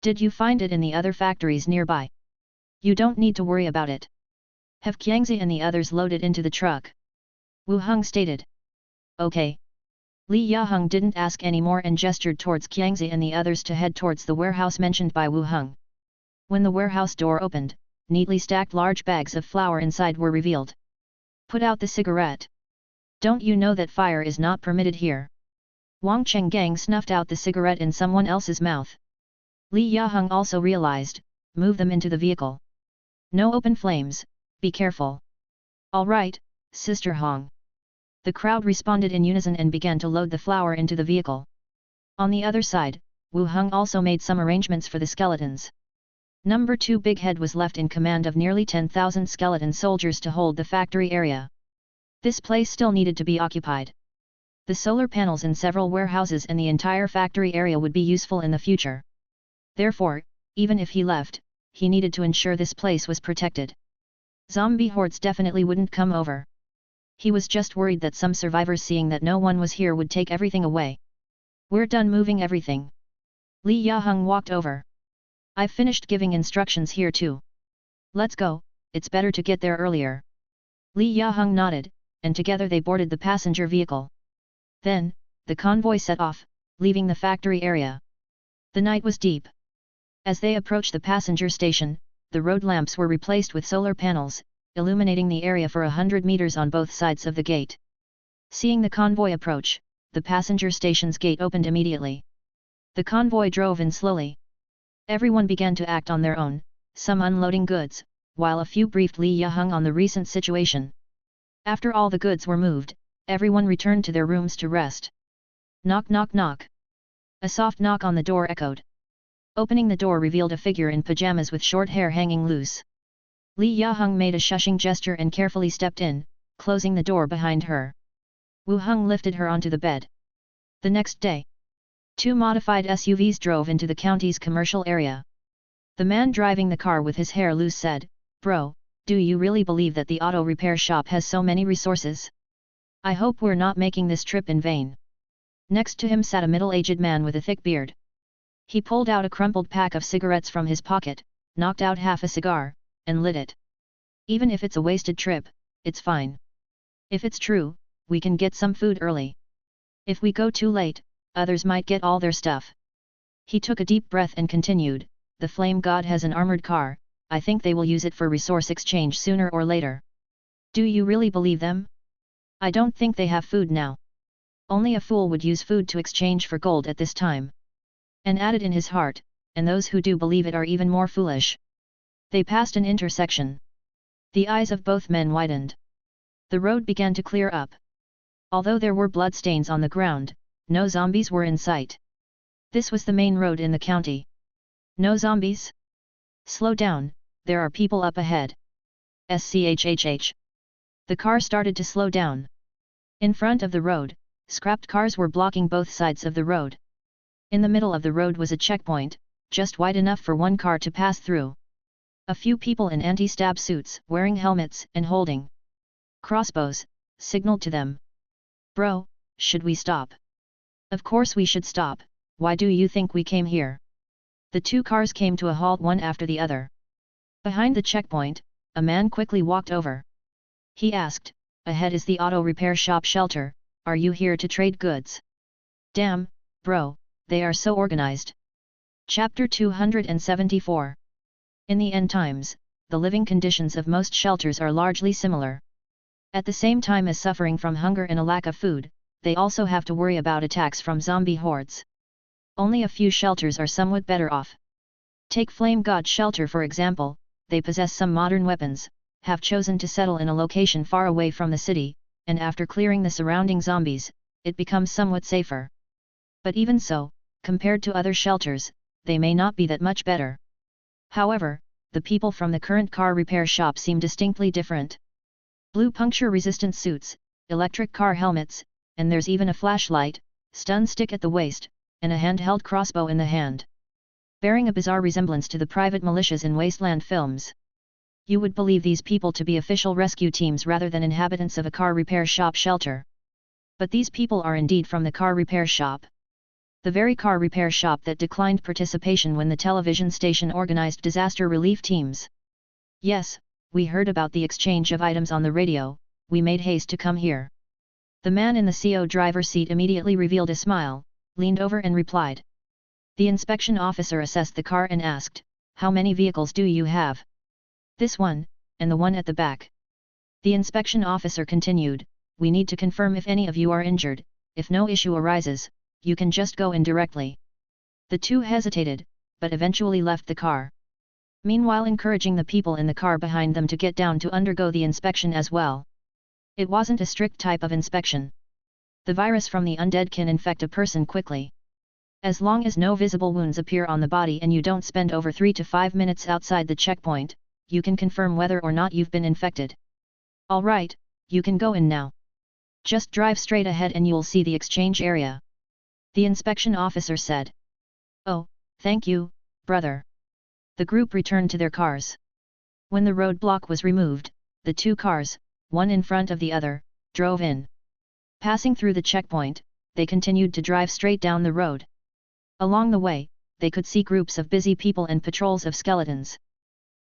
Did you find it in the other factories nearby?" "You don't need to worry about it. Have Qiangzi and the others loaded into the truck," Wu Heng stated. "Okay." Li Yaheng didn't ask any more and gestured towards Qiangzi and the others to head towards the warehouse mentioned by Wu Heng. When the warehouse door opened, neatly stacked large bags of flour inside were revealed. "Put out the cigarette. Don't you know that fire is not permitted here?" Wang Chenggang snuffed out the cigarette in someone else's mouth. Li Yaheng also realized, "Move them into the vehicle. No open flames, be careful." "All right, Sister Hong." The crowd responded in unison and began to load the flour into the vehicle. On the other side, Wu Heng also made some arrangements for the skeletons. Number 2 Big Head was left in command of nearly 10,000 skeleton soldiers to hold the factory area. This place still needed to be occupied. The solar panels in several warehouses and the entire factory area would be useful in the future. Therefore, even if he left, he needed to ensure this place was protected. Zombie hordes definitely wouldn't come over. He was just worried that some survivors seeing that no one was here would take everything away. "We're done moving everything." Li Yaheng walked over. "I've finished giving instructions here too. Let's go, it's better to get there earlier." Li Yaheng nodded, and together they boarded the passenger vehicle. Then, the convoy set off, leaving the factory area. The night was deep. As they approached the passenger station, the road lamps were replaced with solar panels, illuminating the area for 100 meters on both sides of the gate. Seeing the convoy approach, the passenger station's gate opened immediately. The convoy drove in slowly. Everyone began to act on their own, some unloading goods, while a few briefed Li Yaheng on the recent situation. After all the goods were moved, everyone returned to their rooms to rest. Knock knock knock. A soft knock on the door echoed. Opening the door revealed a figure in pajamas with short hair hanging loose. Li Yaheng made a shushing gesture and carefully stepped in, closing the door behind her. Wu Heng lifted her onto the bed. The next day, 2 modified SUVs drove into the county's commercial area. The man driving the car with his hair loose said, "Bro, do you really believe that the auto repair shop has so many resources? I hope we're not making this trip in vain." Next to him sat a middle-aged man with a thick beard. He pulled out a crumpled pack of cigarettes from his pocket, knocked out half a cigar, and lit it. "Even if it's a wasted trip, it's fine. If it's true, we can get some food early. If we go too late, others might get all their stuff." He took a deep breath and continued, "The Flame God has an armored car, I think they will use it for resource exchange sooner or later." "Do you really believe them? I don't think they have food now. Only a fool would use food to exchange for gold at this time." And added in his heart, "And those who do believe it are even more foolish." They passed an intersection. The eyes of both men widened. The road began to clear up. Although there were bloodstains on the ground, no zombies were in sight. This was the main road in the county. "No zombies? Slow down, there are people up ahead." Schhhh. The car started to slow down. In front of the road, scrapped cars were blocking both sides of the road. In the middle of the road was a checkpoint, just wide enough for one car to pass through. A few people in anti-stab suits, wearing helmets and holding crossbows, signaled to them. "Bro, should we stop?" "Of course we should stop, why do you think we came here?" The 2 cars came to a halt one after the other. Behind the checkpoint, a man quickly walked over. He asked, "Ahead is the auto repair shop shelter, are you here to trade goods?" "Damn, bro, they are so organized." Chapter 274. In the end times, the living conditions of most shelters are largely similar. At the same time as suffering from hunger and a lack of food, they also have to worry about attacks from zombie hordes. Only a few shelters are somewhat better off. Take Flame God Shelter for example, they possess some modern weapons, have chosen to settle in a location far away from the city, and after clearing the surrounding zombies, it becomes somewhat safer. But even so, compared to other shelters, they may not be that much better. However, the people from the current car repair shop seem distinctly different. Blue puncture-resistant suits, electric car helmets, and there's even a flashlight, stun stick at the waist, and a handheld crossbow in the hand. Bearing a bizarre resemblance to the private militias in Wasteland films. You would believe these people to be official rescue teams rather than inhabitants of a car repair shop shelter. But these people are indeed from the car repair shop. The very car repair shop that declined participation when the television station organized disaster relief teams. "Yes, we heard about the exchange of items on the radio, we made haste to come here." The man in the CO driver's seat immediately revealed a smile, leaned over and replied. The inspection officer assessed the car and asked, "How many vehicles do you have?" "This one, and the one at the back." The inspection officer continued, "We need to confirm if any of you are injured, if no issue arises, you can just go in directly." The 2 hesitated, but eventually left the car. Meanwhile encouraging the people in the car behind them to get down to undergo the inspection as well. It wasn't a strict type of inspection. The virus from the undead can infect a person quickly. As long as no visible wounds appear on the body and you don't spend over 3 to 5 minutes outside the checkpoint, you can confirm whether or not you've been infected. "Alright, you can go in now. Just drive straight ahead and you'll see the exchange area," the inspection officer said. "Oh, thank you, brother." The group returned to their cars. When the roadblock was removed, the 2 cars, one in front of the other, drove in. Passing through the checkpoint, they continued to drive straight down the road. Along the way, they could see groups of busy people and patrols of skeletons.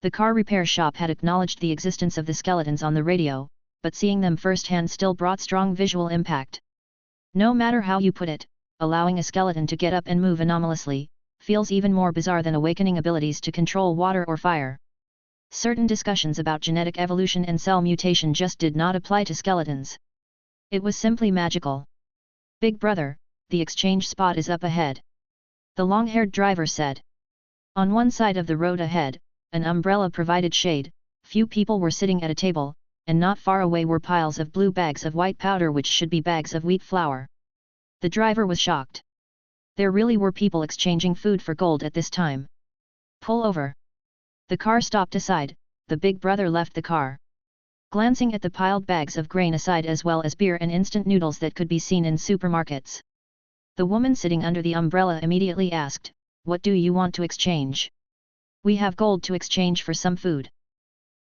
The car repair shop had acknowledged the existence of the skeletons on the radio, but seeing them firsthand still brought strong visual impact. No matter how you put it, allowing a skeleton to get up and move anomalously, feels even more bizarre than awakening abilities to control water or fire. Certain discussions about genetic evolution and cell mutation just did not apply to skeletons. It was simply magical. Big brother, the exchange spot is up ahead. The long-haired driver said. On one side of the road ahead, an umbrella provided shade, few people were sitting at a table, and not far away were piles of blue bags of white powder which should be bags of wheat flour. The driver was shocked. There really were people exchanging food for gold at this time. Pull over. The car stopped aside, the big brother left the car. Glancing at the piled bags of grain aside as well as beer and instant noodles that could be seen in supermarkets. The woman sitting under the umbrella immediately asked, "What do you want to exchange?" "We have gold to exchange for some food."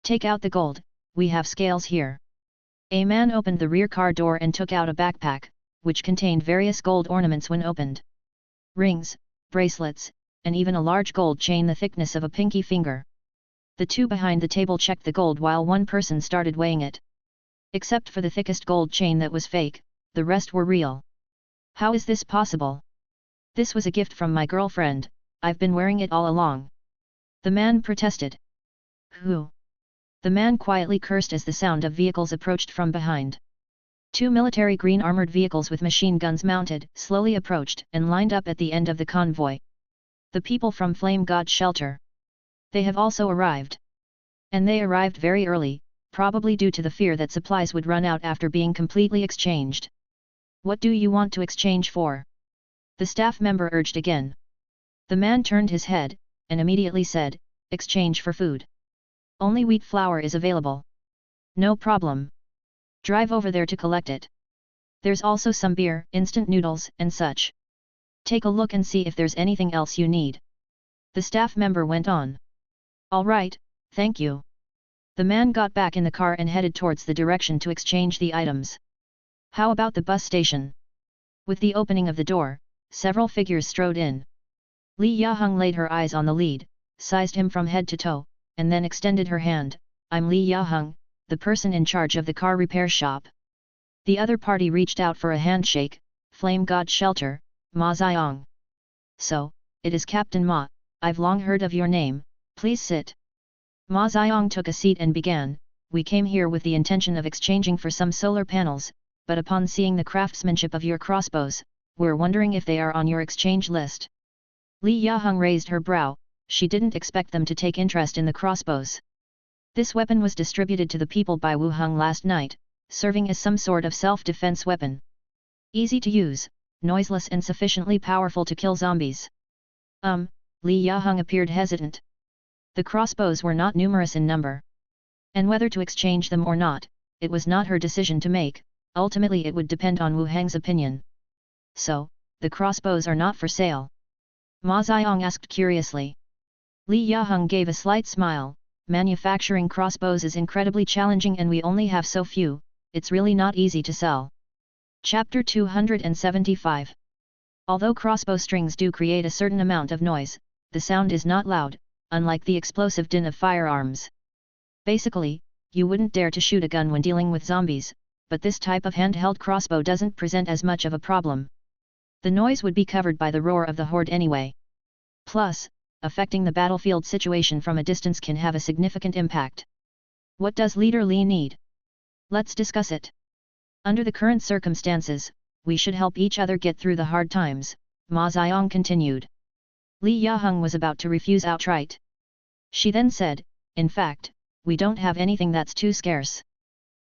"Take out the gold, we have scales here." A man opened the rear car door and took out a backpack, which contained various gold ornaments when opened. Rings, bracelets, and even a large gold chain the thickness of a pinky finger. The two behind the table checked the gold while one person started weighing it. Except for the thickest gold chain that was fake, the rest were real. "How is this possible?" "This was a gift from my girlfriend, I've been wearing it all along." The man protested. "Who?" The man quietly cursed as the sound of vehicles approached from behind. Two military green armored vehicles with machine guns mounted slowly approached and lined up at the end of the convoy. "The people from Flame God's shelter. They have also arrived. And they arrived very early, probably due to the fear that supplies would run out after being completely exchanged." "What do you want to exchange for?" the staff member urged again. The man turned his head, and immediately said, "Exchange for food. Only wheat flour is available." "No problem. Drive over there to collect it. There's also some beer, instant noodles, and such. Take a look and see if there's anything else you need." The staff member went on. "All right, thank you." The man got back in the car and headed towards the direction to exchange the items. "How about the bus station?" With the opening of the door, several figures strode in. Li Yaheng laid her eyes on the lead, sized him from head to toe, and then extended her hand. "I'm Li Yaheng, the person in charge of the car repair shop." The other party reached out for a handshake. "Flame God Shelter, Ma Xiong." "So, it is Captain Ma, I've long heard of your name, please sit." Ma Xiong took a seat and began, "We came here with the intention of exchanging for some solar panels, but upon seeing the craftsmanship of your crossbows, we're wondering if they are on your exchange list." Li Yaheng raised her brow, she didn't expect them to take interest in the crossbows. This weapon was distributed to the people by Wu Heng last night, serving as some sort of self-defense weapon. Easy to use, noiseless and sufficiently powerful to kill zombies. Li Yaheng appeared hesitant. The crossbows were not numerous in number. And whether to exchange them or not, it was not her decision to make, ultimately it would depend on Wu Heng's opinion. "So, the crossbows are not for sale?" Ma Xiong asked curiously. Li Yaheng gave a slight smile. "Manufacturing crossbows is incredibly challenging and we only have so few, it's really not easy to sell." Chapter 275. Although crossbow strings do create a certain amount of noise, the sound is not loud, unlike the explosive din of firearms. Basically, you wouldn't dare to shoot a gun when dealing with zombies, but this type of handheld crossbow doesn't present as much of a problem. The noise would be covered by the roar of the horde anyway. Plus, affecting the battlefield situation from a distance can have a significant impact. What does Leader Li need? Let's discuss it. Under the current circumstances, we should help each other get through the hard times, Ma Xiong continued. Li Yaheng was about to refuse outright. She then said, "In fact, we don't have anything that's too scarce.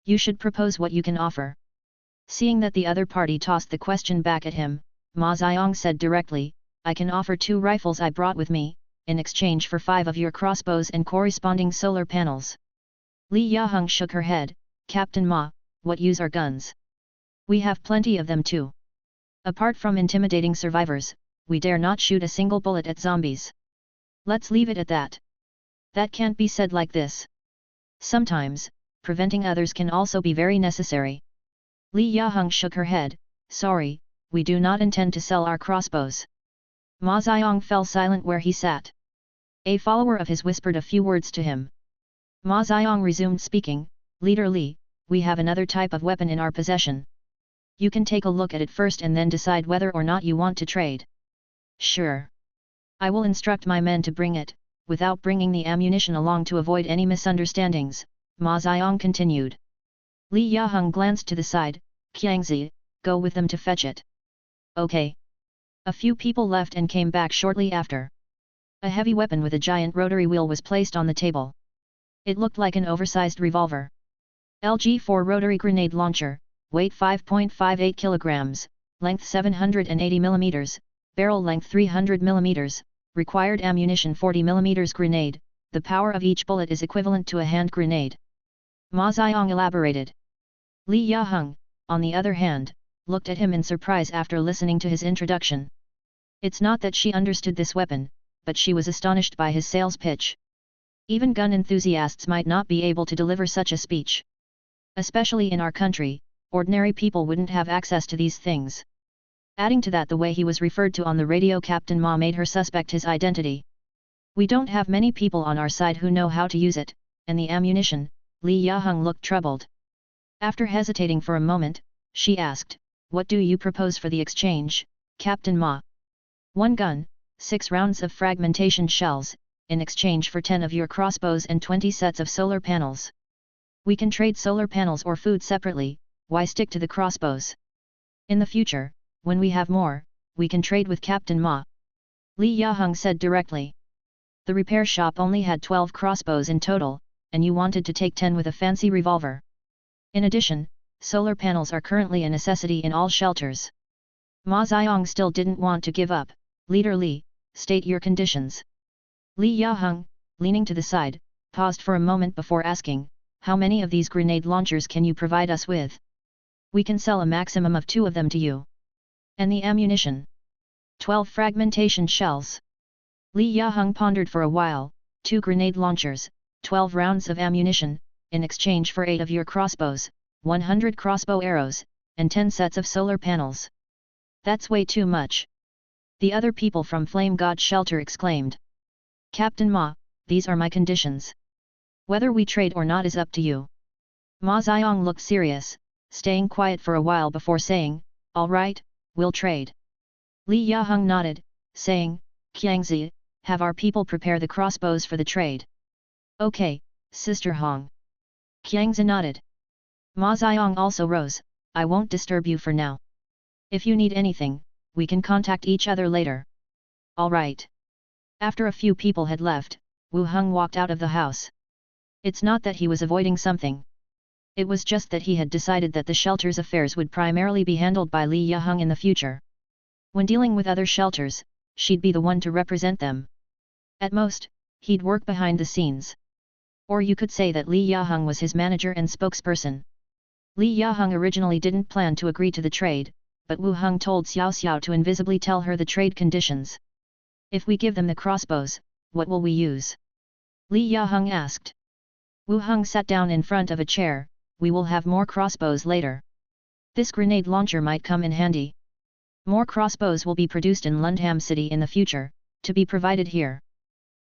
You should propose what you can offer." Seeing that the other party tossed the question back at him, Ma Xiong said directly, "I can offer 2 rifles I brought with me, in exchange for 5 of your crossbows and corresponding solar panels." Li Yaheng shook her head, "Captain Ma, what use are guns? We have plenty of them too. Apart from intimidating survivors, we dare not shoot a single bullet at zombies. Let's leave it at that." "That can't be said like this. Sometimes, preventing others can also be very necessary." Li Yaheng shook her head, "Sorry, we do not intend to sell our crossbows." Ma Xiong fell silent where he sat. A follower of his whispered a few words to him. Ma Xiong resumed speaking, "Leader Li, we have another type of weapon in our possession. You can take a look at it first and then decide whether or not you want to trade." "Sure. I will instruct my men to bring it, without bringing the ammunition along to avoid any misunderstandings, Ma Xiang continued. Li Yaheng glanced to the side. Qiangzi, go with them to fetch it. Okay. A few people left and came back shortly after. A heavy weapon with a giant rotary wheel was placed on the table. It looked like an oversized revolver. LG-4 rotary grenade launcher, weight 5.58 kilograms, length 780 mm, barrel length 300 mm, required ammunition 40 mm grenade, the power of each bullet is equivalent to a hand grenade. Ma Xiang elaborated. Li Yaheng, on the other hand, looked at him in surprise after listening to his introduction. It's not that she understood this weapon, but she was astonished by his sales pitch. Even gun enthusiasts might not be able to deliver such a speech. Especially in our country, ordinary people wouldn't have access to these things. Adding to that, the way he was referred to on the radio, Captain Ma, made her suspect his identity. We don't have many people on our side who know how to use it, and the ammunition. Li Yaheng looked troubled. After hesitating for a moment, she asked, "What do you propose for the exchange, Captain Ma?" "1 gun, 6 rounds of fragmentation shells, in exchange for 10 of your crossbows and 20 sets of solar panels. We can trade solar panels or food separately, why stick to the crossbows? In the future, when we have more, we can trade with Captain Ma," Li Yaheng said directly. The repair shop only had 12 crossbows in total, and you wanted to take 10 with a fancy revolver. In addition, solar panels are currently a necessity in all shelters. Ma Xiang still didn't want to give up. "Leader Li, state your conditions." Li Yaheng, leaning to the side, paused for a moment before asking, "How many of these grenade launchers can you provide us with?" "We can sell a maximum of 2 of them to you." "And the ammunition?" 12 fragmentation shells. Li Yaheng pondered for a while. 2 grenade launchers, 12 rounds of ammunition, in exchange for 8 of your crossbows, 100 crossbow arrows, and 10 sets of solar panels. "That's way too much." The other people from Flame God Shelter exclaimed. "Captain Ma, these are my conditions. Whether we trade or not is up to you." Ma Xiang looked serious, staying quiet for a while before saying, "All right, we'll trade." Li Yaheng nodded, saying, "Qiangzi, have our people prepare the crossbows for the trade." "Okay, Sister Heng." Qiangzi nodded. Ma Xiang also rose, "I won't disturb you for now. If you need anything, we can contact each other later." "All right." After a few people had left, Wu Heng walked out of the house. It's not that he was avoiding something. It was just that he had decided that the shelter's affairs would primarily be handled by Li Yaheng in the future. When dealing with other shelters, she'd be the one to represent them. At most, he'd work behind the scenes. Or you could say that Li Yaheng was his manager and spokesperson. Li Yaheng originally didn't plan to agree to the trade, but Wu Heng told Xiao Xiao to invisibly tell her the trade conditions. "If we give them the crossbows, what will we use?" Li Yaheng asked. Wu Heng sat down in front of a chair. "We will have more crossbows later. This grenade launcher might come in handy. More crossbows will be produced in Lundham City in the future, to be provided here.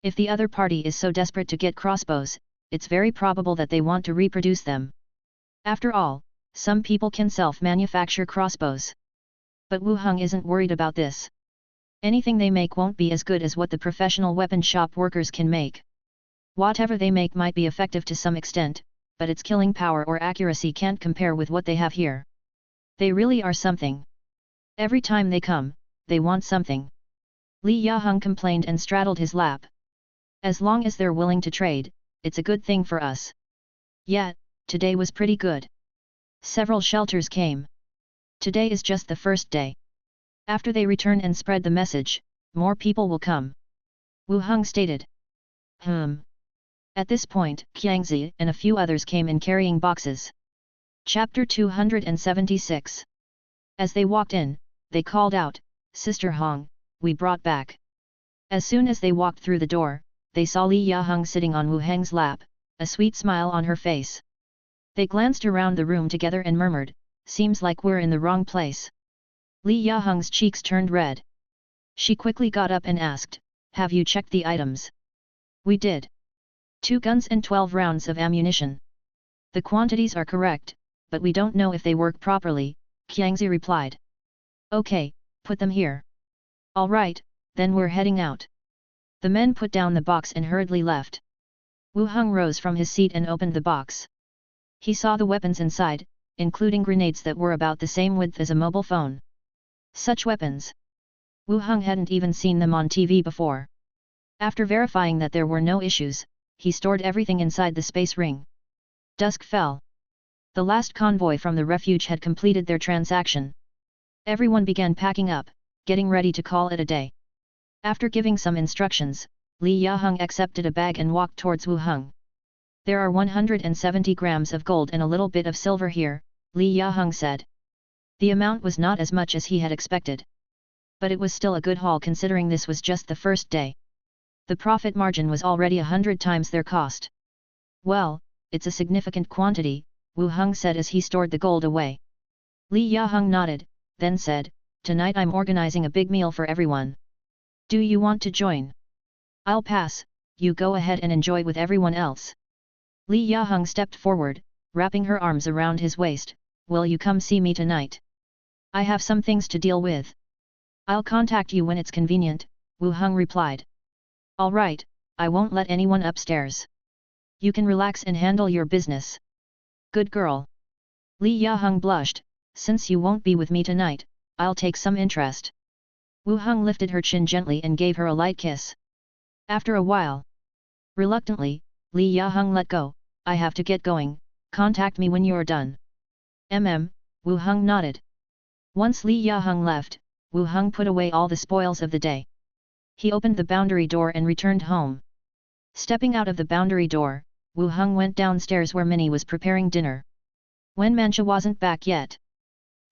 If the other party is so desperate to get crossbows, it's very probable that they want to reproduce them. After all, some people can self-manufacture crossbows." But Wu Heng isn't worried about this. Anything they make won't be as good as what the professional weapon shop workers can make. Whatever they make might be effective to some extent, but its killing power or accuracy can't compare with what they have here. They really are something. Every time they come, they want something. Li Yaheng complained and straddled his lap. "As long as they're willing to trade, it's a good thing for us." Yet, today was pretty good. Several shelters came. Today is just the first day. After they return and spread the message, more people will come. Wu Heng stated. At this point, Qiangzi and a few others came in carrying boxes. Chapter 276. As they walked in, they called out, "Sister Heng, we brought back." As soon as they walked through the door, they saw Li Yaheng sitting on Wu Heng's lap, a sweet smile on her face. They glanced around the room together and murmured, "Seems like we're in the wrong place." Li Yaheng's cheeks turned red. She quickly got up and asked, "Have you checked the items?" "We did. 2 guns and 12 rounds of ammunition. The quantities are correct, but we don't know if they work properly," Qiangzi replied. "Okay, put them here." "All right, then we're heading out." The men put down the box and hurriedly left. Wu Heng rose from his seat and opened the box. He saw the weapons inside, including grenades that were about the same width as a mobile phone. Such weapons! Wu Heng hadn't even seen them on TV before. After verifying that there were no issues, he stored everything inside the space ring. Dusk fell. The last convoy from the refuge had completed their transaction. Everyone began packing up, getting ready to call it a day. After giving some instructions, Li Yaheng accepted a bag and walked towards Wu Heng. There are 170 grams of gold and a little bit of silver here, Li Yaheng said. The amount was not as much as he had expected. But it was still a good haul considering this was just the first day. The profit margin was already 100 times their cost. Well, it's a significant quantity, Wu Heng said as he stored the gold away. Li Yaheng nodded, then said, "Tonight I'm organizing a big meal for everyone. Do you want to join?" "I'll pass, you go ahead and enjoy with everyone else." Li Yaheng stepped forward, wrapping her arms around his waist. "Will you come see me tonight? I have some things to deal with." "I'll contact you when it's convenient," Wu Heng replied. "All right, I won't let anyone upstairs. You can relax and handle your business." "Good girl." Li Yaheng blushed, "Since you won't be with me tonight, I'll take some interest." Wu Heng lifted her chin gently and gave her a light kiss. After a while, reluctantly, Li Yaheng let go. "I have to get going, contact me when you're done." Wu Heng nodded. Once Li Yaheng left, Wu Heng put away all the spoils of the day. He opened the boundary door and returned home. Stepping out of the boundary door, Wu Heng went downstairs where Minnie was preparing dinner. When Mancha wasn't back yet.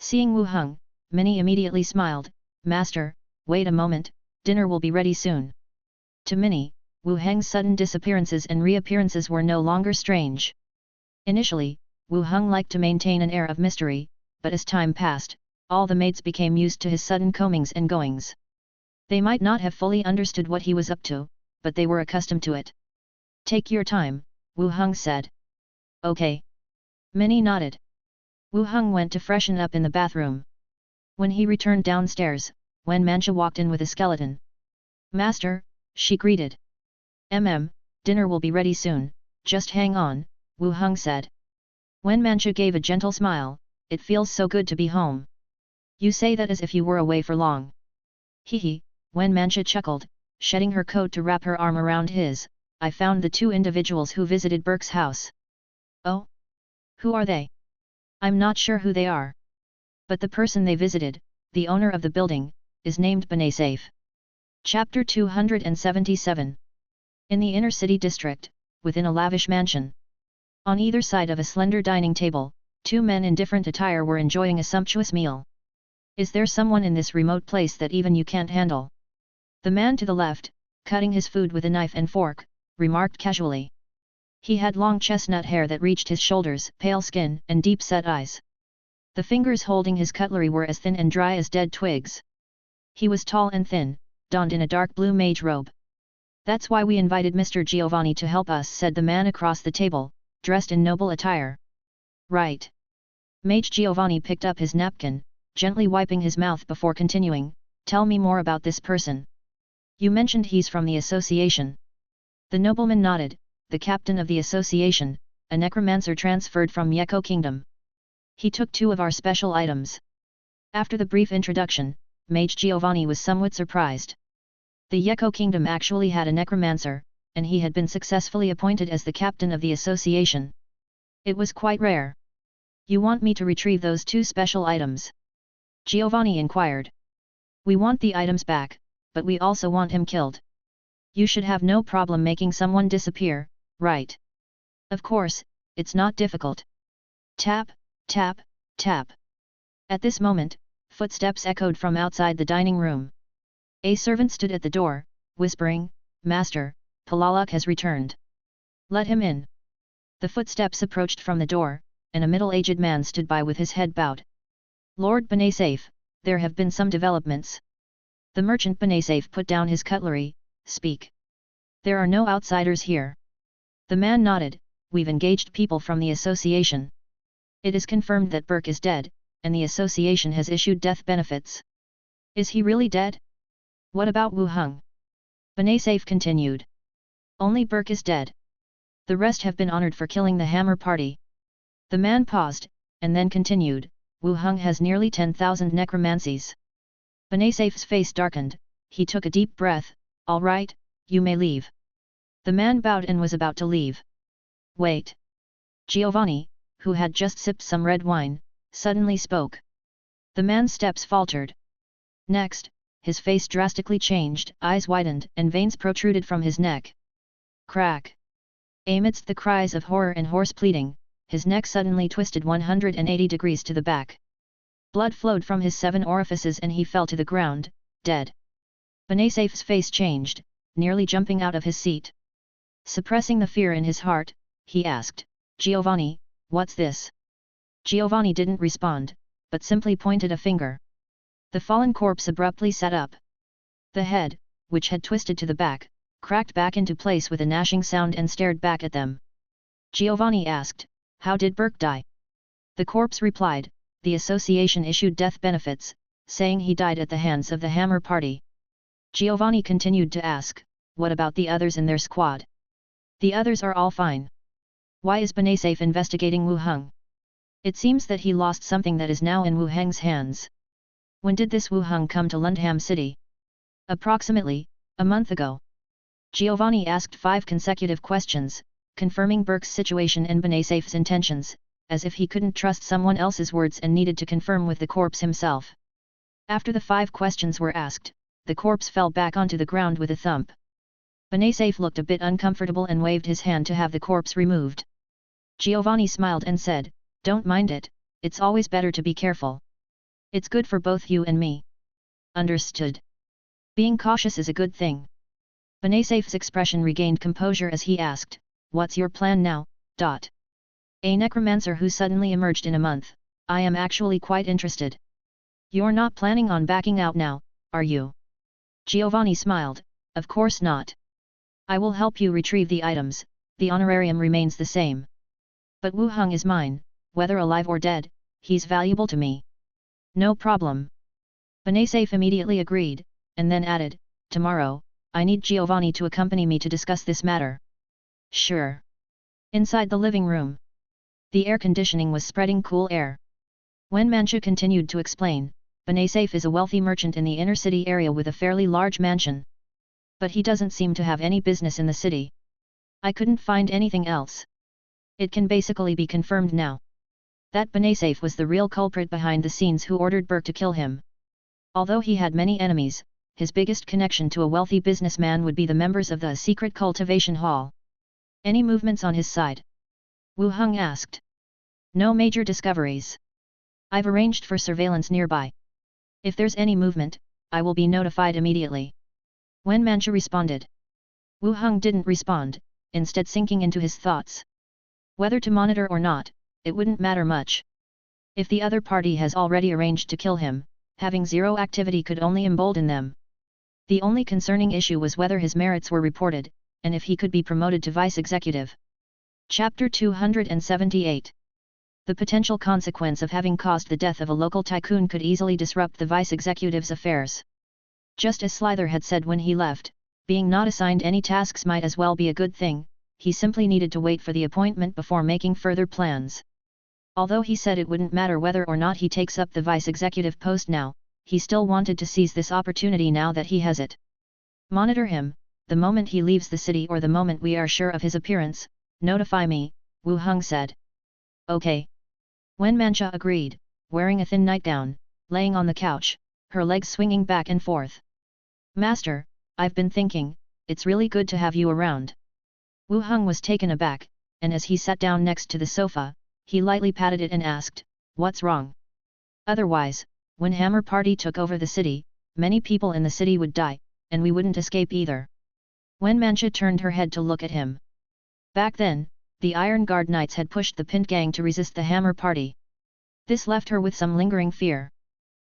Seeing Wu Heng, Minnie immediately smiled. "Master, wait a moment, dinner will be ready soon." To Minnie, Wu Heng's sudden disappearances and reappearances were no longer strange. Initially, Wu Heng liked to maintain an air of mystery, but as time passed, all the maids became used to his sudden comings and goings. They might not have fully understood what he was up to, but they were accustomed to it. "Take your time," Wu Heng said. "Okay." Minnie nodded. Wu Heng went to freshen up in the bathroom. When he returned downstairs, Wen Mancha walked in with a skeleton. "Master," she greeted. Dinner will be ready soon, just hang on," Wu Heng said. Wen Mancha gave a gentle smile. "It feels so good to be home." "You say that as if you were away for long." "Hee," Wen Mancha chuckled, shedding her coat to wrap her arm around his. "I found the two individuals who visited Burke's house." "Oh? Who are they?" "I'm not sure who they are. But the person they visited, the owner of the building, is named Benasafe." Chapter 277. In the inner city district, within a lavish mansion. On either side of a slender dining table, two men in different attire were enjoying a sumptuous meal. "Is there someone in this remote place that even you can't handle?" The man to the left, cutting his food with a knife and fork, remarked casually. He had long chestnut hair that reached his shoulders, pale skin, and deep-set eyes. The fingers holding his cutlery were as thin and dry as dead twigs. He was tall and thin, donned in a dark blue mage robe. "That's why we invited Mr. Giovanni to help us," said the man across the table, dressed in noble attire. "Right." Mage Giovanni picked up his napkin, gently wiping his mouth before continuing, "Tell me more about this person. You mentioned he's from the association." The nobleman nodded. "The captain of the association, a necromancer transferred from Yeko Kingdom. He took 2 of our special items." After the brief introduction, Mage Giovanni was somewhat surprised. The Yeko Kingdom actually had a necromancer, and he had been successfully appointed as the captain of the association. It was quite rare. "You want me to retrieve those 2 special items?" Giovanni inquired. "We want the items back, but we also want him killed. You should have no problem making someone disappear, right?" "Of course, it's not difficult." Tap, tap, tap. At this moment, footsteps echoed from outside the dining room. A servant stood at the door, whispering, "Master, Palaluk has returned. Let him in." The footsteps approached from the door, and a middle-aged man stood by with his head bowed. "Lord Benasafe, there have been some developments." The merchant Benasafe put down his cutlery. "Speak. There are no outsiders here." The man nodded. "We've engaged people from the association. It is confirmed that Burke is dead, and the association has issued death benefits." "Is he really dead? What about Wu Heng?" Benasafe continued. Only Burke is dead. The rest have been honored for killing the Hammer Party. The man paused, and then continued, Wu Heng has nearly 10,000 necromancies. Benasafe's face darkened, he took a deep breath, all right, you may leave. The man bowed and was about to leave. Wait. Giovanni, who had just sipped some red wine, suddenly spoke. The man's steps faltered. Next, his face drastically changed, eyes widened and veins protruded from his neck. Crack! Amidst the cries of horror and hoarse pleading, his neck suddenly twisted 180 degrees to the back. Blood flowed from his 7 orifices and he fell to the ground, dead. Benasafe's face changed, nearly jumping out of his seat. Suppressing the fear in his heart, he asked, Giovanni, what's this? Giovanni didn't respond, but simply pointed a finger. The fallen corpse abruptly sat up. The head, which had twisted to the back, cracked back into place with a gnashing sound and stared back at them. Giovanni asked, how did Burke die? The corpse replied, the association issued death benefits, saying he died at the hands of the Hammer Party. Giovanni continued to ask, what about the others in their squad? The others are all fine. Why is Benasafe investigating Wu Heng? It seems that he lost something that is now in Wu Heng's hands. When did this Wu Heng come to Lundham City? Approximately, a month ago. Giovanni asked 5 consecutive questions, confirming Burke's situation and Benasafe's intentions, as if he couldn't trust someone else's words and needed to confirm with the corpse himself. After the 5 questions were asked, the corpse fell back onto the ground with a thump. Benasafe looked a bit uncomfortable and waved his hand to have the corpse removed. Giovanni smiled and said, don't mind it, it's always better to be careful. It's good for both you and me. Understood. Being cautious is a good thing. Benasafe's expression regained composure as he asked, what's your plan now? A necromancer who suddenly emerged in a month, I am actually quite interested. You're not planning on backing out now, are you? Giovanni smiled, of course not. I will help you retrieve the items, the honorarium remains the same. But Wu Heng is mine, whether alive or dead, he's valuable to me. No problem. Benasafe immediately agreed, and then added, tomorrow, I need Giovanni to accompany me to discuss this matter. Sure. Inside the living room. The air conditioning was spreading cool air. When Mancha continued to explain, Benasafe is a wealthy merchant in the inner city area with a fairly large mansion. But he doesn't seem to have any business in the city. I couldn't find anything else. It can basically be confirmed now that Benasafe was the real culprit behind the scenes who ordered Burke to kill him. Although he had many enemies, his biggest connection to a wealthy businessman would be the members of the secret cultivation hall. Any movements on his side? Wu Heng asked. No major discoveries. I've arranged for surveillance nearby. If there's any movement, I will be notified immediately. When Mancha responded. Wu Heng didn't respond, instead sinking into his thoughts. Whether to monitor or not, it wouldn't matter much. If the other party has already arranged to kill him, having zero activity could only embolden them. The only concerning issue was whether his merits were reported, and if he could be promoted to vice executive. Chapter 278. The potential consequence of having caused the death of a local tycoon could easily disrupt the vice executive's affairs. Just as Slither had said when he left, being not assigned any tasks might as well be a good thing, he simply needed to wait for the appointment before making further plans. Although he said it wouldn't matter whether or not he takes up the vice executive post now, he still wanted to seize this opportunity now that he has it. Monitor him, the moment he leaves the city or the moment we are sure of his appearance, notify me, Wu Heng said. Okay. When Mancha agreed, wearing a thin nightgown, laying on the couch, her legs swinging back and forth. Master, I've been thinking, it's really good to have you around. Wu Heng was taken aback, and as he sat down next to the sofa, he lightly patted it and asked, what's wrong? Otherwise, when Hammer Party took over the city, many people in the city would die, and we wouldn't escape either. When Mancha turned her head to look at him. Back then, the Iron Guard Knights had pushed the Pint Gang to resist the Hammer Party. This left her with some lingering fear.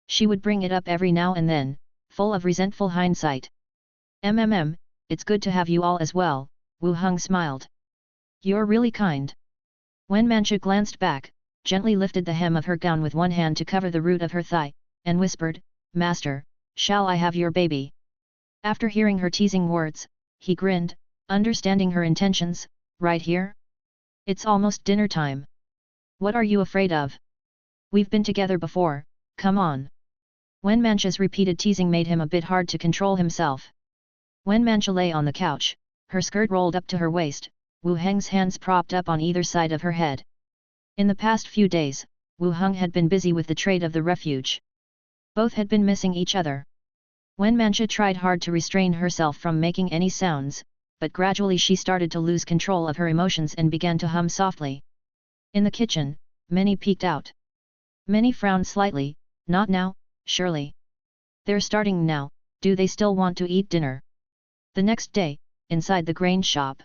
She would bring it up every now and then, full of resentful hindsight. It's good to have you all as well, Wu Heng smiled. You're really kind. When Mancha glanced back, gently lifted the hem of her gown with one hand to cover the root of her thigh, and whispered, Master, shall I have your baby? After hearing her teasing words, he grinned, understanding her intentions. Right here? It's almost dinner time. What are you afraid of? We've been together before, come on. Wenmancha's repeated teasing made him a bit hard to control himself. Wenmancha lay on the couch, her skirt rolled up to her waist, Wu Heng's hands propped up on either side of her head. In the past few days, Wu Heng had been busy with the trade of the refuge. Both had been missing each other. Wenmancha tried hard to restrain herself from making any sounds, but gradually she started to lose control of her emotions and began to hum softly. In the kitchen, Minnie peeked out. Minnie frowned slightly. Not now, surely. They're starting now, do they still want to eat dinner? The next day, inside the grain shop.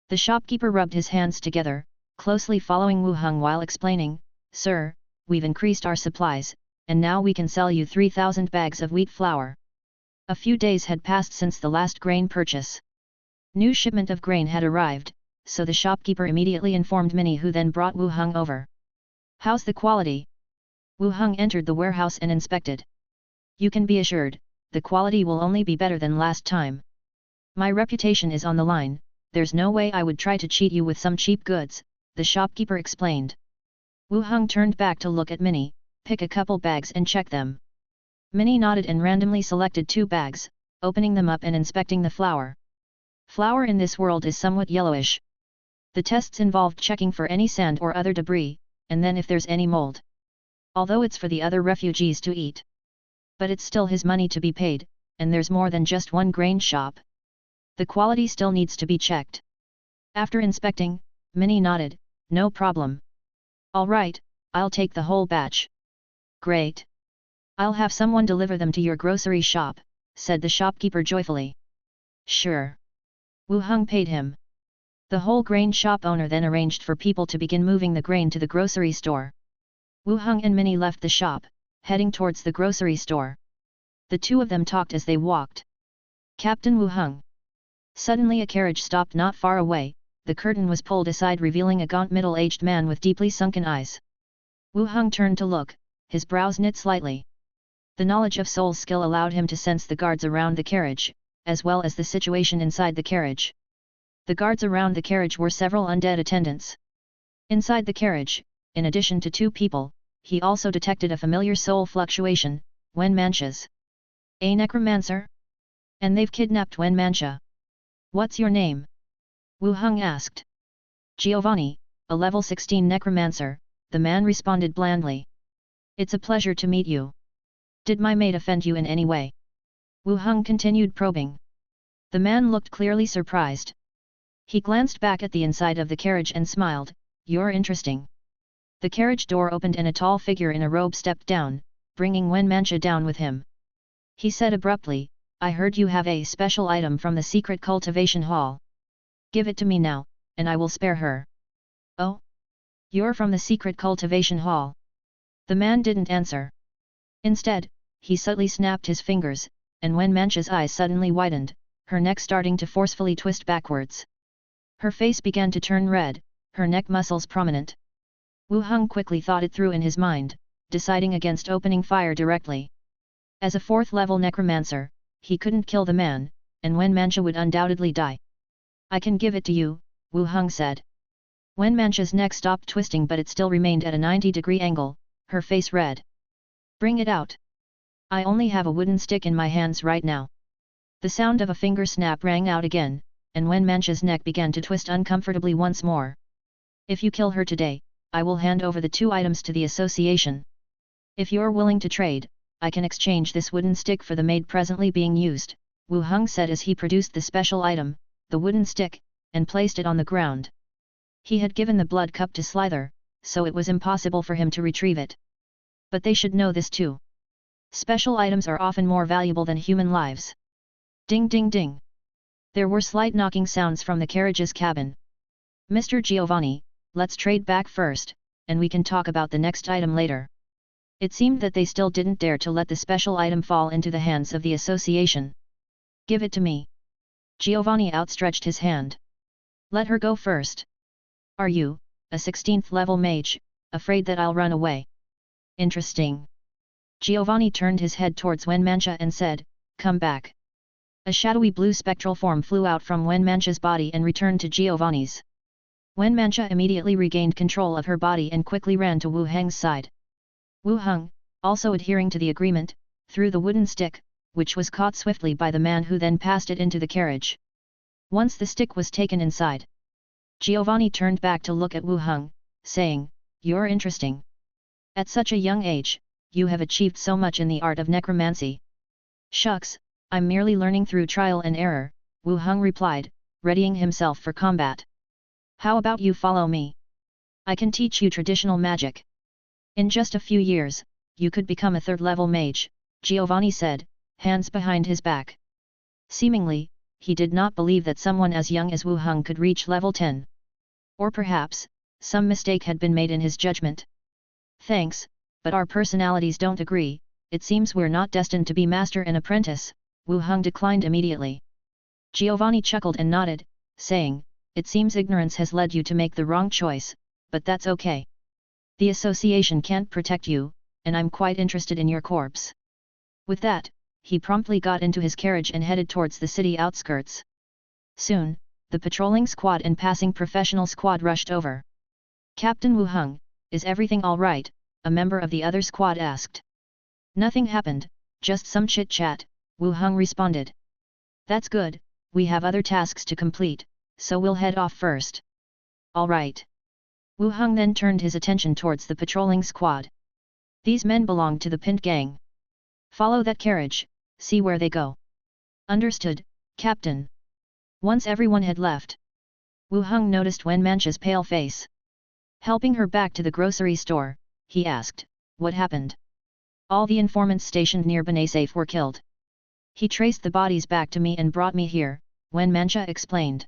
The shopkeeper rubbed his hands together, closely following Wu Heng while explaining, Sir, we've increased our supplies, and now we can sell you 3,000 bags of wheat flour. A few days had passed since the last grain purchase. New shipment of grain had arrived, so the shopkeeper immediately informed Minnie, who then brought Wu Heng over. How's the quality? Wu Heng entered the warehouse and inspected. You can be assured, the quality will only be better than last time. My reputation is on the line, there's no way I would try to cheat you with some cheap goods, the shopkeeper explained. Wu Heng turned back to look at Minnie, pick a couple bags and check them. Minnie nodded and randomly selected 2 bags, opening them up and inspecting the flour. Flour in this world is somewhat yellowish. The tests involved checking for any sand or other debris, and then if there's any mold. Although it's for the other refugees to eat. But it's still his money to be paid, and there's more than just one grain shop. The quality still needs to be checked. After inspecting, Minnie nodded, no problem. All right, I'll take the whole batch. Great. I'll have someone deliver them to your grocery shop, said the shopkeeper joyfully. Sure. Wu Heng paid him. The whole grain shop owner then arranged for people to begin moving the grain to the grocery store. Wu Heng and Minnie left the shop, heading towards the grocery store. The two of them talked as they walked. Captain Wu Heng. Suddenly a carriage stopped not far away, the curtain was pulled aside revealing a gaunt middle-aged man with deeply sunken eyes. Wu Heng turned to look, his brows knit slightly. The knowledge of soul skill allowed him to sense the guards around the carriage, as well as the situation inside the carriage. The guards around the carriage were several undead attendants. Inside the carriage, in addition to 2 people, he also detected a familiar soul fluctuation, Wenmancha's. A necromancer? And they've kidnapped Wenmancha. What's your name? Wu Heng asked. Giovanni, a level 16 necromancer, the man responded blandly. It's a pleasure to meet you. Did my maid offend you in any way? Wu Heng continued probing. The man looked clearly surprised. He glanced back at the inside of the carriage and smiled, you're interesting. The carriage door opened and a tall figure in a robe stepped down, bringing Wenmancha down with him. He said abruptly, I heard you have a special item from the secret cultivation hall. Give it to me now, and I will spare her. Oh? You're from the secret cultivation hall. The man didn't answer. Instead, he subtly snapped his fingers, and Wenmancha's eyes suddenly widened, her neck starting to forcefully twist backwards. Her face began to turn red, her neck muscles prominent. Wu Heng quickly thought it through in his mind, deciding against opening fire directly. As a 4th-level necromancer, he couldn't kill the man, and Wenmancha would undoubtedly die. I can give it to you, Wu Heng said. Wenmancha's neck stopped twisting but it still remained at a 90-degree angle, her face red. Bring it out. I only have a wooden stick in my hands right now. The sound of a finger snap rang out again, and Wenmancha's neck began to twist uncomfortably once more. If you kill her today, I will hand over the 2 items to the association. If you're willing to trade, I can exchange this wooden stick for the maid presently being used, Wu Heng said as he produced the special item, the wooden stick, and placed it on the ground. He had given the blood cup to Slither, so it was impossible for him to retrieve it. But they should know this too. Special items are often more valuable than human lives. Ding ding ding. There were slight knocking sounds from the carriage's cabin. Mr. Giovanni, let's trade back first, and we can talk about the next item later. It seemed that they still didn't dare to let the special item fall into the hands of the association. Give it to me. Giovanni outstretched his hand. Let her go first. Are you, a 16th-level mage, afraid that I'll run away? Interesting. Giovanni turned his head towards Wenmancha and said, come back. A shadowy blue spectral form flew out from Wen Mancha's body and returned to Giovanni's. Wen Mancha immediately regained control of her body and quickly ran to Wu Heng's side. Wu Heng, also adhering to the agreement, threw the wooden stick, which was caught swiftly by the man who then passed it into the carriage. Once the stick was taken inside, Giovanni turned back to look at Wu Heng, saying, "You're interesting. At such a young age, you have achieved so much in the art of necromancy." "Shucks, I'm merely learning through trial and error," Wu Heng replied, readying himself for combat. "How about you follow me? I can teach you traditional magic. In just a few years, you could become a third-level mage," Giovanni said, hands behind his back. Seemingly, he did not believe that someone as young as Wu Heng could reach level 10. Or perhaps, some mistake had been made in his judgment. "Thanks, but our personalities don't agree, it seems we're not destined to be master and apprentice," Wu Heng declined immediately. Giovanni chuckled and nodded, saying, "It seems ignorance has led you to make the wrong choice, but that's okay. The association can't protect you, and I'm quite interested in your corpse." With that, he promptly got into his carriage and headed towards the city outskirts. Soon, the patrolling squad and passing professional squad rushed over. "Captain Wu Heng, is everything all right?" a member of the other squad asked. "Nothing happened, just some chit-chat," Wu Heng responded. "That's good, we have other tasks to complete, so we'll head off first." "All right." Wu Heng then turned his attention towards the patrolling squad. "These men belong to the Pint gang. Follow that carriage, see where they go." "Understood, Captain." Once everyone had left, Wu Heng noticed Wen Mancha's pale face. Helping her back to the grocery store, he asked, "What happened?" "All the informants stationed near Benasafe were killed. He traced the bodies back to me and brought me here," Wen Mancha explained.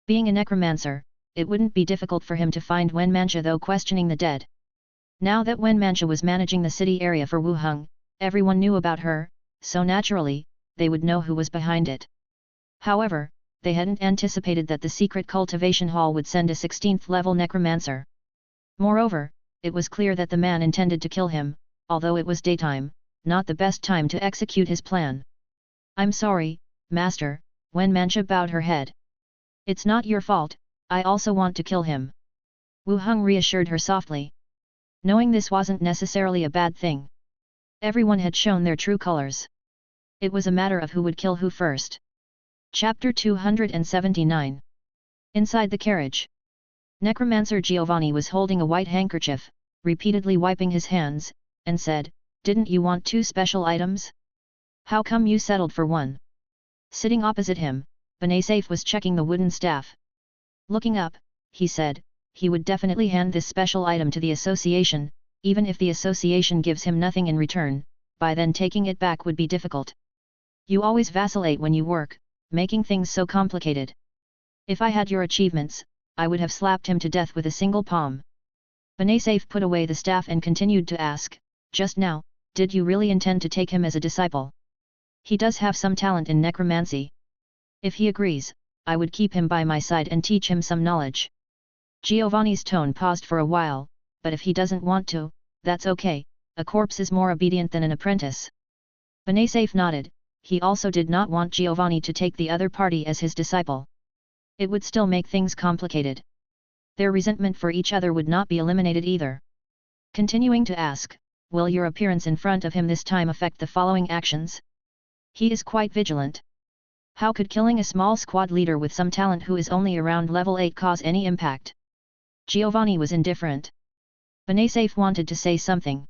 Being a necromancer, it wouldn't be difficult for him to find Wen Mancha though questioning the dead. Now that Wen Mancha was managing the city area for Wu Heng, everyone knew about her, so naturally, they would know who was behind it. However, they hadn't anticipated that the secret cultivation hall would send a 16th level necromancer. Moreover, it was clear that the man intended to kill him, although it was daytime, not the best time to execute his plan. "I'm sorry, Master," Wen Mancha bowed her head. "It's not your fault, I also want to kill him." Wu Heng reassured her softly. Knowing this wasn't necessarily a bad thing. Everyone had shown their true colors. It was a matter of who would kill who first. Chapter 279. Inside the carriage, Necromancer Giovanni was holding a white handkerchief, repeatedly wiping his hands, and said, "Didn't you want 2 special items? How come you settled for 1? Sitting opposite him, Benasafe was checking the wooden staff. Looking up, he said, he would definitely hand this special item to the association, even if the association gives him nothing in return, by then taking it back would be difficult. You always vacillate when you work, making things so complicated. If I had your achievements, I would have slapped him to death with a single palm." Benasafe put away the staff and continued to ask, "Just now, did you really intend to take him as a disciple? He does have some talent in necromancy. If he agrees, I would keep him by my side and teach him some knowledge." Giovanni's tone paused for a while, "But if he doesn't want to, that's okay, a corpse is more obedient than an apprentice." Benasafe nodded, he also did not want Giovanni to take the other party as his disciple. It would still make things complicated. Their resentment for each other would not be eliminated either. Continuing to ask, "Will your appearance in front of him this time affect the following actions?" "He is quite vigilant. How could killing a small squad leader with some talent who is only around level 8 cause any impact?" Giovanni was indifferent. Benasafe wanted to say something,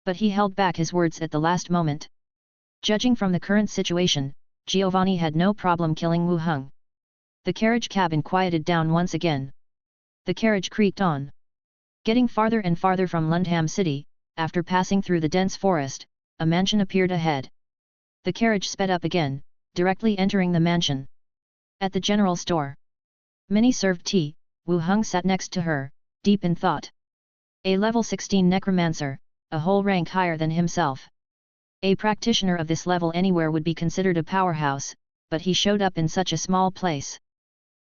but he held back his words at the last moment. Judging from the current situation, Giovanni had no problem killing Wu Heng. The carriage cabin quieted down once again. The carriage creaked on. Getting farther and farther from Lundham City, after passing through the dense forest, a mansion appeared ahead. The carriage sped up again, directly entering the mansion. At the general store, Minnie served tea. Wu Heng sat next to her, deep in thought. A level 16 necromancer, a whole rank higher than himself. A practitioner of this level anywhere would be considered a powerhouse, but he showed up in such a small place.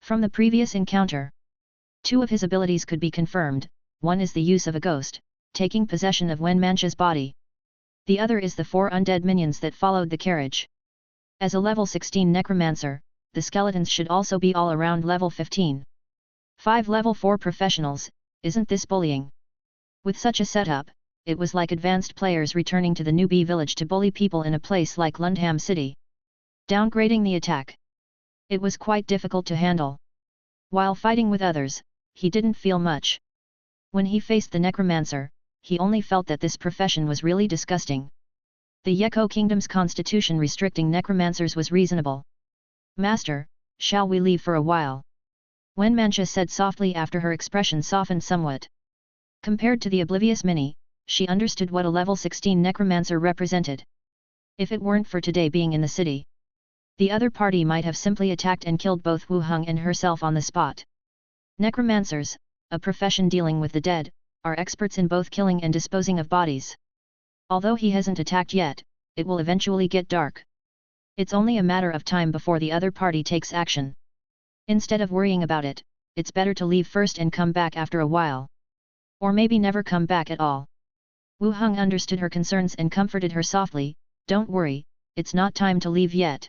From the previous encounter, 2 of his abilities could be confirmed. One is the use of a ghost, taking possession of Wen Mancha's body. The other is the 4 undead minions that followed the carriage. As a level 16 Necromancer, the skeletons should also be all around level 15. 5 level 4 professionals, isn't this bullying? With such a setup, it was like advanced players returning to the newbie village to bully people in a place like Lundham City. Downgrading the attack. It was quite difficult to handle. While fighting with others, he didn't feel much. When he faced the Necromancer, he only felt that this profession was really disgusting. The Yeko Kingdom's constitution restricting necromancers was reasonable. Master, shall we leave for a while? Wenmancha said softly after her expression softened somewhat. Compared to the oblivious Minnie, she understood what a level 16 necromancer represented. If it weren't for today being in the city, the other party might have simply attacked and killed both Wu Heng and herself on the spot. Necromancers, a profession dealing with the dead, are experts in both killing and disposing of bodies. Although he hasn't attacked yet, it will eventually get dark. It's only a matter of time before the other party takes action. Instead of worrying about it, it's better to leave first and come back after a while. Or maybe never come back at all. Wu Heng understood her concerns and comforted her softly, "Don't worry, it's not time to leave yet."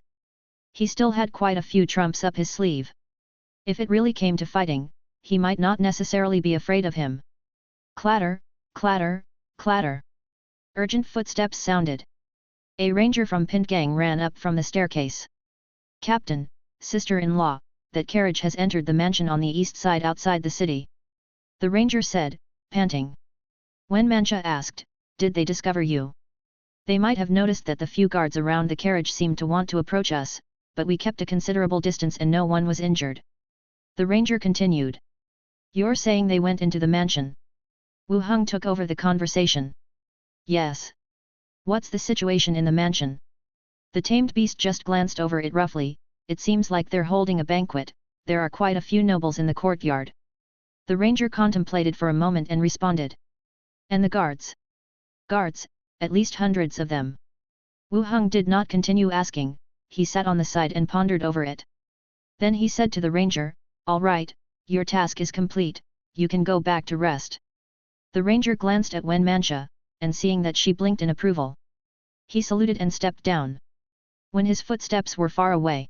He still had quite a few trumps up his sleeve. If it really came to fighting, he might not necessarily be afraid of him. Clatter, clatter, clatter. Urgent footsteps sounded. A ranger from Pintgang ran up from the staircase. "Captain, sister-in-law, that carriage has entered the mansion on the east side outside the city," the ranger said, panting. Wenmancha asked, "Did they discover you?" "They might have noticed that the few guards around the carriage seemed to want to approach us, but we kept a considerable distance and no one was injured." The ranger continued. "You're saying they went into the mansion?" Wu Heng took over the conversation. "Yes. What's the situation in the mansion?" The tamed beast just glanced over it roughly. "It seems like they're holding a banquet, there are quite a few nobles in the courtyard." The ranger contemplated for a moment and responded. "And the guards?" "Guards, at least hundreds of them." Wu Heng did not continue asking, he sat on the side and pondered over it. Then he said to the ranger, "All right, your task is complete, you can go back to rest." The ranger glanced at Wenmancha, and seeing that she blinked in approval, he saluted and stepped down. When his footsteps were far away,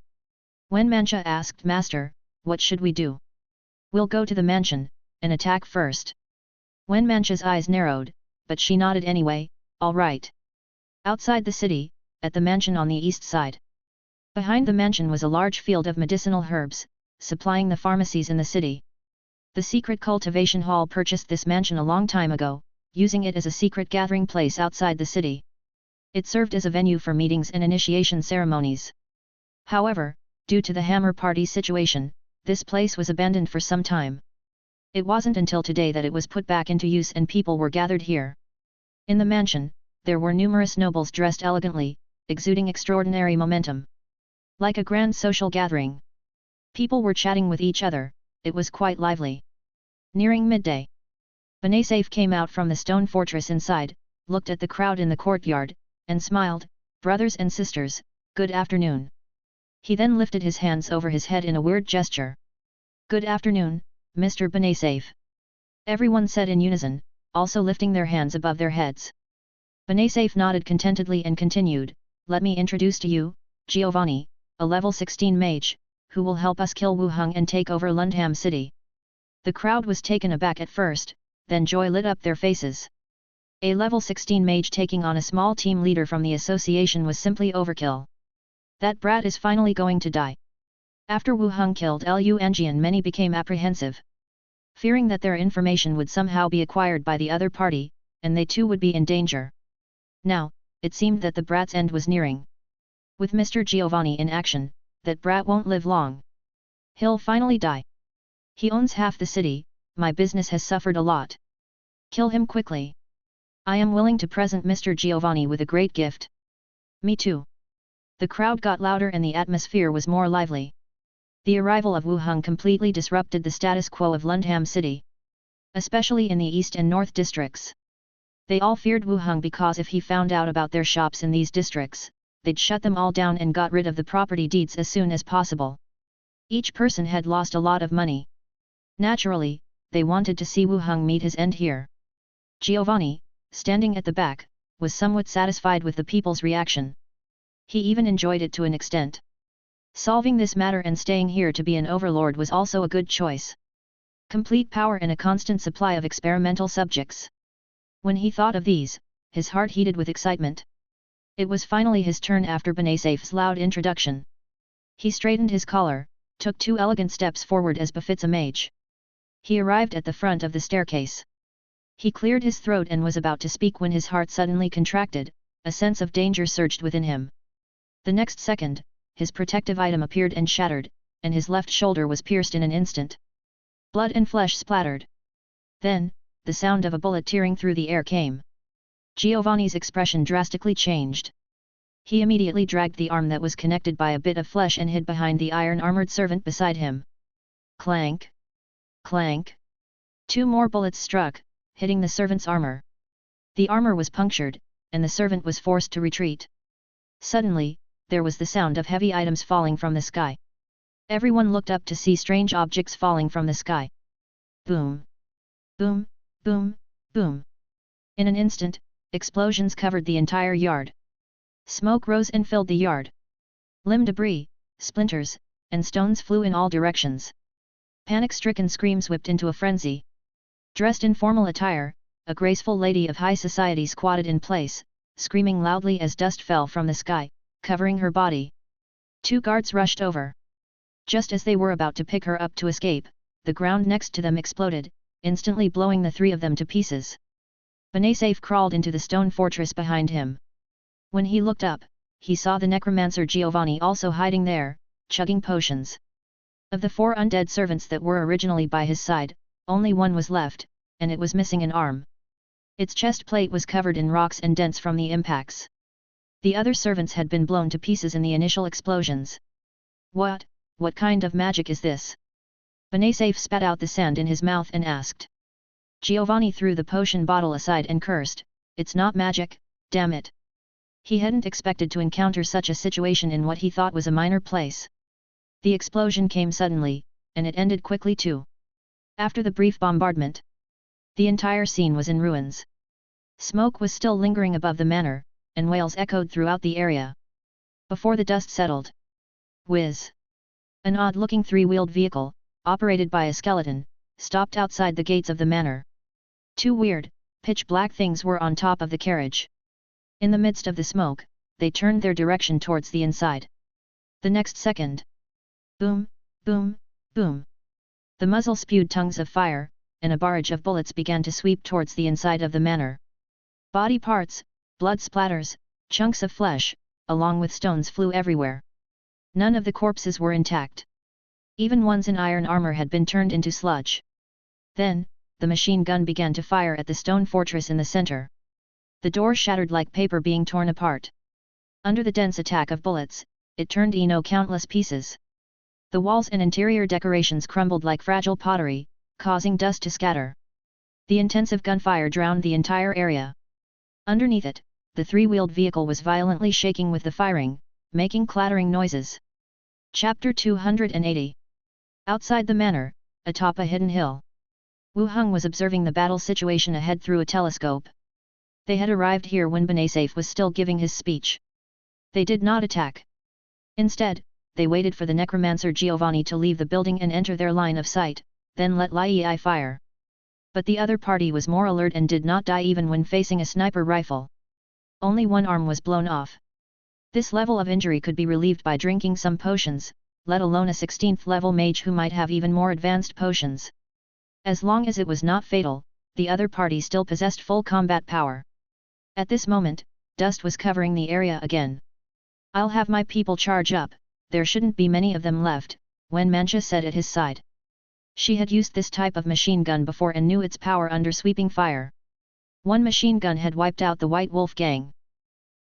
Wenmancha asked, "Master, what should we do?" "We'll go to the mansion, and attack first." Wenmancha's eyes narrowed, but she nodded anyway, "All right." Outside the city, at the mansion on the east side. Behind the mansion was a large field of medicinal herbs, supplying the pharmacies in the city. The secret cultivation hall purchased this mansion a long time ago, using it as a secret gathering place outside the city. It served as a venue for meetings and initiation ceremonies. However, due to the Hammer Party situation, this place was abandoned for some time. It wasn't until today that it was put back into use and people were gathered here. In the mansion, there were numerous nobles dressed elegantly, exuding extraordinary momentum. Like a grand social gathering. People were chatting with each other, it was quite lively. Nearing midday, Benasaif came out from the stone fortress inside, looked at the crowd in the courtyard, and smiled, "Brothers and sisters, good afternoon." He then lifted his hands over his head in a weird gesture. "Good afternoon, Mr. Benasaif." Everyone said in unison, also lifting their hands above their heads. Benasaif nodded contentedly and continued, "Let me introduce to you, Giovanni, a level 16 mage, who will help us kill Wu Heng and take over Lundham City." The crowd was taken aback at first, then joy lit up their faces. A level 16 mage taking on a small team leader from the association was simply overkill. That brat is finally going to die. After Wu Heng killed Lu Engian, many became apprehensive, fearing that their information would somehow be acquired by the other party, and they too would be in danger. Now, it seemed that the brat's end was nearing. With Mr. Giovanni in action, that brat won't live long. He'll finally die. He owns half the city, my business has suffered a lot. Kill him quickly. I am willing to present Mr. Giovanni with a great gift. Me too. The crowd got louder and the atmosphere was more lively. The arrival of Wu Heng completely disrupted the status quo of Lundham City. Especially in the east and north districts. They all feared Wu Heng because if he found out about their shops in these districts, they'd shut them all down and got rid of the property deeds as soon as possible. Each person had lost a lot of money. Naturally, they wanted to see Wu Heng meet his end here. Giovanni, standing at the back, was somewhat satisfied with the people's reaction. He even enjoyed it to an extent. Solving this matter and staying here to be an overlord was also a good choice. Complete power and a constant supply of experimental subjects. When he thought of these, his heart heated with excitement. It was finally his turn after Benaysaf's loud introduction. He straightened his collar, took 2 elegant steps forward as befits a mage. He arrived at the front of the staircase. He cleared his throat and was about to speak when his heart suddenly contracted, a sense of danger surged within him. The next second, his protective item appeared and shattered, and his left shoulder was pierced in an instant. Blood and flesh splattered. Then, the sound of a bullet tearing through the air came. Giovanni's expression drastically changed. He immediately dragged the arm that was connected by a bit of flesh and hid behind the iron-armored servant beside him. Clank! Clank! 2 more bullets struck, hitting the servant's armor. The armor was punctured, and the servant was forced to retreat. Suddenly, there was the sound of heavy items falling from the sky. Everyone looked up to see strange objects falling from the sky. Boom! Boom! Boom! Boom! In an instant, explosions covered the entire yard. Smoke rose and filled the yard. Limb debris, splinters, and stones flew in all directions. Panic-stricken screams whipped into a frenzy. Dressed in formal attire, a graceful lady of high society squatted in place, screaming loudly as dust fell from the sky, covering her body. 2 guards rushed over. Just as they were about to pick her up to escape, the ground next to them exploded, instantly blowing the 3 of them to pieces. Benaysaf crawled into the stone fortress behind him. When he looked up, he saw the necromancer Giovanni also hiding there, chugging potions. Of the 4 undead servants that were originally by his side, only one was left, and it was missing an arm. Its chest plate was covered in rocks and dents from the impacts. The other servants had been blown to pieces in the initial explosions. What kind of magic is this? Benaysaf spat out the sand in his mouth and asked. Giovanni threw the potion bottle aside and cursed, "It's not magic, damn it." He hadn't expected to encounter such a situation in what he thought was a minor place. The explosion came suddenly, and it ended quickly too. After the brief bombardment, the entire scene was in ruins. Smoke was still lingering above the manor, and wails echoed throughout the area. Before the dust settled, whiz! An odd-looking 3-wheeled vehicle, operated by a skeleton, stopped outside the gates of the manor. 2 weird, pitch-black things were on top of the carriage. In the midst of the smoke, they turned their direction towards the inside. The next second, boom, boom, boom. The muzzle spewed tongues of fire, and a barrage of bullets began to sweep towards the inside of the manor. Body parts, blood splatters, chunks of flesh, along with stones flew everywhere. None of the corpses were intact. Even ones in iron armor had been turned into sludge. Then, the machine gun began to fire at the stone fortress in the center. The door shattered like paper being torn apart. Under the dense attack of bullets, it turned into countless pieces. The walls and interior decorations crumbled like fragile pottery, causing dust to scatter. The intensive gunfire drowned the entire area. Underneath it, the 3-wheeled vehicle was violently shaking with the firing, making clattering noises. Chapter 280. Outside the manor, atop a hidden hill, Wu Heng was observing the battle situation ahead through a telescope. They had arrived here when Benaysaf was still giving his speech. They did not attack. Instead, they waited for the necromancer Giovanni to leave the building and enter their line of sight, then let Lai fire. But the other party was more alert and did not die even when facing a sniper rifle. Only one arm was blown off. This level of injury could be relieved by drinking some potions, let alone a 16th level mage who might have even more advanced potions. As long as it was not fatal, the other party still possessed full combat power. At this moment, dust was covering the area again. "I'll have my people charge up, there shouldn't be many of them left," Wen Mancha said at his side. She had used this type of machine gun before and knew its power under sweeping fire. One machine gun had wiped out the White Wolf gang.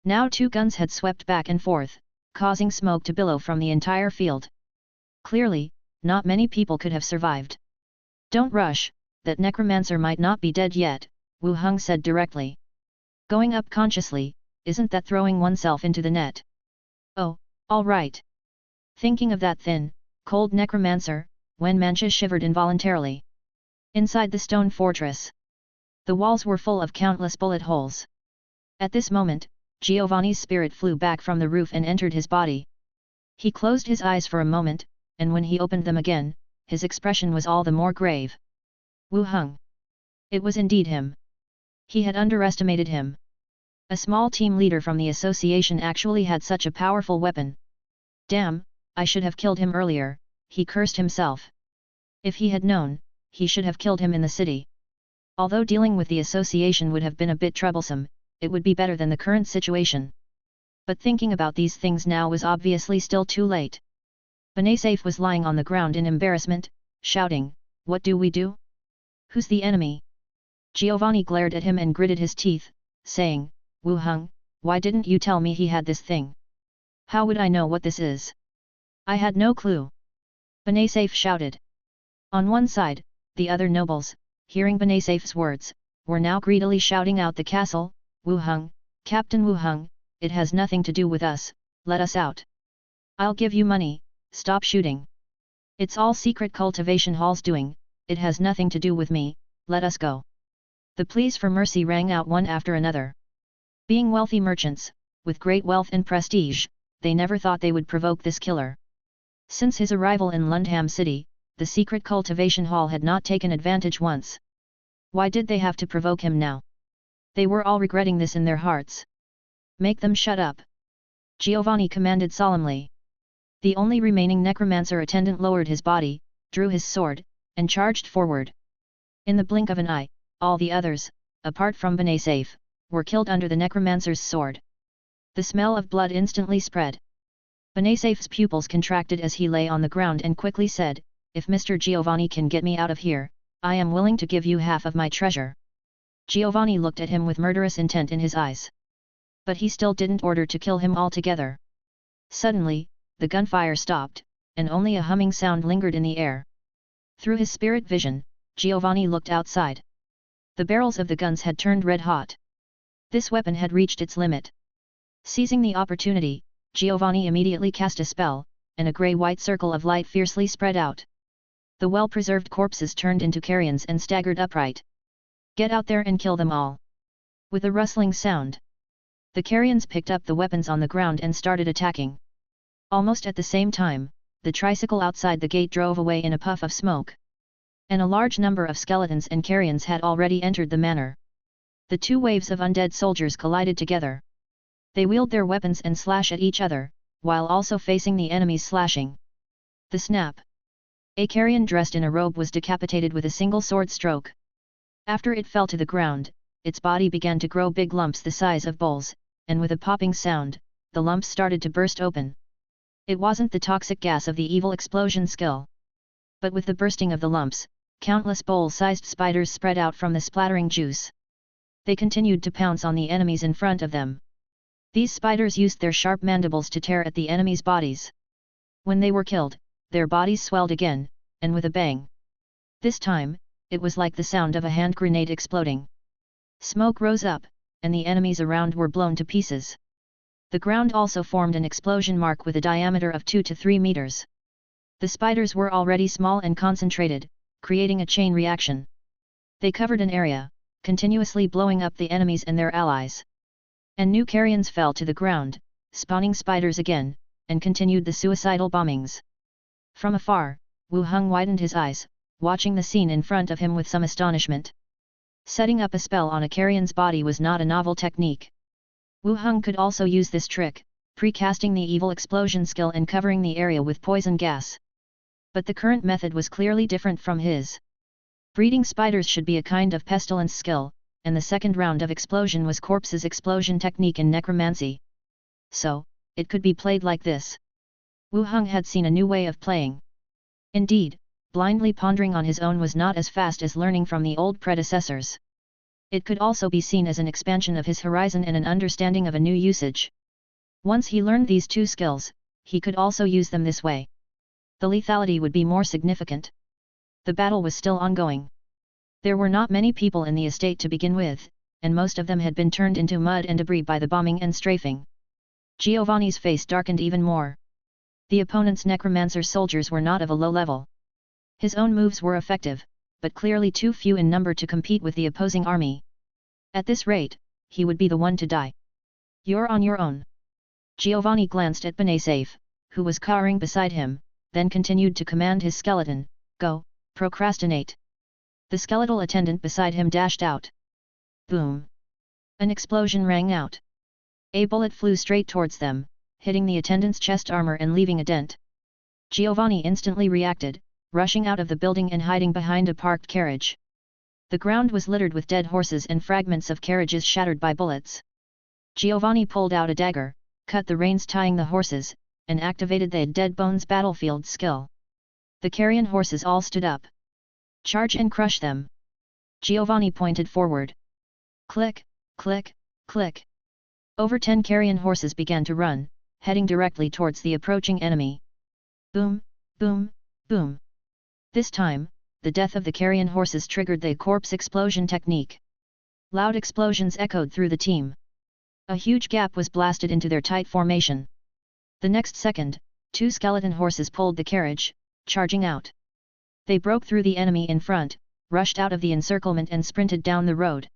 Now 2 guns had swept back and forth, causing smoke to billow from the entire field. Clearly, not many people could have survived. "Don't rush, that necromancer might not be dead yet," Wu Heng said directly. "Going up consciously, isn't that throwing oneself into the net?" "Oh, all right." Thinking of that thin, cold necromancer, Wen Mancha shivered involuntarily. Inside the stone fortress, the walls were full of countless bullet holes. At this moment, Giovanni's spirit flew back from the roof and entered his body. He closed his eyes for a moment, and when he opened them again, his expression was all the more grave. Wu Heng. It was indeed him. He had underestimated him. A small team leader from the association actually had such a powerful weapon. Damn, I should have killed him earlier, he cursed himself. If he had known, he should have killed him in the city. Although dealing with the association would have been a bit troublesome, it would be better than the current situation. But thinking about these things now was obviously still too late. Benasaif was lying on the ground in embarrassment, shouting, "What do we do? Who's the enemy?" Giovanni glared at him and gritted his teeth, saying, "Wu Heng, why didn't you tell me he had this thing? How would I know what this is? I had no clue." Benasaif shouted. On one side, the other nobles, hearing Benasaif's words, were now greedily shouting out the castle, "Wu Heng, Captain Wu Heng, it has nothing to do with us, let us out. I'll give you money, stop shooting. It's all secret cultivation hall's doing, it has nothing to do with me, let us go." The pleas for mercy rang out one after another. Being wealthy merchants, with great wealth and prestige, they never thought they would provoke this killer. Since his arrival in Lundham City, the secret cultivation hall had not taken advantage once. Why did they have to provoke him now? They were all regretting this in their hearts. "Make them shut up," Giovanni commanded solemnly. The only remaining necromancer attendant lowered his body, drew his sword, and charged forward. In the blink of an eye, all the others, apart from Benasaif, were killed under the necromancer's sword. The smell of blood instantly spread. Benasaif's pupils contracted as he lay on the ground and quickly said, "If Mr. Giovanni can get me out of here, I am willing to give you half of my treasure." Giovanni looked at him with murderous intent in his eyes. But he still didn't order to kill him altogether. Suddenly, the gunfire stopped, and only a humming sound lingered in the air. Through his spirit vision, Giovanni looked outside. The barrels of the guns had turned red hot. This weapon had reached its limit. Seizing the opportunity, Giovanni immediately cast a spell, and a grey-white circle of light fiercely spread out. The well-preserved corpses turned into carrions and staggered upright. "Get out there and kill them all!" With a rustling sound, the carrions picked up the weapons on the ground and started attacking. Almost at the same time, the tricycle outside the gate drove away in a puff of smoke. And a large number of skeletons and carrions had already entered the manor. The two waves of undead soldiers collided together. They wield their weapons and slash at each other, while also facing the enemy's slashing. The snap! A carrion dressed in a robe was decapitated with a single sword stroke. After it fell to the ground, its body began to grow big lumps the size of bowls, and with a popping sound, the lumps started to burst open. It wasn't the toxic gas of the evil explosion skill. But with the bursting of the lumps, countless bowl-sized spiders spread out from the splattering juice. They continued to pounce on the enemies in front of them. These spiders used their sharp mandibles to tear at the enemies' bodies. When they were killed, their bodies swelled again, and with a bang. This time, it was like the sound of a hand grenade exploding. Smoke rose up, and the enemies around were blown to pieces. The ground also formed an explosion mark with a diameter of 2 to 3 meters. The spiders were already small and concentrated, creating a chain reaction. They covered an area, continuously blowing up the enemies and their allies. And new carrions fell to the ground, spawning spiders again, and continued the suicidal bombings. From afar, Wu Heng widened his eyes, watching the scene in front of him with some astonishment. Setting up a spell on a carrion's body was not a novel technique. Wu Heng could also use this trick, precasting the evil explosion skill and covering the area with poison gas. But the current method was clearly different from his. Breeding spiders should be a kind of pestilence skill, and the second round of explosion was corpse's explosion technique in necromancy. So, it could be played like this. Wu Heng had seen a new way of playing. Indeed, blindly pondering on his own was not as fast as learning from the old predecessors. It could also be seen as an expansion of his horizon and an understanding of a new usage. Once he learned these two skills, he could also use them this way. The lethality would be more significant. The battle was still ongoing. There were not many people in the estate to begin with, and most of them had been turned into mud and debris by the bombing and strafing. Giovanni's face darkened even more. The opponent's necromancer soldiers were not of a low level. His own moves were effective, but clearly too few in number to compete with the opposing army. At this rate, he would be the one to die. You're on your own. Giovanni glanced at Benasafe, who was cowering beside him, then continued to command his skeleton, "Go, procrastinate." The skeletal attendant beside him dashed out. Boom! An explosion rang out. A bullet flew straight towards them, hitting the attendant's chest armor and leaving a dent. Giovanni instantly reacted, rushing out of the building and hiding behind a parked carriage. The ground was littered with dead horses and fragments of carriages shattered by bullets. Giovanni pulled out a dagger, cut the reins tying the horses, and activated the Dead Bones battlefield skill. The carrion horses all stood up. "Charge and crush them!" Giovanni pointed forward. Click, click, click. Over 10 carrion horses began to run, heading directly towards the approaching enemy. Boom, boom, boom. This time, the death of the carrion horses triggered the corpse explosion technique. Loud explosions echoed through the team. A huge gap was blasted into their tight formation. The next second, 2 skeleton horses pulled the carriage, charging out. They broke through the enemy in front, rushed out of the encirclement and sprinted down the road.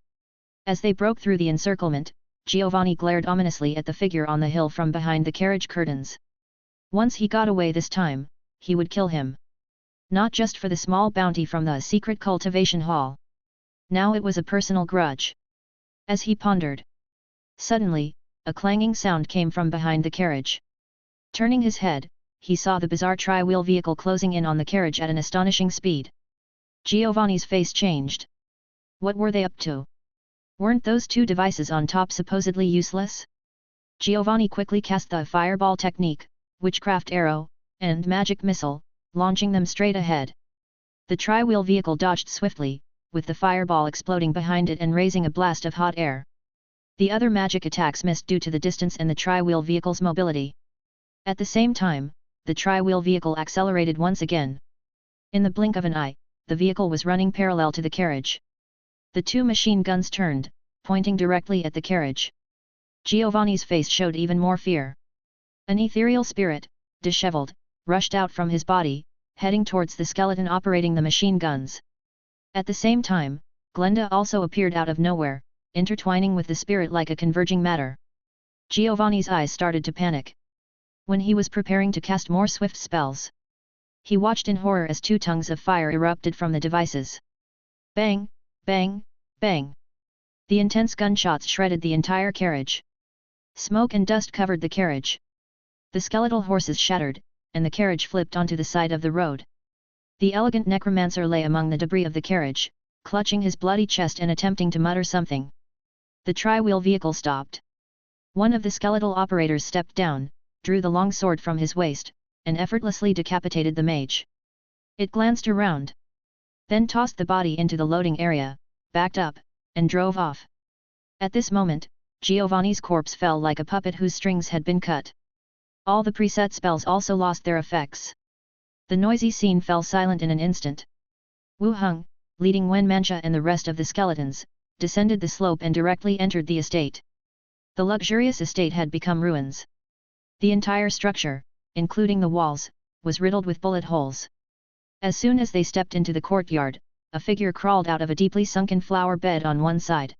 As they broke through the encirclement, Giovanni glared ominously at the figure on the hill from behind the carriage curtains. Once he got away this time, he would kill him. Not just for the small bounty from the secret cultivation hall. Now it was a personal grudge. As he pondered. Suddenly, a clanging sound came from behind the carriage. Turning his head, he saw the bizarre tri-wheel vehicle closing in on the carriage at an astonishing speed. Giovanni's face changed. What were they up to? Weren't those 2 devices on top supposedly useless? Giovanni quickly cast the fireball technique, witchcraft arrow, and magic missile, launching them straight ahead. The tri-wheel vehicle dodged swiftly, with the fireball exploding behind it and raising a blast of hot air. The other magic attacks missed due to the distance and the tri-wheel vehicle's mobility. At the same time, the tri-wheel vehicle accelerated once again. In the blink of an eye, the vehicle was running parallel to the carriage. The 2 machine guns turned, pointing directly at the carriage. Giovanni's face showed even more fear. An ethereal spirit, disheveled, rushed out from his body, heading towards the skeleton operating the machine guns. At the same time, Glenda also appeared out of nowhere, intertwining with the spirit like a converging matter. Giovanni's eyes started to panic. When he was preparing to cast more swift spells, he watched in horror as 2 tongues of fire erupted from the devices. Bang, bang, bang. The intense gunshots shredded the entire carriage. Smoke and dust covered the carriage. The skeletal horses shattered, and the carriage flipped onto the side of the road. The elegant necromancer lay among the debris of the carriage, clutching his bloody chest and attempting to mutter something. The tri-wheel vehicle stopped. One of the skeletal operators stepped down, drew the long sword from his waist, and effortlessly decapitated the mage. It glanced around. Then tossed the body into the loading area, backed up, and drove off. At this moment, Giovanni's corpse fell like a puppet whose strings had been cut. All the preset spells also lost their effects. The noisy scene fell silent in an instant. Wu Heng, leading Wen Mancha and the rest of the skeletons, descended the slope and directly entered the estate. The luxurious estate had become ruins. The entire structure, including the walls, was riddled with bullet holes. As soon as they stepped into the courtyard, a figure crawled out of a deeply sunken flower bed on one side.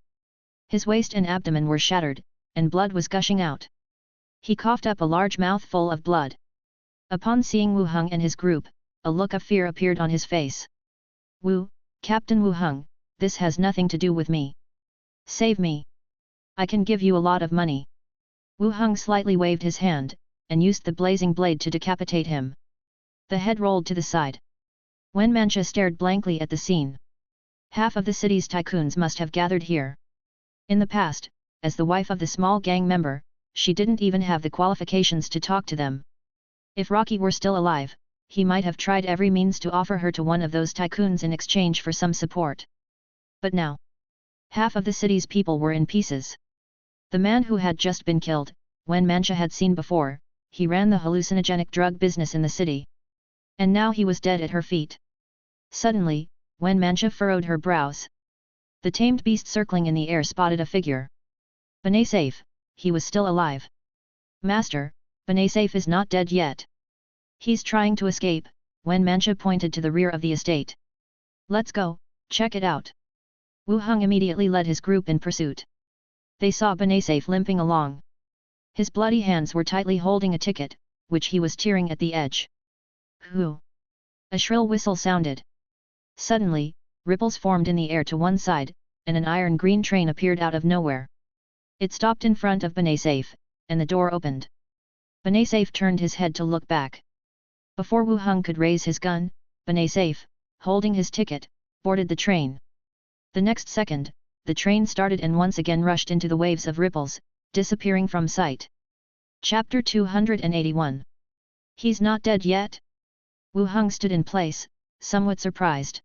His waist and abdomen were shattered, and blood was gushing out. He coughed up a large mouthful of blood. Upon seeing Wu Heng and his group, a look of fear appeared on his face. Captain Wu Heng, this has nothing to do with me. Save me. I can give you a lot of money. Wu Heng slightly waved his hand, and used the blazing blade to decapitate him. The head rolled to the side. Wen Mancha stared blankly at the scene. Half of the city's tycoons must have gathered here. In the past, as the wife of the small gang member, she didn't even have the qualifications to talk to them. If Rocky were still alive, he might have tried every means to offer her to one of those tycoons in exchange for some support. But now, half of the city's people were in pieces. The man who had just been killed, Wen Mancha had seen before, he ran the hallucinogenic drug business in the city. And now he was dead at her feet. Suddenly, Wen Mancha furrowed her brows. The tamed beast circling in the air spotted a figure. Benasafe, he was still alive. Master, Benasafe is not dead yet. He's trying to escape, Wen Mancha pointed to the rear of the estate. Let's go, check it out. Wu Heng immediately led his group in pursuit. They saw Benasafe limping along. His bloody hands were tightly holding a ticket, which he was tearing at the edge. Hoo! A shrill whistle sounded. Suddenly, ripples formed in the air to one side, and an iron-green train appeared out of nowhere. It stopped in front of Benasafe, and the door opened. Benasafe turned his head to look back. Before Wu Heng could raise his gun, Benasafe, holding his ticket, boarded the train. The next second, the train started and once again rushed into the waves of ripples, disappearing from sight. Chapter 281. He's not dead yet? Wu Heng stood in place, somewhat surprised.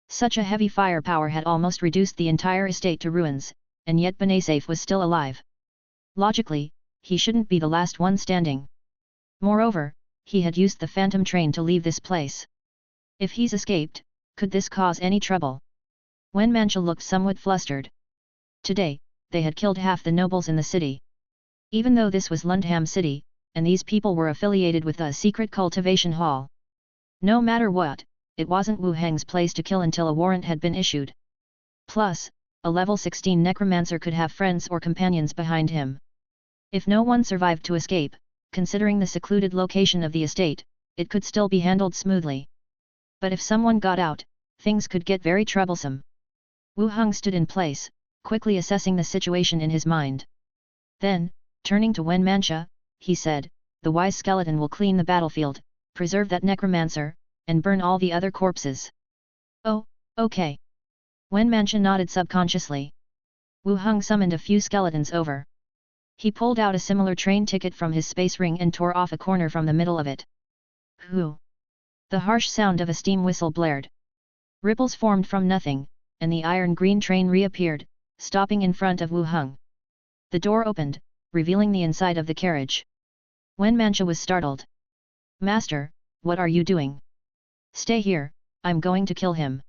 Such a heavy firepower had almost reduced the entire estate to ruins, and yet Benasafe was still alive. Logically, he shouldn't be the last one standing. Moreover, he had used the phantom train to leave this place. If he's escaped, could this cause any trouble? Wenmancha looked somewhat flustered. Today, they had killed half the nobles in the city. Even though this was Lundham City, and these people were affiliated with a secret cultivation hall. No matter what, it wasn't Wu Heng's place to kill until a warrant had been issued. Plus, a level 16 Necromancer could have friends or companions behind him. If no one survived to escape, considering the secluded location of the estate, it could still be handled smoothly. But if someone got out, things could get very troublesome. Wu Heng stood in place, quickly assessing the situation in his mind. Then, turning to Wenmancha, he said, "The wise skeleton will clean the battlefield, preserve that necromancer, and burn all the other corpses." "Oh, okay." Wenmancha nodded subconsciously. Wu Heng summoned a few skeletons over. He pulled out a similar train ticket from his space ring and tore off a corner from the middle of it. Hoo! The harsh sound of a steam whistle blared. Ripples formed from nothing, and the iron-green train reappeared, stopping in front of Wu Heng. The door opened, revealing the inside of the carriage. Wenmancha was startled. "Master, what are you doing?" "Stay here, I'm going to kill him."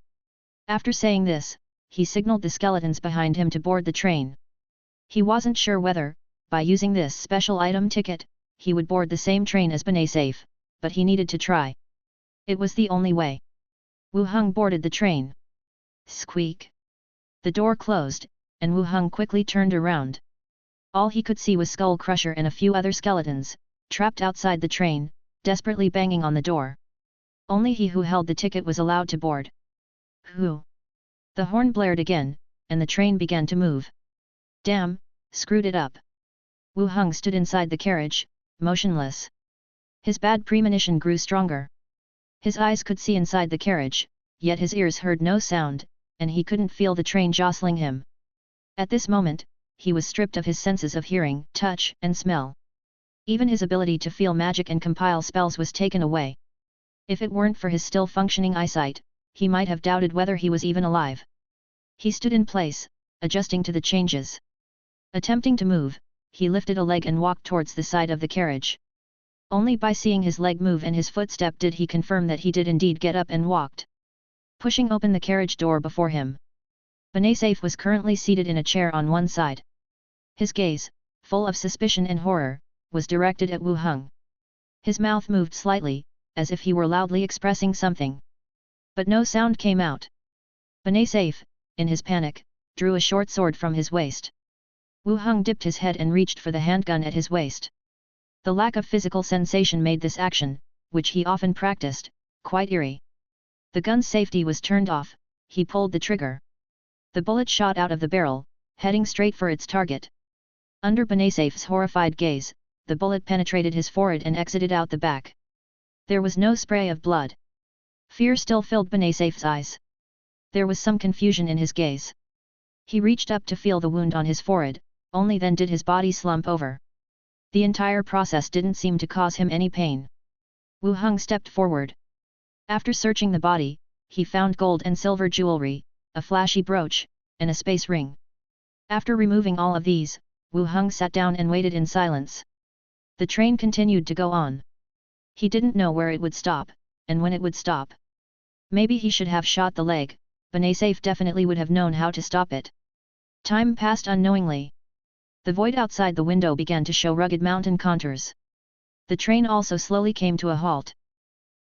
After saying this, he signaled the skeletons behind him to board the train. He wasn't sure whether, by using this special item ticket, he would board the same train as Benasafe, but he needed to try. It was the only way. Wu Heng boarded the train. Squeak! The door closed, and Wu Heng quickly turned around. All he could see was Skull Crusher and a few other skeletons, trapped outside the train, desperately banging on the door. Only he who held the ticket was allowed to board. Hoo! The horn blared again, and the train began to move. Damn, screwed it up. Wu Heng stood inside the carriage, motionless. His bad premonition grew stronger. His eyes could see inside the carriage, yet his ears heard no sound, and he couldn't feel the train jostling him. At this moment, he was stripped of his senses of hearing, touch, and smell. Even his ability to feel magic and compile spells was taken away. If it weren't for his still functioning eyesight, he might have doubted whether he was even alive. He stood in place, adjusting to the changes. Attempting to move, he lifted a leg and walked towards the side of the carriage. Only by seeing his leg move and his footstep did he confirm that he did indeed get up and walked. Pushing open the carriage door before him. Benasafe was currently seated in a chair on one side. His gaze, full of suspicion and horror, was directed at Wu Heng. His mouth moved slightly, as if he were loudly expressing something. But no sound came out. Benasafe, in his panic, drew a short sword from his waist. Wu Heng dipped his head and reached for the handgun at his waist. The lack of physical sensation made this action, which he often practiced, quite eerie. The gun's safety was turned off, he pulled the trigger. The bullet shot out of the barrel, heading straight for its target. Under Benasafe's horrified gaze, the bullet penetrated his forehead and exited out the back. There was no spray of blood. Fear still filled Benasafe's eyes. There was some confusion in his gaze. He reached up to feel the wound on his forehead, only then did his body slump over. The entire process didn't seem to cause him any pain. Wu Heng stepped forward. After searching the body, he found gold and silver jewelry, a flashy brooch, and a space ring. After removing all of these, Wu Heng sat down and waited in silence. The train continued to go on. He didn't know where it would stop, and when it would stop. Maybe he should have shot the leg, Benasafe definitely would have known how to stop it. Time passed unknowingly. The void outside the window began to show rugged mountain contours. The train also slowly came to a halt.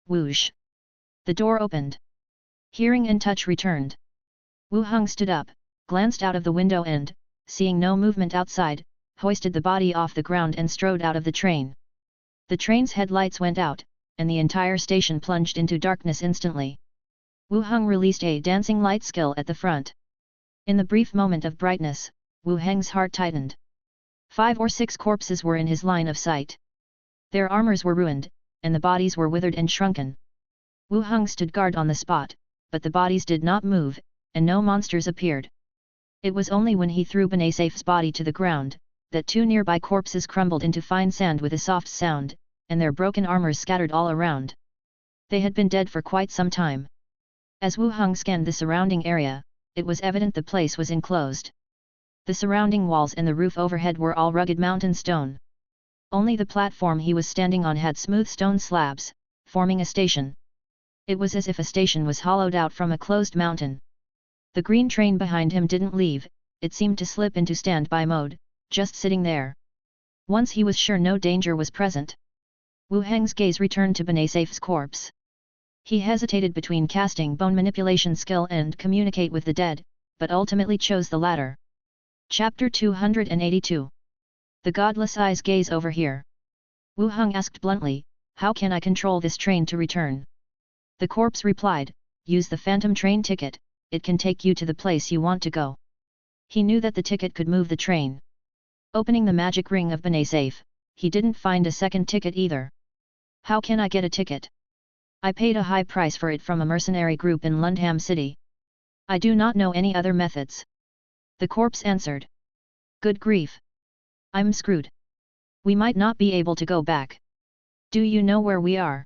Whoosh! The door opened. Hearing and touch returned. Wu Heng stood up, glanced out of the window and, seeing no movement outside, hoisted the body off the ground and strode out of the train. The train's headlights went out, and the entire station plunged into darkness instantly. Wu Heng released a dancing light skill at the front. In the brief moment of brightness, Wu Heng's heart tightened. 5 or 6 corpses were in his line of sight. Their armors were ruined, and the bodies were withered and shrunken. Wu Heng stood guard on the spot, but the bodies did not move, and no monsters appeared. It was only when he threw Benasaf's body to the ground, that 2 nearby corpses crumbled into fine sand with a soft sound, and their broken armors scattered all around. They had been dead for quite some time. As Wu Heng scanned the surrounding area, it was evident the place was enclosed. The surrounding walls and the roof overhead were all rugged mountain stone. Only the platform he was standing on had smooth stone slabs, forming a station. It was as if a station was hollowed out from a closed mountain. The green train behind him didn't leave, it seemed to slip into standby mode, just sitting there. Once he was sure no danger was present, Wu Heng's gaze returned to Benasaf's corpse. He hesitated between casting bone manipulation skill and communicate with the dead, but ultimately chose the latter. Chapter 282. The Godless Eyes Gaze Over Here. Wu Heng asked bluntly, "How can I control this train to return?" The corpse replied, "Use the phantom train ticket, it can take you to the place you want to go." He knew that the ticket could move the train. Opening the magic ring of Benasaf, he didn't find a second ticket either. "How can I get a ticket? I paid a high price for it from a mercenary group in Lundham City. I do not know any other methods." The corpse answered. "Good grief! I'm screwed. We might not be able to go back. Do you know where we are?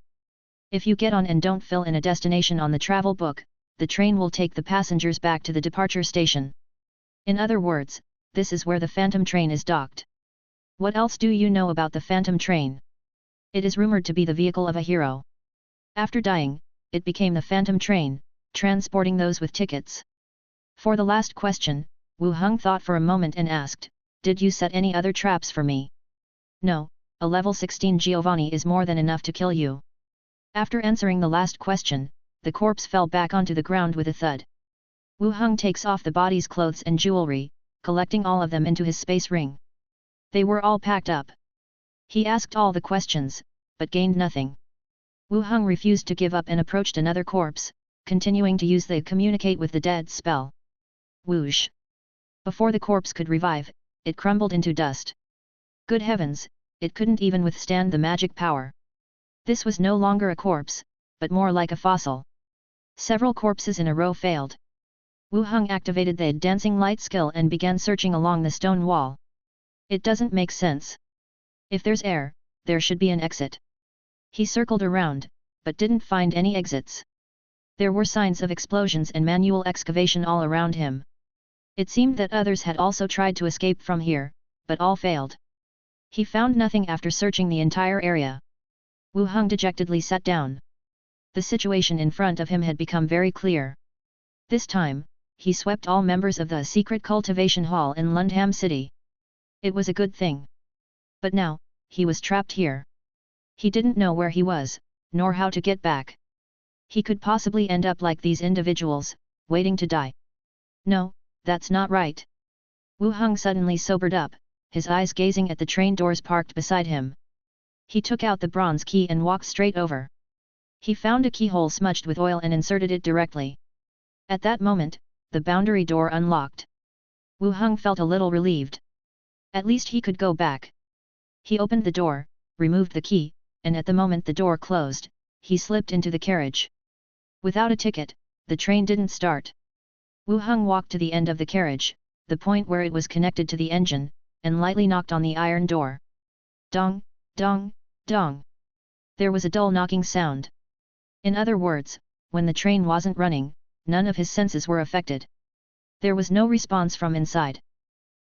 If you get on and don't fill in a destination on the travel book, the train will take the passengers back to the departure station. In other words, this is where the phantom train is docked. What else do you know about the phantom train? It is rumored to be the vehicle of a hero. After dying, it became the phantom train, transporting those with tickets." For the last question, Wu Heng thought for a moment and asked, "Did you set any other traps for me?" "No, a level 16 Giovanni is more than enough to kill you." After answering the last question, the corpse fell back onto the ground with a thud. Wu Heng takes off the body's clothes and jewelry, collecting all of them into his space ring. They were all packed up. He asked all the questions, but gained nothing. Wu Heng refused to give up and approached another corpse, continuing to use the communicate with the dead spell. Whoosh! Before the corpse could revive, it crumbled into dust. Good heavens, it couldn't even withstand the magic power. This was no longer a corpse, but more like a fossil. Several corpses in a row failed. Wu Heng activated the dancing light skill and began searching along the stone wall. It doesn't make sense. If there's air, there should be an exit. He circled around, but didn't find any exits. There were signs of explosions and manual excavation all around him. It seemed that others had also tried to escape from here, but all failed. He found nothing after searching the entire area. Wu Heng dejectedly sat down. The situation in front of him had become very clear. This time, he swept all members of the secret cultivation hall in Lundham City. It was a good thing. But now, he was trapped here. He didn't know where he was, nor how to get back. He could possibly end up like these individuals, waiting to die. No, that's not right. Wu Heng suddenly sobered up, his eyes gazing at the train doors parked beside him. He took out the bronze key and walked straight over. He found a keyhole smudged with oil and inserted it directly. At that moment, the boundary door unlocked. Wu Heng felt a little relieved. At least he could go back. He opened the door, removed the key, and at the moment the door closed, he slipped into the carriage. Without a ticket, the train didn't start. Wu Heng walked to the end of the carriage, the point where it was connected to the engine, and lightly knocked on the iron door. Dong, dong, dong. There was a dull knocking sound. In other words, when the train wasn't running, none of his senses were affected. There was no response from inside.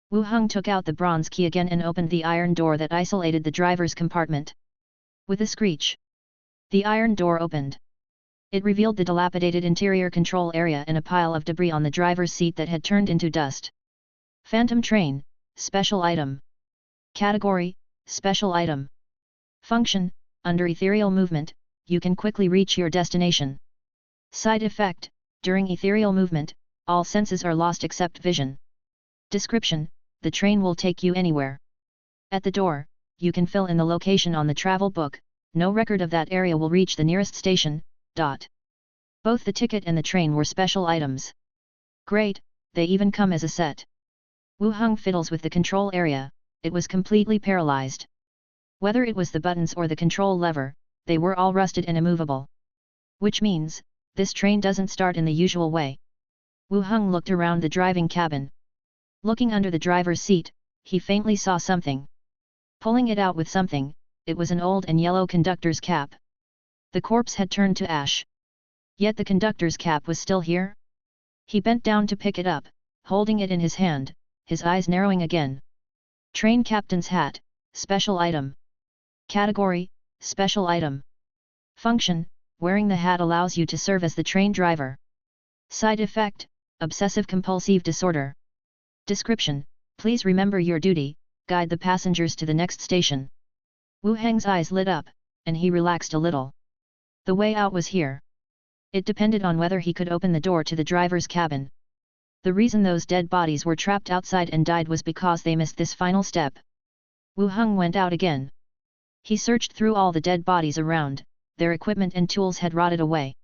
Wu Heng took out the bronze key again and opened the iron door that isolated the driver's compartment. With a screech, the iron door opened. It revealed the dilapidated interior control area and a pile of debris on the driver's seat that had turned into dust. Phantom Train, Special Item. Category, Special Item. Function, under ethereal movement, you can quickly reach your destination. Side effect, during ethereal movement, all senses are lost except vision. Description, the train will take you anywhere. At the door, you can fill in the location on the travel book. No record of that area will reach the nearest station. Both the ticket and the train were special items. Great, they even come as a set. Wu Heng fiddles with the control area, it was completely paralyzed. Whether it was the buttons or the control lever, they were all rusted and immovable. Which means, this train doesn't start in the usual way. Wu Heng looked around the driving cabin. Looking under the driver's seat, he faintly saw something. Pulling it out with something, it was an old and yellow conductor's cap. The corpse had turned to ash. Yet the conductor's cap was still here? He bent down to pick it up, holding it in his hand, his eyes narrowing again. Train captain's hat, special item. Category, special item. Function, wearing the hat allows you to serve as the train driver. Side effect, obsessive-compulsive disorder. Description, please remember your duty, guide the passengers to the next station. Wu Heng's eyes lit up, and he relaxed a little. The way out was here. It depended on whether he could open the door to the driver's cabin. The reason those dead bodies were trapped outside and died was because they missed this final step. Wu Heng went out again. He searched through all the dead bodies around, their equipment and tools had rotted away.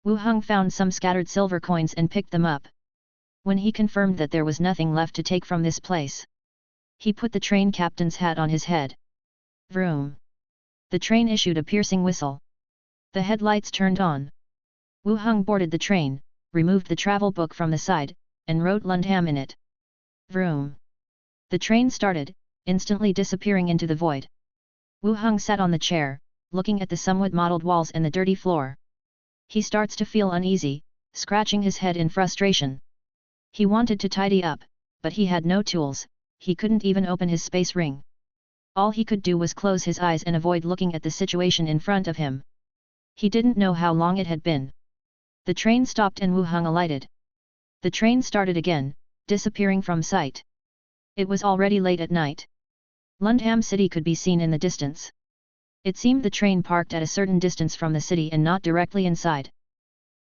Wu Heng found some scattered silver coins and picked them up. When he confirmed that there was nothing left to take from this place, he put the train captain's hat on his head. Vroom! The train issued a piercing whistle. The headlights turned on. Wu Heng boarded the train, removed the travel book from the side, and wrote Lundham in it. Vroom! The train started, instantly disappearing into the void. Wu Heng sat on the chair, looking at the somewhat mottled walls and the dirty floor. He starts to feel uneasy, scratching his head in frustration. He wanted to tidy up, but he had no tools, he couldn't even open his space ring. All he could do was close his eyes and avoid looking at the situation in front of him. He didn't know how long it had been. The train stopped and Wu Heng alighted. The train started again, disappearing from sight. It was already late at night. Lundham City could be seen in the distance. It seemed the train parked at a certain distance from the city and not directly inside.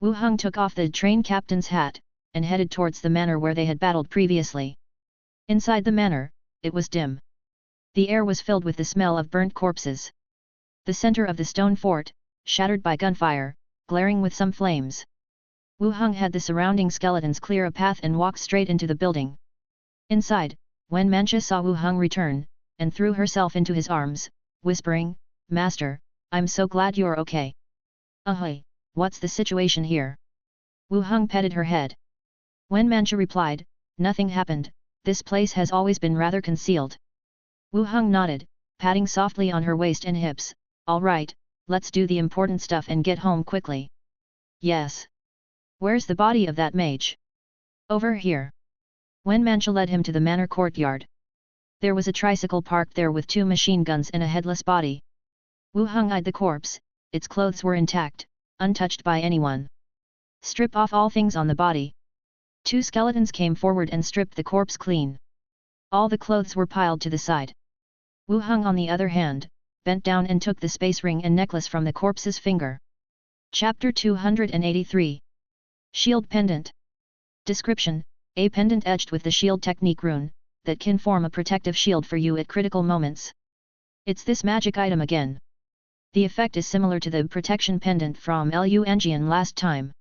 Wu Heng took off the train captain's hat, and headed towards the manor where they had battled previously. Inside the manor, it was dim. The air was filled with the smell of burnt corpses. The center of the stone fort, shattered by gunfire, glaring with some flames. Wu Heng had the surrounding skeletons clear a path and walk straight into the building. Inside, Wen Mancha saw Wu Heng return, and threw herself into his arms, whispering, "Master, I'm so glad you're okay." "Ahoy, what's the situation here?" Wu Heng petted her head. Wen Mancha replied, "Nothing happened, this place has always been rather concealed." Wu Heng nodded, patting softly on her waist and hips, "All right, let's do the important stuff and get home quickly." "Yes. Where's the body of that mage?" "Over here." Wen Mancha led him to the manor courtyard. There was a tricycle parked there with 2 machine guns and a headless body. Wu Heng eyed the corpse, its clothes were intact, untouched by anyone. "Strip off all things on the body." 2 skeletons came forward and stripped the corpse clean. All the clothes were piled to the side. Wu Heng on the other hand, bent down and took the space ring and necklace from the corpse's finger. Chapter 283. Shield Pendant. Description: a pendant etched with the shield technique rune, that can form a protective shield for you at critical moments. It's this magic item again. The effect is similar to the protection pendant from Lu Engian last time.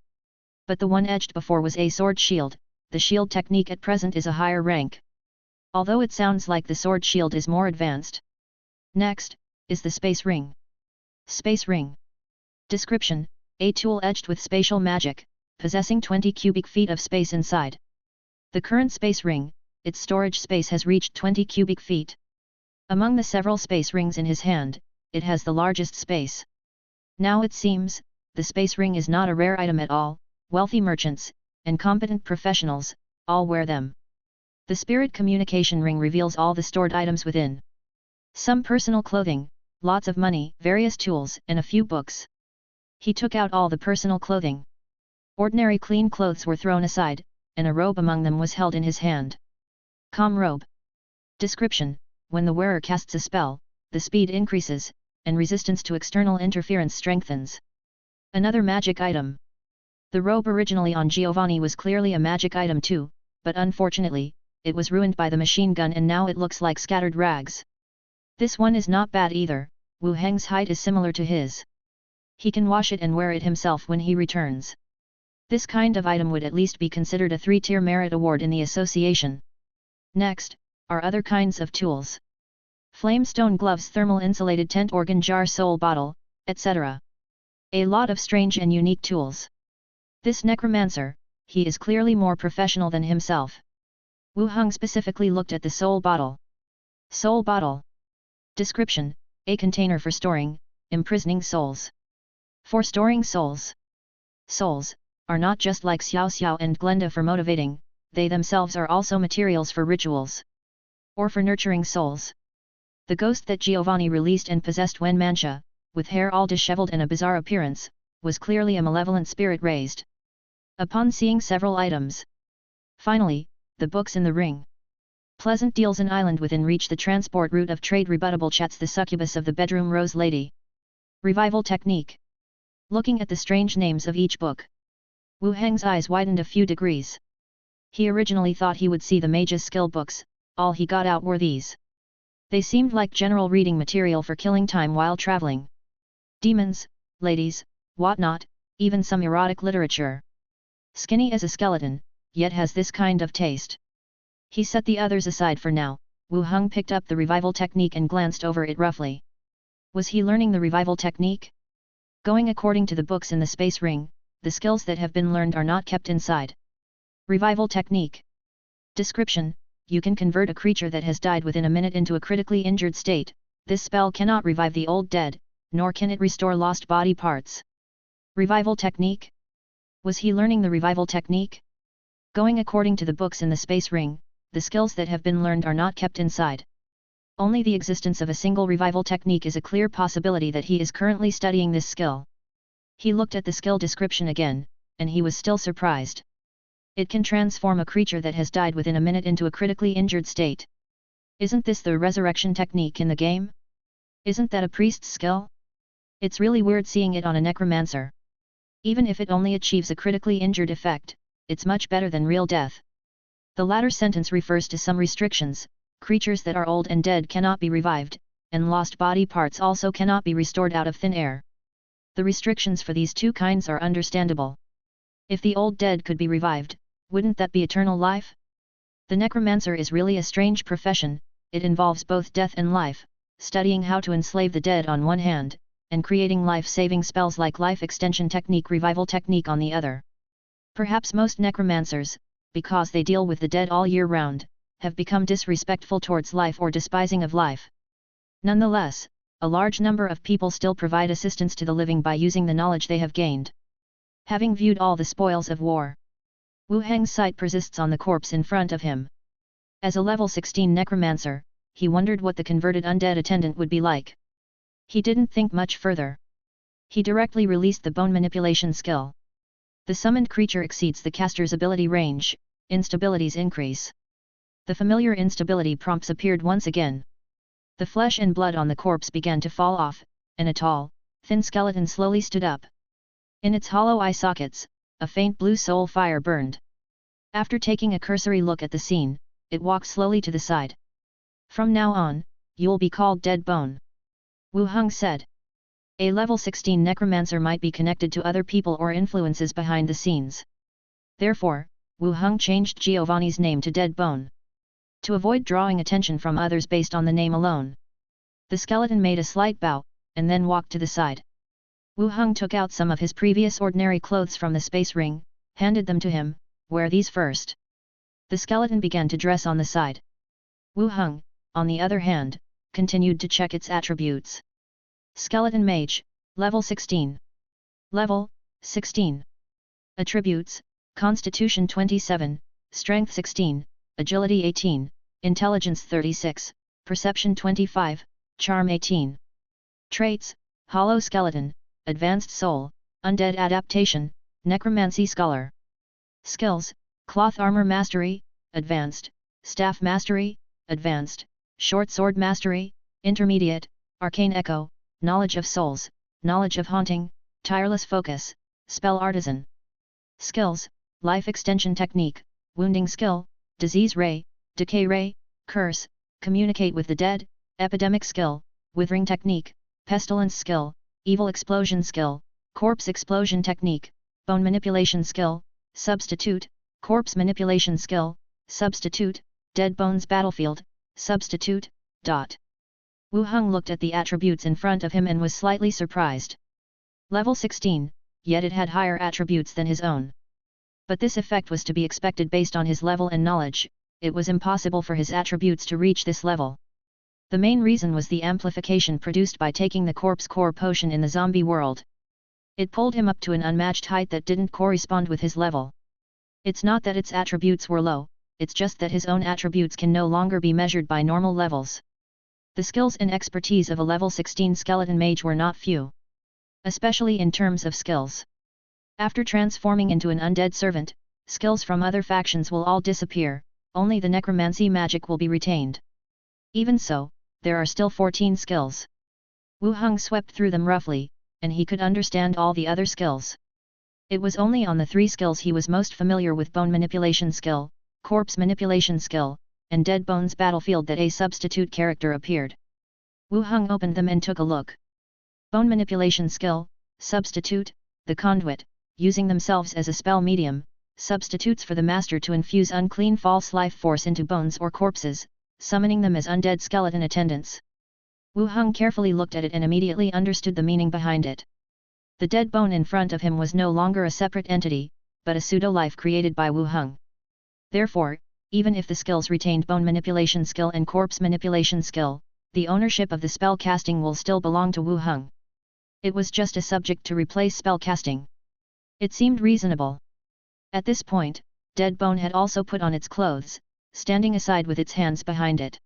But the one etched before was a sword shield, the shield technique at present is a higher rank. Although it sounds like the sword shield is more advanced. Next, is the space ring. Space ring. Description: a tool etched with spatial magic, possessing 20 cubic feet of space inside. The current space ring, its storage space has reached 20 cubic feet. Among the several space rings in his hand, it has the largest space. Now it seems, the space ring is not a rare item at all, wealthy merchants, and competent professionals, all wear them. The spirit communication ring reveals all the stored items within. Some personal clothing, lots of money, various tools, and a few books. He took out all the personal clothing. Ordinary clean clothes were thrown aside, and a robe among them was held in his hand. Com robe. Description: when the wearer casts a spell, the speed increases, and resistance to external interference strengthens. Another magic item. The robe originally on Giovanni was clearly a magic item too, but unfortunately, it was ruined by the machine gun and now it looks like scattered rags. This one is not bad either, Wu Heng's height is similar to his. He can wash it and wear it himself when he returns. This kind of item would at least be considered a 3-tier merit award in the association. Next, are other kinds of tools. Flamestone gloves, thermal insulated tent, organ jar, soul bottle, etc. A lot of strange and unique tools. This necromancer, he is clearly more professional than himself. Wu Heng specifically looked at the soul bottle. Soul bottle. Description: a container for storing, imprisoning souls. For storing souls. Souls are not just like Xiao Xiao and Glenda for motivating, they themselves are also materials for rituals. Or for nurturing souls. The ghost that Giovanni released and possessed when Mancha, with hair all disheveled and a bizarre appearance, was clearly a malevolent spirit raised. Upon seeing several items. Finally, the books in the ring. Pleasant deals, an island within reach, the transport route of trade, rebuttable chats, the succubus of the bedroom, rose lady. Revival technique. Looking at the strange names of each book, Wu Heng's eyes widened a few degrees. He originally thought he would see the mage's skill books, all he got out were these. They seemed like general reading material for killing time while traveling. Demons, ladies, whatnot, even some erotic literature. Skinny as a skeleton, yet has this kind of taste. He set the others aside for now. Wu Heng picked up the revival technique and glanced over it roughly. Was he learning the revival technique? Going according to the books in the space ring, the skills that have been learned are not kept inside. Revival technique. Description: you can convert a creature that has died within a minute into a critically injured state. This spell cannot revive the old dead, nor can it restore lost body parts. Revival technique? Was he learning the revival technique? Going according to the books in the space ring, the skills that have been learned are not kept inside. Only the existence of a single revival technique is a clear possibility that he is currently studying this skill. He looked at the skill description again, and he was still surprised. It can transform a creature that has died within a minute into a critically injured state. Isn't this the resurrection technique in the game? Isn't that a priest's skill? It's really weird seeing it on a necromancer. Even if it only achieves a critically injured effect, it's much better than real death. The latter sentence refers to some restrictions. Creatures that are old and dead cannot be revived, and lost body parts also cannot be restored out of thin air. The restrictions for these two kinds are understandable. If the old dead could be revived, wouldn't that be eternal life? The necromancer is really a strange profession. It involves both death and life, studying how to enslave the dead on one hand, and creating life-saving spells like life extension technique, revival technique on the other. Perhaps most necromancers, because they deal with the dead all year round, have become disrespectful towards life or despising of life. Nonetheless, a large number of people still provide assistance to the living by using the knowledge they have gained. Having viewed all the spoils of war, Wu Heng's sight persists on the corpse in front of him. As a level 16 necromancer, he wondered what the converted undead attendant would be like. He didn't think much further. He directly released the bone manipulation skill. The summoned creature exceeds the caster's ability range, instabilities increase. The familiar instability prompts appeared once again. The flesh and blood on the corpse began to fall off, and a tall, thin skeleton slowly stood up. In its hollow eye sockets, a faint blue soul fire burned. After taking a cursory look at the scene, it walked slowly to the side. From now on, you'll be called Dead Bone, Wu Heng said. A level 16 necromancer might be connected to other people or influences behind the scenes. Therefore, Wu Heng changed Giovanni's name to Dead Bone. To avoid drawing attention from others based on the name alone. The skeleton made a slight bow, and then walked to the side. Wu Heng took out some of his previous ordinary clothes from the space ring, handed them to him. Wear these first. The skeleton began to dress on the side. Wu Heng, on the other hand, continued to check its attributes. Skeleton Mage, level 16. Level, 16. Attributes, Constitution 27, Strength 16, Agility 18, Intelligence 36, Perception 25, Charm 18. Traits, Hollow Skeleton, Advanced Soul, Undead Adaptation, Necromancy Scholar. Skills, Cloth Armor Mastery, Advanced, Staff Mastery, Advanced, Short Sword Mastery, Intermediate, Arcane Echo, Knowledge of Souls, Knowledge of Haunting, Tireless Focus, Spell Artisan. Skills, Life Extension Technique, Wounding Skill, Disease Ray, Decay Ray, Curse, Communicate with the Dead, epidemic skill, withering technique, pestilence skill, evil explosion skill, corpse explosion technique, bone manipulation skill, substitute, corpse manipulation skill, substitute, dead bones battlefield, substitute. Wu Heng looked at the attributes in front of him and was slightly surprised. Level 16, yet it had higher attributes than his own. But this effect was to be expected based on his level and knowledge. It was impossible for his attributes to reach this level. The main reason was the amplification produced by taking the corpse core potion in the zombie world. It pulled him up to an unmatched height that didn't correspond with his level. It's not that its attributes were low, it's just that his own attributes can no longer be measured by normal levels. The skills and expertise of a level 16 skeleton mage were not few. Especially in terms of skills. After transforming into an undead servant, skills from other factions will all disappear, only the necromancy magic will be retained. Even so, there are still 14 skills. Wu Heng swept through them roughly, and he could understand all the other skills. It was only on the 3 skills he was most familiar with: bone manipulation skill, corpse manipulation skill, and dead bones battlefield that a substitute character appeared. Wu Heng opened them and took a look. Bone manipulation skill, substitute, the conduit, using themselves as a spell medium, substitutes for the master to infuse unclean false life force into bones or corpses, summoning them as undead skeleton attendants. Wu Heng carefully looked at it and immediately understood the meaning behind it. The dead bone in front of him was no longer a separate entity, but a pseudo-life created by Wu Heng. Therefore, even if the skills retained bone manipulation skill and corpse manipulation skill, the ownership of the spell casting will still belong to Wu Heng. It was just a subject to replace spell casting. It seemed reasonable. At this point, Dead Bone had also put on its clothes, standing aside with its hands behind it.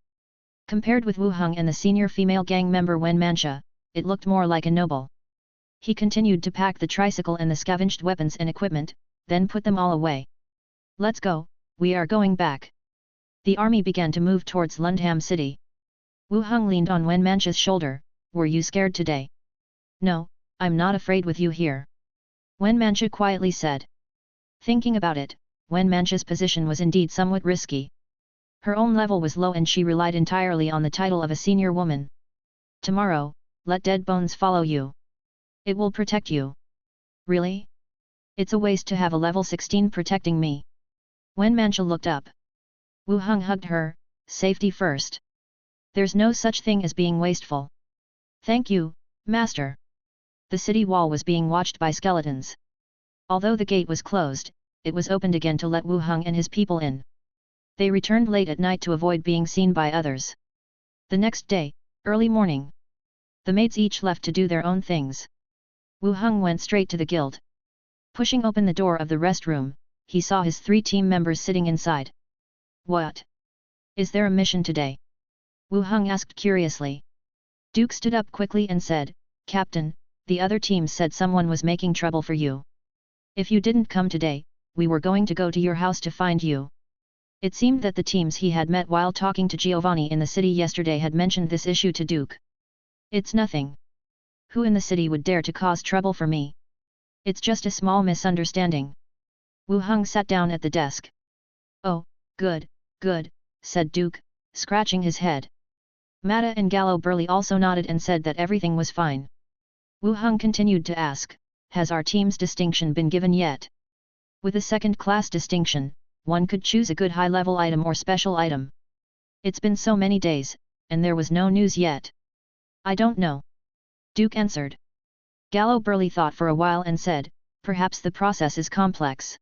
Compared with Wu Heng and the senior female gang member Wen Mancha, it looked more like a noble. He continued to pack the tricycle and the scavenged weapons and equipment, then put them all away. "Let's go, we are going back." The army began to move towards Lundham City. Wu Heng leaned on Wen Mancha's shoulder. "Were you scared today?" "No, I'm not afraid with you here," Wen Mancha quietly said. Thinking about it, Wen Mancha's position was indeed somewhat risky. Her own level was low and she relied entirely on the title of a senior woman. "Tomorrow, let Dead Bones follow you. It will protect you." "Really? It's a waste to have a level 16 protecting me." Wen Mancha looked up. Wu Heng hugged her. "Safety first. There's no such thing as being wasteful." "Thank you, Master." The city wall was being watched by skeletons. Although the gate was closed, it was opened again to let Wu Heng and his people in. They returned late at night to avoid being seen by others. The next day, early morning, the maids each left to do their own things. Wu Heng went straight to the guild. Pushing open the door of the rest room, he saw his 3 team members sitting inside. "What? Is there a mission today?" Wu Heng asked curiously. Duke stood up quickly and said, "Captain, the other teams said someone was making trouble for you. If you didn't come today, we were going to go to your house to find you." It seemed that the teams he had met while talking to Giovanni in the city yesterday had mentioned this issue to Duke. "It's nothing. Who in the city would dare to cause trouble for me? It's just a small misunderstanding." Wu Heng sat down at the desk. "Oh, good, good," said Duke, scratching his head. Mata and Gallo Burley also nodded and said that everything was fine. Wu Heng continued to ask, "Has our team's distinction been given yet?" With a second-class distinction, one could choose a good high-level item or special item. "It's been so many days, and there was no news yet." "I don't know," Duke answered. Gallo Burley thought for a while and said, "Perhaps the process is complex.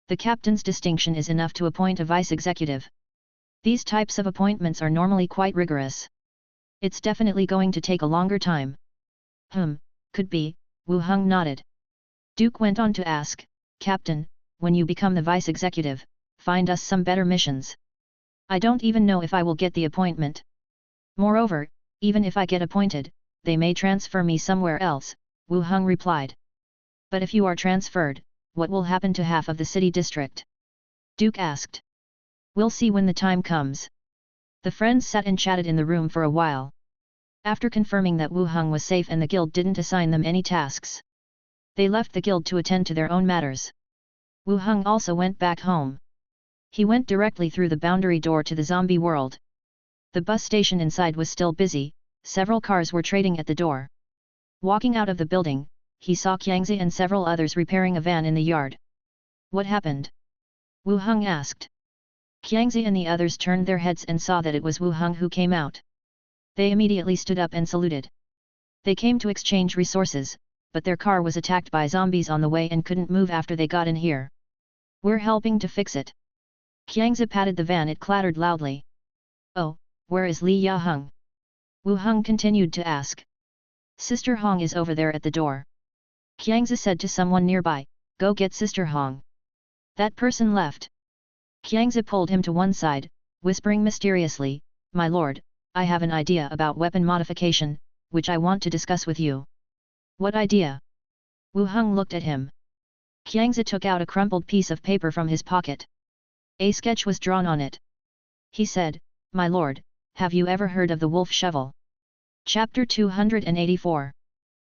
The captain's distinction is enough to appoint a vice-executive. These types of appointments are normally quite rigorous. It's definitely going to take a longer time." Could be," Wu Heng nodded. Duke went on to ask, "Captain, when you become the vice-executive, find us some better missions. I don't even know if I will get the appointment. Moreover, even if I get appointed, they may transfer me somewhere else," Wu Heng replied. "But if you are transferred, what will happen to half of the city district?" Duke asked. "We'll see when the time comes." The friends sat and chatted in the room for a while. After confirming that Wu Heng was safe and the guild didn't assign them any tasks, they left the guild to attend to their own matters. Wu Heng also went back home. He went directly through the boundary door to the zombie world. The bus station inside was still busy, several cars were trading at the door. Walking out of the building, he saw Qiangzi and several others repairing a van in the yard. What happened? Wu Heng asked. Qiangzi and the others turned their heads and saw that it was Wu Heng who came out. They immediately stood up and saluted. They came to exchange resources, but their car was attacked by zombies on the way and couldn't move after they got in here. We're helping to fix it. Qiangzi patted the van. It clattered loudly. Oh, where is Li Yaheng? Wu Heng continued to ask. Sister Hong is over there at the door. Qiangzi said to someone nearby, go get Sister Hong. That person left. Qiangzi pulled him to one side, whispering mysteriously, my lord, I have an idea about weapon modification, which I want to discuss with you. What idea? Wu Heng looked at him. Qiangzi took out a crumpled piece of paper from his pocket. A sketch was drawn on it. He said, my lord, have you ever heard of the wolf shovel? Chapter 284.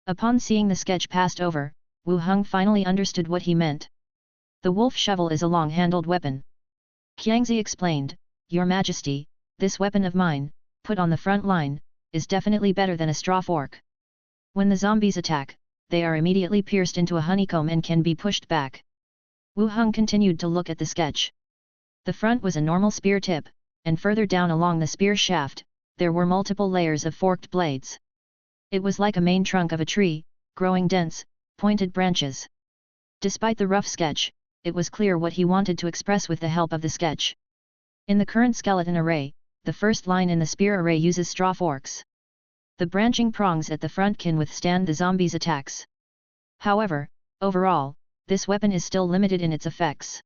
Upon seeing the sketch passed over, Wu Heng finally understood what he meant. The wolf shovel is a long-handled weapon. Qiangzi explained, Your Majesty, this weapon of mine, put on the front line, is definitely better than a straw fork. When the zombies attack, they are immediately pierced into a honeycomb and can be pushed back. Wu Heng continued to look at the sketch. The front was a normal spear tip, and further down along the spear shaft, there were multiple layers of forked blades. It was like a main trunk of a tree, growing dense, pointed branches. Despite the rough sketch, it was clear what he wanted to express with the help of the sketch. In the current skeleton array, the first line in the spear array uses straw forks. The branching prongs at the front can withstand the zombies' attacks. However, overall, this weapon is still limited in its effects.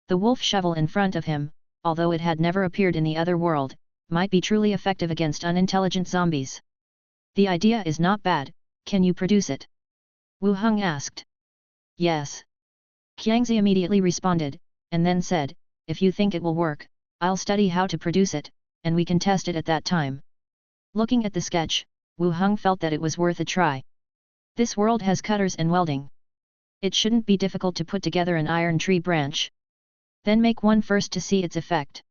The wolf shovel in front of him, although it had never appeared in the other world, might be truly effective against unintelligent zombies. The idea is not bad, can you produce it? Wu Heng asked. Yes. Qiangzi immediately responded, and then said, if you think it will work, I'll study how to produce it, and we can test it at that time. Looking at the sketch, Wu Heng felt that it was worth a try. This world has cutters and welding. It shouldn't be difficult to put together an iron tree branch. Then make one first to see its effect.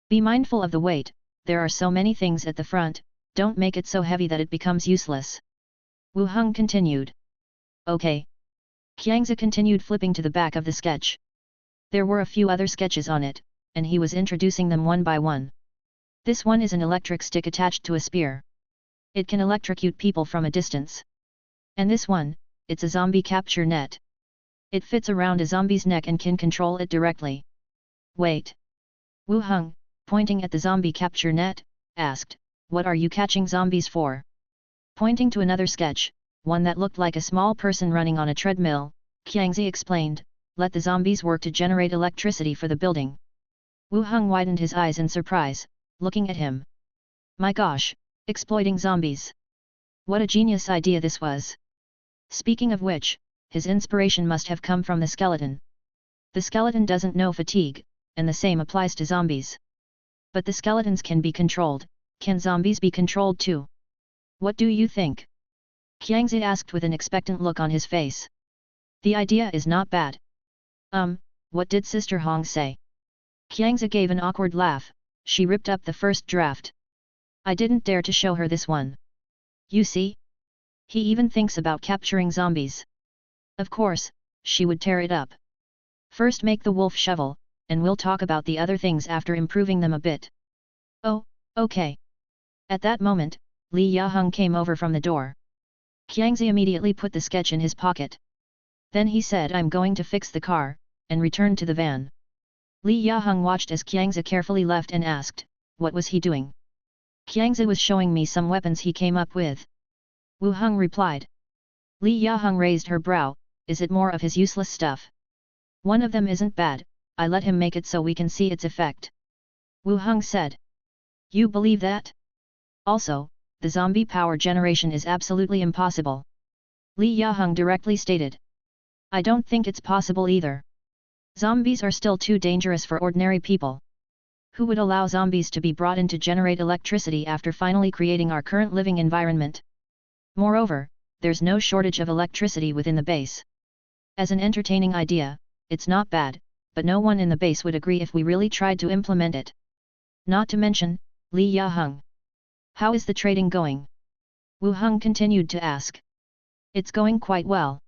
Be mindful of the weight, there are so many things at the front, don't make it so heavy that it becomes useless. Wu Heng continued. Okay. Qiangzi continued flipping to the back of the sketch. There were a few other sketches on it, and he was introducing them one by one. This one is an electric stick attached to a spear. It can electrocute people from a distance. And this one, it's a zombie capture net. It fits around a zombie's neck and can control it directly. Wait. Wu Heng, pointing at the zombie capture net, asked, what are you catching zombies for? Pointing to another sketch, one that looked like a small person running on a treadmill, Qiangzi explained, let the zombies work to generate electricity for the building. Wu Heng widened his eyes in surprise, looking at him. My gosh, exploiting zombies. What a genius idea this was. Speaking of which, his inspiration must have come from the skeleton. The skeleton doesn't know fatigue, and the same applies to zombies. But the skeletons can be controlled, can zombies be controlled too? What do you think? Qiangzi asked with an expectant look on his face. The idea is not bad. What did Sister Hong say? Qiangzi gave an awkward laugh, she ripped up the first draft. I didn't dare to show her this one. You see? He even thinks about capturing zombies. Of course, she would tear it up. First make the wolf shovel, and we'll talk about the other things after improving them a bit. Oh, okay. At that moment, Li Yaheng came over from the door. Qiangzi immediately put the sketch in his pocket. Then he said I'm going to fix the car, and returned to the van. Li Yaheng watched as Qiangzi carefully left and asked, what was he doing? Qiangzi was showing me some weapons he came up with. Wu Heng replied. Li Yaheng raised her brow, is it more of his useless stuff? One of them isn't bad, I let him make it so we can see its effect. Wu Heng said. You believe that? Also, the zombie power generation is absolutely impossible. Li Yaheng directly stated. I don't think it's possible either. Zombies are still too dangerous for ordinary people. Who would allow zombies to be brought in to generate electricity after finally creating our current living environment? Moreover, there's no shortage of electricity within the base. As an entertaining idea, it's not bad, but no one in the base would agree if we really tried to implement it. Not to mention, Li Yaheng. How is the trading going? Wu Heng continued to ask. It's going quite well.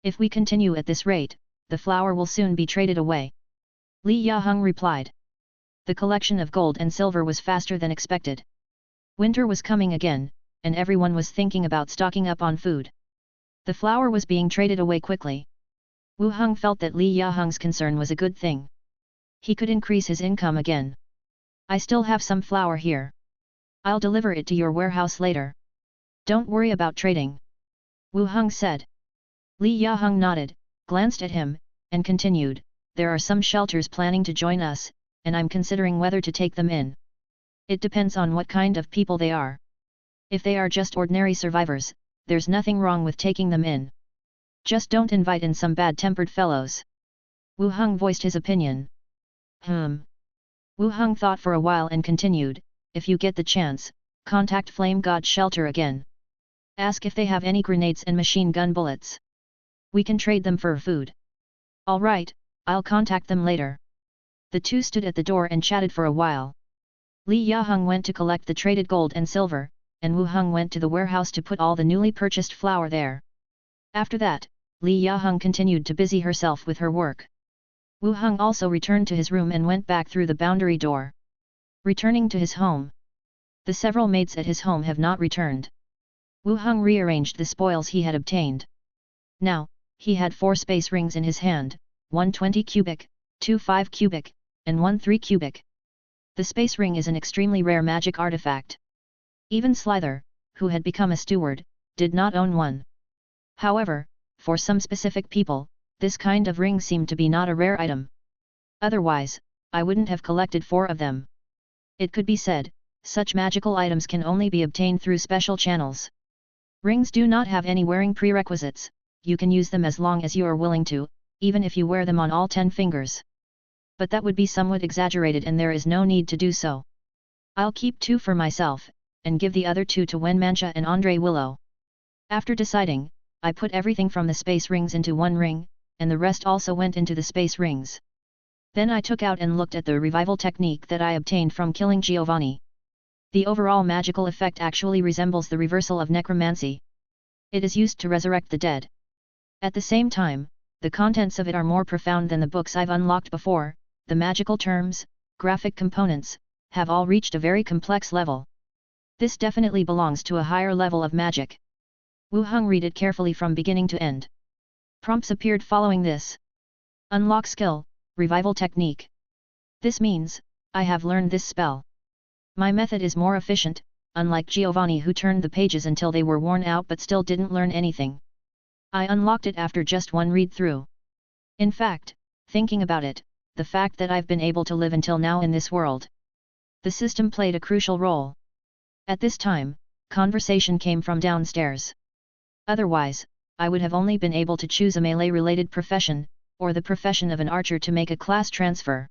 If we continue at this rate, the flour will soon be traded away. Li Yaheng replied. The collection of gold and silver was faster than expected. Winter was coming again, and everyone was thinking about stocking up on food. The flour was being traded away quickly. Wu Heng felt that Li Yaheng's concern was a good thing. He could increase his income again. I still have some flour here. I'll deliver it to your warehouse later. Don't worry about trading. Wu Heng said. Li Yaheng nodded, glanced at him, and continued, there are some shelters planning to join us, and I'm considering whether to take them in. It depends on what kind of people they are. If they are just ordinary survivors, there's nothing wrong with taking them in. Just don't invite in some bad-tempered fellows. Wu Heng voiced his opinion. Wu Heng thought for a while and continued, if you get the chance, contact Flame God Shelter again. Ask if they have any grenades and machine gun bullets. We can trade them for food. Alright, I'll contact them later. The two stood at the door and chatted for a while. Li Yaheng went to collect the traded gold and silver, and Wu Heng went to the warehouse to put all the newly purchased flour there. After that, Li Yaheng continued to busy herself with her work. Wu Heng also returned to his room and went back through the boundary door. Returning to his home. The several maids at his home have not returned. Wu Heng rearranged the spoils he had obtained. Now, he had 4 space rings in his hand, one 20 cubic, two 5 cubic, and one 3 cubic. The space ring is an extremely rare magic artifact. Even Slither, who had become a steward, did not own one. However, for some specific people, this kind of ring seemed to be not a rare item. Otherwise, I wouldn't have collected 4 of them. It could be said, such magical items can only be obtained through special channels. Rings do not have any wearing prerequisites, you can use them as long as you are willing to, even if you wear them on all 10 fingers. But that would be somewhat exaggerated and there is no need to do so. I'll keep 2 for myself, and give the other 2 to Wenmancha and Andre Willow. After deciding, I put everything from the space rings into one ring, and the rest also went into the space rings. Then I took out and looked at the revival technique that I obtained from killing Giovanni. The overall magical effect actually resembles the reversal of necromancy. It is used to resurrect the dead. At the same time, the contents of it are more profound than the books I've unlocked before. The magical terms, graphic components, have all reached a very complex level. This definitely belongs to a higher level of magic. Wu Heng read it carefully from beginning to end. Prompts appeared following this. Unlock skill, revival technique. This means, I have learned this spell. My method is more efficient, unlike Giovanni who turned the pages until they were worn out but still didn't learn anything. I unlocked it after just one read-through. In fact, thinking about it, the fact that I've been able to live until now in this world. The system played a crucial role. At this time, conversation came from downstairs. Otherwise, I would have only been able to choose a melee-related profession, or the profession of an archer to make a class transfer.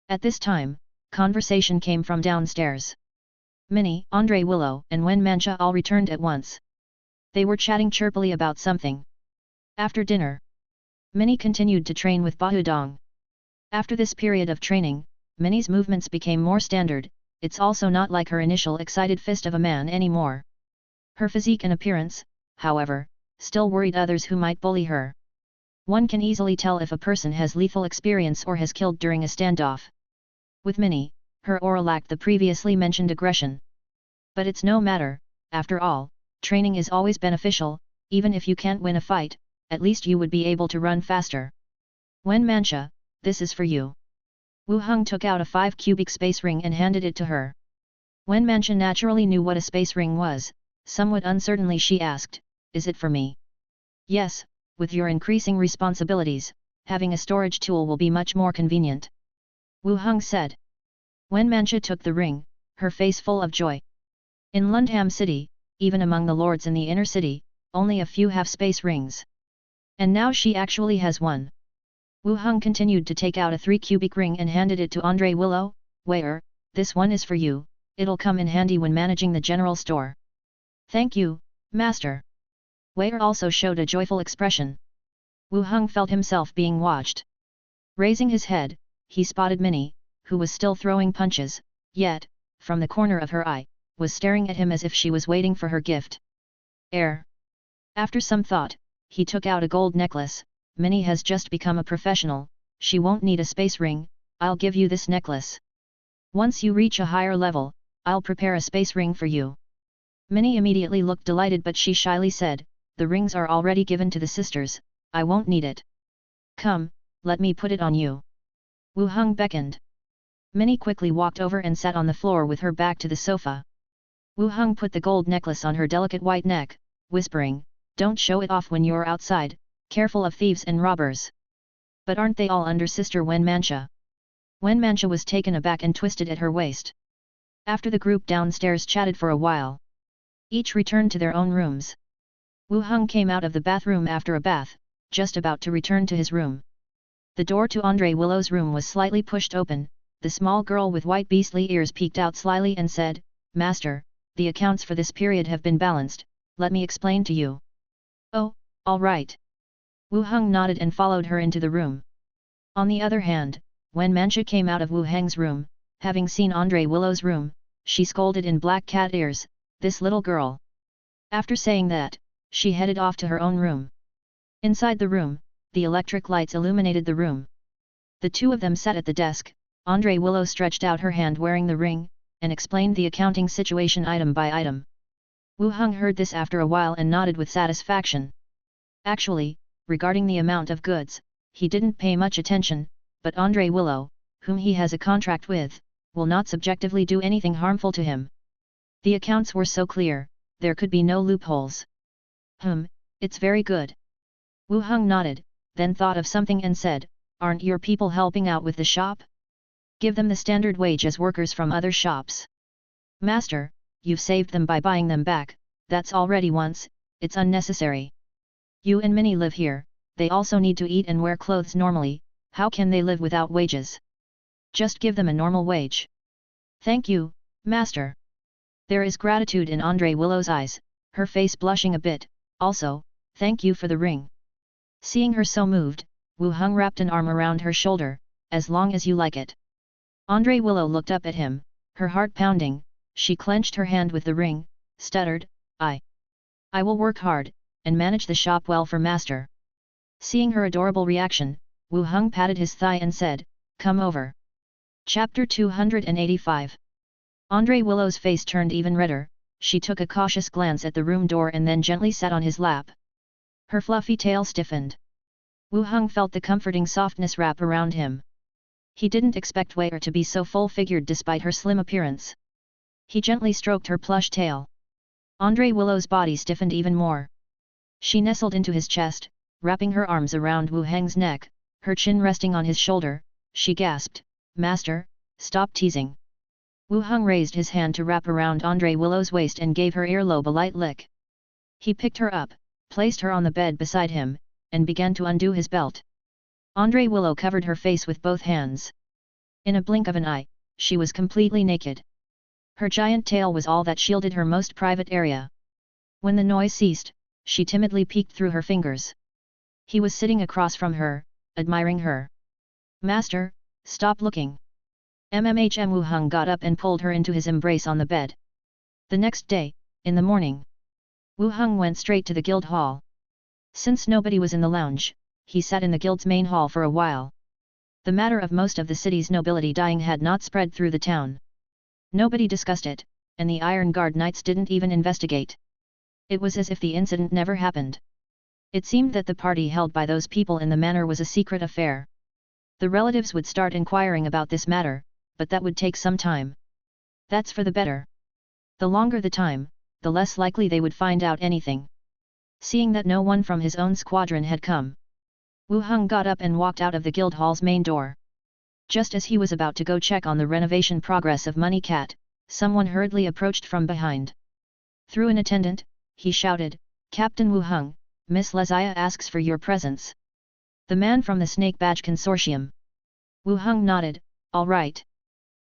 At this time, conversation came from downstairs. Minnie, Andre Willow, and Wenmancha all returned at once. They were chatting chirpily about something. After dinner, Minnie continued to train with Bahudong. After this period of training, Minnie's movements became more standard. It's also not like her initial excited fist of a man anymore. Her physique and appearance, however, still worried others who might bully her. One can easily tell if a person has lethal experience or has killed during a standoff. With Minnie, her aura lacked the previously mentioned aggression. But it's no matter, after all, training is always beneficial, even if you can't win a fight, at least you would be able to run faster. Wenmancha, this is for you. Wu Heng took out a 5 cubic space ring and handed it to her. Wenmancha naturally knew what a space ring was, somewhat uncertainly she asked, is it for me? Yes, with your increasing responsibilities, having a storage tool will be much more convenient. Wu Heng said. Wenmancha took the ring, her face full of joy. In Lundham City, even among the lords in the inner city, only a few have space rings. And now she actually has one. Wu Heng continued to take out a 3 cubic ring and handed it to Andre Willow. Where, this one is for you, it'll come in handy when managing the general store. Thank you, Master. Where also showed a joyful expression. Wu Heng felt himself being watched. Raising his head, he spotted Minnie, who was still throwing punches, yet, from the corner of her eye, was staring at him as if she was waiting for her gift. After some thought, he took out a gold necklace. Minnie has just become a professional, she won't need a space ring, I'll give you this necklace. Once you reach a higher level, I'll prepare a space ring for you. Minnie immediately looked delighted, but she shyly said, the rings are already given to the sisters, I won't need it. Come, let me put it on you. Wu Heng beckoned. Minnie quickly walked over and sat on the floor with her back to the sofa. Wu Heng put the gold necklace on her delicate white neck, whispering, don't show it off when you're outside, careful of thieves and robbers. But aren't they all under Sister Wen Mancha? Wen Mancha was taken aback and twisted at her waist. After the group downstairs chatted for a while, each returned to their own rooms. Wu Heng came out of the bathroom after a bath, just about to return to his room. The door to Andre Willow's room was slightly pushed open. The small girl with white beastly ears peeked out slyly and said, Master, the accounts for this period have been balanced, let me explain to you. Oh, all right. Wu Heng nodded and followed her into the room. On the other hand, when Mancha came out of Wu Heng's room, having seen Andre Willow's room, she scolded in black cat ears, this little girl. After saying that, she headed off to her own room. Inside the room, the electric lights illuminated the room. The two of them sat at the desk. Andre Willow stretched out her hand wearing the ring, and explained the accounting situation item by item. Wu Heng heard this after a while and nodded with satisfaction. Actually, regarding the amount of goods, he didn't pay much attention, but Andre Willow, whom he has a contract with, will not subjectively do anything harmful to him. The accounts were so clear, there could be no loopholes. It's very good. Wu Heng nodded, then thought of something and said, aren't your people helping out with the shop? Give them the standard wage as workers from other shops. Master, you've saved them by buying them back, that's already once, it's unnecessary. You and Minnie live here, they also need to eat and wear clothes normally, how can they live without wages? Just give them a normal wage. Thank you, Master. There is gratitude in Andre Willow's eyes, her face blushing a bit, also, thank you for the ring. Seeing her so moved, Wu Heng wrapped an arm around her shoulder, as long as you like it. Andre Willow looked up at him, her heart pounding, she clenched her hand with the ring, stuttered, I will work hard, and manage the shop well for Master. Seeing her adorable reaction, Wu Heng patted his thigh and said, come over. Chapter 285. Andre Willow's face turned even redder, she took a cautious glance at the room door and then gently sat on his lap. Her fluffy tail stiffened. Wu Heng felt the comforting softness wrap around him. He didn't expect Wei Er to be so full-figured despite her slim appearance. He gently stroked her plush tail. Andre Willow's body stiffened even more. She nestled into his chest, wrapping her arms around Wu Heng's neck, her chin resting on his shoulder, she gasped, Master, stop teasing. Wu Heng raised his hand to wrap around Andre Willow's waist and gave her earlobe a light lick. He picked her up, placed her on the bed beside him, and began to undo his belt. Andre Willow covered her face with both hands. In a blink of an eye, she was completely naked. Her giant tail was all that shielded her most private area. When the noise ceased, she timidly peeked through her fingers. He was sitting across from her, admiring her. Master, stop looking. Wu Heng got up and pulled her into his embrace on the bed. The next day, in the morning, Wu Heng went straight to the guild hall. Since nobody was in the lounge, he sat in the guild's main hall for a while. The matter of most of the city's nobility dying had not spread through the town. Nobody discussed it, and the Iron Guard Knights didn't even investigate. It was as if the incident never happened. It seemed that the party held by those people in the manor was a secret affair. The relatives would start inquiring about this matter, but that would take some time. That's for the better. The longer the time, the less likely they would find out anything. Seeing that no one from his own squadron had come, Wu Heng got up and walked out of the guild hall's main door. Just as he was about to go check on the renovation progress of Money Cat, someone hurriedly approached from behind. Through an attendant, he shouted, Captain Wu Heng, Miss Leziah asks for your presence. The man from the Snake Badge Consortium. Wu Heng nodded, all right.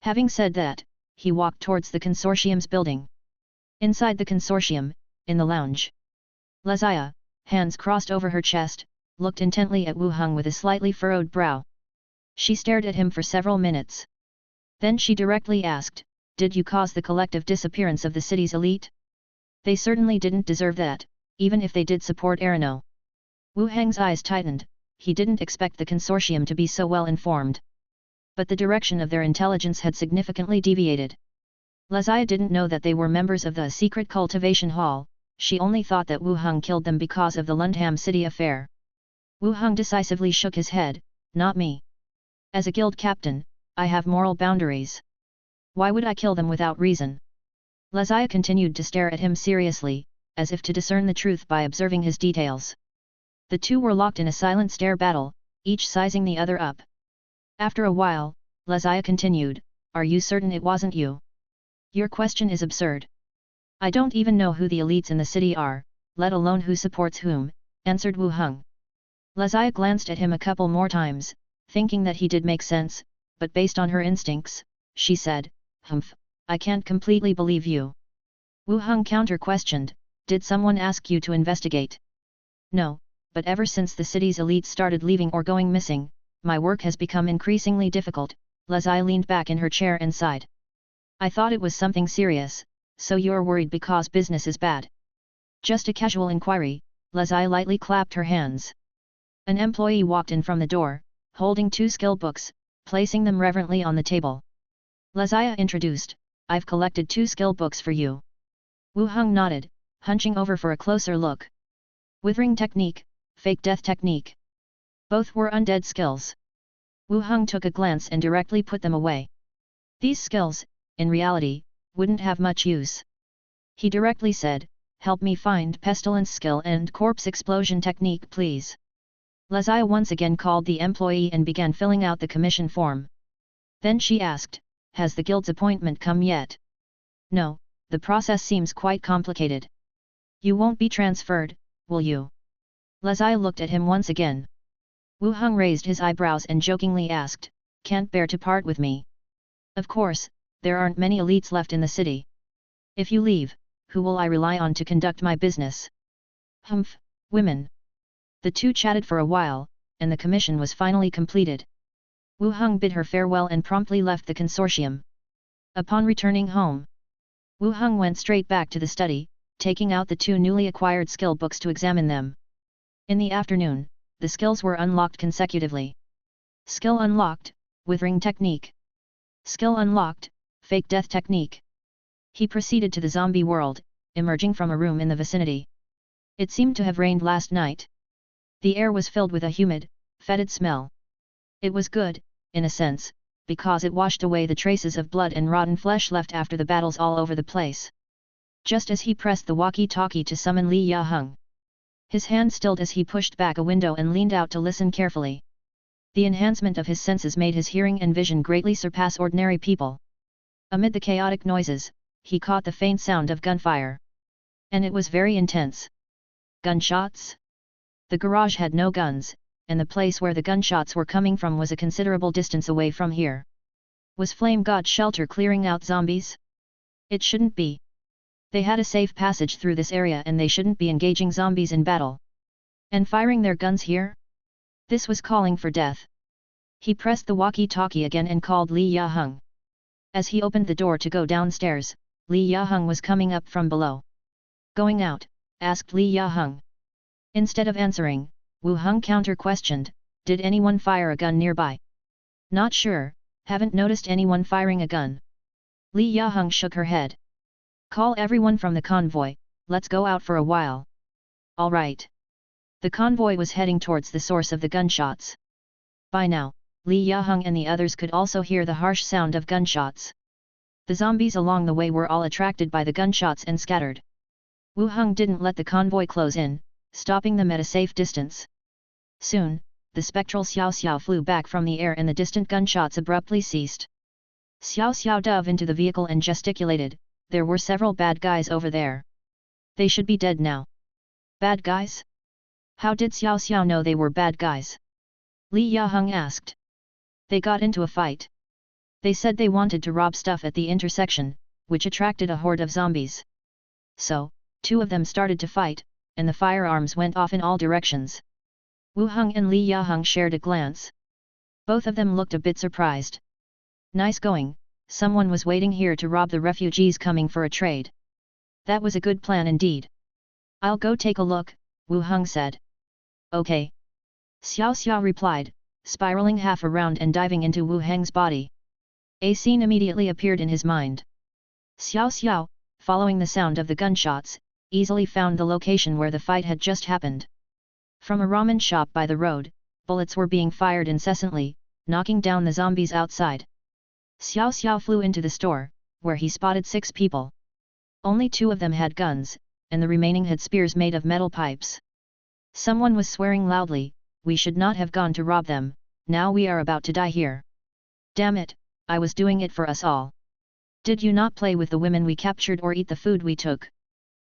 Having said that, he walked towards the consortium's building. Inside the consortium, in the lounge, Leziah, hands crossed over her chest, looked intently at Wu Heng with a slightly furrowed brow. She stared at him for several minutes. Then she directly asked, did you cause the collective disappearance of the city's elite? They certainly didn't deserve that, even if they did support Arano. Wu Heng's eyes tightened, he didn't expect the consortium to be so well informed. But the direction of their intelligence had significantly deviated. Lazia didn't know that they were members of the secret cultivation hall, she only thought that Wu Heng killed them because of the Lundham City affair. Wu Heng decisively shook his head, not me. As a guild captain, I have moral boundaries. Why would I kill them without reason? Lazia continued to stare at him seriously, as if to discern the truth by observing his details. The two were locked in a silent stare battle, each sizing the other up. After a while, Lazia continued, are you certain it wasn't you? Your question is absurd. I don't even know who the elites in the city are, let alone who supports whom, answered Wu Heng. Lazia glanced at him a couple more times, thinking that he did make sense, but based on her instincts, she said, humph, I can't completely believe you. Wu Heng counter-questioned, did someone ask you to investigate? No, but ever since the city's elites started leaving or going missing, my work has become increasingly difficult. Lazia leaned back in her chair and sighed. I thought it was something serious, so you're worried because business is bad. Just a casual inquiry, Lazia lightly clapped her hands. An employee walked in from the door, holding 2 skill books, placing them reverently on the table. Lazia introduced, I've collected 2 skill books for you. Wu Heng nodded, hunching over for a closer look. Withering technique, fake death technique. Both were undead skills. Wu Heng took a glance and directly put them away. These skills, in reality, wouldn't have much use. He directly said, help me find pestilence skill and corpse explosion technique please. Lazia once again called the employee and began filling out the commission form. Then she asked, has the guild's appointment come yet? No, the process seems quite complicated. You won't be transferred, will you? Lazia looked at him once again. Wu Heng raised his eyebrows and jokingly asked, can't bear to part with me. Of course, there aren't many elites left in the city. If you leave, who will I rely on to conduct my business? Humph, women. The two chatted for a while, and the commission was finally completed. Wu Heng bid her farewell and promptly left the consortium. Upon returning home, Wu Heng went straight back to the study, taking out the 2 newly acquired skill books to examine them. In the afternoon, the skills were unlocked consecutively. Skill unlocked, Withering Technique. Skill unlocked, Fake Death Technique. He proceeded to the zombie world, emerging from a room in the vicinity. It seemed to have rained last night. The air was filled with a humid, fetid smell. It was good, in a sense, because it washed away the traces of blood and rotten flesh left after the battles all over the place. Just as he pressed the walkie-talkie to summon Li Ya-hung, his hand stilled as he pushed back a window and leaned out to listen carefully. The enhancement of his senses made his hearing and vision greatly surpass ordinary people. Amid the chaotic noises, he caught the faint sound of gunfire. And it was very intense. Gunshots? The garage had no guns, and the place where the gunshots were coming from was a considerable distance away from here. Was Flame God Shelter clearing out zombies? It shouldn't be. They had a safe passage through this area and they shouldn't be engaging zombies in battle. And firing their guns here? This was calling for death. He pressed the walkie-talkie again and called Li Ya-hung. As he opened the door to go downstairs, Li Ya-hung was coming up from below. Going out? Asked Li Ya-hung. Instead of answering, Wu Heng counter-questioned, did anyone fire a gun nearby? Not sure, haven't noticed anyone firing a gun. Li Ya-hung shook her head. Call everyone from the convoy, let's go out for a while. All right. The convoy was heading towards the source of the gunshots. By now, Li Ya-hung and the others could also hear the harsh sound of gunshots. The zombies along the way were all attracted by the gunshots and scattered. Wu Heng didn't let the convoy close in, stopping them at a safe distance. Soon, the spectral Xiao Xiao flew back from the air and the distant gunshots abruptly ceased. Xiao Xiao dove into the vehicle and gesticulated, there were several bad guys over there. They should be dead now. Bad guys? How did Xiao Xiao know they were bad guys? Li Ya-hung asked. They got into a fight. They said they wanted to rob stuff at the intersection, which attracted a horde of zombies. So, 2 of them started to fight, and the firearms went off in all directions. Wu Heng and Li Ya-hung shared a glance. Both of them looked a bit surprised. Nice going, someone was waiting here to rob the refugees coming for a trade. That was a good plan indeed. I'll go take a look, Wu Heng said. Okay. Xiao Xiao replied, spiraling half around and diving into Wu Heng's body. A scene immediately appeared in his mind. Xiao Xiao, following the sound of the gunshots, easily found the location where the fight had just happened. From a ramen shop by the road, bullets were being fired incessantly, knocking down the zombies outside. Xiao Xiao flew into the store, where he spotted 6 people. Only 2 of them had guns, and the remaining had spears made of metal pipes. Someone was swearing loudly, "We should not have gone to rob them, now we are about to die here. Damn it, I was doing it for us all. Did you not play with the women we captured or eat the food we took?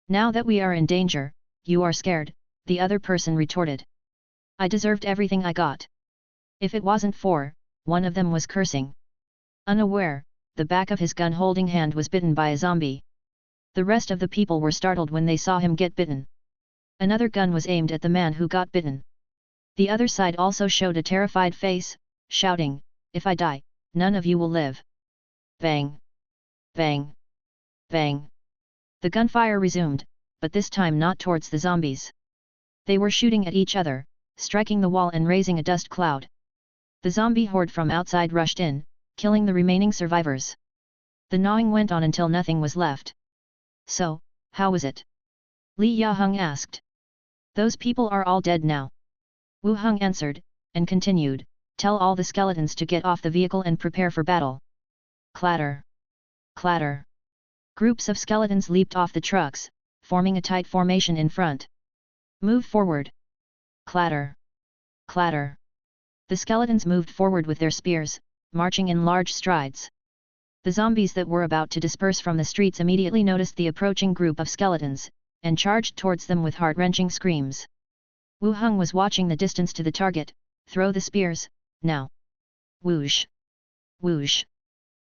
Now that we are in danger, you are scared," the other person retorted. "I deserved everything I got. If it wasn't for," one of them was cursing. Unaware, the back of his gun-holding hand was bitten by a zombie. The rest of the people were startled when they saw him get bitten. Another gun was aimed at the man who got bitten. The other side also showed a terrified face, shouting, "If I die, none of you will live." Bang! Bang! Bang! The gunfire resumed, but this time not towards the zombies. They were shooting at each other, striking the wall and raising a dust cloud. The zombie horde from outside rushed in, killing the remaining survivors. The gnawing went on until nothing was left. "So, how was it?" Li Yaheng asked. "Those people are all dead now." Wu Heng answered, and continued, "Tell all the skeletons to get off the vehicle and prepare for battle." Clatter! Clatter! Groups of skeletons leaped off the trucks, forming a tight formation in front. "Move forward!" Clatter! Clatter! The skeletons moved forward with their spears, marching in large strides. The zombies that were about to disperse from the streets immediately noticed the approaching group of skeletons, and charged towards them with heart-wrenching screams. Wu Heng was watching the distance to the target. "Throw the spears, now!" Whoosh! Whoosh!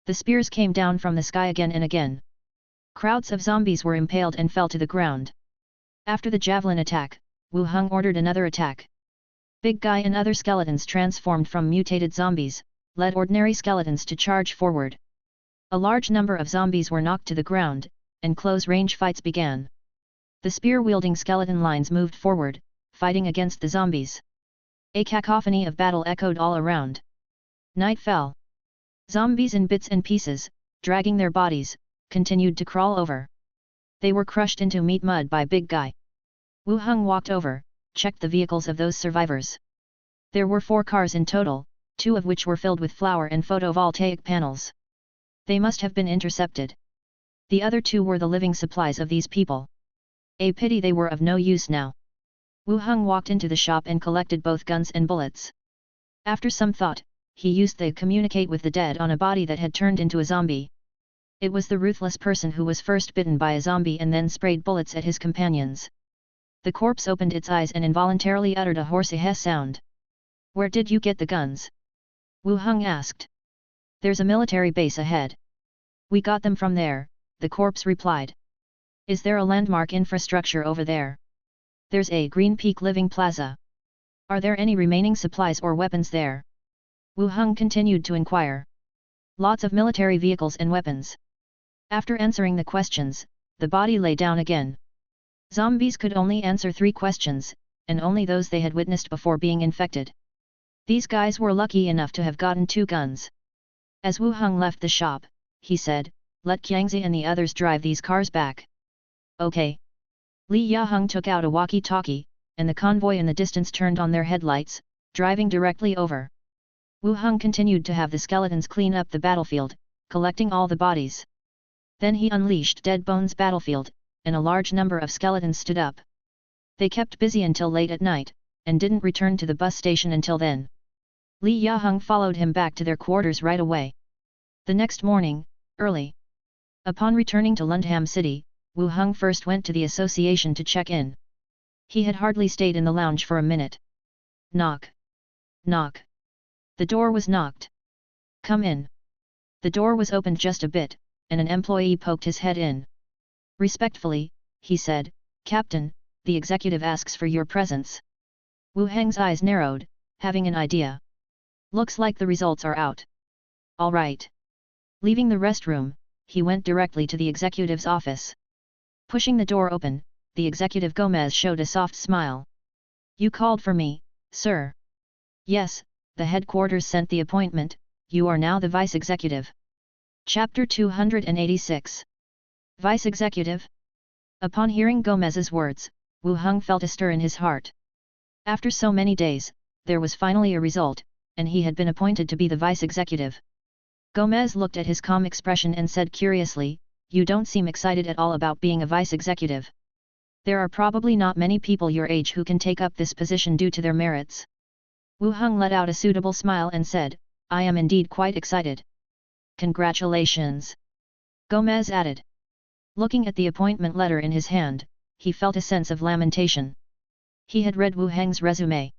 The spears came down from the sky again and again. Crowds of zombies were impaled and fell to the ground. After the javelin attack, Wu Heng ordered another attack. Big Guy and other skeletons transformed from mutated zombies, led ordinary skeletons to charge forward. A large number of zombies were knocked to the ground, and close-range fights began. The spear-wielding skeleton lines moved forward, fighting against the zombies. A cacophony of battle echoed all around. Night fell. Zombies in bits and pieces, dragging their bodies, continued to crawl over. They were crushed into meat mud by Big Guy. Wu Heng walked over, checked the vehicles of those survivors. There were 4 cars in total, 2 of which were filled with flour and photovoltaic panels. They must have been intercepted. The other 2 were the living supplies of these people. A pity they were of no use now. Wu Heng walked into the shop and collected both guns and bullets. After some thought, he used the communicate with the dead on a body that had turned into a zombie. It was the ruthless person who was first bitten by a zombie and then sprayed bullets at his companions. The corpse opened its eyes and involuntarily uttered a hoarse "heh" sound. "Where did you get the guns?" Wu Heng asked. "There's a military base ahead. We got them from there," the corpse replied. "Is there a landmark infrastructure over there?" "There's a Green Peak Living Plaza. Are there any remaining supplies or weapons there?" Wu Heng continued to inquire. "Lots of military vehicles and weapons." After answering the questions, the body lay down again. Zombies could only answer 3 questions, and only those they had witnessed before being infected. These guys were lucky enough to have gotten 2 guns. As Wu Heng left the shop, he said, "Let Qiangzi and the others drive these cars back." "Okay." Li Yaheng took out a walkie-talkie, and the convoy in the distance turned on their headlights, driving directly over. Wu Heng continued to have the skeletons clean up the battlefield, collecting all the bodies. Then he unleashed Dead Bones Battlefield, and a large number of skeletons stood up. They kept busy until late at night, and didn't return to the bus station until then. Li Yaheng followed him back to their quarters right away. The next morning, early. Upon returning to Lundham City, Wu Heng first went to the association to check in. He had hardly stayed in the lounge for a minute. Knock. Knock. The door was knocked. "Come in." The door was opened just a bit, and an employee poked his head in. Respectfully, he said, "Captain, the executive asks for your presence." Wu Heng's eyes narrowed, having an idea. "Looks like the results are out." "All right." Leaving the restroom, he went directly to the executive's office. Pushing the door open, the executive Gomez showed a soft smile. "You called for me, sir?" "Yes, the headquarters sent the appointment, you are now the vice executive." Chapter 286. Vice executive? Upon hearing Gomez's words, Wu Heng felt a stir in his heart. After so many days, there was finally a result, and he had been appointed to be the vice executive. Gomez looked at his calm expression and said curiously, "You don't seem excited at all about being a vice executive. There are probably not many people your age who can take up this position due to their merits." Wu Heng let out a suitable smile and said, "I am indeed quite excited." "Congratulations," Gomez added. Looking at the appointment letter in his hand, he felt a sense of lamentation. He had read Wu Heng's resume.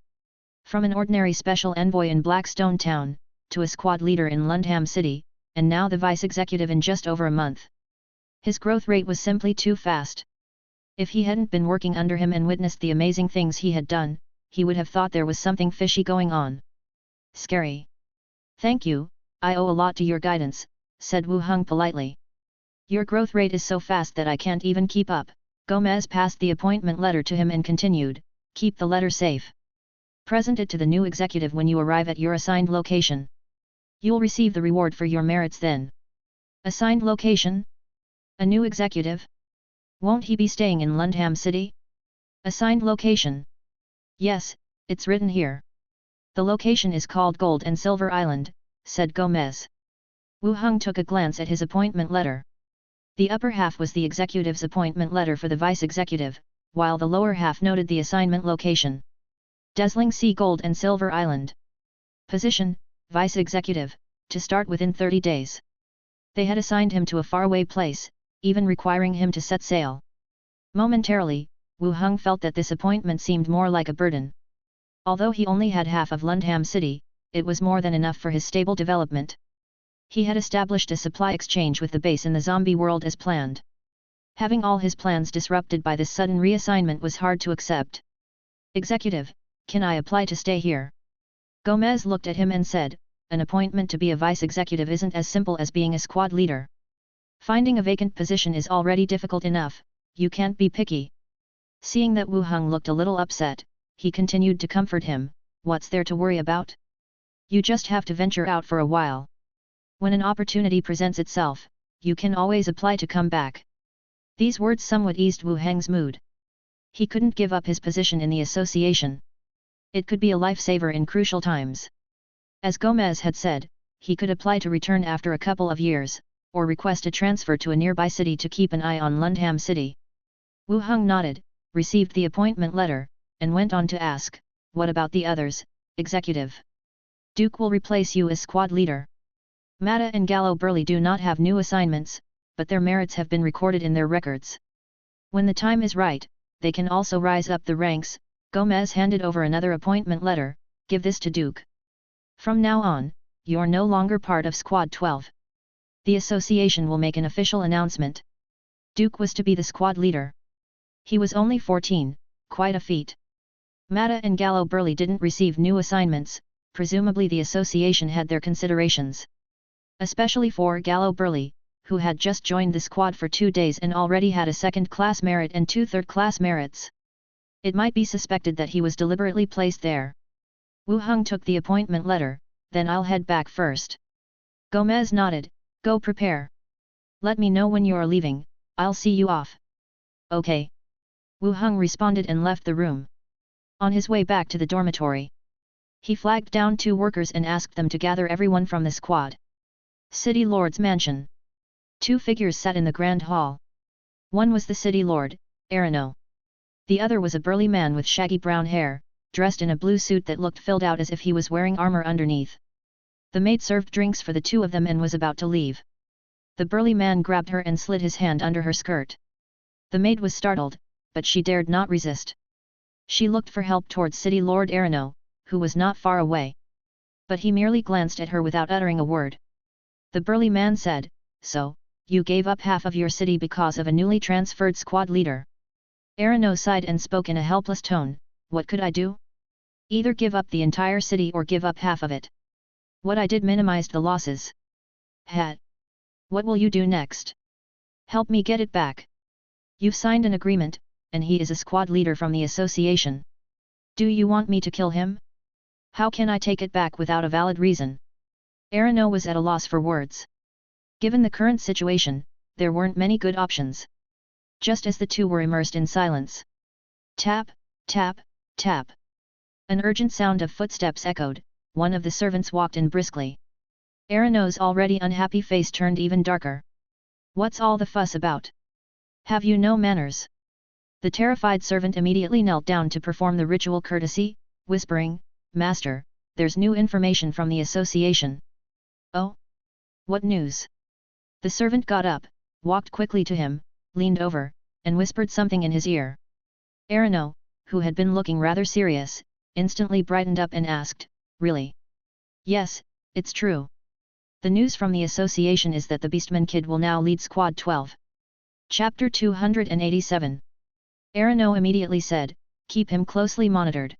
From an ordinary special envoy in Blackstone Town, to a squad leader in Lundham City, and now the vice executive in just over a month. His growth rate was simply too fast. If he hadn't been working under him and witnessed the amazing things he had done, he would have thought there was something fishy going on. "Scary." "Thank you, I owe a lot to your guidance," said Wu Heng politely. "Your growth rate is so fast that I can't even keep up." Gomez passed the appointment letter to him and continued, "Keep the letter safe. Present it to the new executive when you arrive at your assigned location. You'll receive the reward for your merits then." Assigned location? A new executive? Won't he be staying in Lundham City? Assigned location? Yes, it's written here. "The location is called Gold and Silver Island," said Gomez. Wu Heng took a glance at his appointment letter. The upper half was the executive's appointment letter for the vice executive, while the lower half noted the assignment location. Dazzling Sea Gold and Silver Island. Position, vice executive, to start within 30 days. They had assigned him to a faraway place, even requiring him to set sail. Momentarily, Wu Heng felt that this appointment seemed more like a burden. Although he only had half of Lundham City, it was more than enough for his stable development. He had established a supply exchange with the base in the zombie world as planned. Having all his plans disrupted by this sudden reassignment was hard to accept. "Executive, can I apply to stay here?" Gomez looked at him and said, "An appointment to be a vice executive isn't as simple as being a squad leader. Finding a vacant position is already difficult enough, you can't be picky." Seeing that Wu Heng looked a little upset, he continued to comfort him, "What's there to worry about? You just have to venture out for a while. When an opportunity presents itself, you can always apply to come back." These words somewhat eased Wu Heng's mood. He couldn't give up his position in the association. It could be a lifesaver in crucial times. As Gomez had said, he could apply to return after a couple of years, or request a transfer to a nearby city to keep an eye on Lundham City. Wu Heng nodded, received the appointment letter, and went on to ask, "What about the others, executive? Duke will replace you as squad leader. Mata and Gallo Burley do not have new assignments, but their merits have been recorded in their records. When the time is right, they can also rise up the ranks." Gomez handed over another appointment letter, "Give this to Duke. From now on, you're no longer part of Squad 12. The association will make an official announcement." Duke was to be the squad leader. He was only 14, quite a feat. Mata and Gallo Burley didn't receive new assignments, presumably the association had their considerations. Especially for Gallo Burley, who had just joined the squad for 2 days and already had a second-class merit and 2 third-class merits. It might be suspected that he was deliberately placed there. Wu Heng took the appointment letter, "Then I'll head back first." Gomez nodded, "Go prepare. Let me know when you're leaving, I'll see you off." "Okay." Wu Heng responded and left the room. On his way back to the dormitory, he flagged down 2 workers and asked them to gather everyone from the squad. City Lord's mansion. 2 figures sat in the grand hall. One was the City Lord, Arano. The other was a burly man with shaggy brown hair, dressed in a blue suit that looked filled out as if he was wearing armor underneath. The maid served drinks for the 2 of them and was about to leave. The burly man grabbed her and slid his hand under her skirt. The maid was startled, but she dared not resist. She looked for help towards City Lord Arano, who was not far away. But he merely glanced at her without uttering a word. The burly man said, "So, you gave up half of your city because of a newly transferred squad leader?" Arano sighed and spoke in a helpless tone, "What could I do? Either give up the entire city or give up half of it. What I did minimized the losses." "Hat. What will you do next? Help me get it back. You've signed an agreement, and he is a squad leader from the association. Do you want me to kill him? How can I take it back without a valid reason? Arano was at a loss for words. Given the current situation, there weren't many good options. Just as the two were immersed in silence. Tap, tap, tap. An urgent sound of footsteps echoed, one of the servants walked in briskly. Arano's already unhappy face turned even darker. What's all the fuss about? Have you no manners? The terrified servant immediately knelt down to perform the ritual courtesy, whispering, Master, there's new information from the association. Oh? What news? The servant got up, walked quickly to him, leaned over, and whispered something in his ear. Arano, who had been looking rather serious, instantly brightened up and asked, Really? Yes, it's true. The news from the association is that the Beastman Kid will now lead Squad 12. Chapter 287. Arano immediately said, Keep him closely monitored.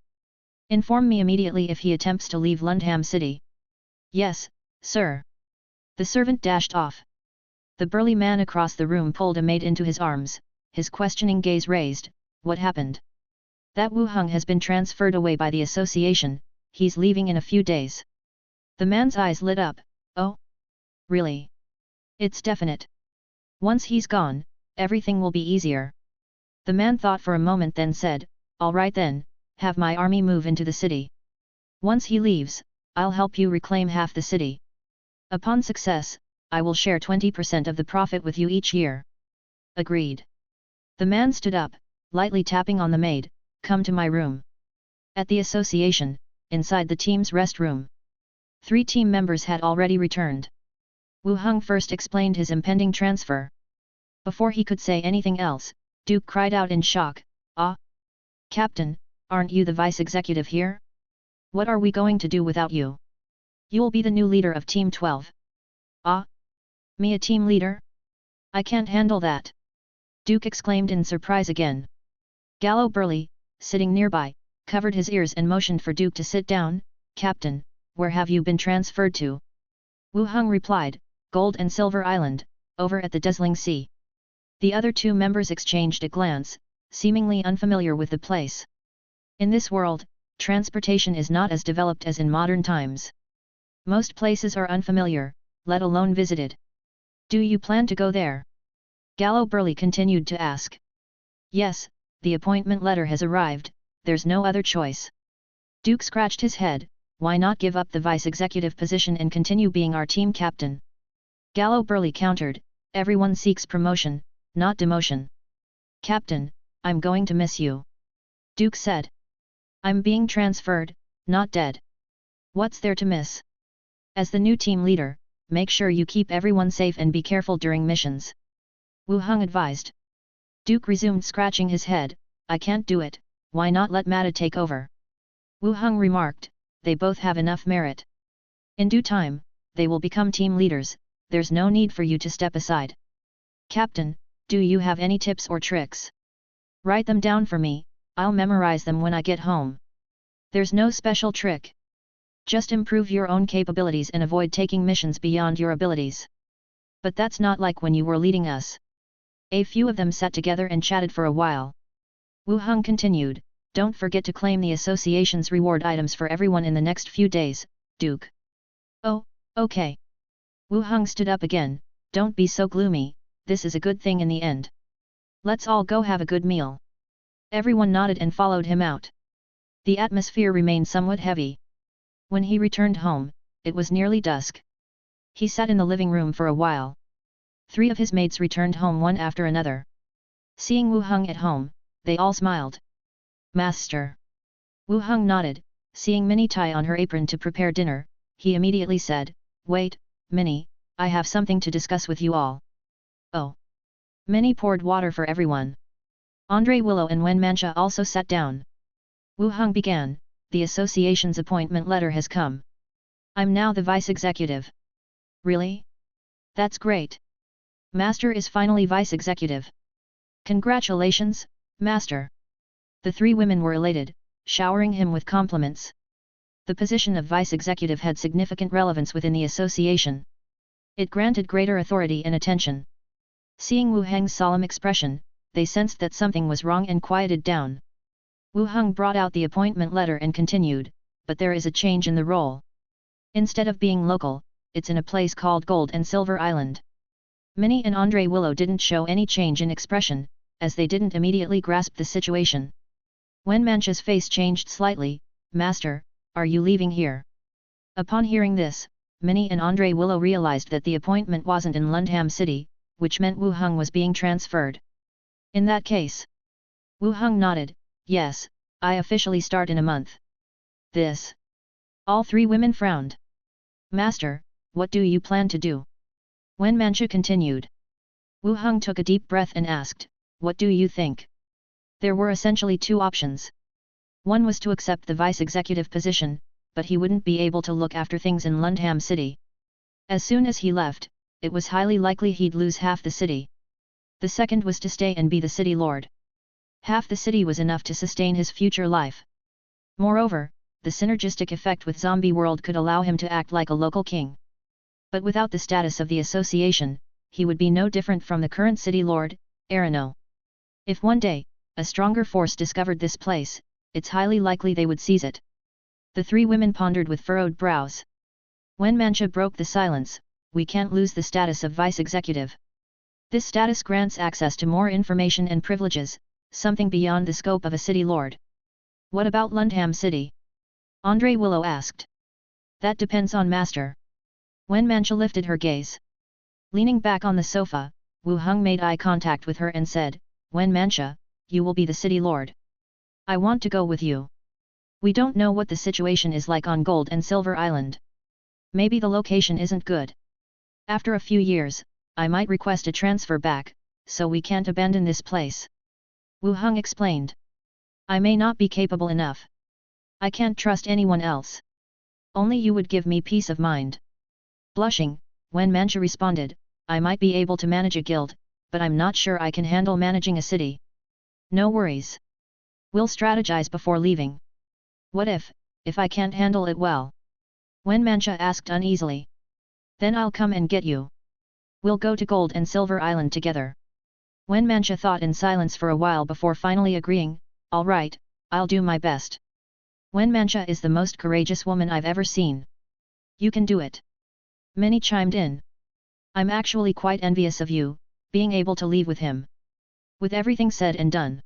Inform me immediately if he attempts to leave Lundham City. Yes, sir. The servant dashed off. The burly man across the room pulled a maid into his arms, his questioning gaze raised, What happened? That Wu Heng has been transferred away by the association, he's leaving in a few days. The man's eyes lit up, Oh? Really? It's definite. Once he's gone, everything will be easier. The man thought for a moment then said, All right then, have my army move into the city. Once he leaves, I'll help you reclaim half the city. Upon success, I will share 20% of the profit with you each year. Agreed. The man stood up, lightly tapping on the maid, Come to my room. At the association, inside the team's rest room. 3 team members had already returned. Wu Heng first explained his impending transfer. Before he could say anything else, Duke cried out in shock, Ah! Captain, aren't you the vice executive here? What are we going to do without you? You'll be the new leader of Team 12. Ah! Me a team leader? I can't handle that! Duke exclaimed in surprise again. Gallo Burley, sitting nearby, covered his ears and motioned for Duke to sit down. Captain, where have you been transferred to? Wu Heng replied, Gold and Silver Island, over at the dazzling sea. The other 2 members exchanged a glance, seemingly unfamiliar with the place. In this world, transportation is not as developed as in modern times. Most places are unfamiliar, let alone visited. Do you plan to go there? Gallo Burley continued to ask. Yes, the appointment letter has arrived, there's no other choice. Duke scratched his head, why not give up the vice-executive position and continue being our team captain? Gallo Burley countered, everyone seeks promotion, not demotion. Captain, I'm going to miss you. Duke said. I'm being transferred, not dead. What's there to miss? As the new team leader, make sure you keep everyone safe and be careful during missions. Wu Heng advised. Duke resumed scratching his head, I can't do it, why not let Mata take over? Wu Heng remarked, they both have enough merit. In due time, they will become team leaders, there's no need for you to step aside. Captain, do you have any tips or tricks? Write them down for me, I'll memorize them when I get home. There's no special trick. Just improve your own capabilities and avoid taking missions beyond your abilities. But that's not like when you were leading us. A few of them sat together and chatted for a while. Wu Heng continued, don't forget to claim the association's reward items for everyone in the next few days, Duke. Oh, okay. Wu Heng stood up again, don't be so gloomy, this is a good thing in the end. Let's all go have a good meal. Everyone nodded and followed him out. The atmosphere remained somewhat heavy. When he returned home, it was nearly dusk. He sat in the living room for a while. 3 of his mates returned home one after another. Seeing Wu Heng at home, they all smiled. Master. Wu Heng nodded, seeing Minnie tie on her apron to prepare dinner, he immediately said, Wait, Minnie, I have something to discuss with you all. Oh. Minnie poured water for everyone. Andre Willow and Wen Mancha also sat down. Wu Heng began, the association's appointment letter has come. I'm now the vice executive. Really? That's great. Master is finally vice executive. Congratulations, Master. The 3 women were elated, showering him with compliments. The position of vice executive had significant relevance within the association. It granted greater authority and attention. Seeing Wu Heng's solemn expression, they sensed that something was wrong and quieted down. Wu Heng brought out the appointment letter and continued, but there is a change in the role. Instead of being local, it's in a place called Gold and Silver Island. Minnie and Andre Willow didn't show any change in expression, as they didn't immediately grasp the situation. When Mancha's face changed slightly, "Master, are you leaving here?" Upon hearing this, Minnie and Andre Willow realized that the appointment wasn't in Lundham City, which meant Wu Heng was being transferred. In that case, Wu Heng nodded, "Yes, I officially start in a month." This. All three women frowned. "Master, what do you plan to do?" When Mancha continued. Wu Heng took a deep breath and asked, "What do you think?" There were essentially two options. One was to accept the vice-executive position, but he wouldn't be able to look after things in Lundham City. As soon as he left, it was highly likely he'd lose half the city. The second was to stay and be the city lord. Half the city was enough to sustain his future life. Moreover, the synergistic effect with Zombie World could allow him to act like a local king. But without the status of the association, he would be no different from the current city lord, Arano. If one day, a stronger force discovered this place, it's highly likely they would seize it. The three women pondered with furrowed brows. When Mancha broke the silence, "We can't lose the status of vice-executive. This status grants access to more information and privileges, something beyond the scope of a city lord." "What about Lundham City?" Andre Willow asked. "That depends on Master." When Mancha lifted her gaze. Leaning back on the sofa, Wu Heng made eye contact with her and said, "When Mancha, you will be the city lord. I want to go with you. We don't know what the situation is like on Gold and Silver Island. Maybe the location isn't good. After a few years, I might request a transfer back, so we can't abandon this place." Wu Heng explained. "I may not be capable enough. I can't trust anyone else. Only you would give me peace of mind." Blushing, when Mancha responded, "I might be able to manage a guild, but I'm not sure I can handle managing a city." "No worries. We'll strategize before leaving." "What if I can't handle it well?" When Mancha asked uneasily. "Then I'll come and get you. We'll go to Gold and Silver Island together." When Mancha thought in silence for a while before finally agreeing, "All right, I'll do my best." When Mancha is the most courageous woman I've ever seen. "You can do it." Many chimed in. "I'm actually quite envious of you, being able to leave with him." With everything said and done,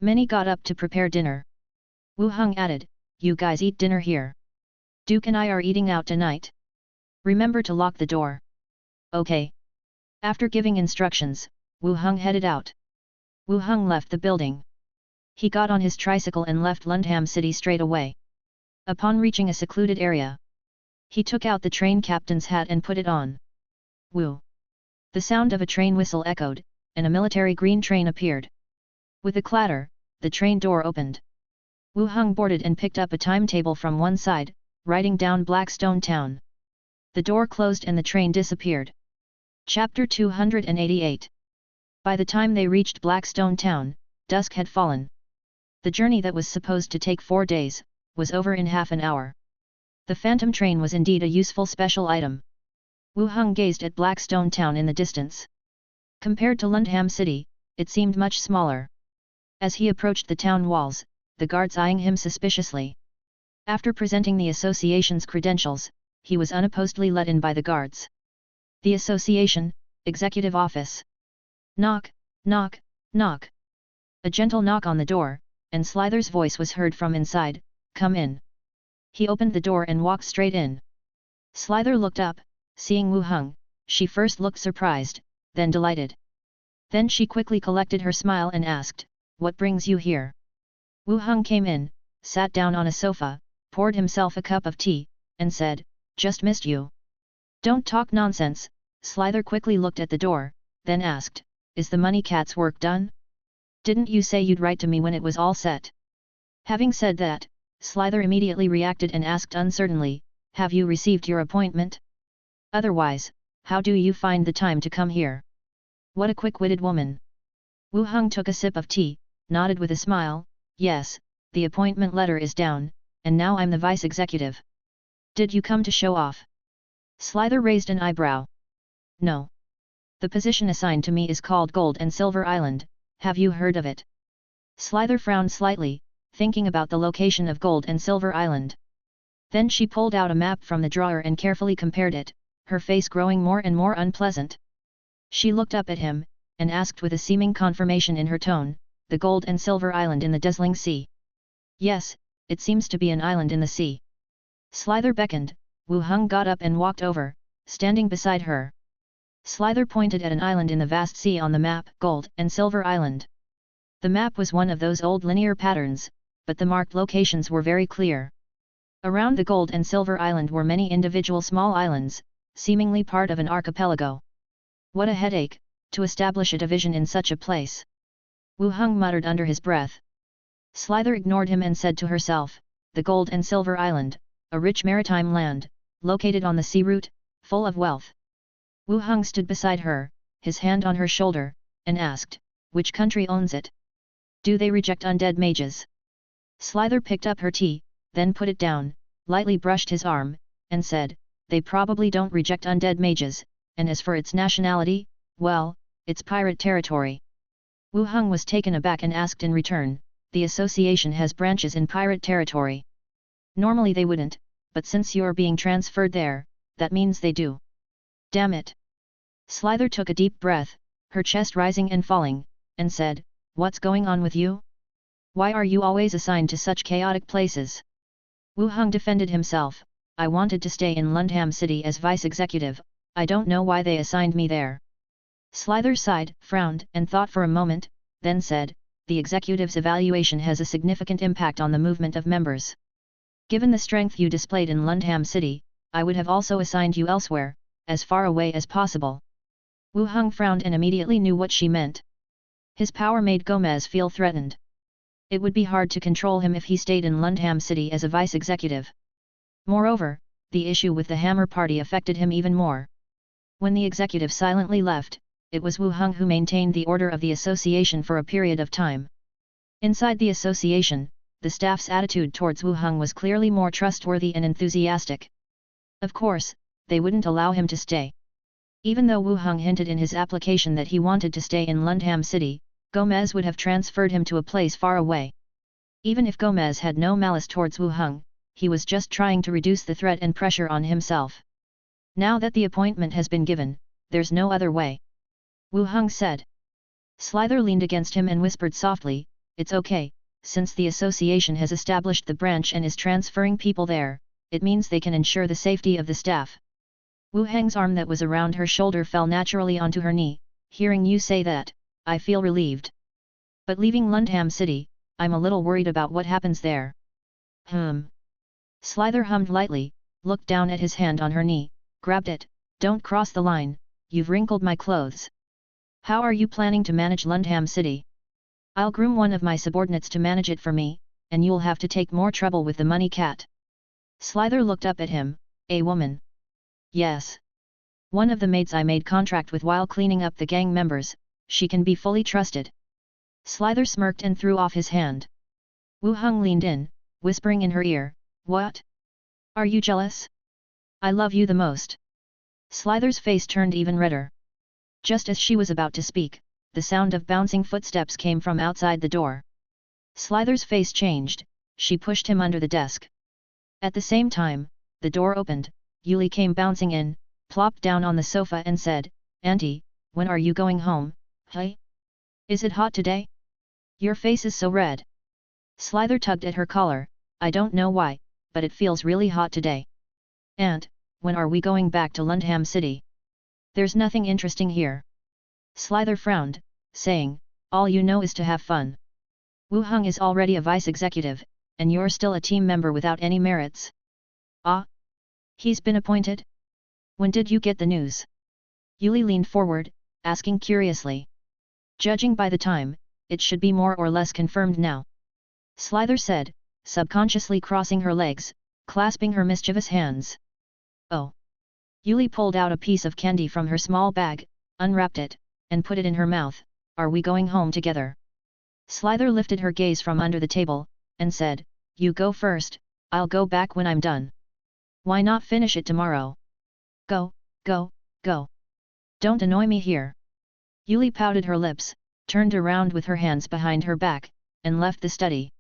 Many got up to prepare dinner. Wu Heng added, "You guys eat dinner here. Duke and I are eating out tonight. Remember to lock the door." "Okay." After giving instructions, Wu Heng headed out. Wu Heng left the building. He got on his tricycle and left Lundham City straight away. Upon reaching a secluded area, he took out the train captain's hat and put it on. Woo! The sound of a train whistle echoed, and a military green train appeared. With a clatter, the train door opened. Wu Heng boarded and picked up a timetable from one side, writing down Blackstone Town. The door closed and the train disappeared. Chapter 288. By the time they reached Blackstone Town, dusk had fallen. The journey that was supposed to take 4 days, was over in half an hour. The phantom train was indeed a useful special item. Wu Heng gazed at Blackstone Town in the distance. Compared to Lundham City, it seemed much smaller. As he approached the town walls, the guards eyeing him suspiciously. After presenting the association's credentials, he was unopposedly let in by the guards. "The association, executive office." "Knock, knock, knock." A gentle knock on the door, and Slither's voice was heard from inside, "Come in." He opened the door and walked straight in. Slither looked up, seeing Wu Heng. She first looked surprised, then delighted. Then she quickly collected her smile and asked, "What brings you here?" Wu Heng came in, sat down on a sofa, poured himself a cup of tea, and said, "Just missed you." "Don't talk nonsense." Slither quickly looked at the door, then asked, "Is the money cat's work done? Didn't you say you'd write to me when it was all set?" Having said that, Slither immediately reacted and asked uncertainly, "Have you received your appointment? Otherwise, how do you find the time to come here?" What a quick-witted woman! Wu Heng took a sip of tea, nodded with a smile, "Yes, the appointment letter is down, and now I'm the vice-executive." "Did you come to show off?" Slither raised an eyebrow. No. The position assigned to me is called Gold and Silver Island, have you heard of it? Slither frowned slightly, thinking about the location of Gold and Silver Island. Then she pulled out a map from the drawer and carefully compared it, her face growing more and more unpleasant. She looked up at him, and asked with a seeming confirmation in her tone, the Gold and Silver Island in the dazzling sea. Yes, it seems to be an island in the sea. Slither beckoned, Wu Heng got up and walked over, standing beside her. Slither pointed at an island in the vast sea on the map, Gold and Silver Island. The map was one of those old linear patterns, but the marked locations were very clear. Around the Gold and Silver Island were many individual small islands, seemingly part of an archipelago. What a headache, to establish a division in such a place. Wu Heng muttered under his breath. Slither ignored him and said to herself, the Gold and Silver Island, a rich maritime land, located on the sea route, full of wealth. Wu Heng stood beside her, his hand on her shoulder, and asked, which country owns it? Do they reject undead mages? Slither picked up her tea, then put it down, lightly brushed his arm, and said, they probably don't reject undead mages, and as for its nationality, well, it's pirate territory. Wu Heng was taken aback and asked in return, the association has branches in pirate territory. Normally they wouldn't, but since you're being transferred there, that means they do. Damn it. Slither took a deep breath, her chest rising and falling, and said, what's going on with you? Why are you always assigned to such chaotic places? Wu Heng defended himself, I wanted to stay in Lundham City as vice-executive, I don't know why they assigned me there. Slither sighed, frowned, and thought for a moment, then said, the executive's evaluation has a significant impact on the movement of members. Given the strength you displayed in Lundham City, I would have also assigned you elsewhere, as far away as possible. Wu Heng frowned and immediately knew what she meant. His power made Gomez feel threatened. It would be hard to control him if he stayed in Lundham City as a vice-executive. Moreover, the issue with the Hammer Party affected him even more. When the executive silently left, it was Wu Heng who maintained the order of the association for a period of time. Inside the association, the staff's attitude towards Wu Heng was clearly more trustworthy and enthusiastic. Of course, they wouldn't allow him to stay. Even though Wu Heng hinted in his application that he wanted to stay in Lundham City, Gomez would have transferred him to a place far away. Even if Gomez had no malice towards Wu Heng, he was just trying to reduce the threat and pressure on himself. Now that the appointment has been given, there's no other way. Wu Heng said. Slither leaned against him and whispered softly, it's okay, since the association has established the branch and is transferring people there, it means they can ensure the safety of the staff. Wu Heng's arm that was around her shoulder fell naturally onto her knee, hearing you say that, I feel relieved. But leaving Lundham City, I'm a little worried about what happens there. Slither hummed lightly, looked down at his hand on her knee, grabbed it, don't cross the line, you've wrinkled my clothes. How are you planning to manage Lundham City? I'll groom one of my subordinates to manage it for me, and you'll have to take more trouble with the money cat. Slither looked up at him, a woman. Yes. One of the maids I made contract with while cleaning up the gang members, she can be fully trusted. Slither smirked and threw off his hand. Wu Heng leaned in, whispering in her ear, what? Are you jealous? I love you the most. Slither's face turned even redder. Just as she was about to speak, the sound of bouncing footsteps came from outside the door. Slither's face changed, she pushed him under the desk. At the same time, the door opened, Yuli came bouncing in, plopped down on the sofa and said, Auntie, when are you going home, hey? Is it hot today? Your face is so red. Slither tugged at her collar, I don't know why, but it feels really hot today. Aunt, when are we going back to Lundham City? There's nothing interesting here. Slither frowned, saying, all you know is to have fun. Wu Heng is already a vice-executive, and you're still a team member without any merits. Ah? He's been appointed? When did you get the news? Yuli leaned forward, asking curiously. Judging by the time, it should be more or less confirmed now. Slither said, subconsciously crossing her legs, clasping her mischievous hands. Oh. Yuli pulled out a piece of candy from her small bag, unwrapped it, and put it in her mouth, are we going home together? Slither lifted her gaze from under the table, and said, you go first, I'll go back when I'm done. Why not finish it tomorrow? Go, go, go. Don't annoy me here. Yuli pouted her lips, turned around with her hands behind her back, and left the study.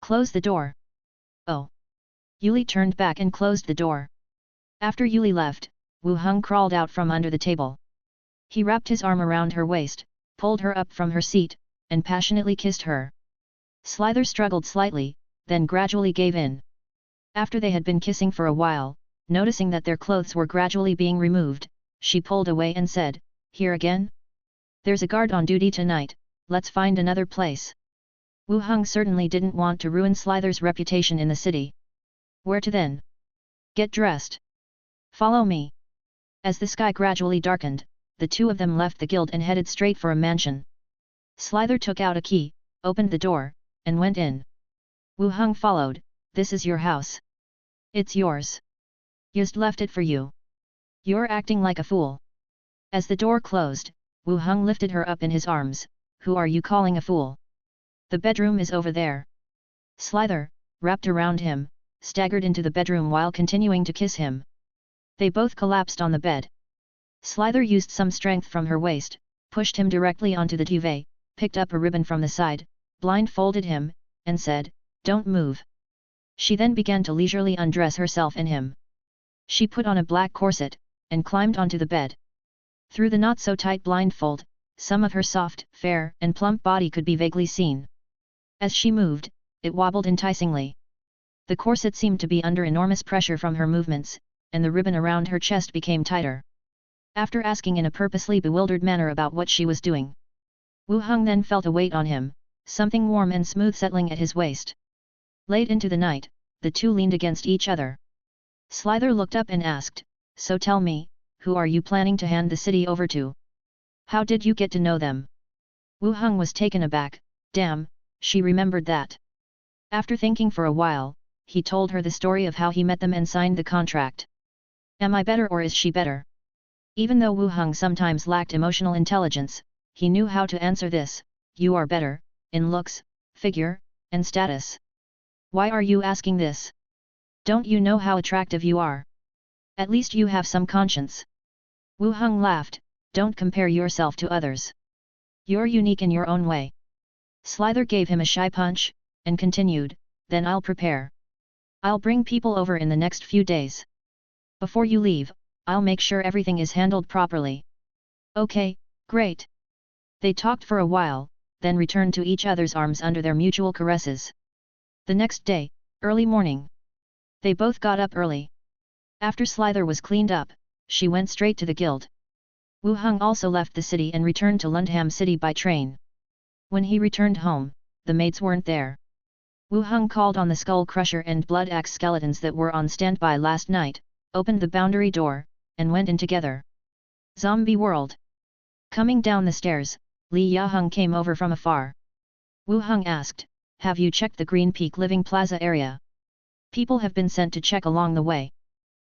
Close the door. Oh. Yuli turned back and closed the door. After Yuli left, Wu Heng crawled out from under the table. He wrapped his arm around her waist, pulled her up from her seat, and passionately kissed her. Slither struggled slightly, then gradually gave in. After they had been kissing for a while, noticing that their clothes were gradually being removed, she pulled away and said, "Here again? There's a guard on duty tonight, let's find another place." Wu Heng certainly didn't want to ruin Slither's reputation in the city. Where to then? Get dressed. Follow me. As the sky gradually darkened, the two of them left the guild and headed straight for a mansion. Slither took out a key, opened the door, and went in. Wu Heng followed. "This is your house. It's yours. Just left it for you. You're acting like a fool." As the door closed, Wu Heng lifted her up in his arms. "Who are you calling a fool? The bedroom is over there." Slither, wrapped around him, staggered into the bedroom while continuing to kiss him. They both collapsed on the bed. Slither used some strength from her waist, pushed him directly onto the duvet, picked up a ribbon from the side, blindfolded him, and said, "Don't move." She then began to leisurely undress herself and him. She put on a black corset, and climbed onto the bed. Through the not-so-tight blindfold, some of her soft, fair, and plump body could be vaguely seen. As she moved, it wobbled enticingly. The corset seemed to be under enormous pressure from her movements, and the ribbon around her chest became tighter. After asking in a purposely bewildered manner about what she was doing, Wu Heng then felt a weight on him, something warm and smooth settling at his waist. Late into the night, the two leaned against each other. Slither looked up and asked, "So tell me, who are you planning to hand the city over to? How did you get to know them?" Wu Heng was taken aback. Damn, she remembered that. After thinking for a while, he told her the story of how he met them and signed the contract. Am I better or is she better? Even though Wu Heng sometimes lacked emotional intelligence, he knew how to answer this. You are better, in looks, figure, and status. Why are you asking this? Don't you know how attractive you are? At least you have some conscience. Wu Heng laughed. Don't compare yourself to others. You're unique in your own way. Slither gave him a shy punch, and continued, then I'll prepare. I'll bring people over in the next few days. Before you leave, I'll make sure everything is handled properly. Okay, great. They talked for a while, then returned to each other's arms under their mutual caresses. The next day, early morning. They both got up early. After Slither was cleaned up, she went straight to the guild. Wu Heng also left the city and returned to Lundham City by train. When he returned home, the maids weren't there. Wu Heng called on the Skull Crusher and Blood Axe skeletons that were on standby last night, opened the boundary door, and went in together. Zombie world. Coming down the stairs, Li Yaheng came over from afar. Wu Heng asked, have you checked the Green Peak Living Plaza area? People have been sent to check along the way.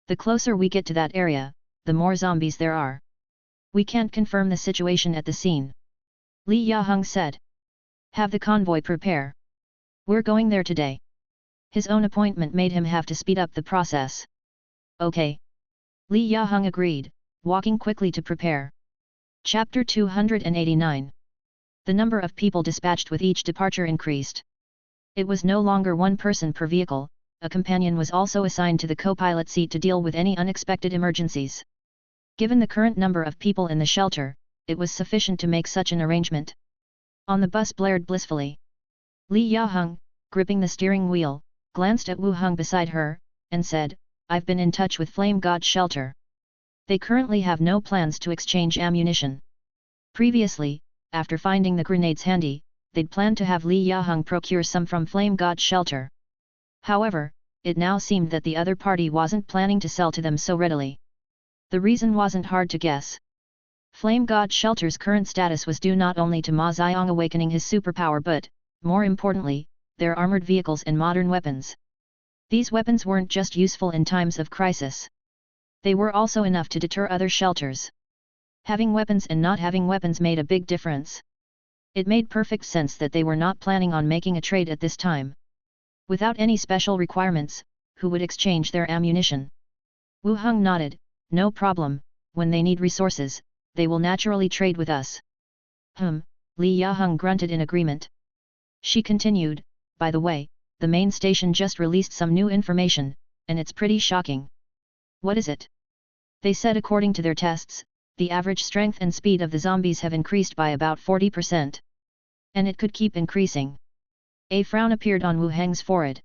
The closer we get to that area, the more zombies there are. We can't confirm the situation at the scene. Li Yaheng said. Have the convoy prepare. We're going there today. His own appointment made him have to speed up the process. Okay. Li Yaheng agreed, walking quickly to prepare. Chapter 289. The number of people dispatched with each departure increased. It was no longer one person per vehicle, a companion was also assigned to the co-pilot seat to deal with any unexpected emergencies. Given the current number of people in the shelter, it was sufficient to make such an arrangement. On the bus blared blissfully. Li Yaheng, gripping the steering wheel, glanced at Wu Heng beside her, and said, I've been in touch with Flame God Shelter. They currently have no plans to exchange ammunition. Previously, after finding the grenades handy, they'd planned to have Li Yaheng procure some from Flame God Shelter. However, it now seemed that the other party wasn't planning to sell to them so readily. The reason wasn't hard to guess. Flame God Shelter's current status was due not only to Ma Xiang awakening his superpower but, more importantly, their armored vehicles and modern weapons. These weapons weren't just useful in times of crisis. They were also enough to deter other shelters. Having weapons and not having weapons made a big difference. It made perfect sense that they were not planning on making a trade at this time. Without any special requirements, who would exchange their ammunition? Wu Heng nodded, no problem, when they need resources, they will naturally trade with us. Li Yaheng grunted in agreement. She continued, by the way, the main station just released some new information, and it's pretty shocking. What is it? They said according to their tests, the average strength and speed of the zombies have increased by about 40%. And it could keep increasing. A frown appeared on Wu Heng's forehead.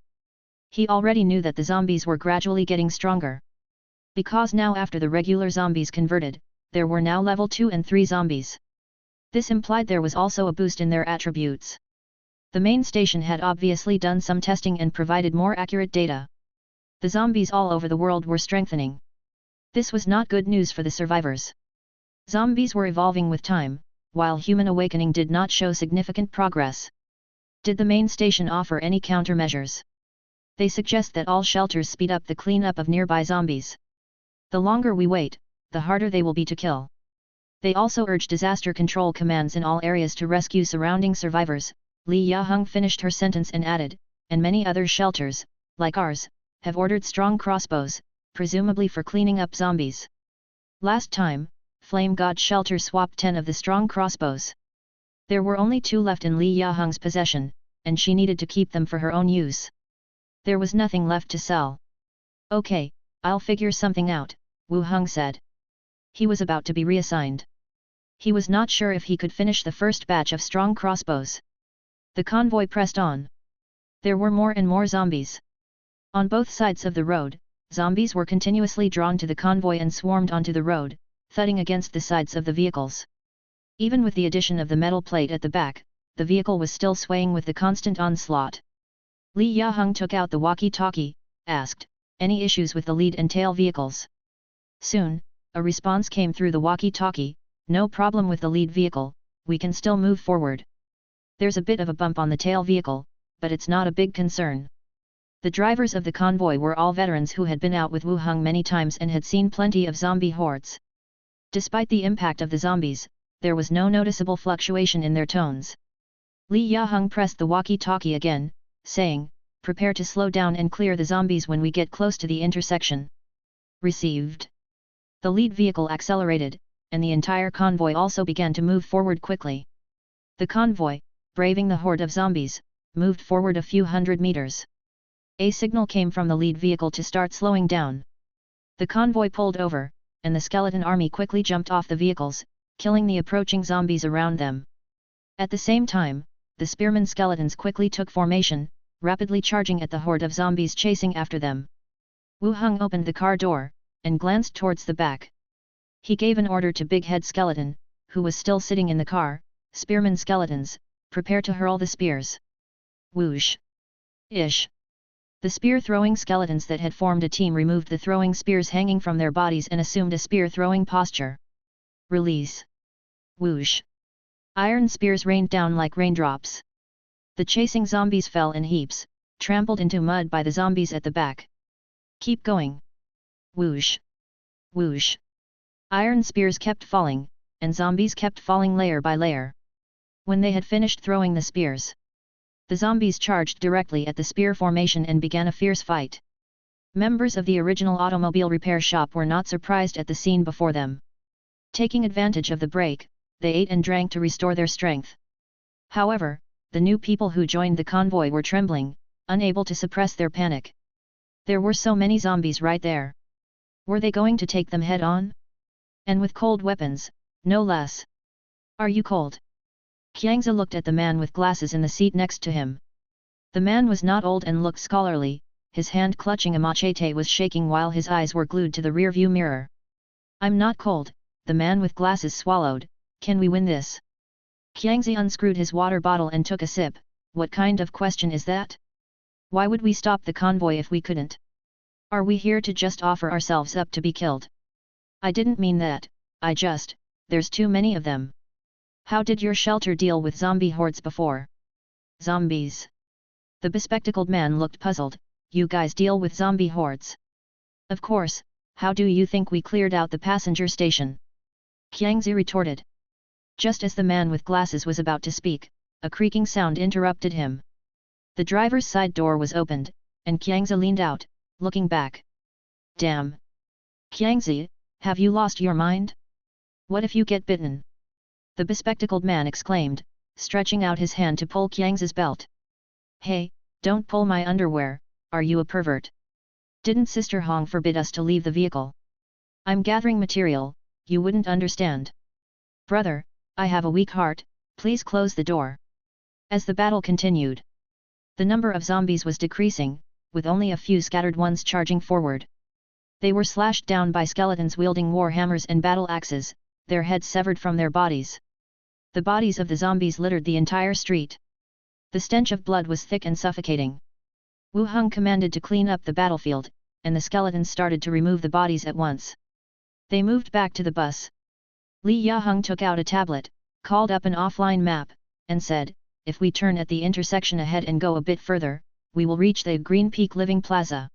He already knew that the zombies were gradually getting stronger. Because now after the regular zombies converted, there were now level 2 and 3 zombies. This implied there was also a boost in their attributes. The main station had obviously done some testing and provided more accurate data. The zombies all over the world were strengthening. This was not good news for the survivors. Zombies were evolving with time, while human awakening did not show significant progress. Did the main station offer any countermeasures? They suggest that all shelters speed up the cleanup of nearby zombies. The longer we wait, the harder they will be to kill. They also urge disaster control commands in all areas to rescue surrounding survivors. Li Yaheng finished her sentence and added, and many other shelters, like ours, have ordered strong crossbows, presumably for cleaning up zombies. Last time, Flame God Shelter swapped 10 of the strong crossbows. There were only 2 left in Li Yaheng's possession, and she needed to keep them for her own use. There was nothing left to sell. Okay, I'll figure something out, Wu Heng said. He was about to be reassigned. He was not sure if he could finish the first batch of strong crossbows. The convoy pressed on. There were more and more zombies. On both sides of the road, zombies were continuously drawn to the convoy and swarmed onto the road, thudding against the sides of the vehicles. Even with the addition of the metal plate at the back, the vehicle was still swaying with the constant onslaught. Li Yaheng took out the walkie-talkie, asked, "Any issues with the lead and tail vehicles?" Soon, a response came through the walkie-talkie, "No problem with the lead vehicle, we can still move forward. There's a bit of a bump on the tail vehicle, but it's not a big concern." The drivers of the convoy were all veterans who had been out with Wu Heng many times and had seen plenty of zombie hordes. Despite the impact of the zombies, there was no noticeable fluctuation in their tones. Li Yaheng pressed the walkie-talkie again, saying, "Prepare to slow down and clear the zombies when we get close to the intersection." Received. The lead vehicle accelerated, and the entire convoy also began to move forward quickly. The convoy, braving the horde of zombies, moved forward a few hundred meters. A signal came from the lead vehicle to start slowing down. The convoy pulled over, and the skeleton army quickly jumped off the vehicles, killing the approaching zombies around them. At the same time, the spearman skeletons quickly took formation, rapidly charging at the horde of zombies chasing after them. Wu Heng opened the car door, and glanced towards the back. He gave an order to Big Head Skeleton, who was still sitting in the car, "Spearman skeletons, prepare to hurl the spears." Whoosh! Ish! The spear-throwing skeletons that had formed a team removed the throwing spears hanging from their bodies and assumed a spear-throwing posture. Release! Whoosh! Iron spears rained down like raindrops. The chasing zombies fell in heaps, trampled into mud by the zombies at the back. Keep going! Whoosh! Whoosh! Iron spears kept falling, and zombies kept falling layer by layer. When they had finished throwing the spears, the zombies charged directly at the spear formation and began a fierce fight. Members of the original automobile repair shop were not surprised at the scene before them. Taking advantage of the break, they ate and drank to restore their strength. However, the new people who joined the convoy were trembling, unable to suppress their panic. There were so many zombies right there. Were they going to take them head-on? And with cold weapons, no less. "Are you cold?" Qiangzi looked at the man with glasses in the seat next to him. The man was not old and looked scholarly, his hand clutching a machete was shaking while his eyes were glued to the rear-view mirror. "I'm not cold," the man with glasses swallowed. "Can we win this?" Qiangzi unscrewed his water bottle and took a sip. "What kind of question is that? Why would we stop the convoy if we couldn't? Are we here to just offer ourselves up to be killed? I didn't mean that, there's too many of them. How did your shelter deal with zombie hordes before?" "Zombies?" The bespectacled man looked puzzled. "You guys deal with zombie hordes?" "Of course, how do you think we cleared out the passenger station?" Qiangzi retorted. Just as the man with glasses was about to speak, a creaking sound interrupted him. The driver's side door was opened, and Qiangzi leaned out, looking back. "Damn! Qiangzi, have you lost your mind? What if you get bitten? The bespectacled man exclaimed, stretching out his hand to pull Qiang's belt. Hey, don't pull my underwear, are you a pervert? Didn't Sister Hong forbid us to leave the vehicle? I'm gathering material, you wouldn't understand. Brother, I have a weak heart, please close the door. As the battle continued, the number of zombies was decreasing, with only a few scattered ones charging forward. They were slashed down by skeletons wielding war hammers and battle axes, their heads severed from their bodies. The bodies of the zombies littered the entire street. The stench of blood was thick and suffocating. Wu Heng commanded to clean up the battlefield, and the skeletons started to remove the bodies at once. They moved back to the bus. Li Yaheng took out a tablet, called up an offline map, and said, if we turn at the intersection ahead and go a bit further, we will reach the Green Peak Living Plaza.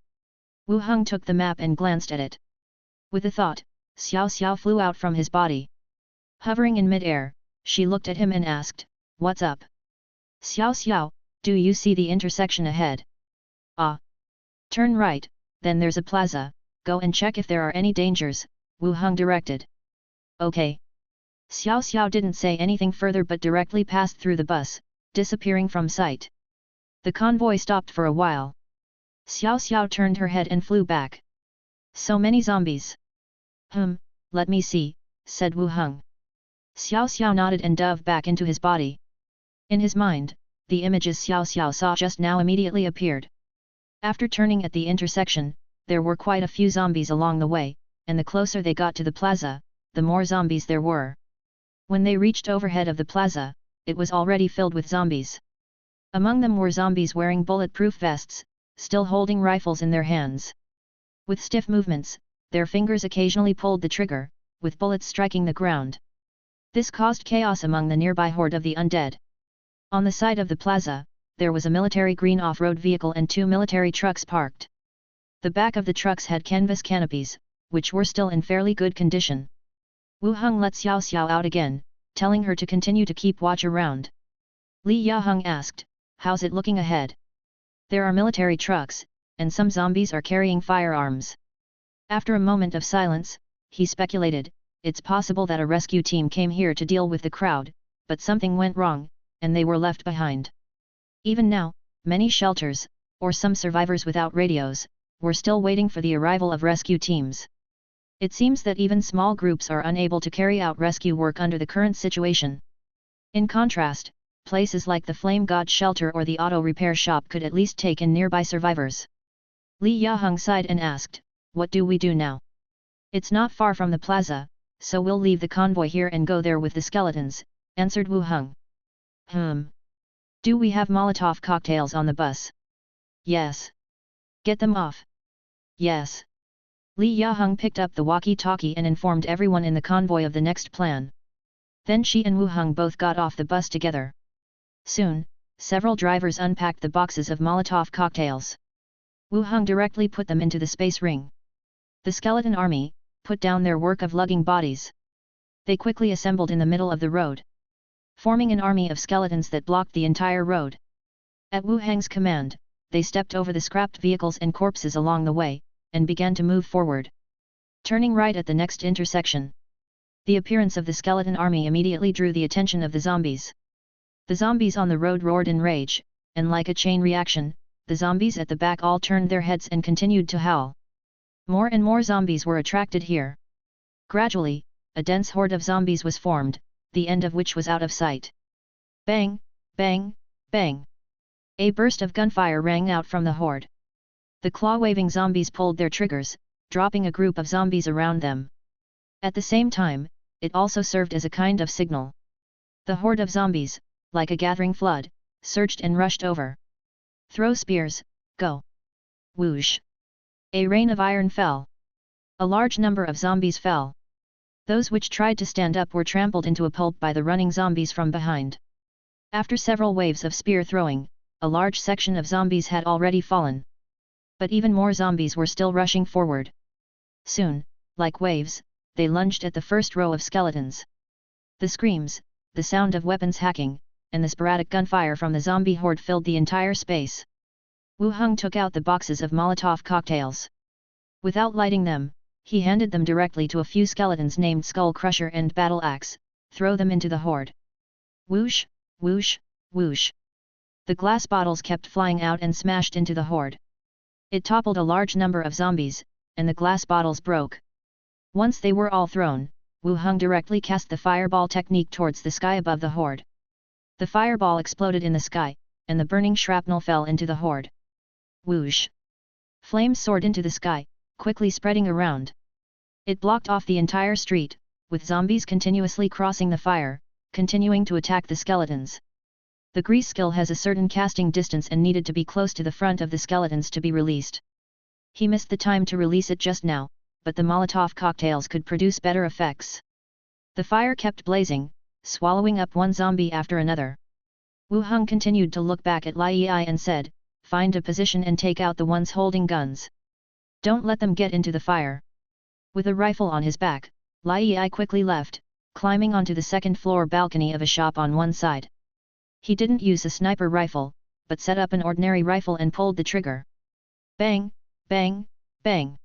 Wu Heng took the map and glanced at it. With a thought, Xiao Xiao flew out from his body. Hovering in mid-air, she looked at him and asked, what's up? Xiao Xiao, do you see the intersection ahead? Ah. Turn right, then there's a plaza, go and check if there are any dangers, Wu Heng directed. Okay. Xiao Xiao didn't say anything further but directly passed through the bus, disappearing from sight. The convoy stopped for a while. Xiao Xiao turned her head and flew back. So many zombies. Let me see, said Wu Heng. Xiao Xiao nodded and dove back into his body. In his mind, the images Xiao Xiao saw just now immediately appeared. After turning at the intersection, there were quite a few zombies along the way, and the closer they got to the plaza, the more zombies there were. When they reached overhead of the plaza, it was already filled with zombies. Among them were zombies wearing bulletproof vests, still holding rifles in their hands. With stiff movements, their fingers occasionally pulled the trigger, with bullets striking the ground. This caused chaos among the nearby horde of the undead. On the side of the plaza, there was a military green off-road vehicle and 2 military trucks parked. The back of the trucks had canvas canopies, which were still in fairly good condition. Wu Heng let Xiao Xiao out again, telling her to continue to keep watch around. Li Yaheng asked, how's it looking ahead? There are military trucks, and some zombies are carrying firearms. After a moment of silence, he speculated, it's possible that a rescue team came here to deal with the crowd, but something went wrong, and they were left behind. Even now, many shelters, or some survivors without radios, were still waiting for the arrival of rescue teams. It seems that even small groups are unable to carry out rescue work under the current situation. In contrast, places like the Flame God shelter or the auto repair shop could at least take in nearby survivors. Li Yaheng sighed and asked, what do we do now? It's not far from the plaza, so we'll leave the convoy here and go there with the skeletons, answered Wu Heng. Do we have Molotov cocktails on the bus? Yes. Get them off. Yes. Li Yaheng picked up the walkie-talkie and informed everyone in the convoy of the next plan. Then she and Wu Heng both got off the bus together. Soon, several drivers unpacked the boxes of Molotov cocktails. Wu Heng directly put them into the space ring. The skeleton army put down their work of lugging bodies. They quickly assembled in the middle of the road, forming an army of skeletons that blocked the entire road. At Wu Heng's command, they stepped over the scrapped vehicles and corpses along the way, and began to move forward. Turning right at the next intersection. The appearance of the skeleton army immediately drew the attention of the zombies. The zombies on the road roared in rage, and like a chain reaction, the zombies at the back all turned their heads and continued to howl. More and more zombies were attracted here. Gradually, a dense horde of zombies was formed, the end of which was out of sight. Bang, bang, bang. A burst of gunfire rang out from the horde. The claw-waving zombies pulled their triggers, dropping a group of zombies around them. At the same time, it also served as a kind of signal. The horde of zombies, like a gathering flood, surged and rushed over. Throw spears, go! Whoosh! A rain of iron fell. A large number of zombies fell. Those which tried to stand up were trampled into a pulp by the running zombies from behind. After several waves of spear throwing, a large section of zombies had already fallen. But even more zombies were still rushing forward. Soon, like waves, they lunged at the first row of skeletons. The screams, the sound of weapons hacking, and the sporadic gunfire from the zombie horde filled the entire space. Wu Heng took out the boxes of Molotov cocktails. Without lighting them, He handed them directly to a few skeletons named Skull Crusher and Battle Axe, throw them into the horde. Whoosh, whoosh, whoosh. The glass bottles kept flying out and smashed into the horde. It toppled a large number of zombies, and the glass bottles broke. Once they were all thrown, Wu Heng directly cast the fireball technique towards the sky above the horde. The fireball exploded in the sky, and the burning shrapnel fell into the horde. Whoosh! Flames soared into the sky, quickly spreading around. It blocked off the entire street, with zombies continuously crossing the fire, continuing to attack the skeletons. The grease skill has a certain casting distance and needed to be close to the front of the skeletons to be released. He missed the time to release it just now, but the Molotov cocktails could produce better effects. The fire kept blazing, swallowing up one zombie after another. Wu Heng continued to look back at Lai Yi and said, "Find a position and take out the ones holding guns. Don't let them get into the fire." With a rifle on his back, Lai Yi quickly left, climbing onto the second-floor balcony of a shop on one side. He didn't use a sniper rifle, but set up an ordinary rifle and pulled the trigger. Bang, bang, bang.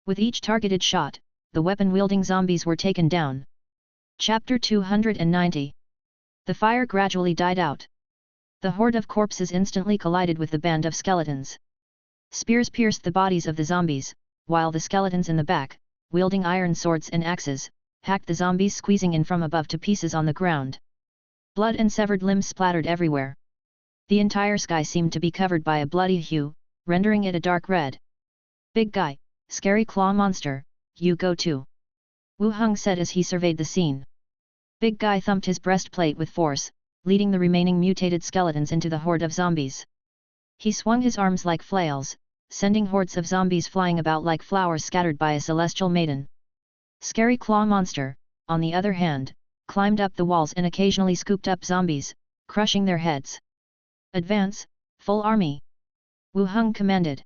With each targeted shot, the weapon-wielding zombies were taken down. Chapter 290. The fire gradually died out. The horde of corpses instantly collided with the band of skeletons. Spears pierced the bodies of the zombies, while the skeletons in the back, wielding iron swords and axes, hacked the zombies squeezing in from above to pieces on the ground. Blood and severed limbs splattered everywhere. The entire sky seemed to be covered by a bloody hue, rendering it a dark red. "Big guy, scary claw monster, you go too," Wu Heng said as he surveyed the scene. Big guy thumped his breastplate with force, leading the remaining mutated skeletons into the horde of zombies. He swung his arms like flails, sending hordes of zombies flying about like flowers scattered by a celestial maiden. Scary claw monster, on the other hand, climbed up the walls and occasionally scooped up zombies, crushing their heads. "Advance, full army!" Wu Heng commanded.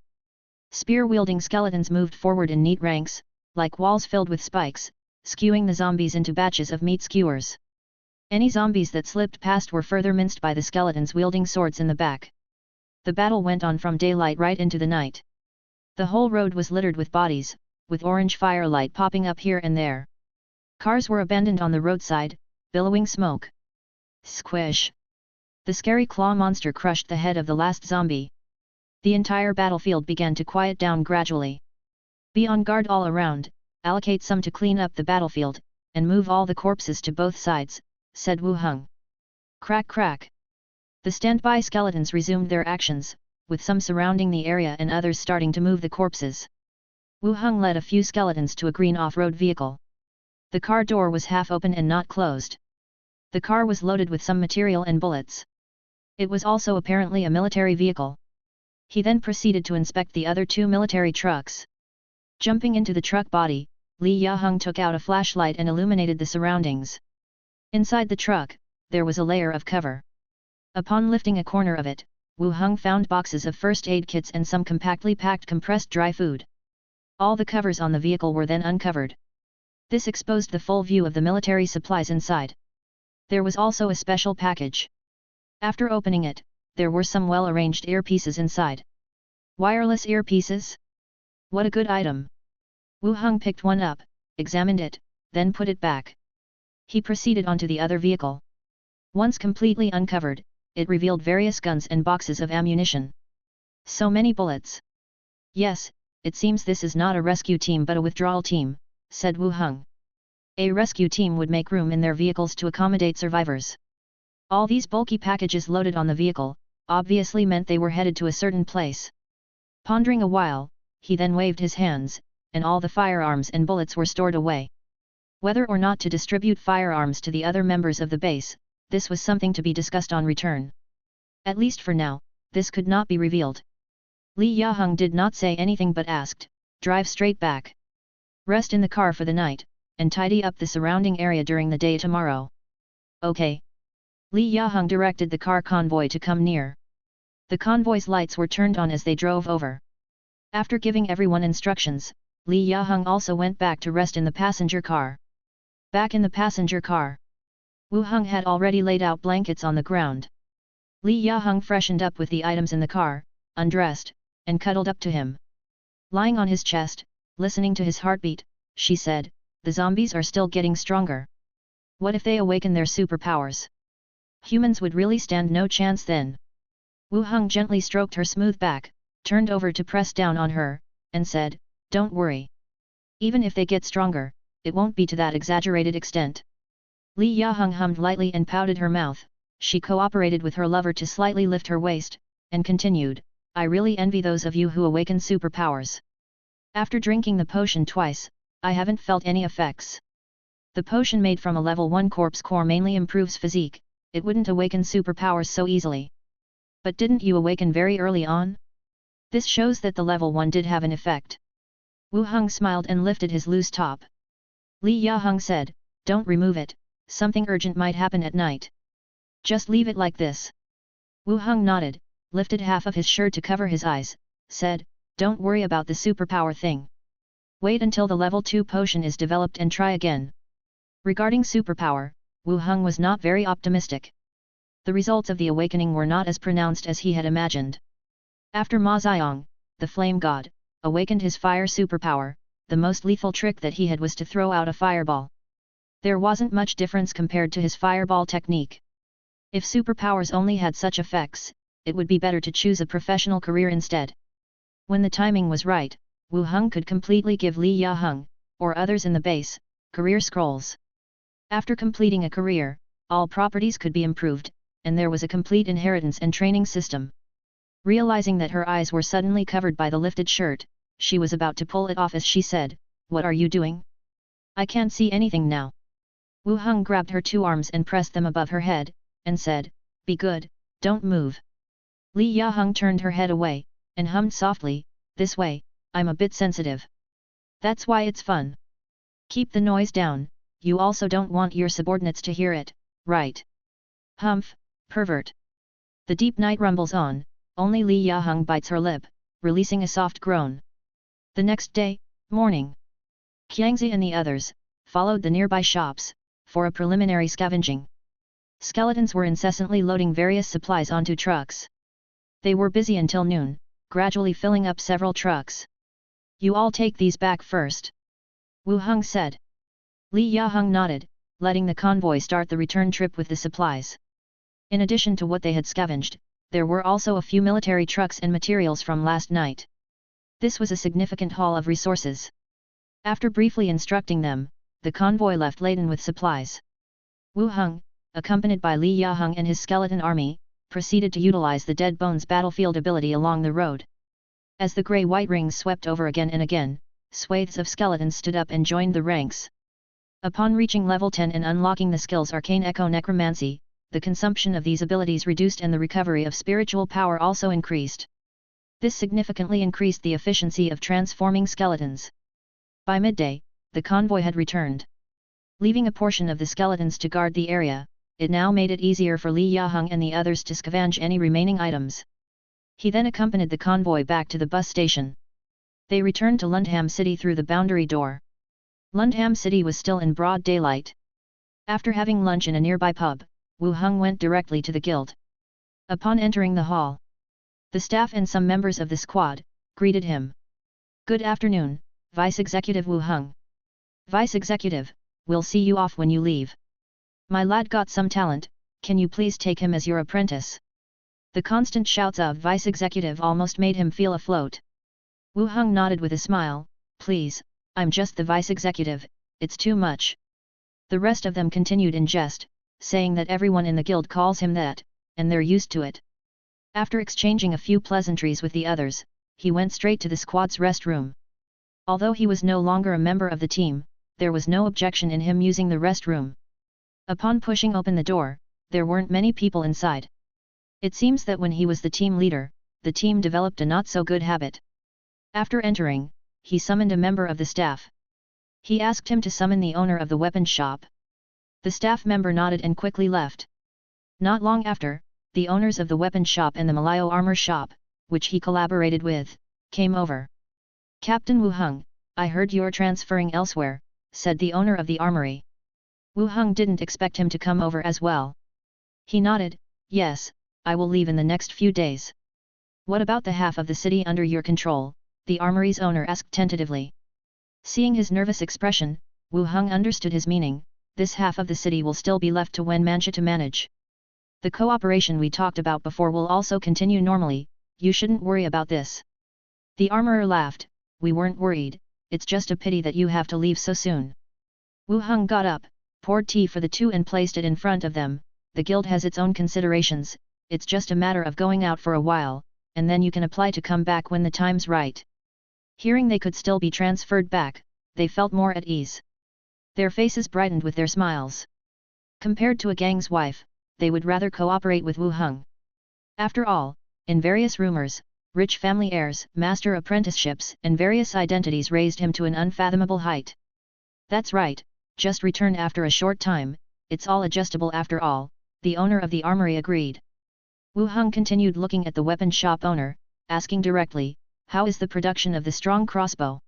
Spear-wielding skeletons moved forward in neat ranks, like walls filled with spikes, skewing the zombies into batches of meat skewers. Any zombies that slipped past were further minced by the skeletons wielding swords in the back. The battle went on from daylight right into the night. The whole road was littered with bodies, with orange firelight popping up here and there. Cars were abandoned on the roadside, billowing smoke. Squish! The scary claw monster crushed the head of the last zombie. The entire battlefield began to quiet down gradually. "Be on guard all around, allocate some to clean up the battlefield, and move all the corpses to both sides," said Wu Heng. Crack crack! The standby skeletons resumed their actions, with some surrounding the area and others starting to move the corpses. Wu Heng led a few skeletons to a green off-road vehicle. The car door was half open and not closed. The car was loaded with some material and bullets. It was also apparently a military vehicle. He then proceeded to inspect the other two military trucks. Jumping into the truck body, Li Yaheng took out a flashlight and illuminated the surroundings. Inside the truck, there was a layer of cover. Upon lifting a corner of it, Wu Heng found boxes of first aid kits and some compactly packed compressed dry food. All the covers on the vehicle were then uncovered. This exposed the full view of the military supplies inside. There was also a special package. After opening it, there were some well-arranged earpieces inside. Wireless earpieces? What a good item! Wu Heng picked one up, examined it, then put it back. He proceeded onto the other vehicle. Once completely uncovered, it revealed various guns and boxes of ammunition. So many bullets! "Yes, it seems this is not a rescue team but a withdrawal team," said Wu Heng. A rescue team would make room in their vehicles to accommodate survivors. All these bulky packages loaded on the vehicle, obviously meant they were headed to a certain place. Pondering a while, he then waved his hands, and all the firearms and bullets were stored away. Whether or not to distribute firearms to the other members of the base, this was something to be discussed on return. At least for now, this could not be revealed. Li Yaheng did not say anything but asked, "Drive straight back. Rest in the car for the night, and tidy up the surrounding area during the day tomorrow." "Okay." Li Yaheng directed the car convoy to come near. The convoy's lights were turned on as they drove over. After giving everyone instructions, Li Yaheng also went back to rest in the passenger car. Back in the passenger car, Wu Heng had already laid out blankets on the ground. Li Yaheng freshened up with the items in the car, undressed, and cuddled up to him. Lying on his chest, Listening to his heartbeat, she said, the zombies are still getting stronger. What if they awaken their superpowers? Humans would really stand no chance then. Wu Heng gently stroked her smooth back, turned over to press down on her, and said, don't worry. Even if they get stronger, it won't be to that exaggerated extent. Li Yaheng hummed lightly and pouted her mouth. She cooperated with her lover to slightly lift her waist, and continued, I really envy those of you who awaken superpowers. After drinking the potion twice, I haven't felt any effects. The potion made from a level 1 corpse core mainly improves physique, it wouldn't awaken superpowers so easily. But didn't you awaken very early on? This shows that the level 1 did have an effect. Wu Heng smiled and lifted his loose top. Li Yaheng said, don't remove it, something urgent might happen at night. Just leave it like this. Wu Heng nodded, lifted half of his shirt to cover his eyes, said, don't worry about the superpower thing. Wait until the level 2 potion is developed and try again. Regarding superpower, Wu Heng was not very optimistic. The results of the awakening were not as pronounced as he had imagined. After Ma Xiang, the flame god, awakened his fire superpower, the most lethal trick that he had was to throw out a fireball. There wasn't much difference compared to his fireball technique. If superpowers only had such effects, it would be better to choose a professional career instead. When the timing was right, Wu Heng could completely give Li Yaheng, or others in the base, career scrolls. After completing a career, all properties could be improved, and there was a complete inheritance and training system. Realizing that her eyes were suddenly covered by the lifted shirt, she was about to pull it off as she said, what are you doing? I can't see anything now. Wu Heng grabbed her two arms and pressed them above her head, and said, be good, don't move. Li Yaheng turned her head away, and hummed softly, this way, I'm a bit sensitive. That's why it's fun. Keep the noise down, you also don't want your subordinates to hear it, right? Humph, pervert. The deep night rumbles on, only Li Yaheng bites her lip, releasing a soft groan. The next day, morning. Qiangzi and the others followed the nearby shops for a preliminary scavenging. Skeletons were incessantly loading various supplies onto trucks. They were busy until noon, gradually filling up several trucks. You all take these back first. Wu Heng said. Li Yaheng nodded, letting the convoy start the return trip with the supplies. In addition to what they had scavenged, there were also a few military trucks and materials from last night. This was a significant haul of resources. After briefly instructing them, the convoy left laden with supplies. Wu Heng, accompanied by Li Yaheng and his skeleton army, proceeded to utilize the Dead Bones battlefield ability along the road. As the grey-white rings swept over again and again, swathes of skeletons stood up and joined the ranks. Upon reaching level 10 and unlocking the skills Arcane Echo Necromancy, the consumption of these abilities reduced and the recovery of spiritual power also increased. This significantly increased the efficiency of transforming skeletons. By midday, the convoy had returned. Leaving a portion of the skeletons to guard the area, it now made it easier for Li Yaheng and the others to scavenge any remaining items. He then accompanied the convoy back to the bus station. They returned to Lundham City through the boundary door. Lundham City was still in broad daylight. After having lunch in a nearby pub, Wu Heng went directly to the guild. Upon entering the hall, the staff and some members of the squad greeted him. Good afternoon, Vice Executive Wu Heng. Vice Executive, we'll see you off when you leave. My lad got some talent, can you please take him as your apprentice? The constant shouts of Vice Executive almost made him feel afloat. Wu Heng nodded with a smile, please, I'm just the Vice Executive, it's too much. The rest of them continued in jest, saying that everyone in the guild calls him that, and they're used to it. After exchanging a few pleasantries with the others, he went straight to the squad's restroom. Although he was no longer a member of the team, there was no objection in him using the restroom. Upon pushing open the door, there weren't many people inside. It seems that when he was the team leader, the team developed a not-so-good habit. After entering, he summoned a member of the staff. He asked him to summon the owner of the weapon shop. The staff member nodded and quickly left. Not long after, the owners of the weapon shop and the Malayo armor shop, which he collaborated with, came over. Captain Wu Heng, I heard you're transferring elsewhere, said the owner of the armory. Wu Heng didn't expect him to come over as well. He nodded, yes, I will leave in the next few days. What about the half of the city under your control? The armory's owner asked tentatively. Seeing his nervous expression, Wu Heng understood his meaning. This half of the city will still be left to Mancha to manage. The cooperation we talked about before will also continue normally, you shouldn't worry about this. The armorer laughed, we weren't worried, it's just a pity that you have to leave so soon. Wu Heng got up, poured tea for the two and placed it in front of them. The guild has its own considerations, it's just a matter of going out for a while, and then you can apply to come back when the time's right. Hearing they could still be transferred back, they felt more at ease. Their faces brightened with their smiles. Compared to a gang's wife, they would rather cooperate with Wu Heng. After all, in various rumors, rich family heirs, master apprenticeships and various identities raised him to an unfathomable height. That's right, just return after a short time, it's all adjustable after all, the owner of the armory agreed. Wu Heng continued looking at the weapon shop owner, asking directly, how is the production of the strong crossbow?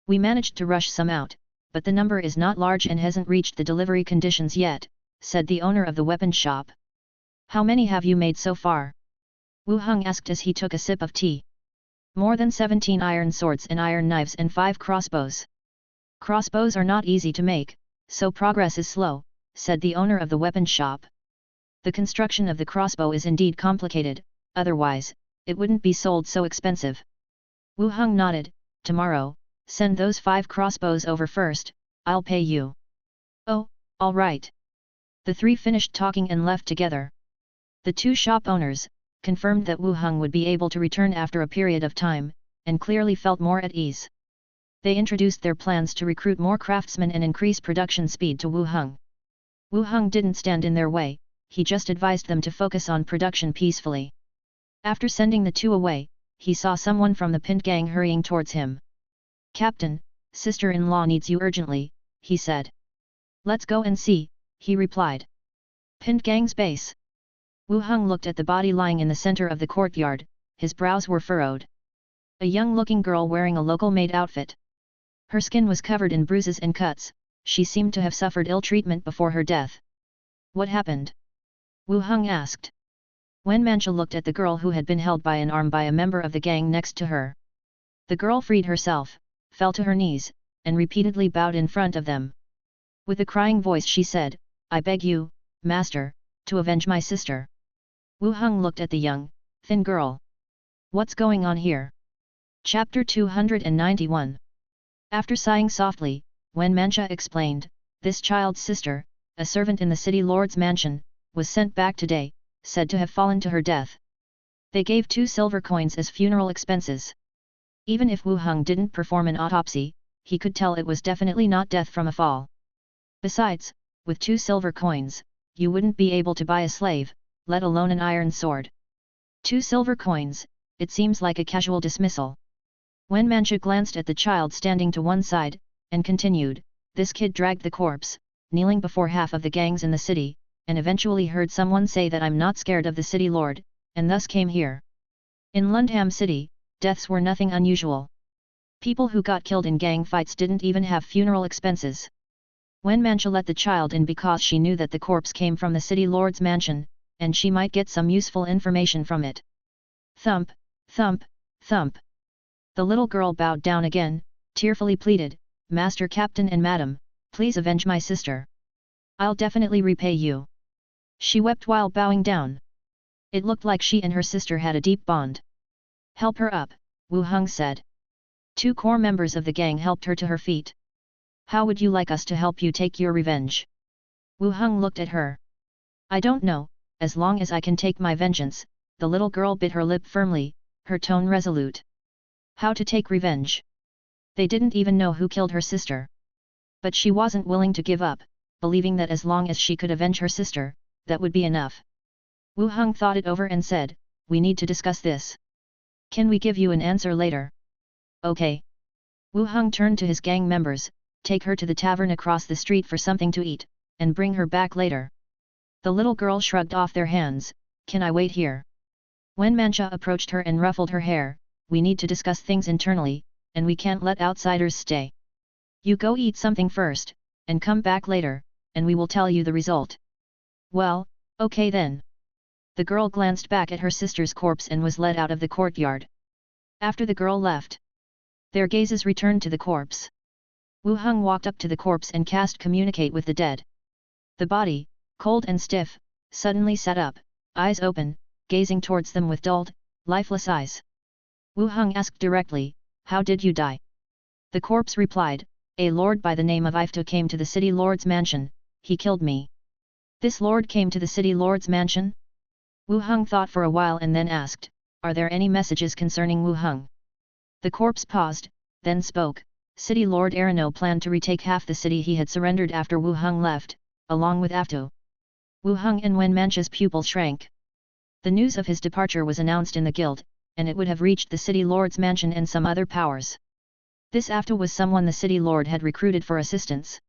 We managed to rush some out, but the number is not large and hasn't reached the delivery conditions yet, said the owner of the weapon shop. How many have you made so far? Wu Heng asked as he took a sip of tea. More than 17 iron swords and iron knives and 5 crossbows. Crossbows are not easy to make, so progress is slow, said the owner of the weapon shop. The construction of the crossbow is indeed complicated, otherwise, it wouldn't be sold so expensive. Wu Heng nodded, tomorrow, send those 5 crossbows over first, I'll pay you. Oh, all right. The three finished talking and left together. The two shop owners confirmed that Wu Heng would be able to return after a period of time, and clearly felt more at ease. They introduced their plans to recruit more craftsmen and increase production speed to Wu Heng. Wu Heng didn't stand in their way, he just advised them to focus on production peacefully. After sending the two away, he saw someone from the Pint gang hurrying towards him. Captain, sister-in-law needs you urgently, he said. Let's go and see, he replied. Pint gang's base. Wu Heng looked at the body lying in the center of the courtyard, his brows were furrowed. A young-looking girl wearing a local-made outfit. Her skin was covered in bruises and cuts, she seemed to have suffered ill treatment before her death. What happened? Wu Heng asked. Mancha looked at the girl who had been held by an arm by a member of the gang next to her. The girl freed herself, fell to her knees, and repeatedly bowed in front of them. With a crying voice she said, I beg you, master, to avenge my sister. Wu Heng looked at the young, thin girl. What's going on here? Chapter 291. After sighing softly, Mancha explained, this child's sister, a servant in the city lord's mansion, was sent back today, said to have fallen to her death. They gave 2 silver coins as funeral expenses. Even if Wu Heng didn't perform an autopsy, he could tell it was definitely not death from a fall. Besides, with 2 silver coins, you wouldn't be able to buy a slave, let alone an iron sword. 2 silver coins, it seems like a casual dismissal. Mancha glanced at the child standing to one side, and continued, this kid dragged the corpse, kneeling before half of the gangs in the city, and eventually heard someone say that I'm not scared of the city lord, and thus came here. In Lundham City, deaths were nothing unusual. People who got killed in gang fights didn't even have funeral expenses. Mancha let the child in because she knew that the corpse came from the city lord's mansion, and she might get some useful information from it. Thump, thump, thump. The little girl bowed down again, tearfully pleaded, Master Captain and Madam, please avenge my sister. I'll definitely repay you. She wept while bowing down. It looked like she and her sister had a deep bond. Help her up, Wu Heng said. 2 core members of the gang helped her to her feet. How would you like us to help you take your revenge? Wu Heng looked at her. I don't know, as long as I can take my vengeance, the little girl bit her lip firmly, her tone resolute. How to take revenge? They didn't even know who killed her sister. But she wasn't willing to give up, believing that as long as she could avenge her sister, that would be enough. Wu Heng thought it over and said, we need to discuss this. Can we give you an answer later? Okay. Wu Heng turned to his gang members, take her to the tavern across the street for something to eat, and bring her back later. The little girl shrugged off their hands, can I wait here? Mancha approached her and ruffled her hair, we need to discuss things internally, and we can't let outsiders stay. You go eat something first, and come back later, and we will tell you the result. Well, okay then. The girl glanced back at her sister's corpse and was led out of the courtyard. After the girl left, their gazes returned to the corpse. Wu Heng walked up to the corpse and cast communicate with the dead. The body, cold and stiff, suddenly sat up, eyes open, gazing towards them with dulled, lifeless eyes. Wu Heng asked directly, "How did you die?" The corpse replied, "A lord by the name of Ifto came to the city lord's mansion, he killed me." "This lord came to the city lord's mansion?" Wu Heng thought for a while and then asked, "Are there any messages concerning Wu Heng?" The corpse paused, then spoke. City Lord Arano planned to retake half the city he had surrendered after Wu Heng left, along with Ifto. Wu Heng and Wen Mancha's pupil shrank. The news of his departure was announced in the guild, and it would have reached the city lord's mansion and some other powers. This Ifto was someone the city lord had recruited for assistance.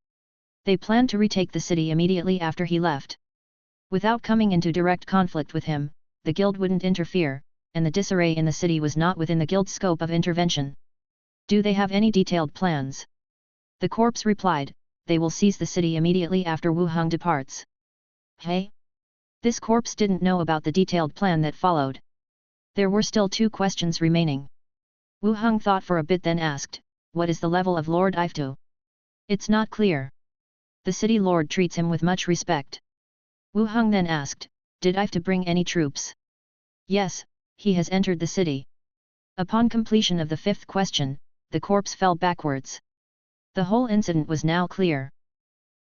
They planned to retake the city immediately after he left. Without coming into direct conflict with him, the guild wouldn't interfere, and the disarray in the city was not within the guild's scope of intervention. "Do they have any detailed plans?" The corpse replied, "They will seize the city immediately after Wu Heng departs." Hey? This corpse didn't know about the detailed plan that followed. There were still 2 questions remaining. Wu Heng thought for a bit then asked, "What is the level of Lord Ifto?" "It's not clear. The city lord treats him with much respect." Wu Heng then asked, "Did Ifto bring any troops?" "Yes, he has entered the city." Upon completion of the 5th question, the corpse fell backwards. The whole incident was now clear.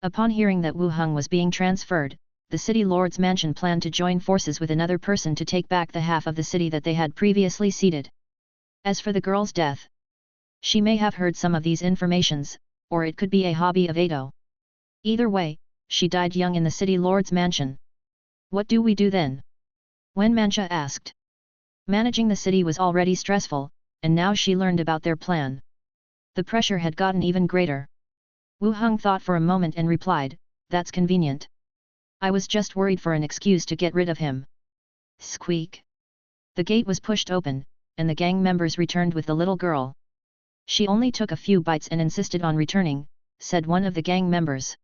Upon hearing that Wu Heng was being transferred, the city lord's mansion planned to join forces with another person to take back the half of the city that they had previously ceded. As for the girl's death, she may have heard some of these informations, or it could be a hobby of Ado. Either way, she died young in the city lord's mansion. "What do we do then?" Wen Mancha asked. Managing the city was already stressful, and now she learned about their plan. The pressure had gotten even greater. Wu Heng thought for a moment and replied, "That's convenient. I was just worried for an excuse to get rid of him." Squeak! The gate was pushed open, and the gang members returned with the little girl. "She only took a few bites and insisted on returning," said one of the gang members.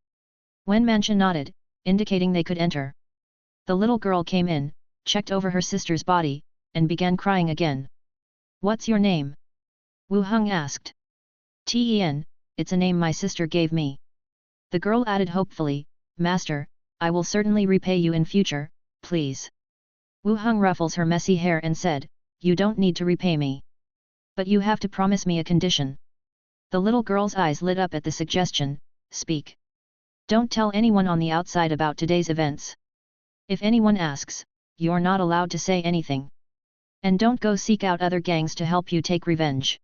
Wen Mancha nodded, indicating they could enter. The little girl came in, checked over her sister's body, and began crying again. "What's your name?" Wu Heng asked. "Ten, it's a name my sister gave me." The girl added hopefully, "Master, I will certainly repay you in future, please." Wu Heng ruffles her messy hair and said, "You don't need to repay me. But you have to promise me a condition." The little girl's eyes lit up at the suggestion. "Speak. Don't tell anyone on the outside about today's events. If anyone asks, you're not allowed to say anything. And don't go seek out other gangs to help you take revenge.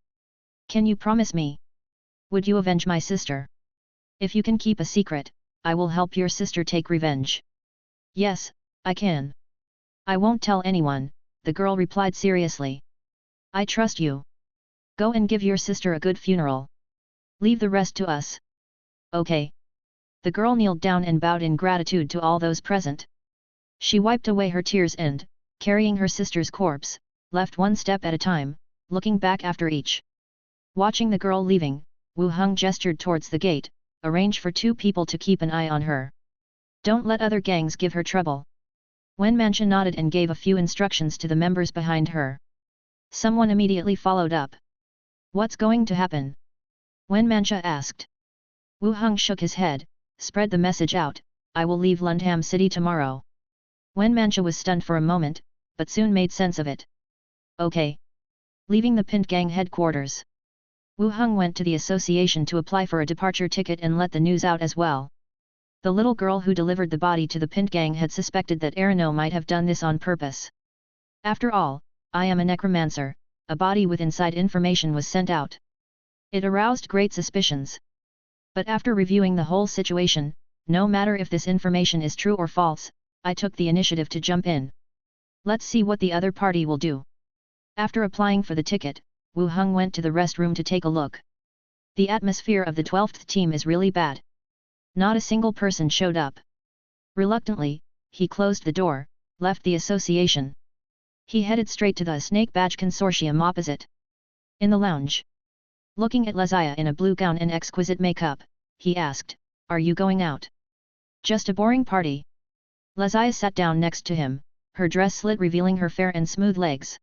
Can you promise me? Would you avenge my sister? If you can keep a secret, I will help your sister take revenge." "Yes, I can. I won't tell anyone," the girl replied seriously. "I trust you. Go and give your sister a good funeral. Leave the rest to us." "Okay." The girl kneeled down and bowed in gratitude to all those present. She wiped away her tears and, carrying her sister's corpse, left one step at a time, looking back after each. Watching the girl leaving, Wu Heng gestured towards the gate, "Arrange for 2 people to keep an eye on her. Don't let other gangs give her trouble." Wen Mancha nodded and gave a few instructions to the members behind her. Someone immediately followed up. "What's going to happen?" Wen Mancha asked. Wu Heng shook his head, "Spread the message out, I will leave Lundham City tomorrow." Wen Mancha was stunned for a moment, but soon made sense of it. "Okay." Leaving the Pint Gang headquarters, Wu Heng went to the association to apply for a departure ticket and let the news out as well. The little girl who delivered the body to the Pint Gang had suspected that Arano might have done this on purpose. "After all, I am a necromancer," a body with inside information was sent out. It aroused great suspicions. But after reviewing the whole situation, no matter if this information is true or false, I took the initiative to jump in. Let's see what the other party will do. After applying for the ticket, Wu Heng went to the restroom to take a look. The atmosphere of the 12th team is really bad. Not a single person showed up. Reluctantly, he closed the door, left the association. He headed straight to the Snake Badge Consortium opposite. In the lounge, looking at Lazia in a blue gown and exquisite makeup, he asked, "Are you going out?" "Just a boring party." Lazia sat down next to him, her dress slit revealing her fair and smooth legs.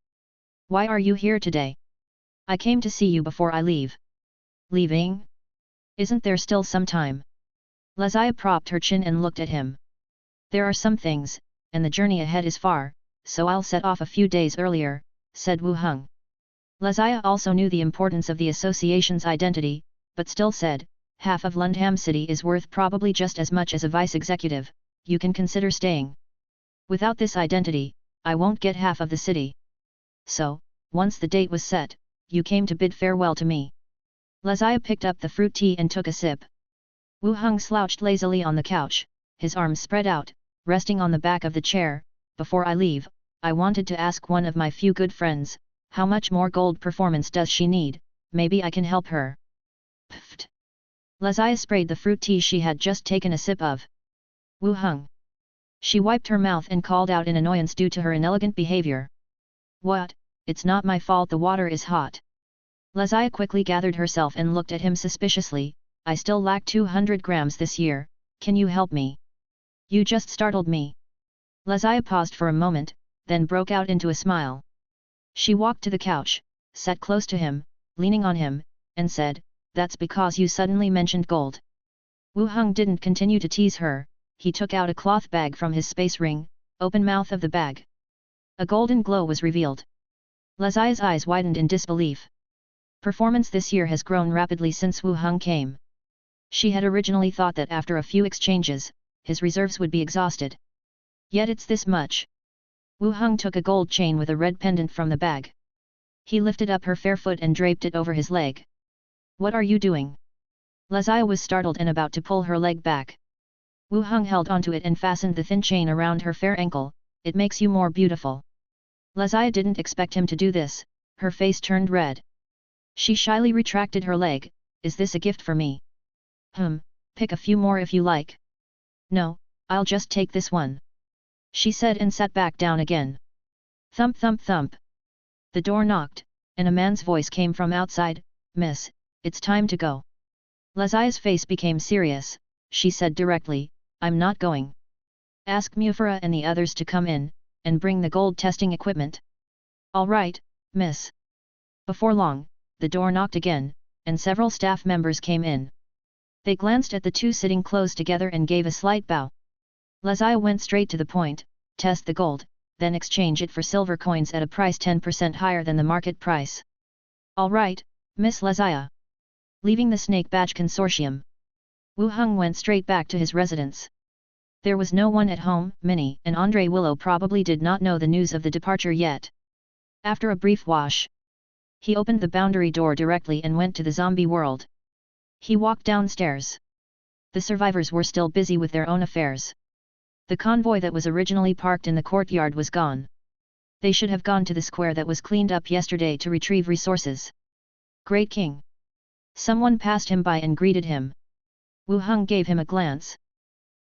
"Why are you here today?" "I came to see you before I leave." "Leaving?" Isn't there still some time? Lazia propped her chin and looked at him. There are some things, and the journey ahead is far, so I'll set off a few days earlier, said Wu Heng. Lazia also knew the importance of the association's identity, but still said, half of Lundham City is worth probably just as much as a vice executive, you can consider staying. Without this identity, I won't get half of the city. So, once the date was set, you came to bid farewell to me. Lazia picked up the fruit tea and took a sip. Wu Heng slouched lazily on the couch, his arms spread out, resting on the back of the chair. Before I leave, I wanted to ask one of my few good friends, how much more gold performance does she need? Maybe I can help her. Pfft. Lazia sprayed the fruit tea she had just taken a sip of. Wu Heng. She wiped her mouth and called out in annoyance due to her inelegant behavior. What? It's not my fault the water is hot. Lazia quickly gathered herself and looked at him suspiciously. I still lack 200 grams this year, can you help me? You just startled me. Lazia paused for a moment, then broke out into a smile. She walked to the couch, sat close to him, leaning on him, and said, that's because you suddenly mentioned gold. Wu Heng didn't continue to tease her, he took out a cloth bag from his space ring, open mouth of the bag. A golden glow was revealed. Lazia's eyes widened in disbelief. Performance this year has grown rapidly since Wu Heng came. She had originally thought that after a few exchanges, his reserves would be exhausted. Yet it's this much. Wu Heng took a gold chain with a red pendant from the bag. He lifted up her fair foot and draped it over his leg. What are you doing? Lazia was startled and about to pull her leg back. Wu Heng held onto it and fastened the thin chain around her fair ankle. It makes you more beautiful. Lazia didn't expect him to do this, her face turned red. She shyly retracted her leg. Is this a gift for me? Pick a few more if you like. No, I'll just take this one. She said and sat back down again. Thump thump thump. The door knocked, and a man's voice came from outside. Miss, it's time to go. Lazia's face became serious. She said directly, I'm not going. Ask Mufara and the others to come in, and bring the gold testing equipment. All right, miss. Before long, the door knocked again, and several staff members came in. They glanced at the two sitting close together and gave a slight bow. Lazia went straight to the point, test the gold, then exchange it for silver coins at a price 10% higher than the market price. All right, Miss Lazia. Leaving the Snake Badge Consortium, Wu Heng went straight back to his residence. There was no one at home. Minnie and Andre Willow probably did not know the news of the departure yet. After a brief wash, he opened the boundary door directly and went to the zombie world. He walked downstairs. The survivors were still busy with their own affairs. The convoy that was originally parked in the courtyard was gone. They should have gone to the square that was cleaned up yesterday to retrieve resources. Great King! Someone passed him by and greeted him. Wu Heng gave him a glance.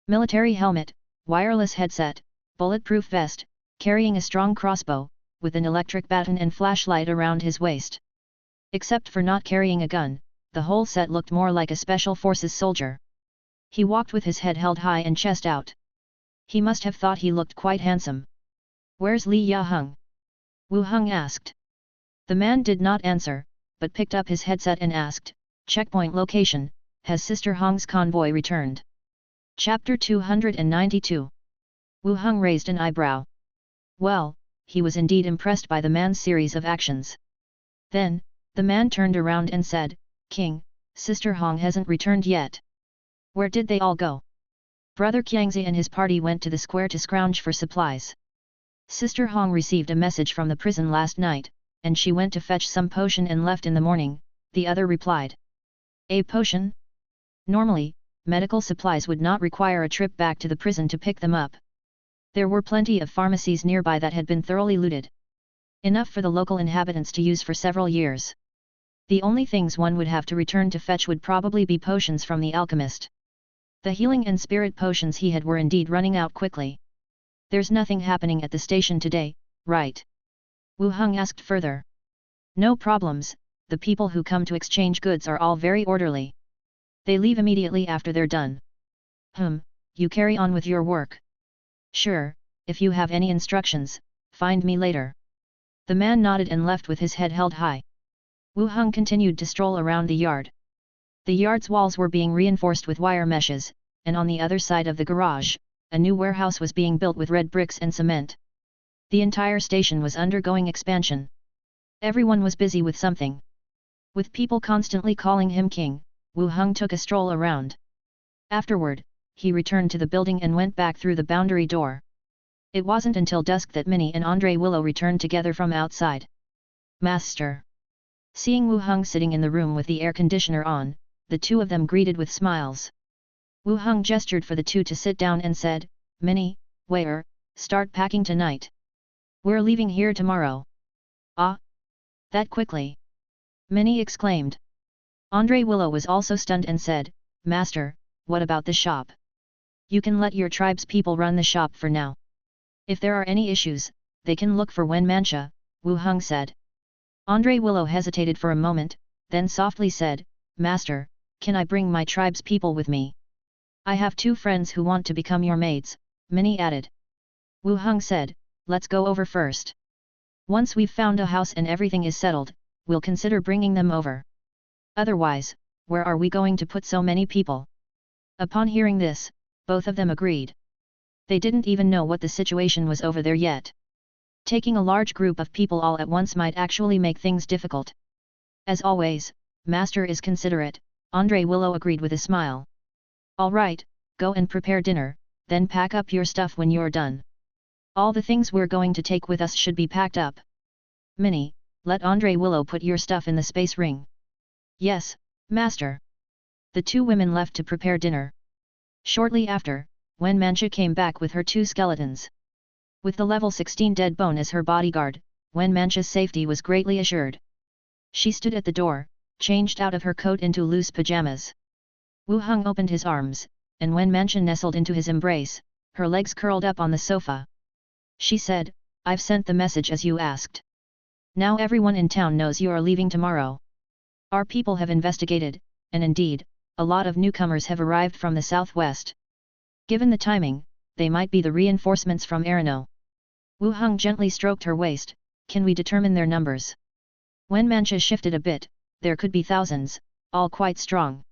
Military helmet, wireless headset, bulletproof vest, carrying a strong crossbow, with an electric baton and flashlight around his waist. Except for not carrying a gun, the whole set looked more like a special forces soldier. He walked with his head held high and chest out. He must have thought he looked quite handsome. Where's Li Ya-heng? Wu Heng asked. The man did not answer, but picked up his headset and asked, checkpoint location, has Sister Heng's convoy returned? Chapter 292. Wu Heng raised an eyebrow. Well, he was indeed impressed by the man's series of actions. Then, the man turned around and said, King, Sister Heng hasn't returned yet. Where did they all go? Brother Qiangzi and his party went to the square to scrounge for supplies. Sister Heng received a message from the prison last night, and she went to fetch some potion and left in the morning, the other replied. A potion? Normally, medical supplies would not require a trip back to the prison to pick them up. There were plenty of pharmacies nearby that had been thoroughly looted. Enough for the local inhabitants to use for several years. The only things one would have to return to fetch would probably be potions from the alchemist. The healing and spirit potions he had were indeed running out quickly. There's nothing happening at the station today, right? Wu Heng asked further. No problems, the people who come to exchange goods are all very orderly. They leave immediately after they're done. You carry on with your work. Sure, if you have any instructions, find me later. The man nodded and left with his head held high. Wu Heng continued to stroll around the yard. The yard's walls were being reinforced with wire meshes, and on the other side of the garage, a new warehouse was being built with red bricks and cement. The entire station was undergoing expansion. Everyone was busy with something. With people constantly calling him king, Wu Heng took a stroll around. Afterward, he returned to the building and went back through the boundary door. It wasn't until dusk that Minnie and Andre Willow returned together from outside. Master. Seeing Wu Heng sitting in the room with the air conditioner on, the two of them greeted with smiles. Wu Heng gestured for the two to sit down and said, Minnie, where, start packing tonight. We're leaving here tomorrow. Ah? That quickly? Minnie exclaimed. Andre Willow was also stunned and said, Master, what about the shop? You can let your tribe's people run the shop for now. If there are any issues, they can look for Wen Mancha, Wu Heng said. Andre Willow hesitated for a moment, then softly said, Master, can I bring my tribe's people with me? I have 2 friends who want to become your maids, Minnie added. Wu Heng said, let's go over first. Once we've found a house and everything is settled, we'll consider bringing them over. Otherwise, where are we going to put so many people? Upon hearing this, both of them agreed. They didn't even know what the situation was over there yet. Taking a large group of people all at once might actually make things difficult. As always, Master is considerate, Andre Willow agreed with a smile. All right, go and prepare dinner, then pack up your stuff when you're done. All the things we're going to take with us should be packed up. Minnie, let Andre Willow put your stuff in the space ring. Yes, Master. The 2 women left to prepare dinner. Shortly after, Wen Mancha came back with her 2 skeletons. With the level 16 dead bone as her bodyguard, Wen Mancha's safety was greatly assured. She stood at the door, changed out of her coat into loose pajamas. Wu Heng opened his arms, and Wen Mancha nestled into his embrace, her legs curled up on the sofa. She said, I've sent the message as you asked. Now everyone in town knows you are leaving tomorrow. Our people have investigated, and indeed, a lot of newcomers have arrived from the southwest. Given the timing, they might be the reinforcements from Arano. Wu Heng gently stroked her waist, can we determine their numbers? Wen Mancha shifted a bit, there could be thousands, all quite strong.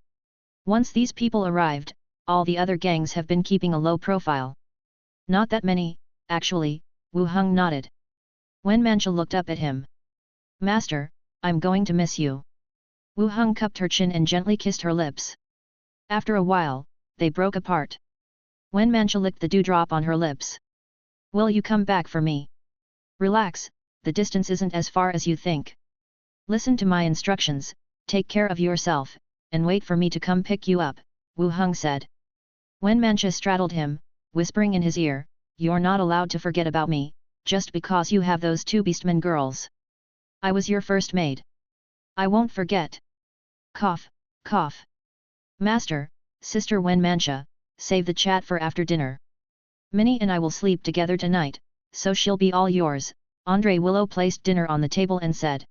Once these people arrived, all the other gangs have been keeping a low profile. Not that many, actually, Wu Heng nodded. Wen Mancha looked up at him. Master, I'm going to miss you. Wu Heng cupped her chin and gently kissed her lips. After a while, they broke apart. Wen Mancha licked the dewdrop on her lips. Will you come back for me? Relax, the distance isn't as far as you think. Listen to my instructions, take care of yourself, and wait for me to come pick you up, Wu Heng said. Wen Mancha straddled him, whispering in his ear, you're not allowed to forget about me, just because you have those 2 beastmen girls. I was your first maid. I won't forget. Cough, cough. Master, Sister Wen Mancha, save the chat for after dinner. Minnie and I will sleep together tonight, so she'll be all yours, Andre Willow placed dinner on the table and said.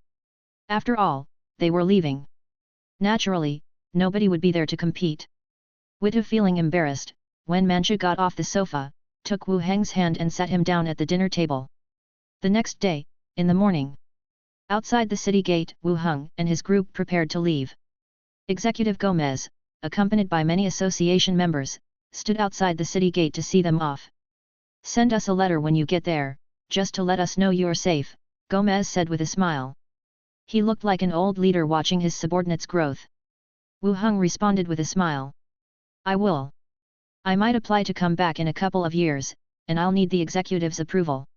After all, they were leaving. Naturally, nobody would be there to compete. With feeling embarrassed, Wen Mancha got off the sofa, took Wu Heng's hand and sat him down at the dinner table. The next day, in the morning. Outside the city gate, Wu Heng and his group prepared to leave. Executive Gomez, accompanied by many association members, stood outside the city gate to see them off. Send us a letter when you get there, just to let us know you're safe, Gomez said with a smile. He looked like an old leader watching his subordinates' growth. Wu Heng responded with a smile. I will. I might apply to come back in a couple of years, and I'll need the executive's approval.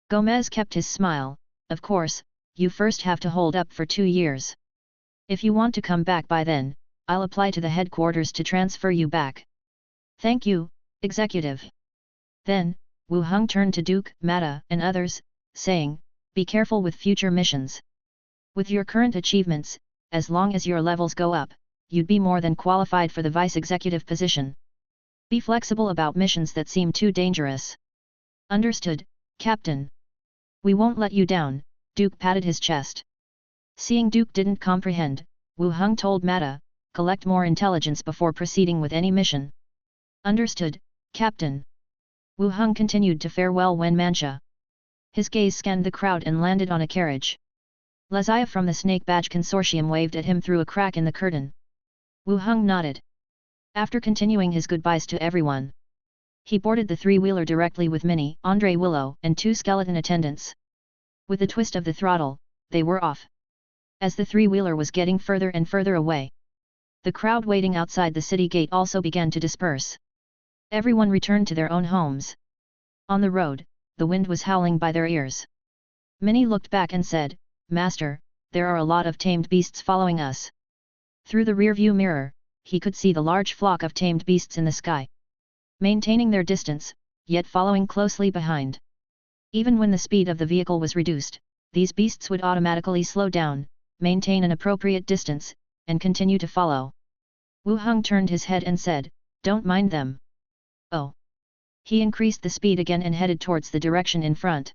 Gomez kept his smile, of course, you first have to hold up for 2 years. If you want to come back by then, I'll apply to the headquarters to transfer you back. Thank you, executive. Then, Wu Heng turned to Duke, Mata and others, saying, be careful with future missions. With your current achievements, as long as your levels go up, you'd be more than qualified for the vice-executive position. Be flexible about missions that seem too dangerous. Understood, Captain. We won't let you down, Duke patted his chest. Seeing Duke didn't comprehend, Wu Heng told Mata, collect more intelligence before proceeding with any mission. Understood, Captain. Wu Heng continued to farewell Wen Mancha. His gaze scanned the crowd and landed on a carriage. Lazia from the Snake Badge Consortium waved at him through a crack in the curtain. Wu Heng nodded. After continuing his goodbyes to everyone, he boarded the three-wheeler directly with Minnie, Andre Willow, and two skeleton attendants. With a twist of the throttle, they were off. As the three-wheeler was getting further and further away, the crowd waiting outside the city gate also began to disperse. Everyone returned to their own homes. On the road, the wind was howling by their ears. Minnie looked back and said, "Master, there are a lot of tamed beasts following us." Through the rearview mirror, he could see the large flock of tamed beasts in the sky, maintaining their distance, yet following closely behind. Even when the speed of the vehicle was reduced, these beasts would automatically slow down, maintain an appropriate distance, and continue to follow. Wu Heng turned his head and said, "Don't mind them." Oh! He increased the speed again and headed towards the direction in front.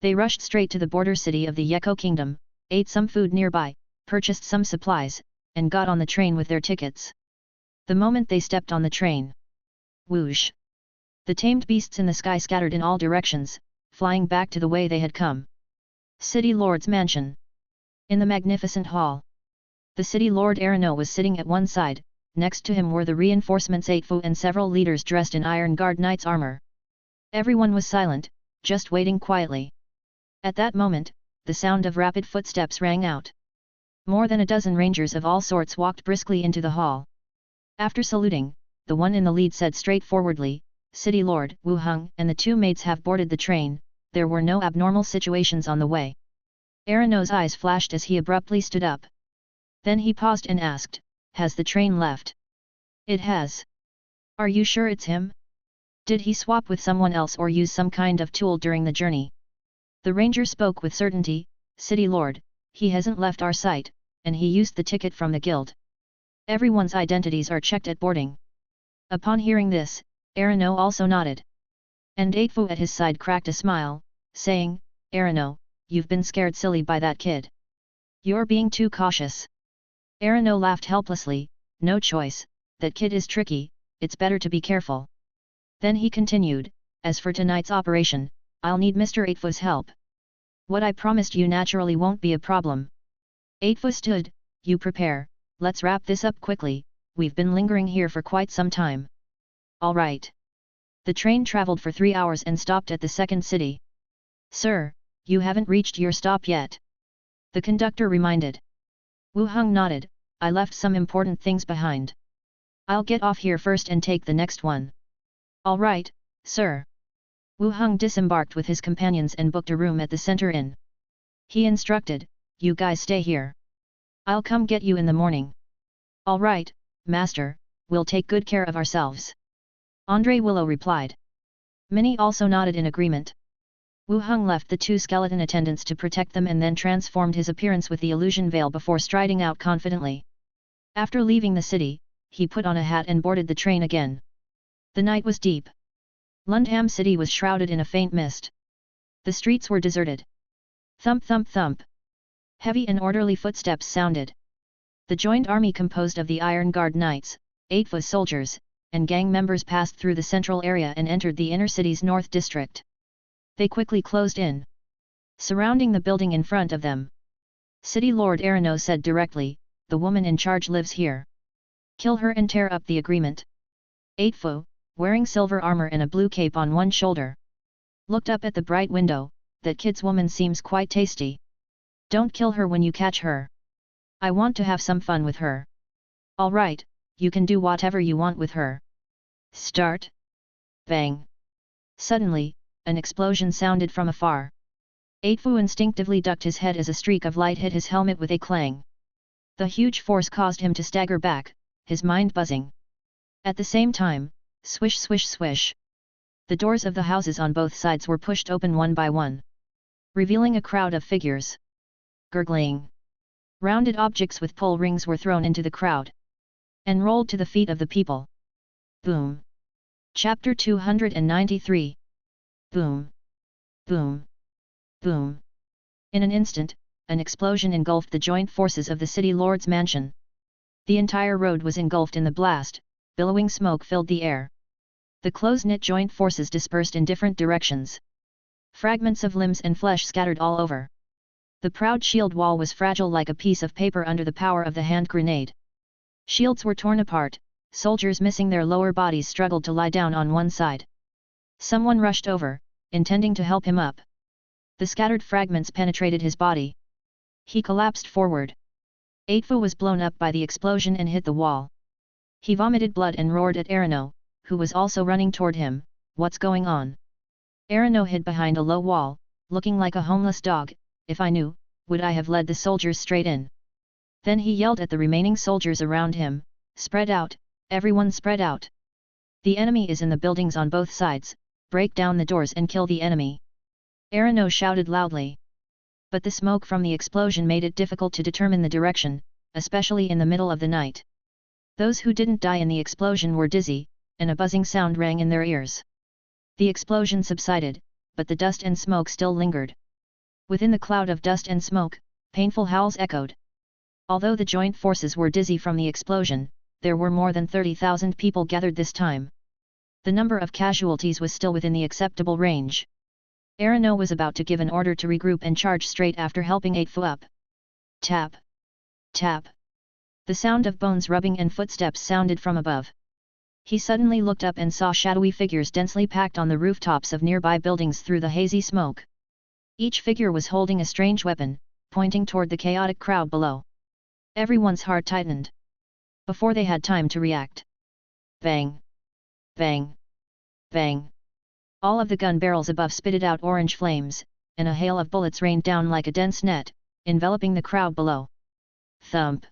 They rushed straight to the border city of the Yeko Kingdom, ate some food nearby, purchased some supplies, and got on the train with their tickets. The moment they stepped on the train, whoosh! The tamed beasts in the sky scattered in all directions, flying back to the way they had come. City Lord's Mansion. In the magnificent hall, the City Lord Arano was sitting at one side, next to him were the reinforcements Eightfu and several leaders dressed in Iron Guard Knight's armor. Everyone was silent, just waiting quietly. At that moment, the sound of rapid footsteps rang out. More than a dozen rangers of all sorts walked briskly into the hall. After saluting, the one in the lead said straightforwardly, "City Lord, Wu Heng and the two maids have boarded the train, there were no abnormal situations on the way." Arano's eyes flashed as he abruptly stood up. Then he paused and asked, "Has the train left?" "It has." "Are you sure it's him? Did he swap with someone else or use some kind of tool during the journey?" The ranger spoke with certainty, "City Lord, he hasn't left our sight, and he used the ticket from the guild. Everyone's identities are checked at boarding." Upon hearing this, Arano also nodded. And Eightfu at his side cracked a smile, saying, "Arano, you've been scared silly by that kid. You're being too cautious." Arano laughed helplessly, "No choice, that kid is tricky, it's better to be careful." Then he continued, "As for tonight's operation, I'll need Mr. Eightfu's help. What I promised you naturally won't be a problem." Eightfu stood, "You prepare, let's wrap this up quickly, we've been lingering here for quite some time." "All right." The train traveled for 3 hours and stopped at the second city. "Sir, you haven't reached your stop yet," the conductor reminded. Wu Heng nodded, "I left some important things behind. I'll get off here first and take the next one." "All right, sir." Wu Heng disembarked with his companions and booked a room at the center inn. He instructed, "You guys stay here. I'll come get you in the morning." "All right, master, we'll take good care of ourselves," Andre Willow replied. Minnie also nodded in agreement. Wu Heng left the two skeleton attendants to protect them and then transformed his appearance with the illusion veil before striding out confidently. After leaving the city, he put on a hat and boarded the train again. The night was deep. Lundham City was shrouded in a faint mist. The streets were deserted. Thump thump thump. Heavy and orderly footsteps sounded. The joined army composed of the Iron Guard Knights, 8 soldiers, and gang members passed through the central area and entered the inner city's north district. They quickly closed in, surrounding the building in front of them. City Lord Arano said directly, "The woman in charge lives here. Kill her and tear up the agreement." Eightfu, wearing silver armor and a blue cape on one shoulder, looked up at the bright window. "That kid's woman seems quite tasty. Don't kill her when you catch her. I want to have some fun with her." "All right, you can do whatever you want with her. Start." Bang! Suddenly, an explosion sounded from afar. Eightfu instinctively ducked his head as a streak of light hit his helmet with a clang. The huge force caused him to stagger back, his mind buzzing. At the same time, swish swish swish. The doors of the houses on both sides were pushed open one by one, revealing a crowd of figures. Gurgling. Rounded objects with pull rings were thrown into the crowd and rolled to the feet of the people. Boom. Chapter 293. Boom. Boom. Boom. In an instant, an explosion engulfed the joint forces of the City Lord's mansion. The entire road was engulfed in the blast, billowing smoke filled the air. The close-knit joint forces dispersed in different directions. Fragments of limbs and flesh scattered all over. The proud shield wall was fragile like a piece of paper under the power of the hand grenade. Shields were torn apart, soldiers missing their lower bodies struggled to lie down on one side. Someone rushed over, intending to help him up. The scattered fragments penetrated his body. He collapsed forward. Aetfu was blown up by the explosion and hit the wall. He vomited blood and roared at Arano, who was also running toward him. What's going on? Arano hid behind a low wall, looking like a homeless dog. If I knew, would I have led the soldiers straight in? Then he yelled at the remaining soldiers around him, spread out, everyone spread out. The enemy is in the buildings on both sides, break down the doors and kill the enemy. Arano shouted loudly. But the smoke from the explosion made it difficult to determine the direction, especially in the middle of the night. Those who didn't die in the explosion were dizzy, and a buzzing sound rang in their ears. The explosion subsided, but the dust and smoke still lingered. Within the cloud of dust and smoke, painful howls echoed. Although the joint forces were dizzy from the explosion, there were more than 30,000 people gathered this time. The number of casualties was still within the acceptable range. Arano was about to give an order to regroup and charge straight after helping Aetfu up. Tap! Tap! The sound of bones rubbing and footsteps sounded from above. He suddenly looked up and saw shadowy figures densely packed on the rooftops of nearby buildings through the hazy smoke. Each figure was holding a strange weapon, pointing toward the chaotic crowd below. Everyone's heart tightened. Before they had time to react. Bang! Bang! Bang! All of the gun barrels above spitted out orange flames, and a hail of bullets rained down like a dense net, enveloping the crowd below. Thump!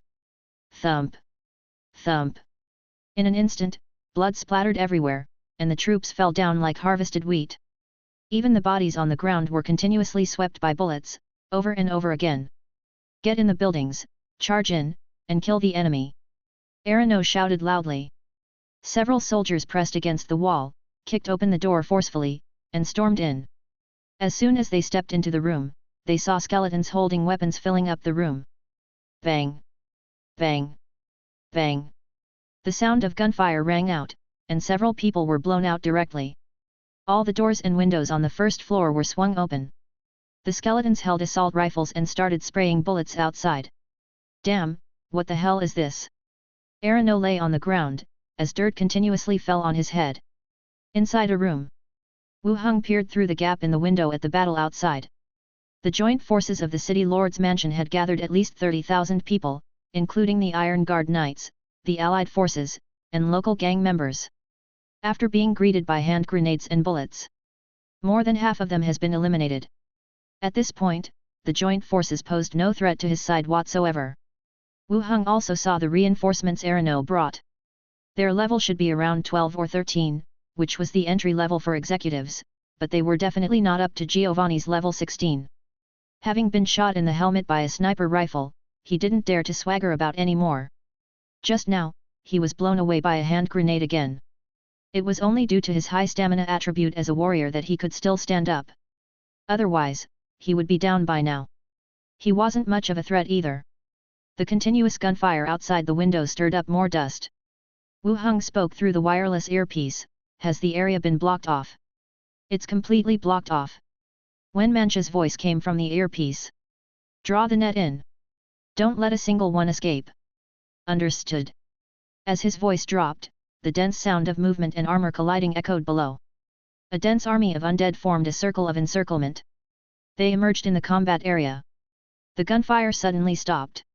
Thump! Thump! In an instant, blood splattered everywhere, and the troops fell down like harvested wheat. Even the bodies on the ground were continuously swept by bullets, over and over again. Get in the buildings, charge in, and kill the enemy! Arano shouted loudly. Several soldiers pressed against the wall, kicked open the door forcefully, and stormed in. As soon as they stepped into the room, they saw skeletons holding weapons filling up the room. Bang! Bang! Bang! The sound of gunfire rang out, and several people were blown out directly. All the doors and windows on the first floor were swung open. The skeletons held assault rifles and started spraying bullets outside. Damn, what the hell is this? Arano lay on the ground, as dirt continuously fell on his head. Inside a room, Wu Heng peered through the gap in the window at the battle outside. The joint forces of the city lord's mansion had gathered at least 30,000 people, including the Iron Guard Knights, the Allied forces, and local gang members. After being greeted by hand grenades and bullets, more than half of them has been eliminated. At this point, the joint forces posed no threat to his side whatsoever. Wu Heng also saw the reinforcements Arano brought. Their level should be around 12 or 13, which was the entry level for executives, but they were definitely not up to Giovanni's level 16. Having been shot in the helmet by a sniper rifle, he didn't dare to swagger about anymore. Just now, he was blown away by a hand grenade again. It was only due to his high stamina attribute as a warrior that he could still stand up. Otherwise, he would be down by now. He wasn't much of a threat either. The continuous gunfire outside the window stirred up more dust. Wu Heng spoke through the wireless earpiece. Has the area been blocked off? It's completely blocked off. When Mancha's voice came from the earpiece. Draw the net in. Don't let a single one escape. Understood. As his voice dropped, the dense sound of movement and armor colliding echoed below. A dense army of undead formed a circle of encirclement. They emerged in the combat area. The gunfire suddenly stopped.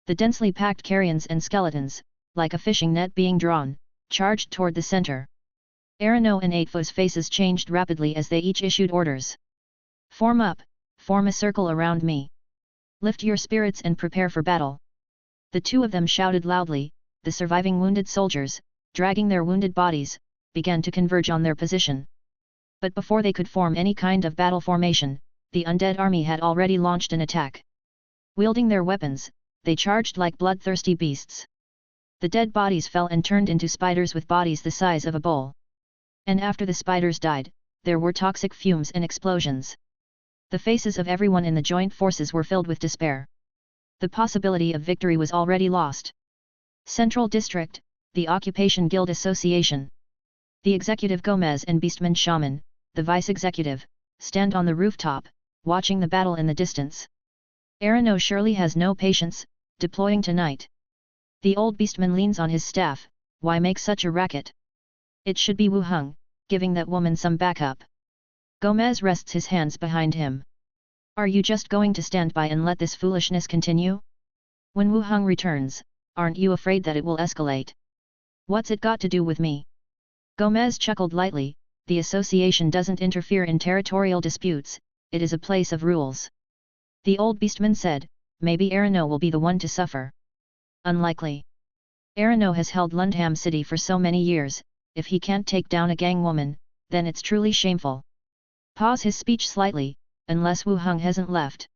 The densely packed carrions and skeletons, like a fishing net being drawn, charged toward the center. Arano and Aetfu's faces changed rapidly as they each issued orders. Form up, form a circle around me. Lift your spirits and prepare for battle. The two of them shouted loudly. The surviving wounded soldiers, dragging their wounded bodies, began to converge on their position. But before they could form any kind of battle formation, the undead army had already launched an attack. Wielding their weapons, they charged like bloodthirsty beasts. The dead bodies fell and turned into spiders with bodies the size of a bowl. And after the spiders died, there were toxic fumes and explosions. The faces of everyone in the joint forces were filled with despair. The possibility of victory was already lost. Central District, the Occupation Guild Association. The executive Gomez and Beastman Shaman, the vice executive, stand on the rooftop, watching the battle in the distance. Arano surely has no patience, deploying tonight. The old beastman leans on his staff. Why make such a racket? It should be Wu Heng, giving that woman some backup. Gomez rests his hands behind him. Are you just going to stand by and let this foolishness continue? When Wu Heng returns, aren't you afraid that it will escalate? What's it got to do with me? Gomez chuckled lightly. The association doesn't interfere in territorial disputes, it is a place of rules. The old beastman said, maybe Arano will be the one to suffer. Unlikely. Arano has held Lundham City for so many years. If he can't take down a gang woman, then it's truly shameful. Pause his speech slightly, unless Wu Heng hasn't left.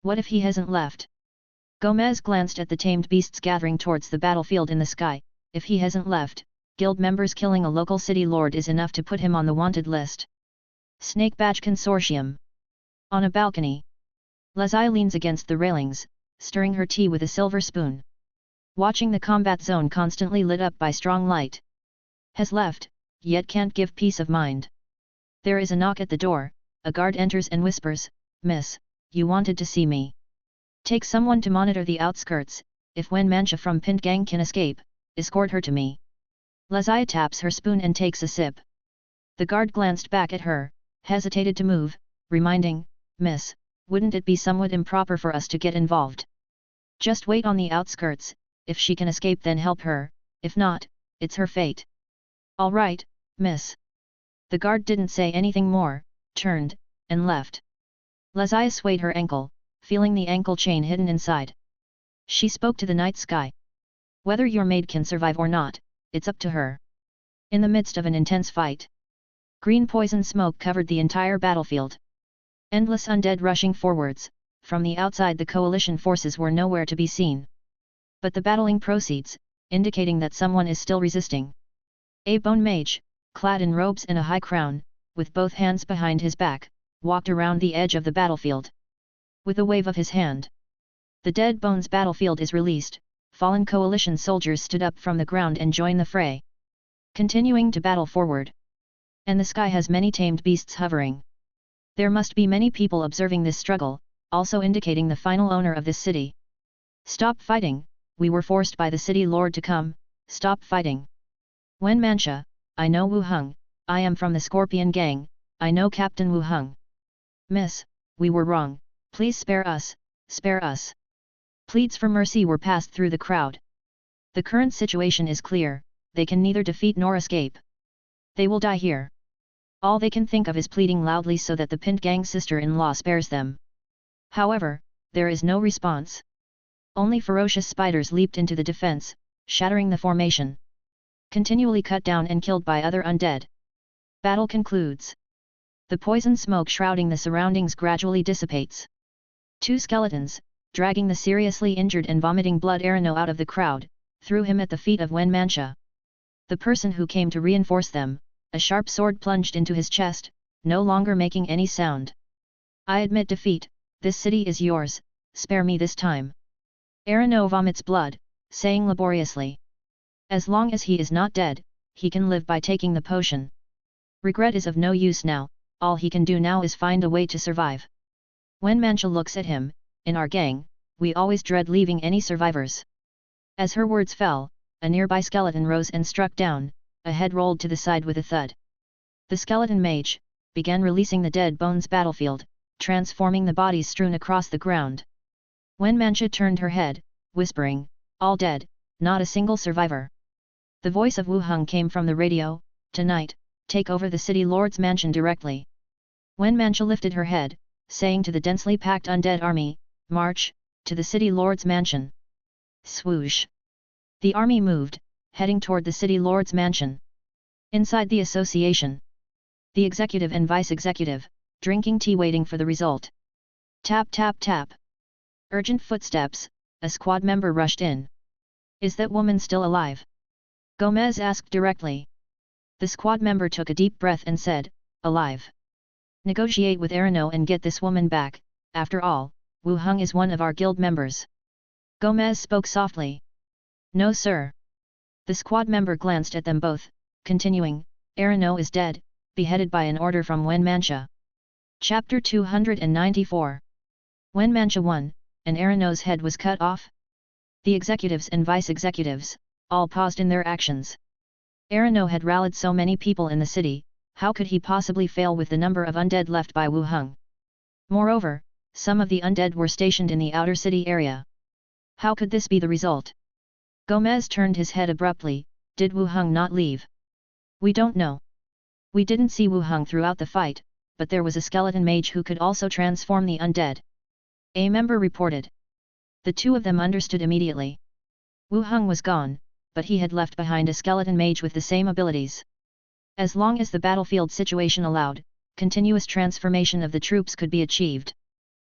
What if he hasn't left? Gomez glanced at the tamed beasts gathering towards the battlefield in the sky. If he hasn't left, guild members killing a local city lord is enough to put him on the wanted list. Snake Badge Consortium. On a balcony. Lazai leans against the railings, stirring her tea with a silver spoon. Watching the combat zone constantly lit up by strong light. Has left, yet can't give peace of mind. There is a knock at the door, a guard enters and whispers, Miss, you wanted to see me. Take someone to monitor the outskirts, if Wen Mancha from Pint Gang can escape, escort her to me. Lazai taps her spoon and takes a sip. The guard glanced back at her, hesitated to move, reminding, Miss, wouldn't it be somewhat improper for us to get involved? Just wait on the outskirts, if she can escape then help her, if not, it's her fate. All right, miss. The guard didn't say anything more, turned, and left. Lazai swayed her ankle, feeling the ankle chain hidden inside. She spoke to the night sky. Whether your maid can survive or not, it's up to her. In the midst of an intense fight, green poison smoke covered the entire battlefield. Endless undead rushing forwards. From the outside the coalition forces were nowhere to be seen. But the battling proceeds, indicating that someone is still resisting. A bone mage, clad in robes and a high crown, with both hands behind his back, walked around the edge of the battlefield. With a wave of his hand, the Dead Bones battlefield is released. Fallen coalition soldiers stood up from the ground and joined the fray, continuing to battle forward. And the sky has many tamed beasts hovering. There must be many people observing this struggle, also indicating the final owner of this city. Stop fighting, we were forced by the city lord to come, stop fighting. Wen Mancha, I know Wu Heng, I am from the Scorpion Gang, I know Captain Wu Heng. Miss, we were wrong, please spare us, spare us. Pleads for mercy were passed through the crowd. The current situation is clear, they can neither defeat nor escape. They will die here. All they can think of is pleading loudly so that the Pint Gang sister-in-law spares them. However, there is no response. Only ferocious spiders leaped into the defense, shattering the formation. Continually cut down and killed by other undead. Battle concludes. The poison smoke shrouding the surroundings gradually dissipates. Two skeletons, dragging the seriously injured and vomiting blood Arano out of the crowd, threw him at the feet of Wen Mancha. The person who came to reinforce them, a sharp sword plunged into his chest, no longer making any sound. I admit defeat, this city is yours, spare me this time. Arano vomits blood, saying laboriously. As long as he is not dead, he can live by taking the potion. Regret is of no use now, all he can do now is find a way to survive. Wen Mancha looks at him, in our gang, we always dread leaving any survivors. As her words fell, a nearby skeleton rose and struck down, a head rolled to the side with a thud. The skeleton mage began releasing the Dead Bones battlefield, transforming the bodies strewn across the ground. Wen Mancha turned her head, whispering, all dead, not a single survivor. The voice of Wu Heng came from the radio, tonight, take over the city lord's mansion directly. Wen Mancha lifted her head, saying to the densely packed undead army, march, to the city lord's mansion. Swoosh! The army moved, heading toward the city lord's mansion. Inside the association, the executive and vice-executive, drinking tea waiting for the result. Tap tap tap. Urgent footsteps, a squad member rushed in. Is that woman still alive? Gomez asked directly. The squad member took a deep breath and said, alive. Negotiate with Arano and get this woman back, after all, Wu Heng is one of our guild members. Gomez spoke softly. No sir. The squad member glanced at them both, continuing, Arano is dead, beheaded by an order from Wen Mancha. Chapter 294. Wen Mancha won, and Arano's head was cut off? The executives and vice-executives, all paused in their actions. Erino had rallied so many people in the city, how could he possibly fail with the number of undead left by Wu Heng? Moreover, some of the undead were stationed in the outer city area. How could this be the result? Gomez turned his head abruptly. Did Wu Heng not leave? We don't know. We didn't see Wu Heng throughout the fight, but there was a skeleton mage who could also transform the undead. A member reported. The two of them understood immediately. Wu Heng was gone, but he had left behind a skeleton mage with the same abilities. As long as the battlefield situation allowed, continuous transformation of the troops could be achieved.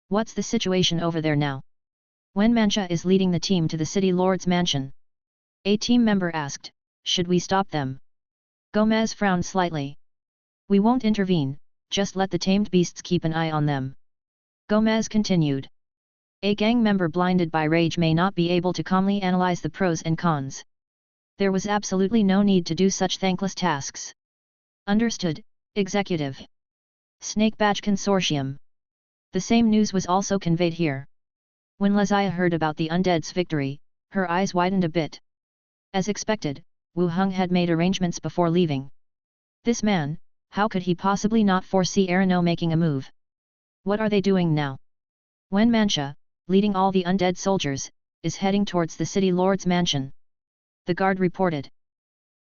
What's the situation over there now? Wen Mancha is leading the team to the city lord's mansion. A team member asked, should we stop them? Gomez frowned slightly. We won't intervene, just let the tamed beasts keep an eye on them. Gomez continued. A gang member blinded by rage may not be able to calmly analyze the pros and cons. There was absolutely no need to do such thankless tasks. Understood, Executive. Snake Badge Consortium. The same news was also conveyed here. When Leziah heard about the undead's victory, her eyes widened a bit. As expected, Wu Heng had made arrangements before leaving. This man, how could he possibly not foresee Erino making a move? What are they doing now? Wen Mancha, leading all the undead soldiers, is heading towards the city lord's mansion. The guard reported.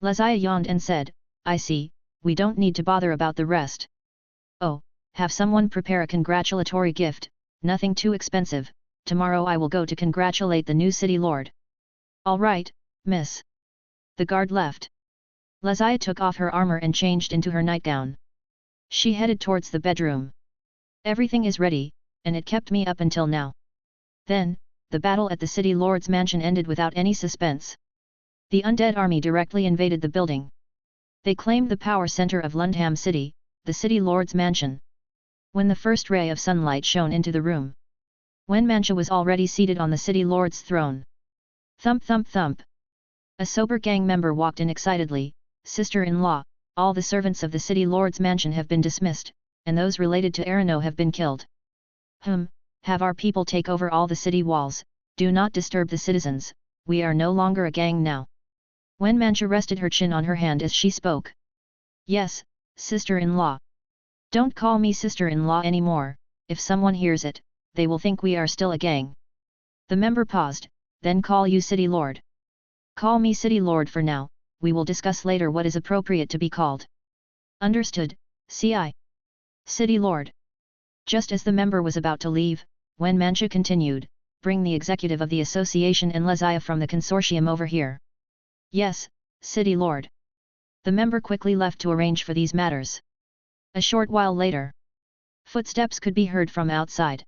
Leziah yawned and said, I see, we don't need to bother about the rest. Oh, have someone prepare a congratulatory gift, nothing too expensive, tomorrow I will go to congratulate the new city lord. All right, miss. The guard left. Leziah took off her armor and changed into her nightgown. She headed towards the bedroom. Everything is ready, and it kept me up until now. Then, the battle at the city lord's mansion ended without any suspense. The undead army directly invaded the building. They claimed the power center of Lundham City, the city lord's mansion. When the first ray of sunlight shone into the room, Wen Mancha was already seated on the city lord's throne. Thump thump thump. A sober gang member walked in excitedly. Sister-in-law, all the servants of the city lord's mansion have been dismissed, and those related to Erino have been killed. Have our people take over all the city walls, do not disturb the citizens, we are no longer a gang now. Wen Mancha rested her chin on her hand as she spoke. Yes, sister-in-law. Don't call me sister-in-law anymore, if someone hears it, they will think we are still a gang. The member paused, then call you city lord. Call me city lord for now, we will discuss later what is appropriate to be called. Understood, CI. City lord. Just as the member was about to leave, Wen Mancha continued, bring the executive of the association and Leziah from the consortium over here. Yes, city lord. The member quickly left to arrange for these matters. A short while later, footsteps could be heard from outside.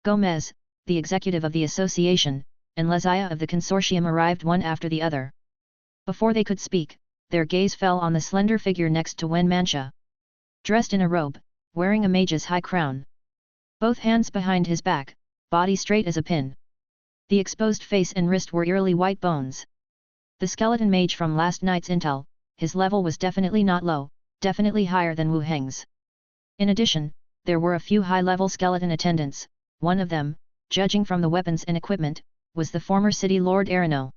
Gomez, the executive of the association, and Leziah of the consortium arrived one after the other. Before they could speak, their gaze fell on the slender figure next to Wen Mancha. Dressed in a robe, wearing a mage's high crown. Both hands behind his back, body straight as a pin. The exposed face and wrist were eerily white bones. The skeleton mage from last night's intel, his level was definitely not low, definitely higher than Wu Heng's. In addition, there were a few high-level skeleton attendants, one of them, judging from the weapons and equipment, was the former city lord Erino.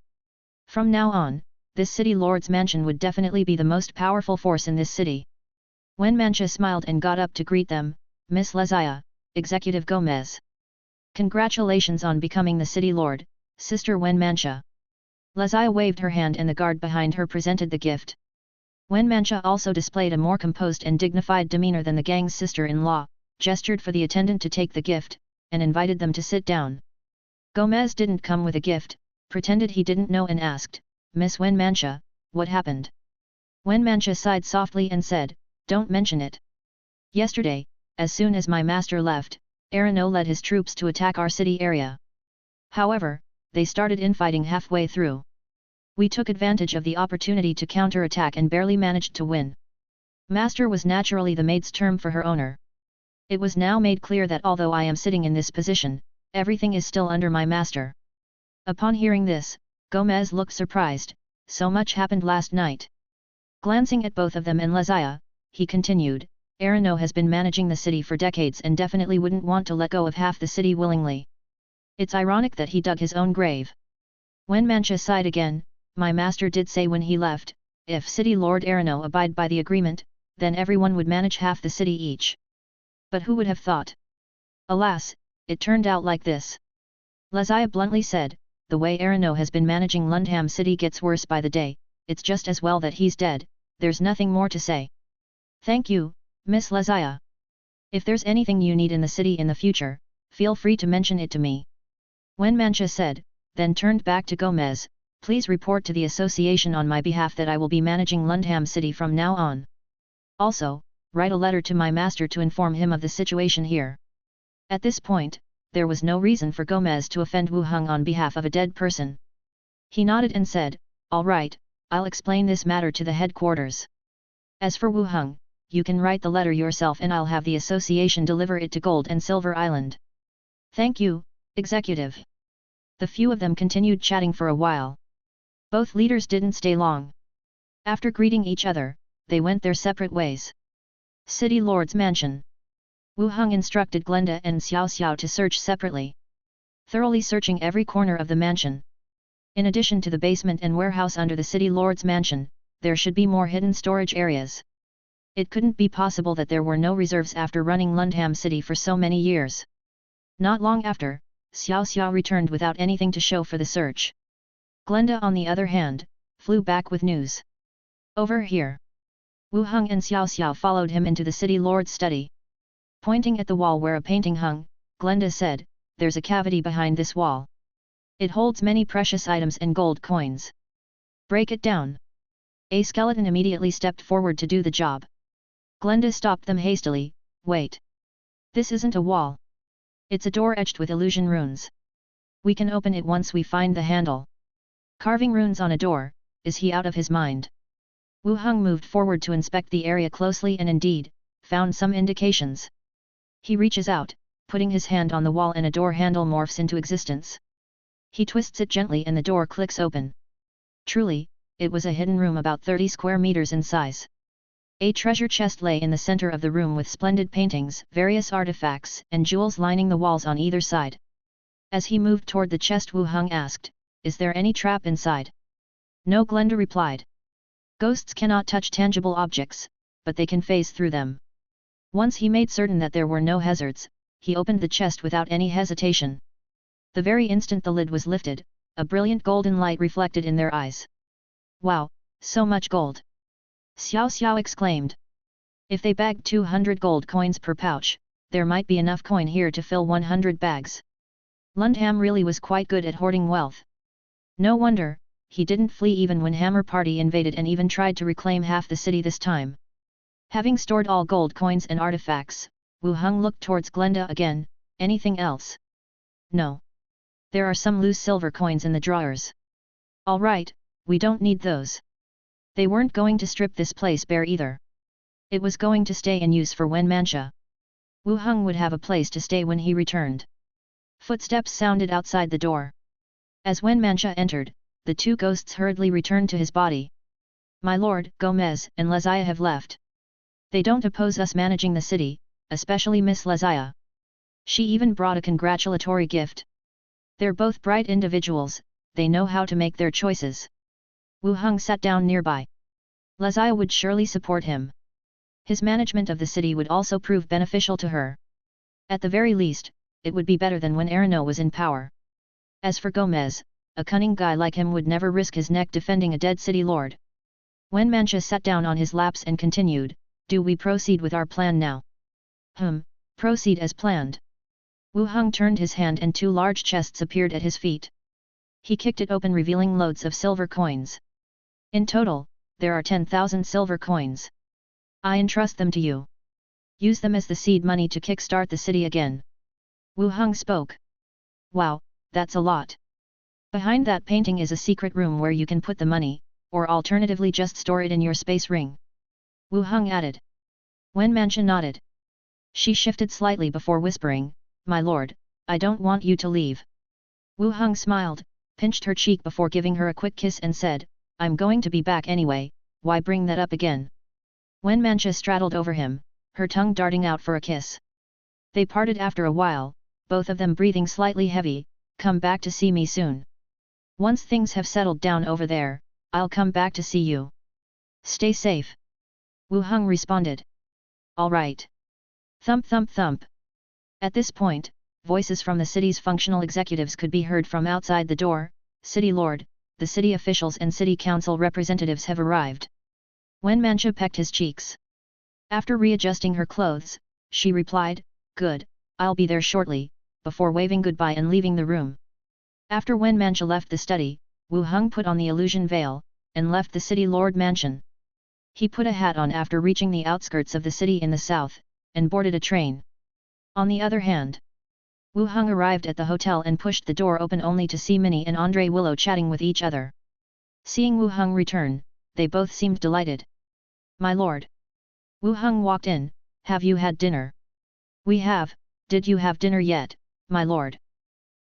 From now on, this city lord's mansion would definitely be the most powerful force in this city. Wen Mancha smiled and got up to greet them, Miss Leziah, Executive Gomez. Congratulations on becoming the city lord, Sister Wen Mancha. Leziah waved her hand and the guard behind her presented the gift. Wen Mancha also displayed a more composed and dignified demeanor than the gang's sister-in-law, gestured for the attendant to take the gift, and invited them to sit down. Gomez didn't come with a gift, pretended he didn't know and asked, Miss Wen Mancha, what happened? Wen Mancha sighed softly and said, don't mention it. Yesterday, as soon as my master left, Erino led his troops to attack our city area. However, they started infighting halfway through. We took advantage of the opportunity to counter-attack and barely managed to win. Master was naturally the maid's term for her owner. It was now made clear that although I am sitting in this position, everything is still under my master. Upon hearing this, Gomez looked surprised, so much happened last night. Glancing at both of them and Leziah, he continued, Erino has been managing the city for decades and definitely wouldn't want to let go of half the city willingly. It's ironic that he dug his own grave. Wen Mancha sighed again, my master did say when he left, if City Lord Arano abide by the agreement, then everyone would manage half the city each. But who would have thought? Alas, it turned out like this. Leziah bluntly said, the way Arano has been managing Lundham City gets worse by the day, it's just as well that he's dead, there's nothing more to say. Thank you, Miss Leziah. If there's anything you need in the city in the future, feel free to mention it to me. Wen Mancha said, then turned back to Gomez, please report to the association on my behalf that I will be managing Lundham City from now on. Also, write a letter to my master to inform him of the situation here. At this point, there was no reason for Gomez to offend Wu Heng on behalf of a dead person. He nodded and said, all right, I'll explain this matter to the headquarters. As for Wu Heng, you can write the letter yourself and I'll have the association deliver it to Gold and Silver Island. Thank you, Executive. The few of them continued chatting for a while. Both leaders didn't stay long. After greeting each other, they went their separate ways. City Lord's Mansion. Wu Heng instructed Glenda and Xiao Xiao to search separately, thoroughly searching every corner of the mansion. In addition to the basement and warehouse under the City Lord's Mansion, there should be more hidden storage areas. It couldn't be possible that there were no reserves after running Lundham City for so many years. Not long after, Xiao Xiao returned without anything to show for the search. Glenda on the other hand, flew back with news. Over here. Wu Heng and Xiao Xiao followed him into the City Lord's study. Pointing at the wall where a painting hung, Glenda said, there's a cavity behind this wall. It holds many precious items and gold coins. Break it down. A skeleton immediately stepped forward to do the job. Glenda stopped them hastily, wait. This isn't a wall. It's a door etched with illusion runes. We can open it once we find the handle. Carving runes on a door, is he out of his mind? Wu Heng moved forward to inspect the area closely and indeed, found some indications. He reaches out, putting his hand on the wall and a door handle morphs into existence. He twists it gently and the door clicks open. Truly, it was a hidden room about 30 square meters in size. A treasure chest lay in the center of the room with splendid paintings, various artifacts, and jewels lining the walls on either side. As he moved toward the chest, Wu Heng asked, is there any trap inside? No, Glenda replied. Ghosts cannot touch tangible objects, but they can phase through them. Once he made certain that there were no hazards, he opened the chest without any hesitation. The very instant the lid was lifted, a brilliant golden light reflected in their eyes. Wow, so much gold! Xiao Xiao exclaimed. If they bagged 200 gold coins per pouch, there might be enough coin here to fill 100 bags. Lundham really was quite good at hoarding wealth. No wonder, he didn't flee even when Hammer Party invaded and even tried to reclaim half the city this time. Having stored all gold coins and artifacts, Wu Heng looked towards Glenda again, anything else? No. There are some loose silver coins in the drawers. All right, we don't need those. They weren't going to strip this place bare either. It was going to stay in use for Wen Mancha. Wu Heng would have a place to stay when he returned. Footsteps sounded outside the door. As Wen Mancha entered, the two ghosts hurriedly returned to his body. My lord, Gomez and Leziah have left. They don't oppose us managing the city, especially Miss Leziah. She even brought a congratulatory gift. They're both bright individuals, they know how to make their choices. Wu Heng sat down nearby. Leziah would surely support him. His management of the city would also prove beneficial to her. At the very least, it would be better than when Arano was in power. As for Gomez, a cunning guy like him would never risk his neck defending a dead city lord. Wen Mancha sat down on his laps and continued, do we proceed with our plan now? Proceed as planned. Wu Heng turned his hand and two large chests appeared at his feet. He kicked it open, revealing loads of silver coins. In total, there are 10,000 silver coins. I entrust them to you. Use them as the seed money to kickstart the city again. Wu Heng spoke. Wow, that's a lot. Behind that painting is a secret room where you can put the money, or alternatively just store it in your space ring. Wu Heng added. Wen Mancha nodded. She shifted slightly before whispering, my lord, I don't want you to leave. Wu Heng smiled, pinched her cheek before giving her a quick kiss and said, I'm going to be back anyway, why bring that up again? Wen Mancha straddled over him, her tongue darting out for a kiss. They parted after a while, both of them breathing slightly heavy, come back to see me soon. Once things have settled down over there, I'll come back to see you. Stay safe. Wu Heng responded. All right. Thump thump thump. At this point, voices from the city's functional executives could be heard from outside the door. City Lord, the city officials and city council representatives have arrived. Wenmancha pecked his cheeks. After readjusting her clothes, she replied, Good, I'll be there shortly, before waving goodbye and leaving the room. After Wenmancha left the study, Wu Heng put on the illusion veil, and left the city lord mansion. He put a hat on after reaching the outskirts of the city in the south, and boarded a train. On the other hand, Wu Heng arrived at the hotel and pushed the door open only to see Minnie and Andre Willow chatting with each other. Seeing Wu Heng return, they both seemed delighted. My lord. Wu Heng walked in, have you had dinner? We have, did you have dinner yet, my lord?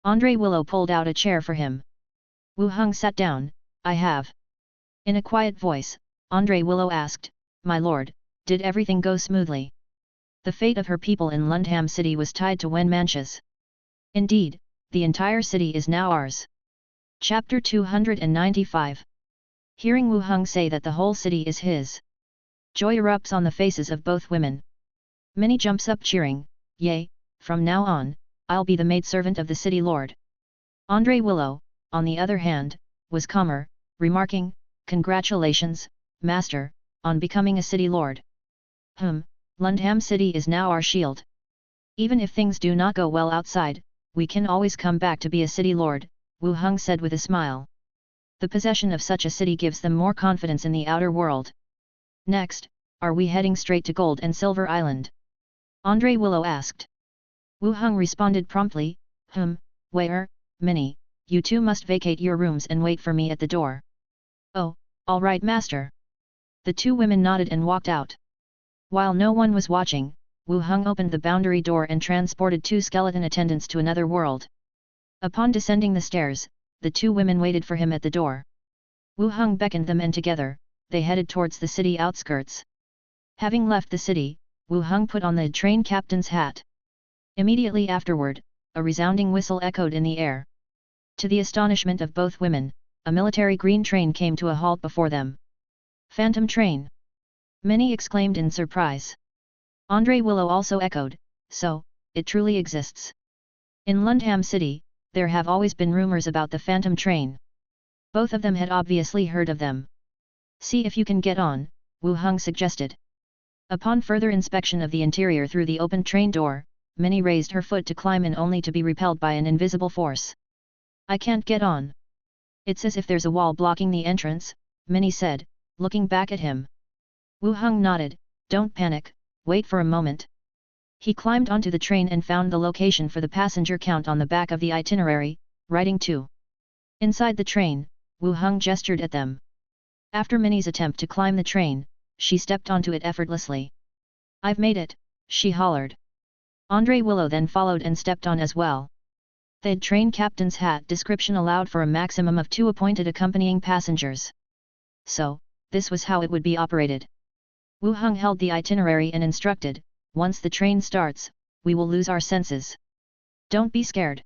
Andre Willow pulled out a chair for him. Wu Heng sat down, I have. In a quiet voice, Andre Willow asked, My lord, did everything go smoothly? The fate of her people in Lundham City was tied to Wenmancha's. Indeed, the entire city is now ours. Chapter 295. Hearing Wu Heng say that the whole city is his, joy erupts on the faces of both women. Minnie jumps up cheering, Yay, from now on, I'll be the maidservant of the city lord. Andre Willow, on the other hand, was calmer, remarking, Congratulations, master, on becoming a city lord. Lundham City is now our shield. Even if things do not go well outside, we can always come back to be a city lord, Wu Heng said with a smile. The possession of such a city gives them more confidence in the outer world. Next, are we heading straight to Gold and Silver Island? Andre Willow asked. Wu Heng responded promptly, Where, Minnie, you two must vacate your rooms and wait for me at the door. Oh, all right master. The two women nodded and walked out. While no one was watching, Wu Heng opened the boundary door and transported two skeleton attendants to another world. Upon descending the stairs, the two women waited for him at the door. Wu Heng beckoned them and together, they headed towards the city outskirts. Having left the city, Wu Heng put on the train captain's hat. Immediately afterward, a resounding whistle echoed in the air. To the astonishment of both women, a military green train came to a halt before them. Phantom train! Minnie exclaimed in surprise. Andre Willow also echoed, so, it truly exists. In Lundham City, there have always been rumors about the phantom train. Both of them had obviously heard of them. See if you can get on, Wu Heng suggested. Upon further inspection of the interior through the open train door, Minnie raised her foot to climb in only to be repelled by an invisible force. I can't get on. It's as if there's a wall blocking the entrance, Minnie said, looking back at him. Wu Heng nodded, don't panic, wait for a moment. He climbed onto the train and found the location for the passenger count on the back of the itinerary, writing 2. Inside the train, Wu Heng gestured at them. After Minnie's attempt to climb the train, she stepped onto it effortlessly. I've made it, she hollered. Andre Willow then followed and stepped on as well. The train captain's hat description allowed for a maximum of 2 appointed accompanying passengers. So, this was how it would be operated. Wu Heng held the itinerary and instructed, once the train starts, we will lose our senses. Don't be scared.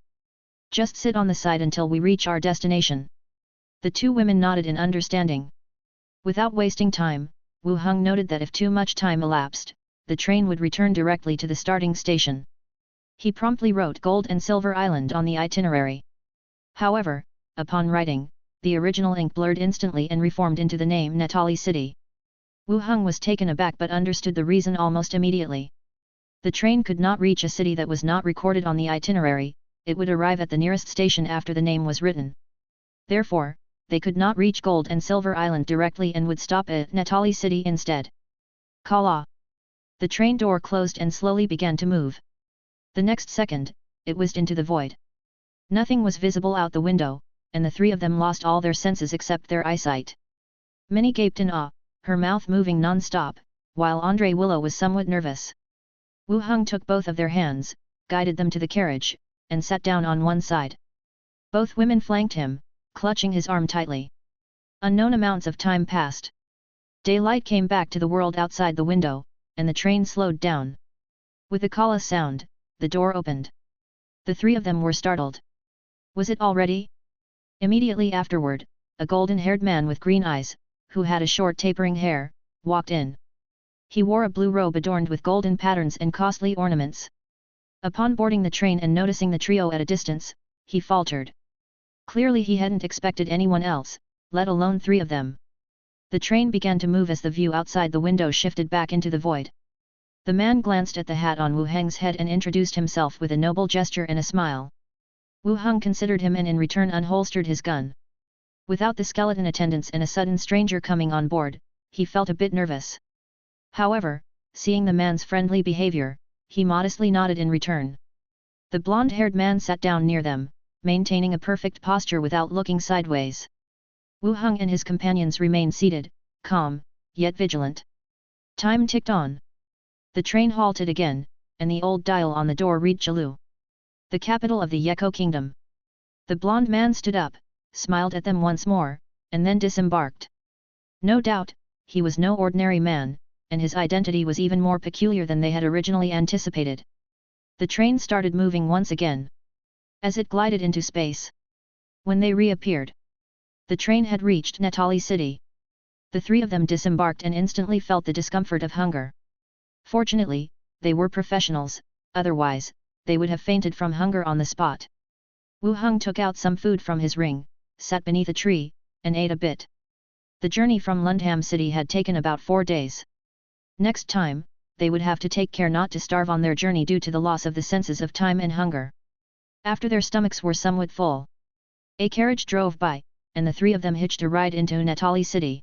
Just sit on the side until we reach our destination. The two women nodded in understanding. Without wasting time, Wu Heng noted that if too much time elapsed, the train would return directly to the starting station. He promptly wrote Gold and Silver Island on the itinerary. However, upon writing, the original ink blurred instantly and reformed into the name Natali City. Wu Heng was taken aback but understood the reason almost immediately. The train could not reach a city that was not recorded on the itinerary, it would arrive at the nearest station after the name was written. Therefore, they could not reach Gold and Silver Island directly and would stop at Natali City instead. Kala! The train door closed and slowly began to move. The next second, it whizzed into the void. Nothing was visible out the window, and the three of them lost all their senses except their eyesight. Minnie gaped in awe, her mouth moving non-stop, while Andre Willow was somewhat nervous. Wu Heng took both of their hands, guided them to the carriage, and sat down on one side. Both women flanked him, clutching his arm tightly. Unknown amounts of time passed. Daylight came back to the world outside the window, and the train slowed down. With a kala sound, the door opened. The three of them were startled. Was it already? Immediately afterward, a golden-haired man with green eyes, who had a short tapering hair, walked in. He wore a blue robe adorned with golden patterns and costly ornaments. Upon boarding the train and noticing the trio at a distance, he faltered. Clearly he hadn't expected anyone else, let alone three of them. The train began to move as the view outside the window shifted back into the void. The man glanced at the hat on Wu Heng's head and introduced himself with a noble gesture and a smile. Wu Heng considered him and in return unholstered his gun. Without the skeleton attendants and a sudden stranger coming on board, he felt a bit nervous. However, seeing the man's friendly behavior, he modestly nodded in return. The blonde-haired man sat down near them, maintaining a perfect posture without looking sideways. Wu Heng and his companions remained seated, calm, yet vigilant. Time ticked on. The train halted again, and the old dial on the door read Chalu, the capital of the Yeko Kingdom. The blonde man stood up, smiled at them once more, and then disembarked. No doubt, he was no ordinary man, and his identity was even more peculiar than they had originally anticipated. The train started moving once again. As it glided into space. When they reappeared, the train had reached Natali City. The three of them disembarked and instantly felt the discomfort of hunger. Fortunately, they were professionals, otherwise, they would have fainted from hunger on the spot. Wu Heng took out some food from his ring, sat beneath a tree, and ate a bit. The journey from Lundham City had taken about 4 days. Next time, they would have to take care not to starve on their journey due to the loss of the senses of time and hunger. After their stomachs were somewhat full, a carriage drove by, and the three of them hitched a ride into Natali City.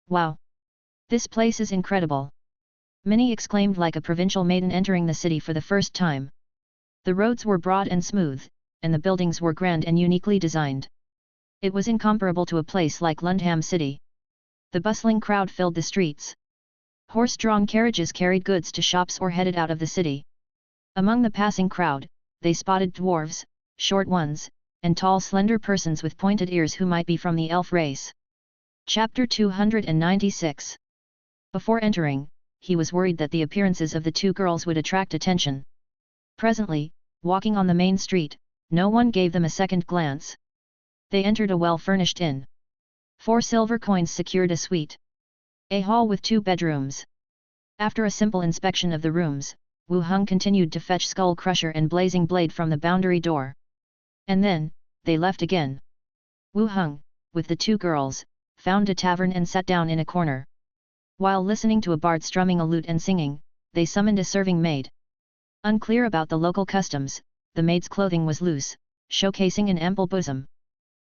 Wow! This place is incredible! Many exclaimed like a provincial maiden entering the city for the first time. The roads were broad and smooth, and the buildings were grand and uniquely designed. It was incomparable to a place like Lundham City. The bustling crowd filled the streets. Horse-drawn carriages carried goods to shops or headed out of the city. Among the passing crowd, they spotted dwarves, short ones, and tall slender persons with pointed ears who might be from the elf race. Chapter 296. Before entering, he was worried that the appearances of the two girls would attract attention. Presently, walking on the main street, no one gave them a second glance. They entered a well-furnished inn. 4 silver coins secured a suite. A hall with 2 bedrooms. After a simple inspection of the rooms, Wu Heng continued to fetch Skull Crusher and Blazing Blade from the boundary door. And then, they left again. Wu Heng, with the 2 girls, found a tavern and sat down in a corner. While listening to a bard strumming a lute and singing, they summoned a serving maid. Unclear about the local customs, the maid's clothing was loose, showcasing an ample bosom.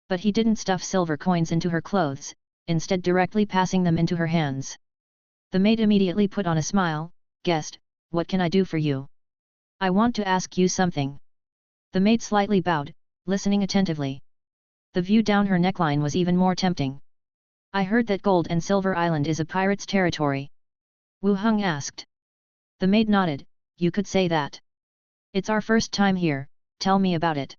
But he didn't stuff silver coins into her clothes, instead directly passing them into her hands. The maid immediately put on a smile, "Guest, what can I do for you? I want to ask you something." The maid slightly bowed, listening attentively. The view down her neckline was even more tempting. "I heard that Gold and Silver Island is a pirate's territory?" Wu Heng asked. The maid nodded, "You could say that. It's our first time here, tell me about it."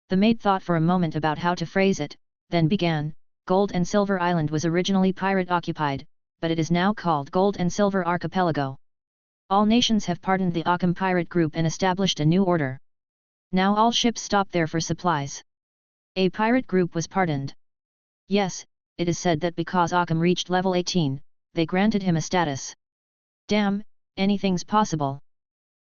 The maid thought for a moment about how to phrase it, then began, "Gold and Silver Island was originally pirate-occupied, but it is now called Gold and Silver Archipelago. All nations have pardoned the Occam pirate group and established a new order. Now all ships stop there for supplies." A pirate group was pardoned. Yes, it is said that because Occam reached level 18, they granted him a status. Damn, anything's possible.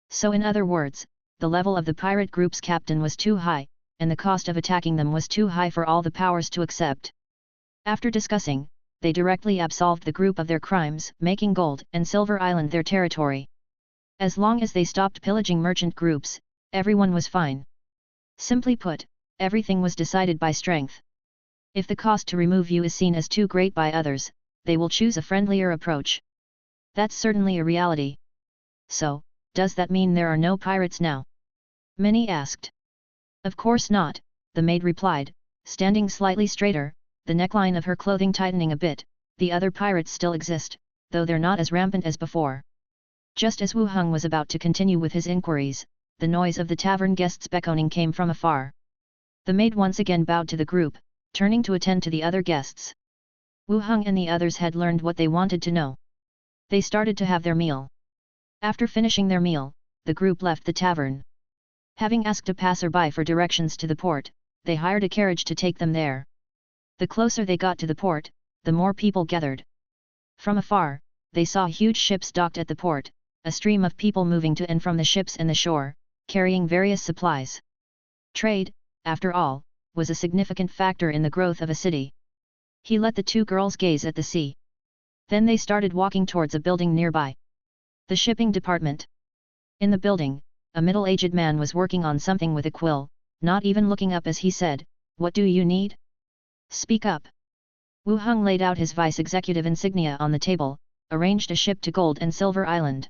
So in other words, the level of the pirate group's captain was too high, and the cost of attacking them was too high for all the powers to accept. After discussing, they directly absolved the group of their crimes, making Gold and Silver Island their territory. As long as they stopped pillaging merchant groups, everyone was fine. Simply put, everything was decided by strength. If the cost to remove you is seen as too great by others, they will choose a friendlier approach. That's certainly a reality. So, does that mean there are no pirates now? Many asked. Of course not, the maid replied, standing slightly straighter, the neckline of her clothing tightening a bit. The other pirates still exist, though they're not as rampant as before. Just as Wu Heng was about to continue with his inquiries, the noise of the tavern guests beckoning came from afar. The maid once again bowed to the group, turning to attend to the other guests. Wu Heng and the others had learned what they wanted to know. They started to have their meal. After finishing their meal, the group left the tavern. Having asked a passerby for directions to the port, they hired a carriage to take them there. The closer they got to the port, the more people gathered. From afar, they saw huge ships docked at the port, a stream of people moving to and from the ships and the shore, carrying various supplies. Trade, after all, was a significant factor in the growth of a city. He let the two girls gaze at the sea. Then they started walking towards a building nearby. The shipping department. In the building, a middle-aged man was working on something with a quill, not even looking up as he said, "What do you need? Speak up." Wu Heng laid out his vice-executive insignia on the table, arranged a ship to Gold and Silver Island.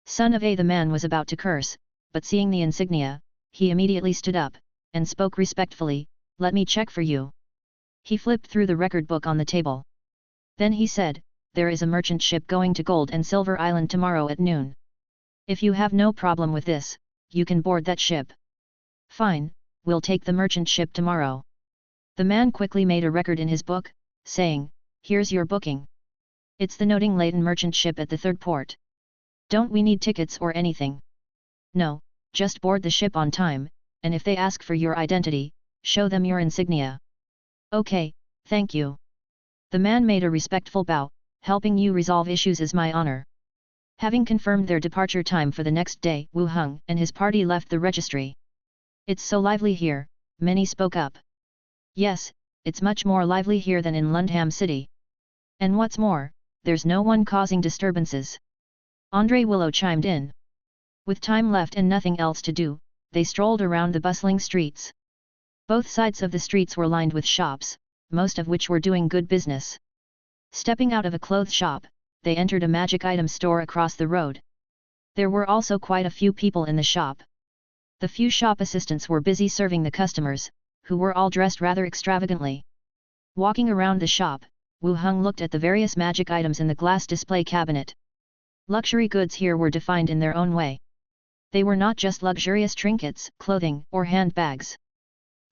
Son of A, the man was about to curse, but seeing the insignia, he immediately stood up, and spoke respectfully, "Let me check for you." He flipped through the record book on the table. Then he said, "There is a merchant ship going to Gold and Silver Island tomorrow at noon. If you have no problem with this, you can board that ship." "Fine, we'll take the merchant ship tomorrow." The man quickly made a record in his book, saying, "Here's your booking. It's the noting laden merchant ship at the third port. Don't we need tickets or anything?" "No, just board the ship on time, and if they ask for your identity, show them your insignia." "Okay, thank you." The man made a respectful bow, "Helping you resolve issues is my honor." Having confirmed their departure time for the next day, Wu Heng and his party left the registry. "It's so lively here," many spoke up. "Yes, it's much more lively here than in Lundham City. And what's more, there's no one causing disturbances." Andre Willow chimed in. With time left and nothing else to do, they strolled around the bustling streets. Both sides of the streets were lined with shops, most of which were doing good business. Stepping out of a clothes shop, they entered a magic item store across the road. There were also quite a few people in the shop. The few shop assistants were busy serving the customers, who were all dressed rather extravagantly. Walking around the shop, Wu Heng looked at the various magic items in the glass display cabinet. Luxury goods here were defined in their own way. They were not just luxurious trinkets, clothing, or handbags.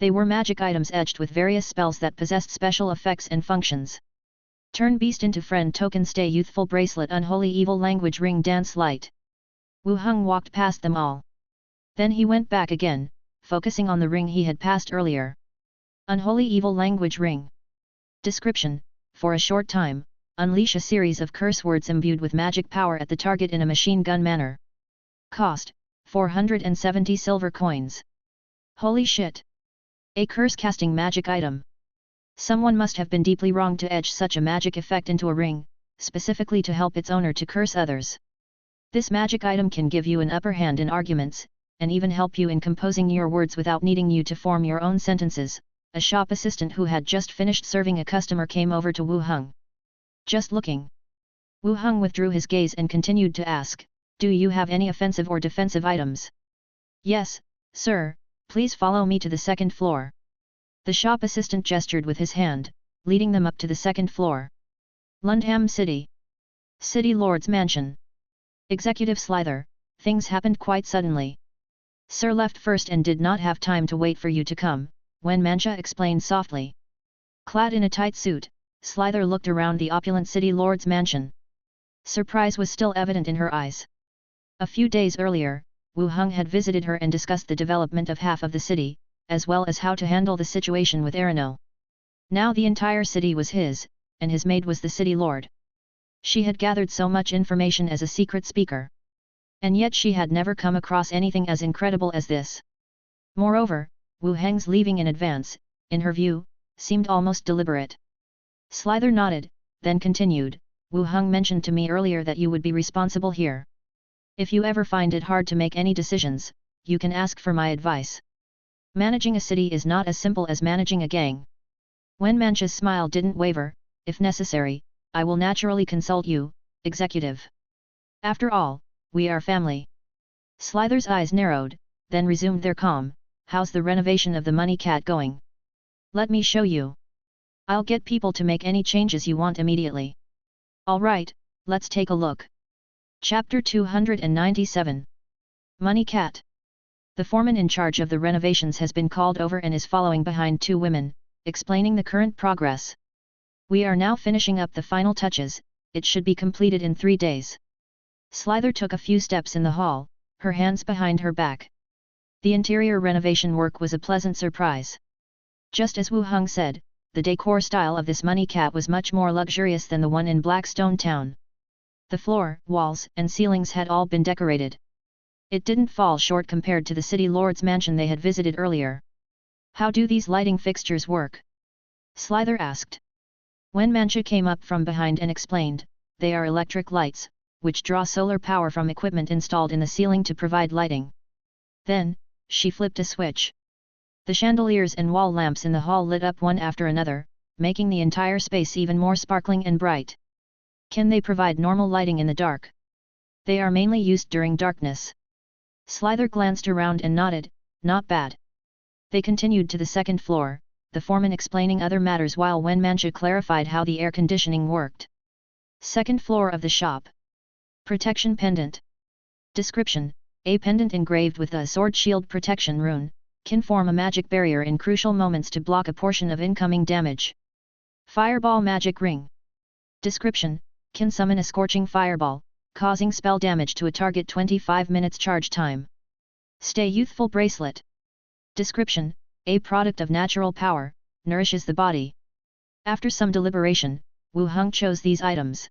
They were magic items edged with various spells that possessed special effects and functions. Turn beast into friend token, stay youthful bracelet, unholy evil language ring, dance light. Wu Heng walked past them all. Then he went back again, focusing on the ring he had passed earlier. Unholy evil language ring. Description: for a short time, unleash a series of curse words imbued with magic power at the target in a machine gun manner. Cost: 470 silver coins. Holy shit! A curse-casting magic item. Someone must have been deeply wronged to edge such a magic effect into a ring, specifically to help its owner to curse others. This magic item can give you an upper hand in arguments, and even help you in composing your words without needing you to form your own sentences. A shop assistant who had just finished serving a customer came over to Wu Heng. "Just looking." Wu Heng withdrew his gaze and continued to ask, "Do you have any offensive or defensive items?" "Yes, sir, please follow me to the second floor." The shop assistant gestured with his hand, leading them up to the second floor. Lundham City. City Lord's Mansion. Executive Slither, things happened quite suddenly. "Sir left first and did not have time to wait for you to come," Wen Mancha explained softly. Clad in a tight suit, Slither looked around the opulent City Lord's mansion. Surprise was still evident in her eyes. A few days earlier, Wu Heng had visited her and discussed the development of half of the city, as well as how to handle the situation with Arano. Now the entire city was his, and his maid was the city lord. She had gathered so much information as a secret speaker. And yet she had never come across anything as incredible as this. Moreover, Wu Heng's leaving in advance, in her view, seemed almost deliberate. Slither nodded, then continued, "Wu Heng mentioned to me earlier that you would be responsible here. If you ever find it hard to make any decisions, you can ask for my advice. Managing a city is not as simple as managing a gang." Wen Mancha's smile didn't waver. "If necessary, I will naturally consult you, executive. After all, we are family." Slither's eyes narrowed, then resumed their calm. "How's the renovation of the Money Cat going?" "Let me show you. I'll get people to make any changes you want immediately." "Alright, let's take a look." Chapter 297. Money Cat. The foreman in charge of the renovations has been called over and is following behind two women, explaining the current progress. "We are now finishing up the final touches, it should be completed in 3 days." Slither took a few steps in the hall, her hands behind her back. The interior renovation work was a pleasant surprise. Just as Wu Heng said, the decor style of this money cat was much more luxurious than the one in Blackstone Town. The floor, walls, and ceilings had all been decorated. It didn't fall short compared to the city lord's mansion they had visited earlier. How do these lighting fixtures work? Slither asked. When Mancha came up from behind and explained, they are electric lights, which draw solar power from equipment installed in the ceiling to provide lighting. Then, she flipped a switch. The chandeliers and wall lamps in the hall lit up one after another, making the entire space even more sparkling and bright. Can they provide normal lighting in the dark? They are mainly used during darkness. Slither glanced around and nodded, not bad. They continued to the second floor, the foreman explaining other matters while Wen Mancha clarified how the air conditioning worked. Second floor of the shop. Protection pendant. Description: a pendant engraved with a sword shield protection rune, can form a magic barrier in crucial moments to block a portion of incoming damage. Fireball magic ring. Description: can summon a scorching fireball, causing spell damage to a target 25 minutes charge time. Stay youthful bracelet. Description: a product of natural power, nourishes the body. After some deliberation, Wu Heng chose these items.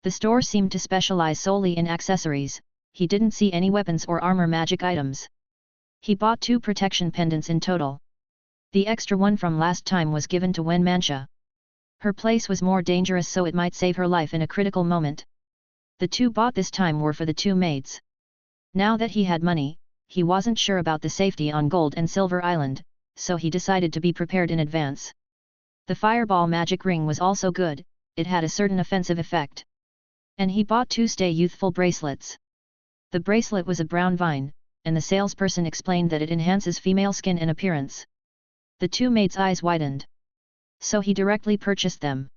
The store seemed to specialize solely in accessories. He didn't see any weapons or armor magic items. He bought 2 protection pendants in total. The extra one from last time was given to Wen Mancha. Her place was more dangerous, so it might save her life in a critical moment. The 2 bought this time were for the 2 maids. Now that he had money, he wasn't sure about the safety on Gold and Silver Island, so he decided to be prepared in advance. The fireball magic ring was also good, it had a certain offensive effect. And he bought 2 stay youthful bracelets. The bracelet was a brown vine, and the salesperson explained that it enhances female skin and appearance. The 2 maids' eyes widened. So he directly purchased them.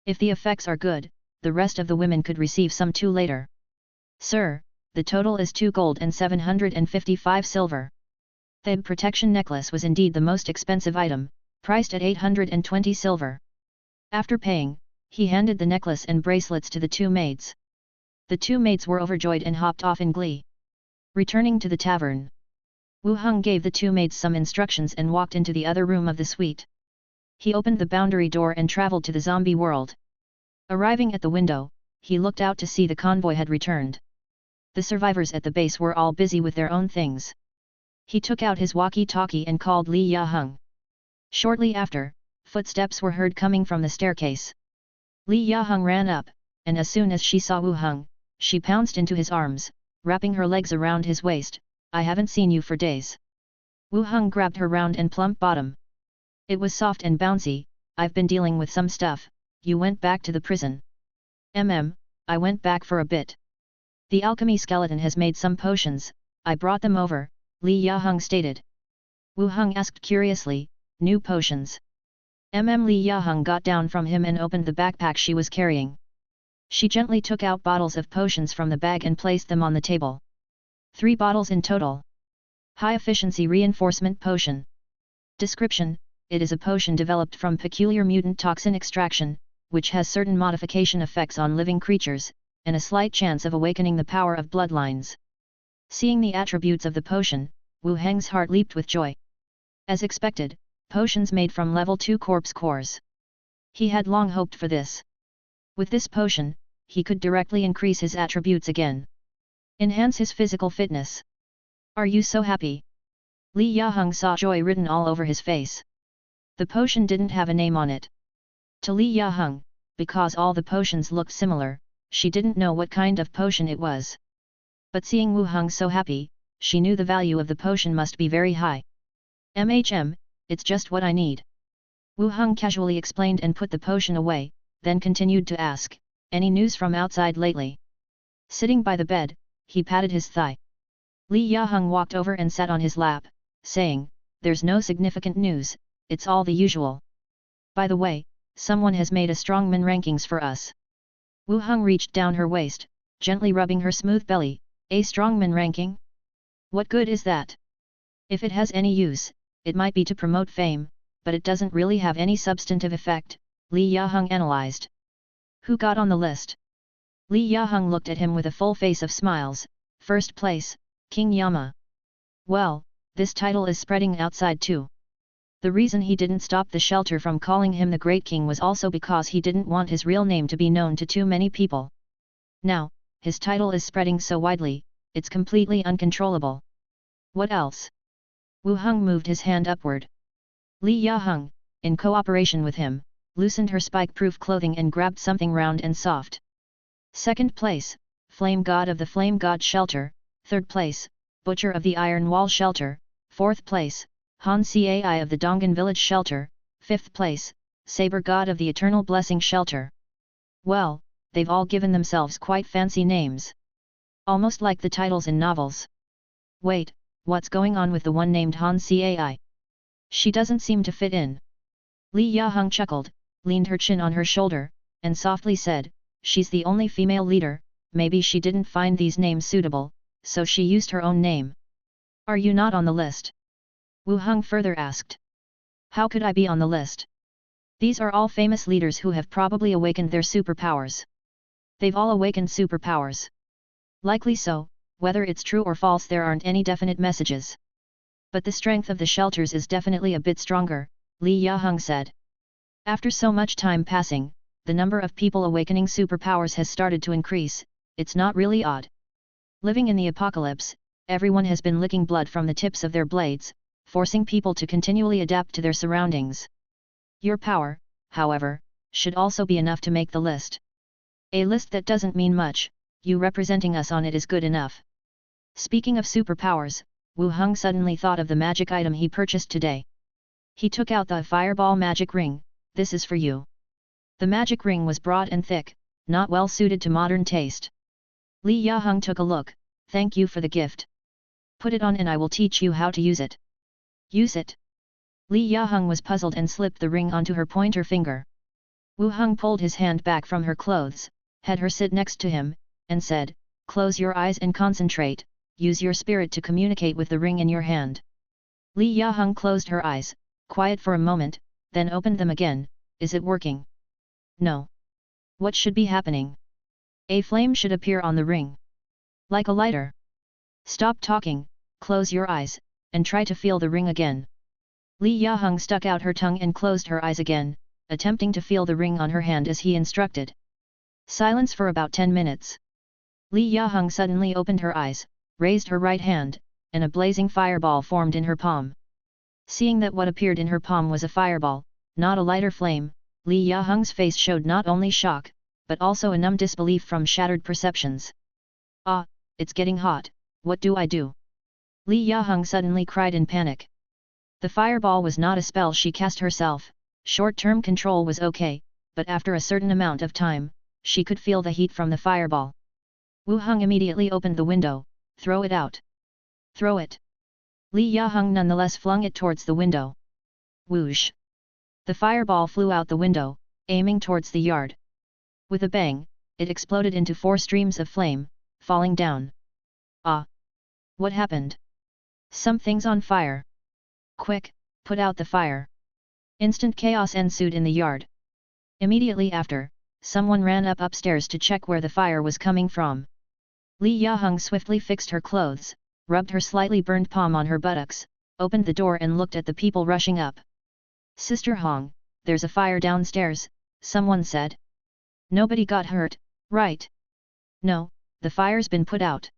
If the effects are good, the rest of the women could receive some too later. Sir, the total is 2 gold and 755 silver. The protection necklace was indeed the most expensive item, priced at 820 silver. After paying, he handed the necklace and bracelets to the 2 maids. The 2 maids were overjoyed and hopped off in glee. Returning to the tavern, Wu Heng gave the 2 maids some instructions and walked into the other room of the suite. He opened the boundary door and traveled to the zombie world. Arriving at the window, he looked out to see the convoy had returned. The survivors at the base were all busy with their own things. He took out his walkie-talkie and called Li Yaheng. Shortly after, footsteps were heard coming from the staircase. Li Yaheng ran up, and as soon as she saw Wu Heng, she pounced into his arms, wrapping her legs around his waist. I haven't seen you for days. Wu Heng grabbed her round and plump bottom. It was soft and bouncy. I've been dealing with some stuff. You went back to the prison. I went back for a bit. The alchemy skeleton has made some potions, I brought them over, Li Yaheng stated. Wu Heng asked curiously, new potions? Li Yaheng got down from him and opened the backpack she was carrying. She gently took out bottles of potions from the bag and placed them on the table. 3 bottles in total. High-efficiency reinforcement potion. Description: it is a potion developed from peculiar mutant toxin extraction, which has certain modification effects on living creatures, and a slight chance of awakening the power of bloodlines. Seeing the attributes of the potion, Wu Heng's heart leaped with joy. As expected, potions made from level 2 corpse cores. He had long hoped for this. With this potion, he could directly increase his attributes again. Enhance his physical fitness. Are you so happy? Li Yaheng saw joy written all over his face. The potion didn't have a name on it. To Li Yaheng, because all the potions looked similar, she didn't know what kind of potion it was. But seeing Wu Heng so happy, she knew the value of the potion must be very high. It's just what I need. Wu Heng casually explained and put the potion away, then continued to ask, any news from outside lately? Sitting by the bed, he patted his thigh. Li Yaheng walked over and sat on his lap, saying, there's no significant news, it's all the usual. By the way, someone has made a strongman rankings for us. Wu Heng reached down her waist, gently rubbing her smooth belly. A strongman ranking? What good is that? If it has any use, it might be to promote fame, but it doesn't really have any substantive effect, Li Yaheng analyzed. Who got on the list? Li Yaheng looked at him with a full face of smiles. First place, King Yama. Well, this title is spreading outside too. The reason he didn't stop the shelter from calling him the Great King was also because he didn't want his real name to be known to too many people. Now, his title is spreading so widely, it's completely uncontrollable. What else? Wu Heng moved his hand upward. Li Ya-heng, in cooperation with him, loosened her spike-proof clothing and grabbed something round and soft. Second place, Flame God of the Flame God Shelter. Third place, Butcher of the Iron Wall Shelter. Fourth place, Han Cai of the Dongan Village Shelter. Fifth place, Saber God of the Eternal Blessing Shelter. Well, they've all given themselves quite fancy names. Almost like the titles in novels. Wait, what's going on with the one named Han Cai? She doesn't seem to fit in. Li Ya-heng chuckled, leaned her chin on her shoulder, and softly said, she's the only female leader, maybe she didn't find these names suitable, so she used her own name. Are you not on the list? Wu Heng further asked. How could I be on the list? These are all famous leaders who have probably awakened their superpowers. They've all awakened superpowers. Likely so, whether it's true or false there aren't any definite messages. But the strength of the shelters is definitely a bit stronger, Li Ya-heng said. After so much time passing, the number of people awakening superpowers has started to increase. It's not really odd. Living in the apocalypse, everyone has been licking blood from the tips of their blades, forcing people to continually adapt to their surroundings. Your power, however, should also be enough to make the list. A list that doesn't mean much, you representing us on it is good enough. Speaking of superpowers, Wu Heng suddenly thought of the magic item he purchased today. He took out the fireball magic ring. This is for you. The magic ring was broad and thick, not well suited to modern taste. Li Ya-heng took a look. Thank you for the gift. Put it on and I will teach you how to use it. Use it? Li Ya-heng was puzzled and slipped the ring onto her pointer finger. Wu Heng pulled his hand back from her clothes, had her sit next to him, and said, close your eyes and concentrate, use your spirit to communicate with the ring in your hand. Li Ya-heng closed her eyes, quiet for a moment, then opened them again. Is it working? No. What should be happening? A flame should appear on the ring. Like a lighter. Stop talking, close your eyes, and try to feel the ring again. Li Ya-heng stuck out her tongue and closed her eyes again, attempting to feel the ring on her hand as he instructed. Silence for about 10 minutes. Li Ya-heng suddenly opened her eyes, raised her right hand, and a blazing fireball formed in her palm. Seeing that what appeared in her palm was a fireball, not a lighter flame, Li Ya-heng's face showed not only shock, but also a numb disbelief from shattered perceptions. Ah, it's getting hot, what do I do? Li Ya-heng suddenly cried in panic. The fireball was not a spell she cast herself, short-term control was okay, but after a certain amount of time, she could feel the heat from the fireball. Wu Heng immediately opened the window. Throw it out. Throw it. Li Ya-heng nonetheless flung it towards the window. Whoosh! The fireball flew out the window, aiming towards the yard. With a bang, it exploded into 4 streams of flame, falling down. Ah! What happened? Something's on fire. Quick, put out the fire. Instant chaos ensued in the yard. Immediately after, someone ran upstairs to check where the fire was coming from. Li Ya-heng swiftly fixed her clothes, rubbed her slightly burned palm on her buttocks, opened the door and looked at the people rushing up. Sister Heng, there's a fire downstairs, someone said. Nobody got hurt, right? No, the fire's been put out.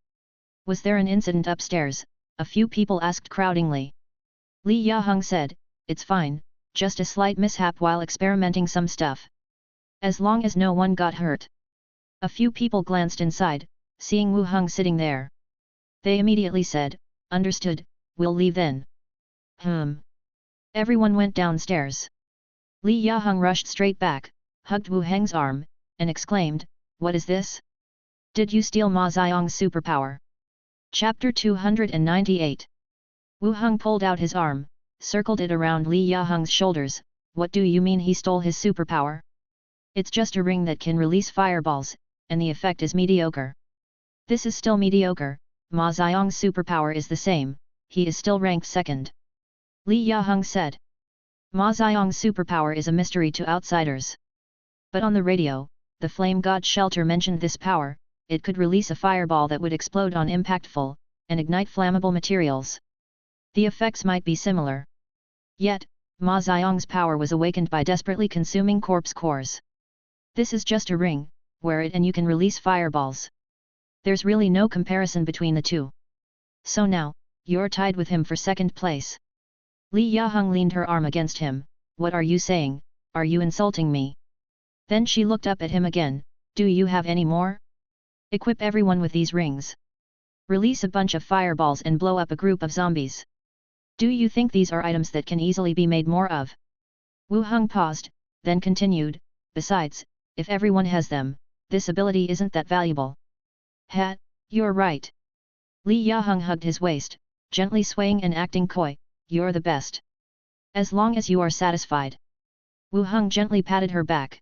Was there an incident upstairs? A few people asked crowdingly. Li Ya-heng said, it's fine, just a slight mishap while experimenting some stuff. As long as no one got hurt. A few people glanced inside, seeing Wu Heng sitting there. They immediately said, understood, we'll leave then. Everyone went downstairs. Li Ya-heng rushed straight back, hugged Wu Heng's arm, and exclaimed, what is this? Did you steal Ma Xiang's superpower? Chapter 298. Wu Heng pulled out his arm, circled it around Li Ya-heng's shoulders. What do you mean he stole his superpower? It's just a ring that can release fireballs, and the effect is mediocre. This is still mediocre. Ma Xiang's superpower is the same, he is still ranked 2nd. Li Ya-heng said. Ma Xiang's superpower is a mystery to outsiders. But on the radio, the Flame God Shelter mentioned this power. It could release a fireball that would explode on impactful, and ignite flammable materials. The effects might be similar. Yet, Ma Xiang's power was awakened by desperately consuming corpse cores. This is just a ring, wear it and you can release fireballs. There's really no comparison between the two. So now, you're tied with him for second place. Li Yaheng leaned her arm against him. What are you saying? Are you insulting me? Then she looked up at him again. Do you have any more? Equip everyone with these rings. Release a bunch of fireballs and blow up a group of zombies. Do you think these are items that can easily be made more of? Wu Heng paused, then continued, besides, if everyone has them, this ability isn't that valuable. Ha, you're right. Li Yaheng hugged his waist, gently swaying and acting coy, you're the best. As long as you are satisfied. Wu Heng gently patted her back.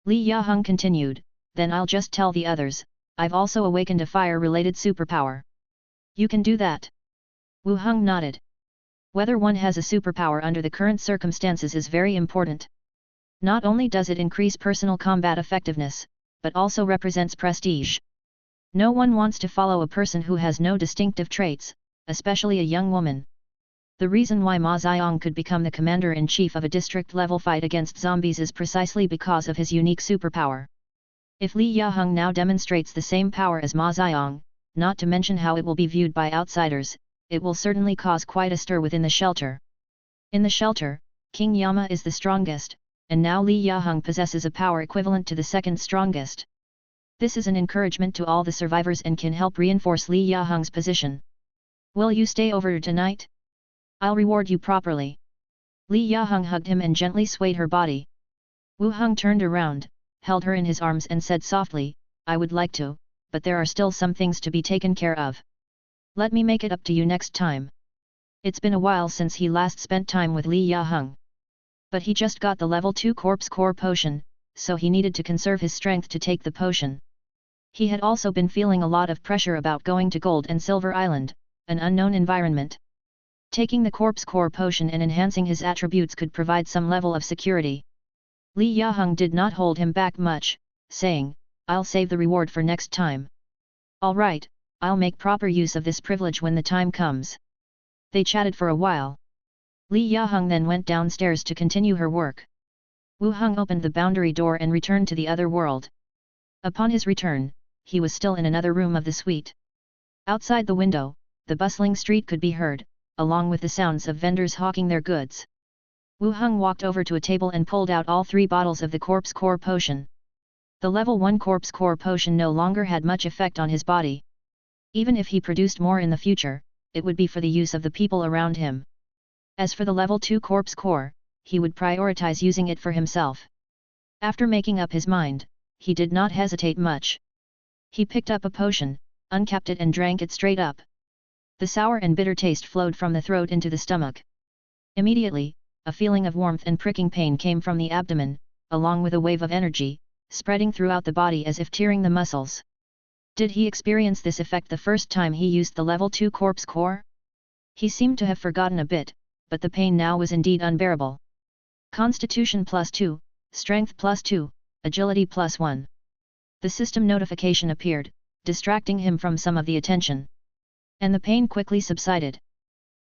Li Yaheng continued, then I'll just tell the others, I've also awakened a fire-related superpower. You can do that? Wu Heng nodded. Whether one has a superpower under the current circumstances is very important. Not only does it increase personal combat effectiveness, but also represents prestige. No one wants to follow a person who has no distinctive traits, especially a young woman. The reason why Ma Xiang could become the commander-in-chief of a district-level fight against zombies is precisely because of his unique superpower. If Li Yaheng now demonstrates the same power as Ma Xiang, not to mention how it will be viewed by outsiders, it will certainly cause quite a stir within the shelter. In the shelter, King Yama is the strongest, and now Li Yaheng possesses a power equivalent to the second strongest. This is an encouragement to all the survivors and can help reinforce Li Yaheng's position. Will you stay over tonight? I'll reward you properly. Li Yaheng hugged him and gently swayed her body. Wu Heng turned around, held her in his arms and said softly, I would like to, but there are still some things to be taken care of. Let me make it up to you next time. It's been a while since he last spent time with Li Yaheng. But he just got the level 2 corpse core potion, so he needed to conserve his strength to take the potion. He had also been feeling a lot of pressure about going to Gold and Silver Island, an unknown environment. Taking the corpse core potion and enhancing his attributes could provide some level of security. Li Yaheng did not hold him back much, saying, I'll save the reward for next time. All right, I'll make proper use of this privilege when the time comes. They chatted for a while. Li Yaheng then went downstairs to continue her work. Wu Heng opened the boundary door and returned to the other world. Upon his return, he was still in another room of the suite. Outside the window, the bustling street could be heard, along with the sounds of vendors hawking their goods. Wu Heng walked over to a table and pulled out all 3 bottles of the corpse core potion. The level 1 corpse core potion no longer had much effect on his body. Even if he produced more in the future, it would be for the use of the people around him. As for the level 2 corpse core, he would prioritize using it for himself. After making up his mind, he did not hesitate much. He picked up a potion, uncapped it and drank it straight up. The sour and bitter taste flowed from the throat into the stomach. Immediately, a feeling of warmth and pricking pain came from the abdomen, along with a wave of energy, spreading throughout the body as if tearing the muscles. Did he experience this effect the first time he used the level 2 corpse core? He seemed to have forgotten a bit, but the pain now was indeed unbearable. Constitution +2, Strength +2, Agility +1. The system notification appeared, distracting him from some of the attention. And the pain quickly subsided.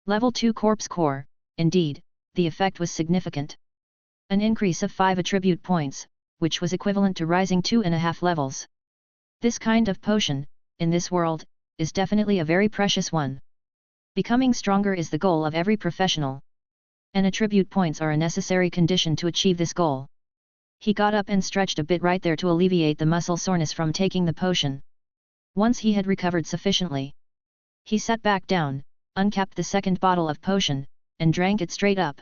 Level 2 corpse core, indeed, the effect was significant. An increase of 5 attribute points, which was equivalent to rising 2.5 levels. This kind of potion, in this world, is definitely a very precious one. Becoming stronger is the goal of every professional. And attribute points are a necessary condition to achieve this goal. He got up and stretched a bit right there to alleviate the muscle soreness from taking the potion. Once he had recovered sufficiently, he sat back down, uncapped the second bottle of potion, and drank it straight up.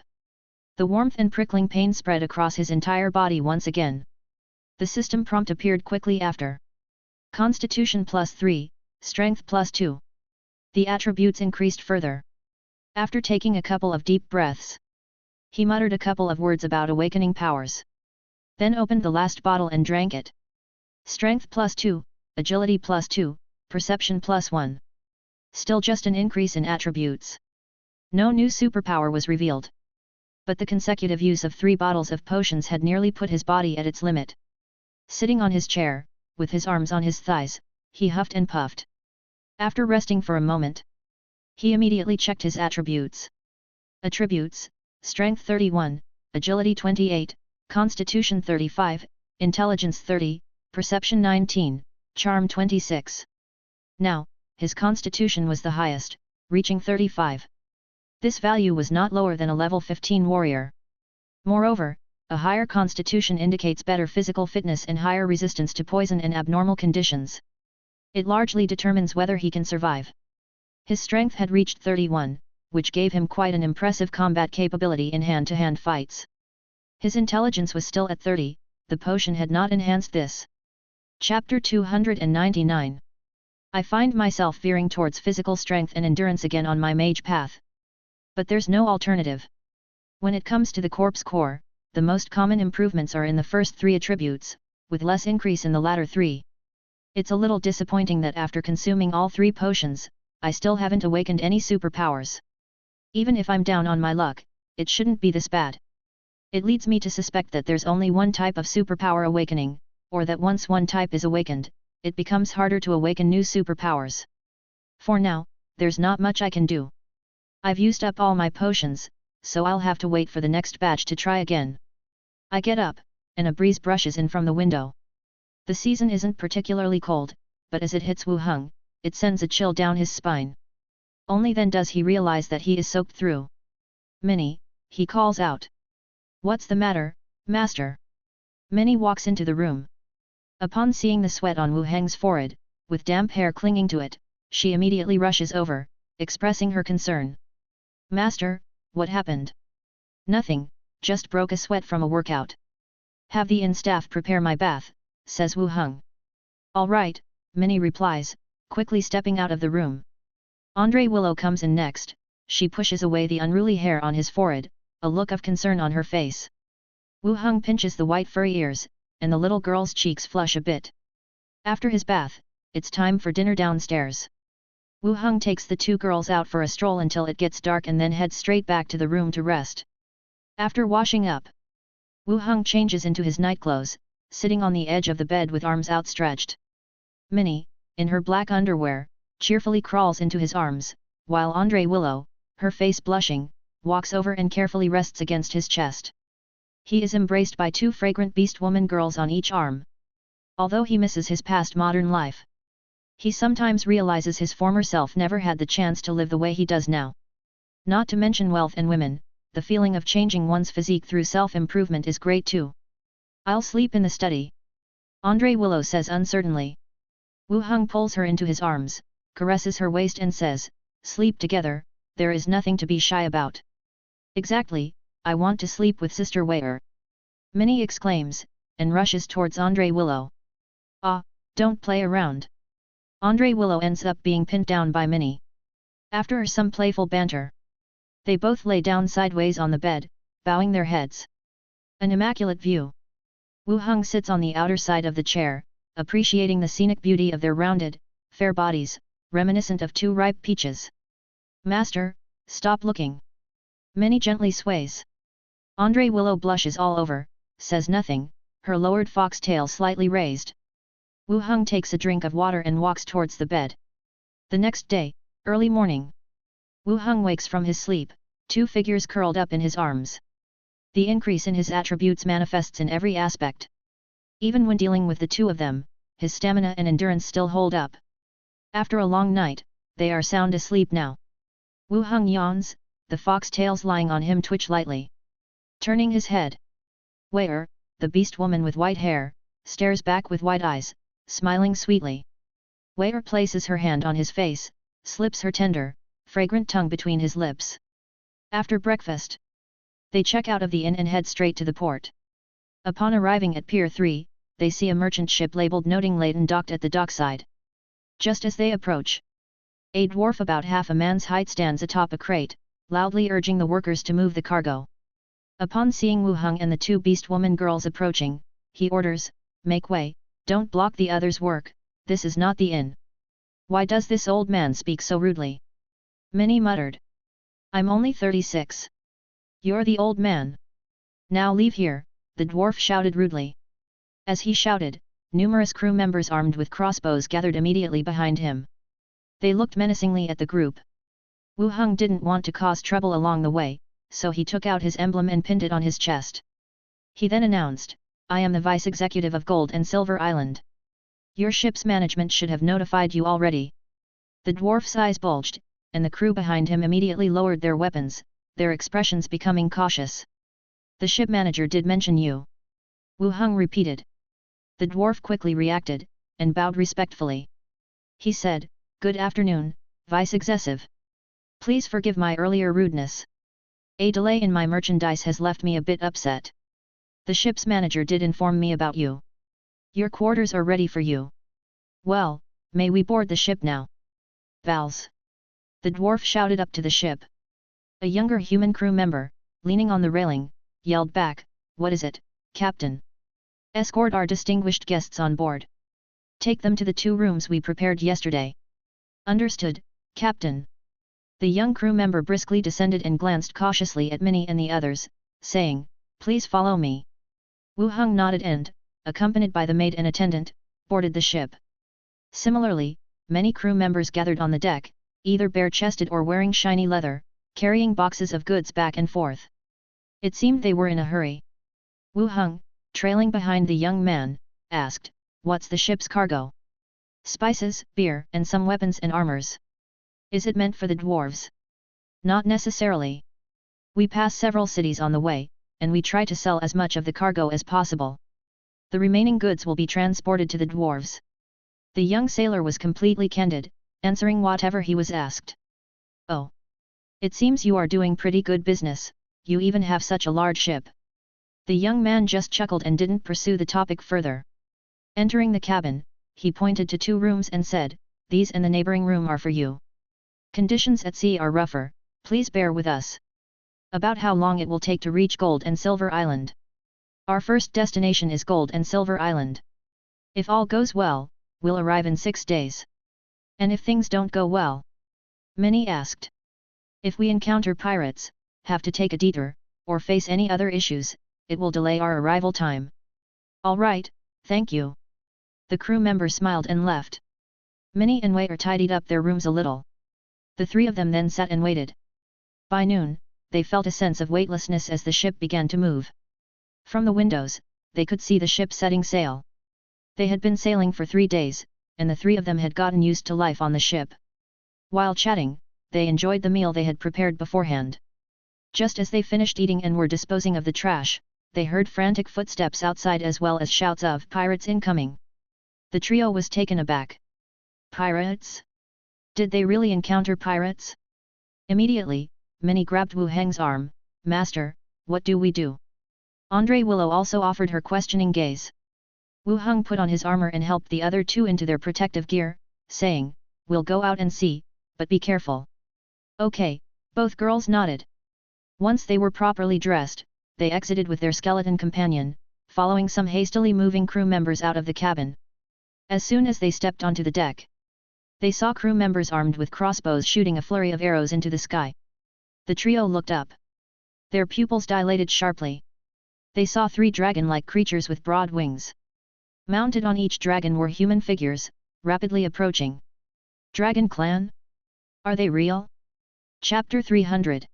The warmth and prickling pain spread across his entire body once again. The system prompt appeared quickly after. Constitution +3, Strength +2. The attributes increased further. After taking a couple of deep breaths, he muttered a couple of words about awakening powers. Then opened the last bottle and drank it. Strength +2, Agility +2, Perception +1. Still just an increase in attributes. No new superpower was revealed. But the consecutive use of 3 bottles of potions had nearly put his body at its limit. Sitting on his chair, with his arms on his thighs, he huffed and puffed. After resting for a moment, he immediately checked his attributes. Attributes, Strength 31, Agility 28, Constitution 35, Intelligence 30, Perception 19, Charm 26. Now, his constitution was the highest, reaching 35. This value was not lower than a level 15 warrior. Moreover, a higher constitution indicates better physical fitness and higher resistance to poison and abnormal conditions. It largely determines whether he can survive. His strength had reached 31, which gave him quite an impressive combat capability in hand-to-hand fights. His intelligence was still at 30, the potion had not enhanced this. Chapter 299. I find myself veering towards physical strength and endurance again on my mage path. But there's no alternative. When it comes to the corpse core, the most common improvements are in the first 3 attributes, with less increase in the latter 3. It's a little disappointing that after consuming all 3 potions, I still haven't awakened any superpowers. Even if I'm down on my luck, it shouldn't be this bad. It leads me to suspect that there's only one type of superpower awakening, or that once one type is awakened, it becomes harder to awaken new superpowers. For now, there's not much I can do. I've used up all my potions, so I'll have to wait for the next batch to try again. I get up, and a breeze brushes in from the window. The season isn't particularly cold, but as it hits Wu Heng, it sends a chill down his spine. Only then does he realize that he is soaked through. Minnie, he calls out. What's the matter, master? Minnie walks into the room. Upon seeing the sweat on Wu Heng's forehead, with damp hair clinging to it, she immediately rushes over, expressing her concern. Master, what happened? Nothing, just broke a sweat from a workout. Have the inn staff prepare my bath, says Wu Heng. All right, Minnie replies, quickly stepping out of the room. Andre Willow comes in next. She pushes away the unruly hair on his forehead, a look of concern on her face. Wu Heng pinches the white furry ears, and the little girl's cheeks flush a bit. After his bath, it's time for dinner downstairs. Wu Heng takes the 2 girls out for a stroll until it gets dark and then heads straight back to the room to rest. After washing up, Wu Heng changes into his nightclothes, sitting on the edge of the bed with arms outstretched. Minnie, in her black underwear, cheerfully crawls into his arms, while Andre Willow, her face blushing, walks over and carefully rests against his chest. He is embraced by 2 fragrant beast woman girls on each arm. Although he misses his past modern life, he sometimes realizes his former self never had the chance to live the way he does now. Not to mention wealth and women, the feeling of changing one's physique through self-improvement is great too. I'll sleep in the study, Andre Willow says uncertainly. Wu Heng pulls her into his arms, caresses her waist and says, sleep together, there is nothing to be shy about. Exactly, I want to sleep with Sister Wei. Minnie exclaims, and rushes towards Andre Willow. Ah, don't play around. Andre Willow ends up being pinned down by Minnie. After some playful banter, they both lay down sideways on the bed, bowing their heads. An immaculate view. Wu Heng sits on the outer side of the chair, appreciating the scenic beauty of their rounded, fair bodies, reminiscent of 2 ripe peaches. Master, stop looking. Minnie gently sways. Andre Willow blushes all over, says nothing, her lowered fox tail slightly raised. Wu Heng takes a drink of water and walks towards the bed. The next day, early morning. Wu Heng wakes from his sleep, 2 figures curled up in his arms. The increase in his attributes manifests in every aspect. Even when dealing with the 2 of them, his stamina and endurance still hold up. After a long night, they are sound asleep now. Wu Heng yawns, the fox tails lying on him twitch lightly. Turning his head, Wei, the beast woman with white hair, stares back with wide eyes, smiling sweetly. Wei places her hand on his face, slips her tender, fragrant tongue between his lips. After breakfast, they check out of the inn and head straight to the port. Upon arriving at Pier 3, they see a merchant ship labeled noting laden docked at the dockside. Just as they approach, a dwarf about half a man's height stands atop a crate, loudly urging the workers to move the cargo. Upon seeing Wu Heng and the 2 beast woman girls approaching, he orders, make way, don't block the others' work, this is not the inn. Why does this old man speak so rudely? Minnie muttered. I'm only 36. You're the old man. Now leave here, the dwarf shouted rudely. As he shouted, numerous crew members armed with crossbows gathered immediately behind him. They looked menacingly at the group. Wu Heng didn't want to cause trouble along the way, so he took out his emblem and pinned it on his chest. He then announced, "I am the Vice Executive of Gold and Silver Island. Your ship's management should have notified you already." The dwarf's eyes bulged, and the crew behind him immediately lowered their weapons, their expressions becoming cautious. "The ship manager did mention you," Wu Heng repeated. The dwarf quickly reacted, and bowed respectfully. He said, "Good afternoon, Vice Executive. Please forgive my earlier rudeness. A delay in my merchandise has left me a bit upset. The ship's manager did inform me about you. Your quarters are ready for you. Well, may we board the ship now?" "Vals!" the dwarf shouted up to the ship. A younger human crew member, leaning on the railing, yelled back, "What is it, Captain? Escort our distinguished guests on board. Take them to the 2 rooms we prepared yesterday." "Understood, Captain." The young crew member briskly descended and glanced cautiously at Minnie and the others, saying, "Please follow me." Wu Heng nodded and, accompanied by the maid and attendant, boarded the ship. Similarly, many crew members gathered on the deck, either bare-chested or wearing shiny leather, carrying boxes of goods back and forth. It seemed they were in a hurry. Wu Heng, trailing behind the young man, asked, "What's the ship's cargo?" "Spices, beer, and some weapons and armors." "Is it meant for the dwarves?" "Not necessarily. We pass several cities on the way, and we try to sell as much of the cargo as possible. The remaining goods will be transported to the dwarves." The young sailor was completely candid, answering whatever he was asked. "Oh. It seems you are doing pretty good business, you even have such a large ship." The young man just chuckled and didn't pursue the topic further. Entering the cabin, he pointed to 2 rooms and said, "These and the neighboring room are for you. Conditions at sea are rougher, please bear with us." "About how long it will take to reach Gold and Silver Island?" "Our first destination is Gold and Silver Island. If all goes well, we'll arrive in 6 days." "And if things don't go well?" Minnie asked. "If we encounter pirates, have to take a detour, or face any other issues, it will delay our arrival time." "All right, thank you." The crew member smiled and left. Minnie and Waiter tidied up their rooms a little. The 3 of them then sat and waited. By noon, they felt a sense of weightlessness as the ship began to move. From the windows, they could see the ship setting sail. They had been sailing for 3 days, and the 3 of them had gotten used to life on the ship. While chatting, they enjoyed the meal they had prepared beforehand. Just as they finished eating and were disposing of the trash, they heard frantic footsteps outside as well as shouts of "Pirates incoming!" The trio was taken aback. "Pirates? Did they really encounter pirates?" Immediately, Minnie grabbed Wu Heng's arm. "Master, what do we do?" Andre Willow also offered her questioning gaze. Wu Heng put on his armor and helped the other 2 into their protective gear, saying, "We'll go out and see, but be careful." "Okay," both girls nodded. Once they were properly dressed, they exited with their skeleton companion, following some hastily moving crew members out of the cabin. As soon as they stepped onto the deck, they saw crew members armed with crossbows shooting a flurry of arrows into the sky. The trio looked up. Their pupils dilated sharply. They saw 3 dragon-like creatures with broad wings. Mounted on each dragon were human figures, rapidly approaching. Dragon Clan? Are they real? Chapter 300.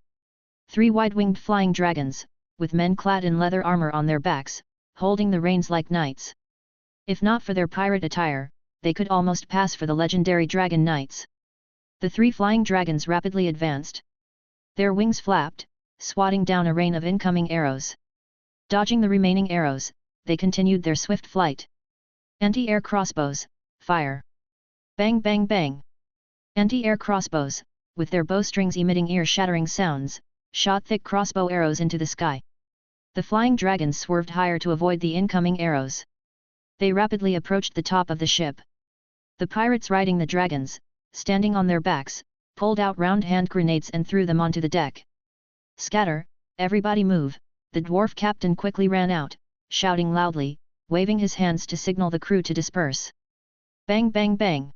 3 wide-winged flying dragons, with men clad in leather armor on their backs, holding the reins like knights. If not for their pirate attire, they could almost pass for the legendary Dragon Knights. The 3 flying dragons rapidly advanced. Their wings flapped, swatting down a rain of incoming arrows. Dodging the remaining arrows, they continued their swift flight. Anti-air crossbows, fire! Bang bang bang! Anti-air crossbows, with their bowstrings emitting ear-shattering sounds, shot thick crossbow arrows into the sky. The flying dragons swerved higher to avoid the incoming arrows. They rapidly approached the top of the ship. The pirates riding the dragons, standing on their backs, pulled out round hand grenades and threw them onto the deck. "Scatter, everybody move!" The dwarf captain quickly ran out, shouting loudly, waving his hands to signal the crew to disperse. Bang bang bang!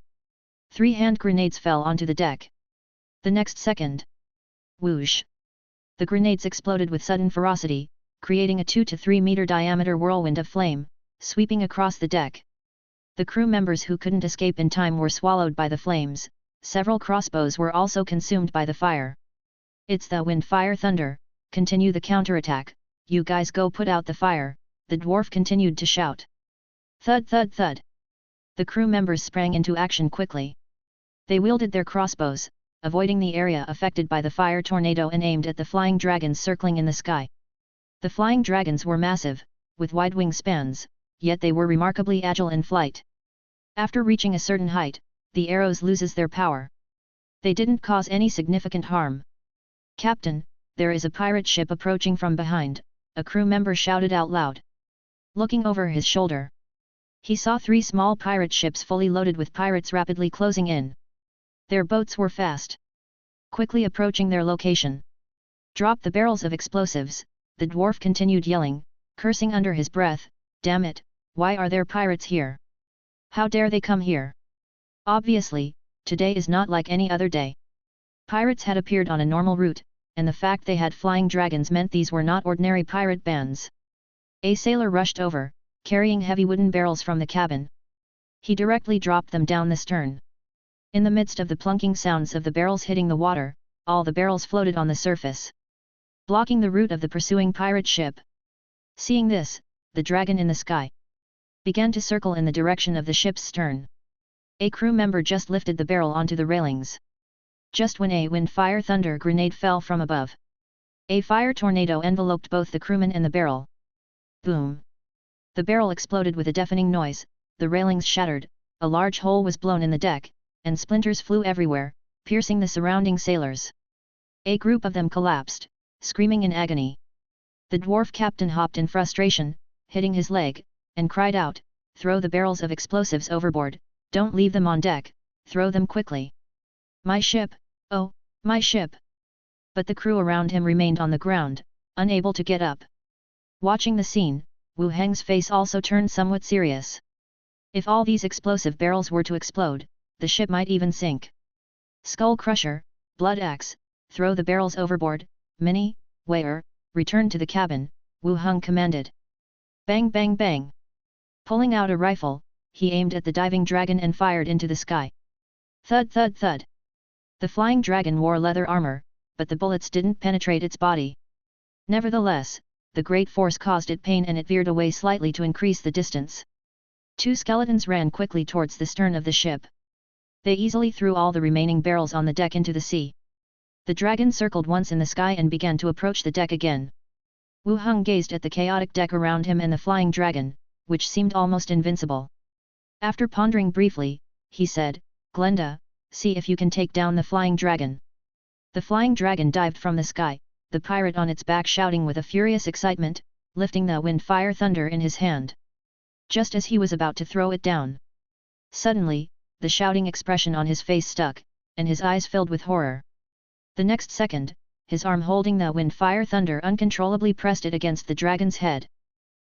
3 hand grenades fell onto the deck. The next second, whoosh! The grenades exploded with sudden ferocity, creating a 2 to 3 meter diameter whirlwind of flame, sweeping across the deck. The crew members who couldn't escape in time were swallowed by the flames. Several crossbows were also consumed by the fire. "It's the wind fire thunder," continue the counterattack, you guys go put out the fire, the dwarf continued to shout. Thud thud thud. The crew members sprang into action quickly. They wielded their crossbows, avoiding the area affected by the fire tornado and aimed at the flying dragons circling in the sky. The flying dragons were massive, with wide wingspans, yet they were remarkably agile in flight. After reaching a certain height, the arrows loses their power. They didn't cause any significant harm. Captain, there is a pirate ship approaching from behind, a crew member shouted out loud. Looking over his shoulder, he saw 3 small pirate ships fully loaded with pirates rapidly closing in. Their boats were fast, quickly approaching their location. Drop the barrels of explosives, the dwarf continued yelling, cursing under his breath, damn it, why are there pirates here? How dare they come here? Obviously, today is not like any other day. Pirates had appeared on a normal route, and the fact they had flying dragons meant these were not ordinary pirate bands. A sailor rushed over, carrying heavy wooden barrels from the cabin. He directly dropped them down the stern. In the midst of the plunking sounds of the barrels hitting the water, all the barrels floated on the surface, blocking the route of the pursuing pirate ship. Seeing this, the dragon in the sky began to circle in the direction of the ship's stern. A crew member just lifted the barrel onto the railings. Just when a wind-fire thunder grenade fell from above, a fire tornado enveloped both the crewman and the barrel. Boom! The barrel exploded with a deafening noise, the railings shattered, a large hole was blown in the deck, and splinters flew everywhere, piercing the surrounding sailors. A group of them collapsed, screaming in agony. The dwarf captain hopped in frustration, hitting his leg, and cried out, "Throw the barrels of explosives overboard, don't leave them on deck, throw them quickly. My ship, oh, my ship!" But the crew around him remained on the ground, unable to get up. Watching the scene, Wu Heng's face also turned somewhat serious. If all these explosive barrels were to explode, the ship might even sink. Skull Crusher, Blood Axe, throw the barrels overboard, Minnie, Weir, return to the cabin, Wu Heng commanded. Bang bang bang! Pulling out a rifle, he aimed at the diving dragon and fired into the sky. Thud thud thud! The flying dragon wore leather armor, but the bullets didn't penetrate its body. Nevertheless, the great force caused it pain and it veered away slightly to increase the distance. 2 skeletons ran quickly towards the stern of the ship. They easily threw all the remaining barrels on the deck into the sea. The dragon circled once in the sky and began to approach the deck again. Wu Heng gazed at the chaotic deck around him and the flying dragon, which seemed almost invincible. After pondering briefly, he said, "Glenda, see if you can take down the flying dragon." The flying dragon dived from the sky, the pirate on its back shouting with a furious excitement, lifting the wind-fire thunder in his hand. Just as he was about to throw it down, suddenly, the shouting expression on his face stuck, and his eyes filled with horror. The next second, his arm holding the wind-fire thunder uncontrollably pressed it against the dragon's head.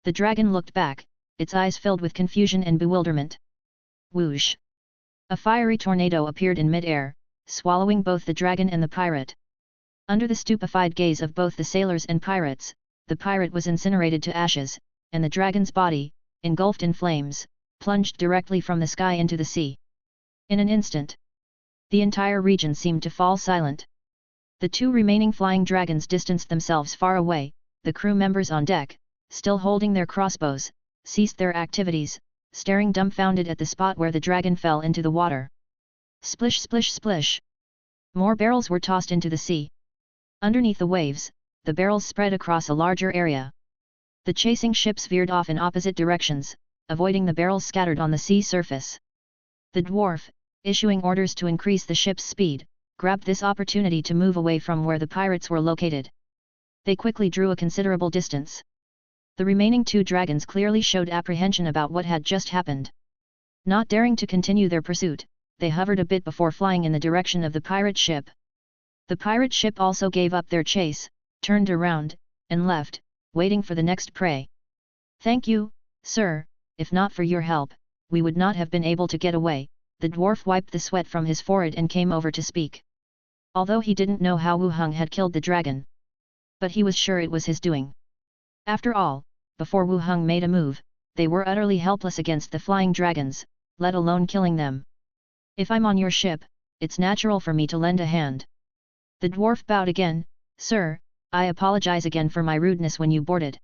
The dragon looked back, its eyes filled with confusion and bewilderment. Whoosh! A fiery tornado appeared in mid-air, swallowing both the dragon and the pirate. Under the stupefied gaze of both the sailors and pirates, the pirate was incinerated to ashes, and the dragon's body, engulfed in flames, plunged directly from the sky into the sea. In an instant, the entire region seemed to fall silent. The 2 remaining flying dragons distanced themselves far away, the crew members on deck, still holding their crossbows, ceased their activities, staring dumbfounded at the spot where the dragon fell into the water. Splish splish splish! More barrels were tossed into the sea. Underneath the waves, the barrels spread across a larger area. The chasing ships veered off in opposite directions, avoiding the barrels scattered on the sea surface. The dwarf, issuing orders to increase the ship's speed, grabbed this opportunity to move away from where the pirates were located. They quickly drew a considerable distance. The remaining 2 dragons clearly showed apprehension about what had just happened. Not daring to continue their pursuit, they hovered a bit before flying in the direction of the pirate ship. The pirate ship also gave up their chase, turned around, and left, waiting for the next prey. "Thank you, sir, if not for your help, we would not have been able to get away." The dwarf wiped the sweat from his forehead and came over to speak. Although he didn't know how Wu Heng had killed the dragon, but he was sure it was his doing. After all, before Wu Heng made a move, they were utterly helpless against the flying dragons, let alone killing them. "If I'm on your ship, it's natural for me to lend a hand." The dwarf bowed again, "Sir, I apologize again for my rudeness when you boarded.